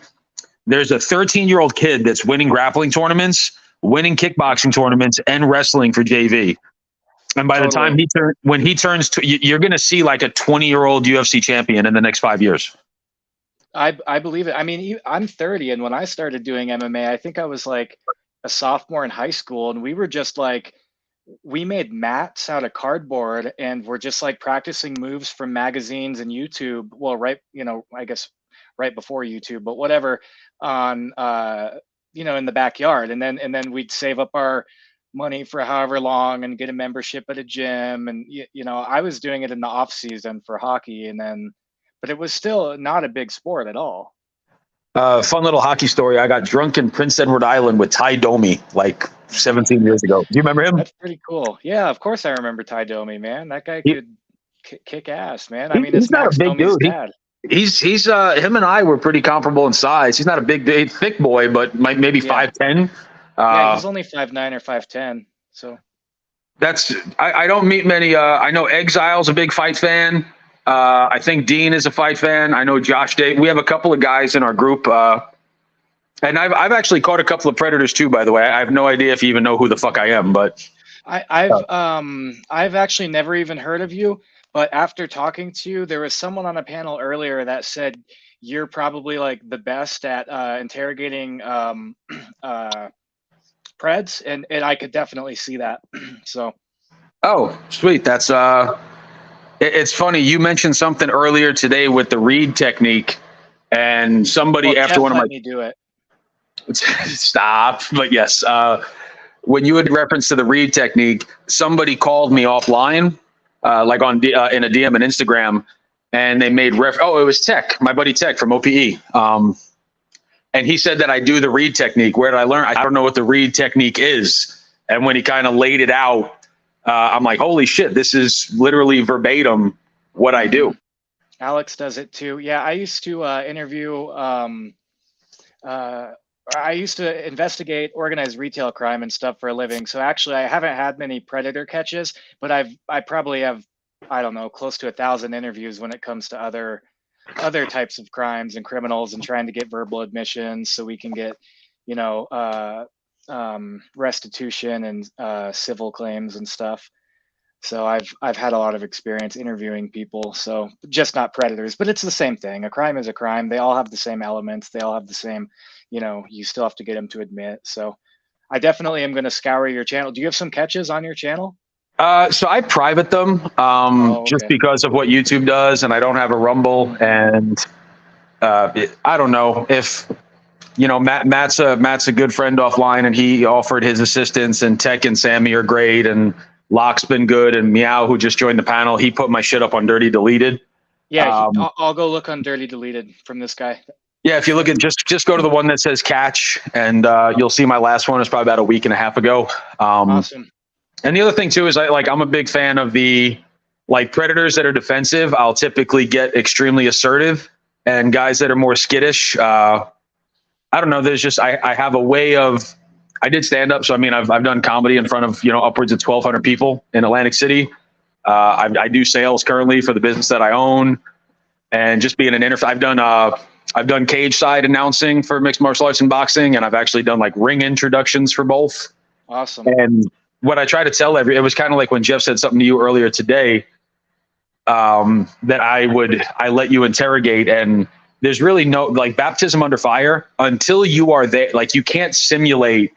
there's a 13-year-old kid that's winning grappling tournaments, winning kickboxing tournaments, and wrestling for JV. And by the time when he turns, you're going to see like a 20-year-old UFC champion in the next 5 years. I believe it. I mean, I'm 30, and when I started doing MMA, I think I was like a sophomore in high school, and we were just like, we made mats out of cardboard, and we're just like practicing moves from magazines and YouTube. Well, I guess right before YouTube, but whatever, on in the backyard, and then we'd save up our money for however long and get a membership at a gym, and I was doing it in the off season for hockey, but it was still not a big sport at all. Fun little hockey story. I got drunk in Prince Edward Island with Ty Domi like 17 years ago. Do you remember him? That's pretty cool. Yeah, of course I remember Ty Domi, man. That guy could kick ass, man. I mean, he's not a big dude. Dad. He's him and I were pretty comparable in size. He's not a big, thick boy, but maybe 5'10". Yeah, he's only 5'9" or 5'10". So I don't meet many. I know Exile's a big fight fan. I think Dean is a fight fan. I know Josh Day. We have a couple of guys in our group. And I've actually caught a couple of predators too, by the way. I have no idea if you even know who the fuck I am, but I've actually never even heard of you. But after talking to you, there was someone on a panel earlier that said you're probably like the best at interrogating preds, and I could definitely see that. So. Oh, sweet. That's it's funny. You mentioned something earlier today with the read technique, and somebody after Jeff one of my let me do it. Stop. But yes, when you had reference to the read technique, somebody called me offline, like in a DM on Instagram, and they made it was Tech, my buddy Tech from OPE. And he said that I do the read technique. Where did I learn? I don't know what the read technique is. And when he kind of laid it out, I'm like, holy shit, this is literally verbatim what I do. Alex does it too. Yeah, I used to interview, I used to investigate organized retail crime and stuff for a living. So actually, I haven't had many predator catches, but I probably have, I don't know, close to 1,000 interviews when it comes to other types of crimes and criminals, and trying to get verbal admissions so we can get, restitution and civil claims and stuff. So I've had a lot of experience interviewing people, so just not predators, but it's the same thing. A crime is a crime. They all have the same elements. They all have the same, you still have to get them to admit. So I definitely am going to scour your channel. Do you have some catches on your channel? So I private them just because of what YouTube does, and I don't have a Rumble, and I don't know if Matt's a good friend offline, and he offered his assistance, and Tech and Sammy are great, and Locke's been good, and Meow, who just joined the panel, he put my shit up on Dirty Deleted. Yeah, I'll go look on Dirty Deleted from this guy. Yeah, if you look at just go to the one that says catch, and you'll see my last one is probably about a week and a half ago. Awesome. And the other thing too is I'm a big fan of the predators that are defensive. I'll typically get extremely assertive, and guys that are more skittish. I don't know. There's just I have a way of. I did stand up, so I mean I've done comedy in front of upwards of 1,200 people in Atlantic City. I do sales currently for the business that I own, and just being an I've done cage side announcing for mixed martial arts and boxing, and I've actually done ring introductions for both. Awesome. And what I try to tell it was kind of like when Jeff said something to you earlier today. that I let you interrogate, and there's really no, like, baptism under fire until you are there. Like, you can't simulate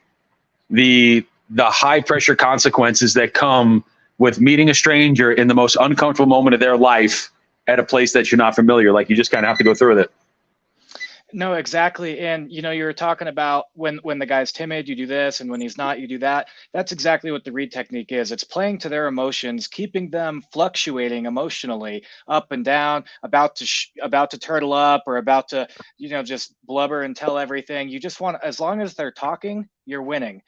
the high pressure consequences that come with meeting a stranger in the most uncomfortable moment of their life at a place that you're not familiar. Like, you just kind of have to go through with it. No, exactly. And you were talking about when the guy's timid, you do this, and when he's not, you do that. That's exactly what the read technique is. It's playing to their emotions, keeping them fluctuating emotionally, up and down, about to turtle up, or about to just blubber and tell everything. You just want, as long as they're talking, you're winning.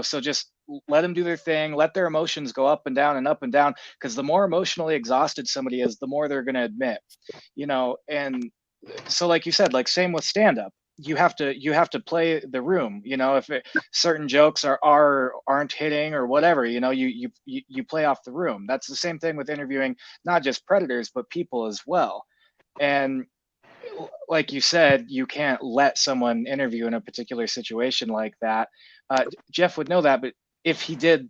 So just let them do their thing, let their emotions go up and down, because the more emotionally exhausted somebody is, the more they're going to admit. And so, like you said, like same with stand-up, you have to play the room. If certain jokes aren't hitting or whatever, you play off the room. That's the same thing with interviewing, not just predators but people as well. And like you said, you can't let someone interview in a particular situation like that. Jeff would know that, but if he did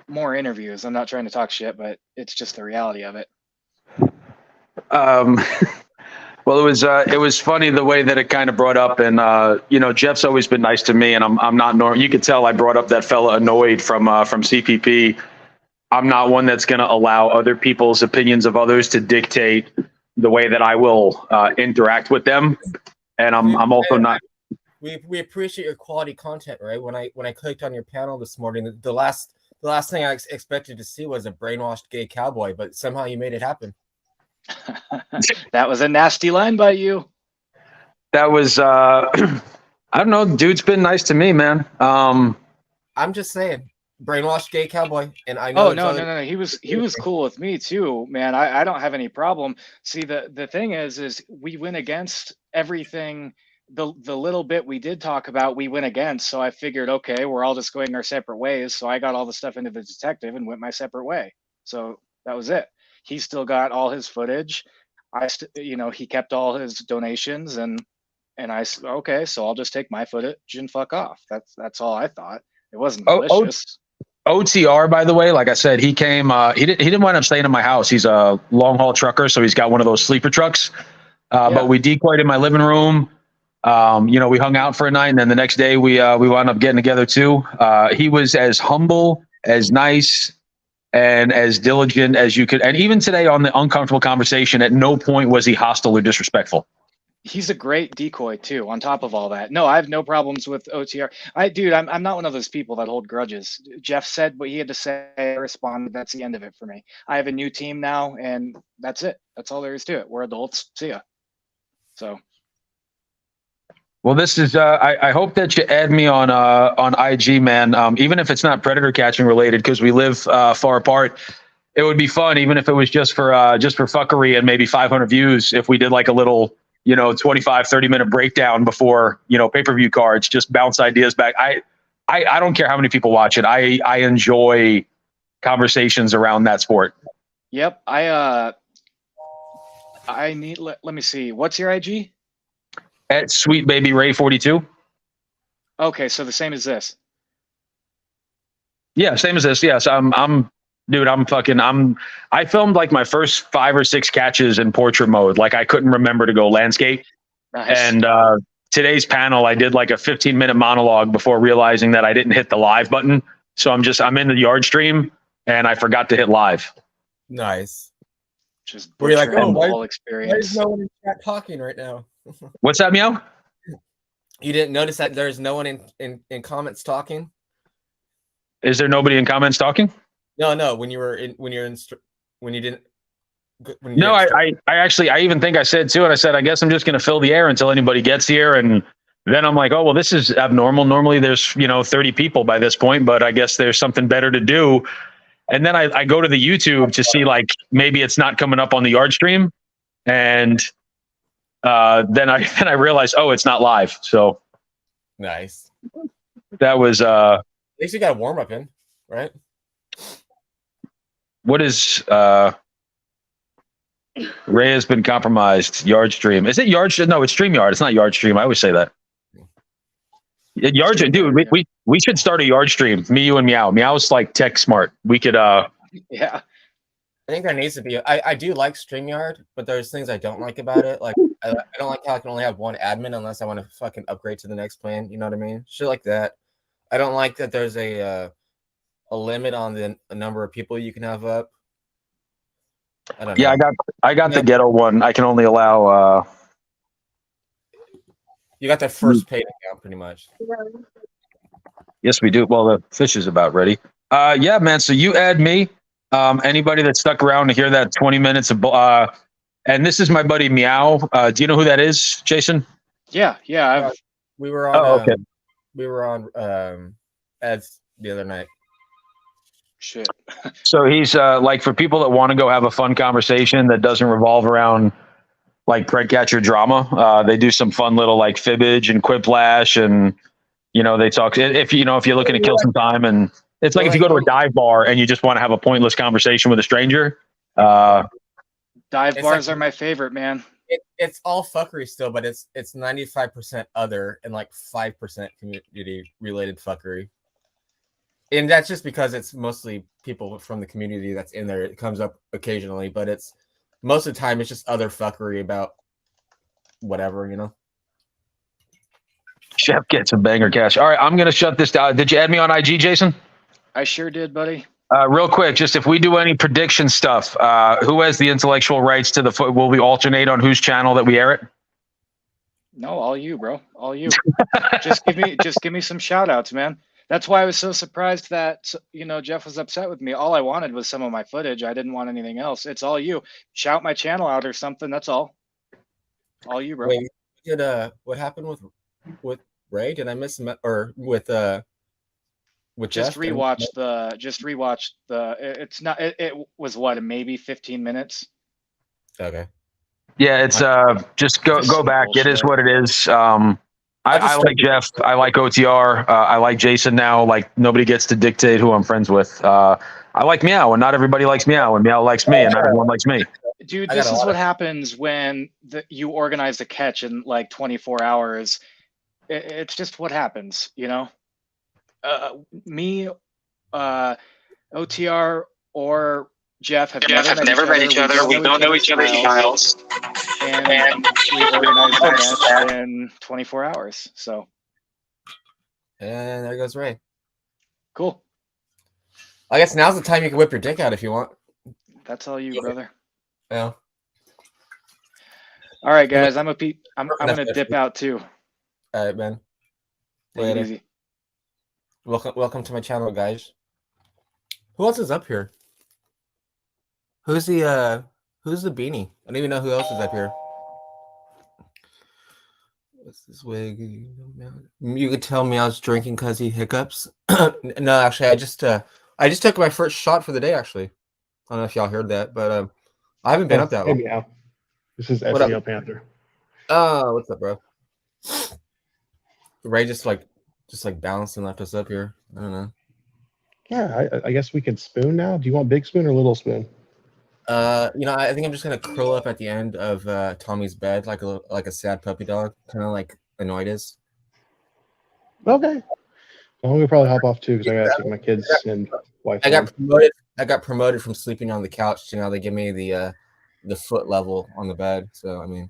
more interviews, I'm not trying to talk shit, but it's just the reality of it. Well, it was funny the way that it kind of brought up, and Jeff's always been nice to me, and I'm not normal. You could tell I brought up that fella Annoyed from CPP. I'm not one that's going to allow other people's opinions of others to dictate the way that I will interact with them, and I'm also not. We appreciate your quality content, right? When I clicked on your panel this morning, the last thing I expected to see was a brainwashed gay cowboy, but somehow you made it happen. That was a nasty line by you. That was I don't know, dude's been nice to me, man. I'm just saying, brainwashed gay cowboy, and I know. Oh no, he was cool with me too, man. I don't have any problem. See, the thing is we went against everything. The little bit we did talk about, we went against. So I figured, okay, we're all just going our separate ways. So I got all the stuff into the detective and went my separate way. So that was it. He still got all his footage. He kept all his donations, and I said, okay, so I'll just take my footage and fuck off. That's all I thought. It wasn't malicious. OTR, by the way, like I said, he came. He didn't wind up staying in my house. He's a long haul trucker, so he's got one of those sleeper trucks. But we decoyed in my living room. We hung out for a night, and then the next day we wound up getting together too. He was as humble, as nice, and as diligent as you could. And even today on the Uncomfortable Conversation, at no point was he hostile or disrespectful. He's a great decoy too, on top of all that. No, I have no problems with OTR. I'm not one of those people that hold grudges. Jeff said what he had to say, I responded. That's the end of it for me. I have a new team now, and that's it. That's all there is to it. We're adults. See ya. So. Well, this is. I hope that you add me on IG, man. Even if it's not predator catching related, because we live far apart. It would be fun, even if it was just for fuckery and maybe 500 views. If we did like a little, 25, 30-minute breakdown before, pay-per-view cards, just bounce ideas back. I don't care how many people watch it. I enjoy conversations around that sport. Yep. I need. Let me see. What's your IG? At Sweet Baby Ray 42. Okay, so the same as this. Yeah, same as this. Yes, I filmed like my first 5 or 6 catches in portrait mode. Like I couldn't remember to go landscape. Nice. And today's panel, I did like a 15-minute monologue before realizing that I didn't hit the live button. So I'm in the yard stream and I forgot to hit live. Nice. Just we're like, oh, why is no one in chat talking right now? What's that, Meow? You didn't notice that there's no one in comments talking? Is there nobody in comments talking? No. When you didn't. No, I actually, I even think I said too, and I said, I guess I'm just going to fill the air until anybody gets here. And then I'm like, oh, well, this is abnormal. Normally there's, 30 people by this point, but I guess there's something better to do. And then I go to the YouTube to see like, maybe it's not coming up on the yard stream. And then I realized, oh, it's not live. So nice. That was at least you got a warm up in, right? What is Ray has been compromised. Yard stream. Is it yard stream? No, it's StreamYard. It's not yard stream. I always say that. Yard stream, dude. We should start a yard stream. Me, you, and Meow. Meow's like tech smart. We could yeah. I think there needs to be. I do like StreamYard, but there's things I don't like about it. Like I don't like how I can only have one admin unless I want to fucking upgrade to the next plan. You know what I mean? Shit like that. I don't like that there's a limit on the number of people you can have up. I don't know. Yeah, I got the ghetto one. I can only allow. You got that first paid account, pretty much. Yes, we do. Well, the fish is about ready. Yeah, man. So you add me. Anybody that stuck around to hear that 20 minutes of, and this is my buddy Meow. Do you know who that is, Jason? Yeah. We were on. Oh, okay. We were on ads the other night. Shit. So he's like, for people that want to go have a fun conversation that doesn't revolve around like print catcher drama. They do some fun little like fibbage and quiplash, and they talk. If you're looking to kill some time, and it's like if you go to a dive bar and you just want to have a pointless conversation with a stranger. Dive It's bars like- are my favorite, man. It's all fuckery still, but it's 95% other and like 5% community related fuckery. And that's just because it's mostly people from the community that's in there. It comes up occasionally, but it's most of the time it's just other fuckery about whatever. Chef gets a banger cash. All right, I'm gonna shut this down. Did you add me on IG, Jason? I sure did, buddy. Real quick, just if we do any prediction stuff, who has the intellectual rights to the foot? Will we alternate on whose channel that we air it? No, all you, bro. All you. just give me some shout outs, man. That's why I was so surprised that Jeff was upset with me. All I wanted was some of my footage. I didn't want anything else. It's all you. Shout my channel out or something. That's all. All you, bro. Wait, what happened with Ray? Did I miss him? Or with Jeff? Just rewatch the. It's not. It was what, maybe 15 minutes. Okay. Yeah, it's just go back. It is what it is. I like Jeff. I like OTR. I like Jason now. Like nobody gets to dictate who I'm friends with. I like Meow, and not everybody likes Meow, and Meow likes me, and not everyone likes me. Dude, this is what happens when you organize a catch in like 24 hours. It's just what happens, Me, OTR, or Jeff have never met each other. We don't know each other's styles. And we organized the catch in 24 hours. So. And there goes Ray. Cool. I guess now's the time you can whip your dick out if you want. That's all you, brother. Yeah. All right, guys. I'm gonna dip out too. All right, man. Take it easy. Welcome to my channel, guys. Who else is up here? Who's the beanie? I don't even know who else is up here. What's this wig? You could tell me I was drinking because he hiccups. No, actually, I just took my first shot for the day. Actually, I don't know if y'all heard that, but I haven't been up that long. Meow. This is What up? SEO Panther. Oh, what's up, bro? Ray just bounced and left us up here. I don't know. Yeah, I guess we can spoon now. Do you want big spoon or little spoon? I think I'm just gonna curl up at the end of Tommy's bed like a sad puppy dog, kind of like Annoyed is. Okay. Well, I'm gonna probably hop off too because I gotta take my kids and wife. I got promoted from sleeping on the couch to now they give me the foot level on the bed. So I mean,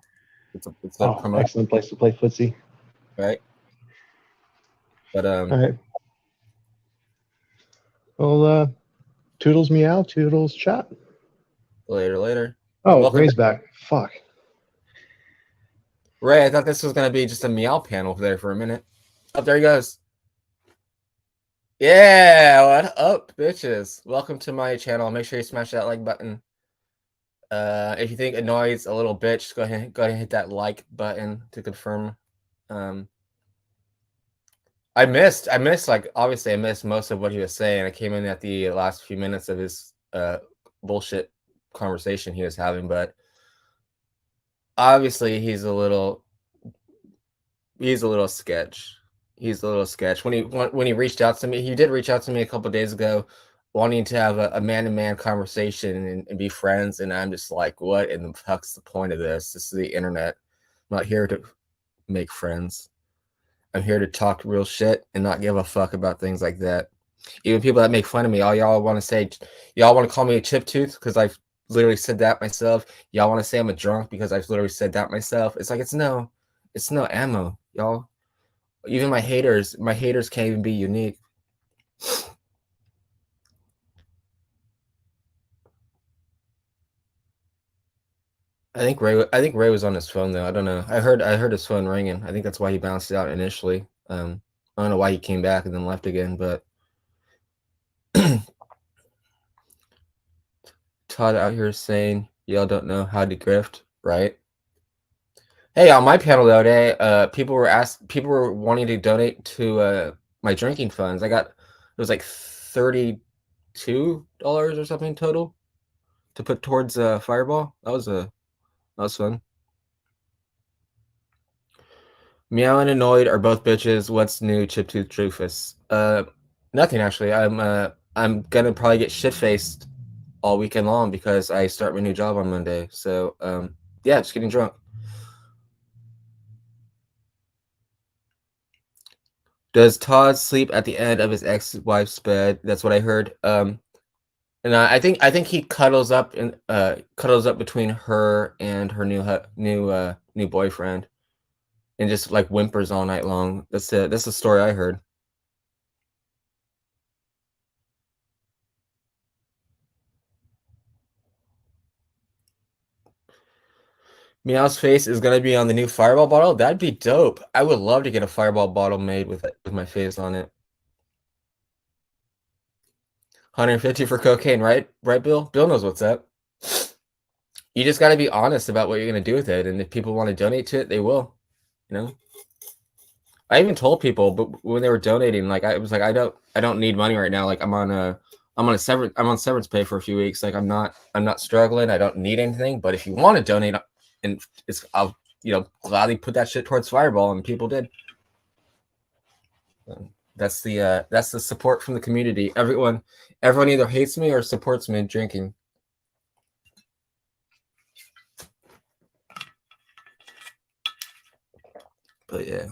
it's a promotion. Excellent place to play footsie. Right. But All right. Well, toodles meow, toodles chat. Later. Oh, Welcome Ray's back. Fuck. Ray, I thought this was gonna be just a meow panel there for a minute. Oh, there he goes. Yeah, what up, bitches? Welcome to my channel. Make sure you smash that like button. If you think Annoyed's a little bitch, go ahead and hit that like button to confirm. I missed obviously I missed most of what he was saying. I came in at the last few minutes of his bullshit conversation he was having, but obviously he's a little sketch. He's a little sketch. When he reached out to me, he did reach out to me a couple of days ago, wanting to have a man-to-man conversation and be friends. And I'm just like, what in the fuck's the point of this? This is the internet. I'm not here to make friends. I'm here to talk real shit and not give a fuck about things like that. Even people that make fun of me, all y'all want to say, y'all want to call me a chip tooth because I've literally said that myself. Y'all want to say I'm a drunk because I've literally said that myself. It's like it's no ammo, y'all. Even my haters can't even be unique. I think Ray was on his phone though. I don't know. I heard his phone ringing. I think that's why he bounced out initially. I don't know why he came back and then left again, but Todd out here saying y'all don't know how to grift, right? Hey, on my panel the other day, people were wanting to donate to my drinking funds. It was like $32 or something total to put towards Fireball. That was fun. Meow and Annoyed are both bitches. What's new, Chip Tooth Doofus? Nothing actually. I'm gonna probably get shit faced all weekend long because I start my new job on Monday. So yeah, just getting drunk. Does Todd sleep at the end of his ex-wife's bed? That's what I heard. And I think he cuddles up between her and her new boyfriend, and just like whimpers all night long. That's the story I heard. Meow's face is gonna be on the new Fireball bottle. That'd be dope. I would love to get a Fireball bottle made with my face on it. 150 for cocaine, right? Right, Bill? Bill knows what's up. You just got to be honest about what you're going to do with it, and if people want to donate to it, they will. You know. I even told people, but when they were donating, like I was like, I don't need money right now. Like I'm on severance pay for a few weeks. Like I'm not struggling. I don't need anything. But if you want to donate, and I'll gladly put that shit towards Fireball, and people did. That's the support from the community. Everyone either hates me or supports me in drinking. But yeah.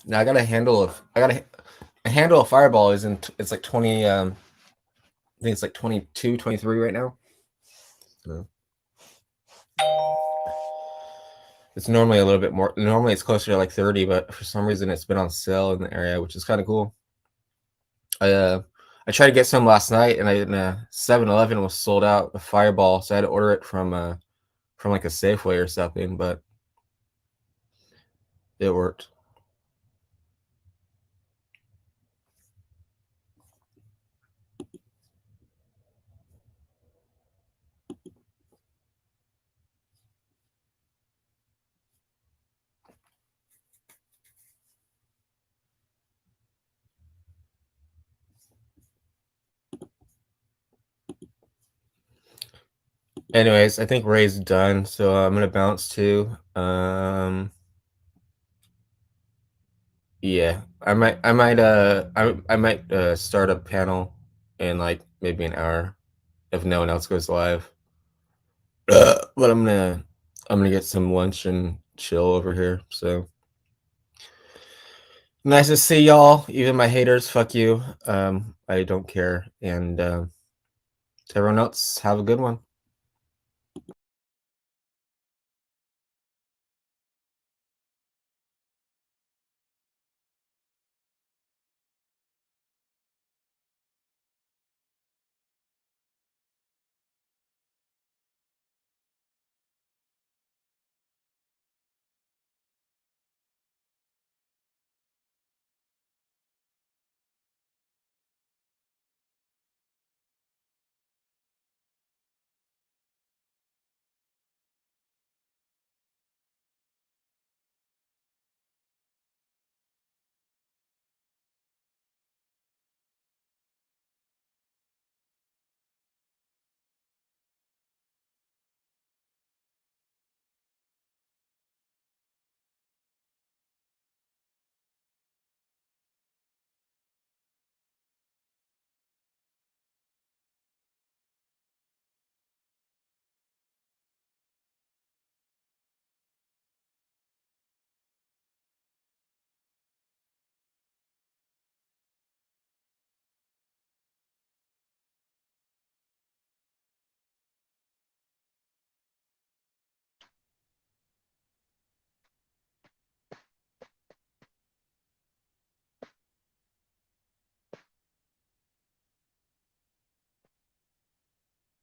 Now I got a handle of Fireball it's like 20 I think it's like 22, 23 right now. So. It's normally a little bit more. Normally it's closer to like 30, but for some reason it's been on sale in the area, which is kind of cool. I tried to get some last night, and 7-Eleven was sold out with Fireball, so I had to order it from like a Safeway or something, but it worked. Anyways, I think Ray's done, so I'm gonna bounce too. Yeah, I might start a panel in like maybe an hour if no one else goes live. But I'm gonna get some lunch and chill over here. So nice to see y'all. Even my haters, fuck you. I don't care. And to everyone else, have a good one.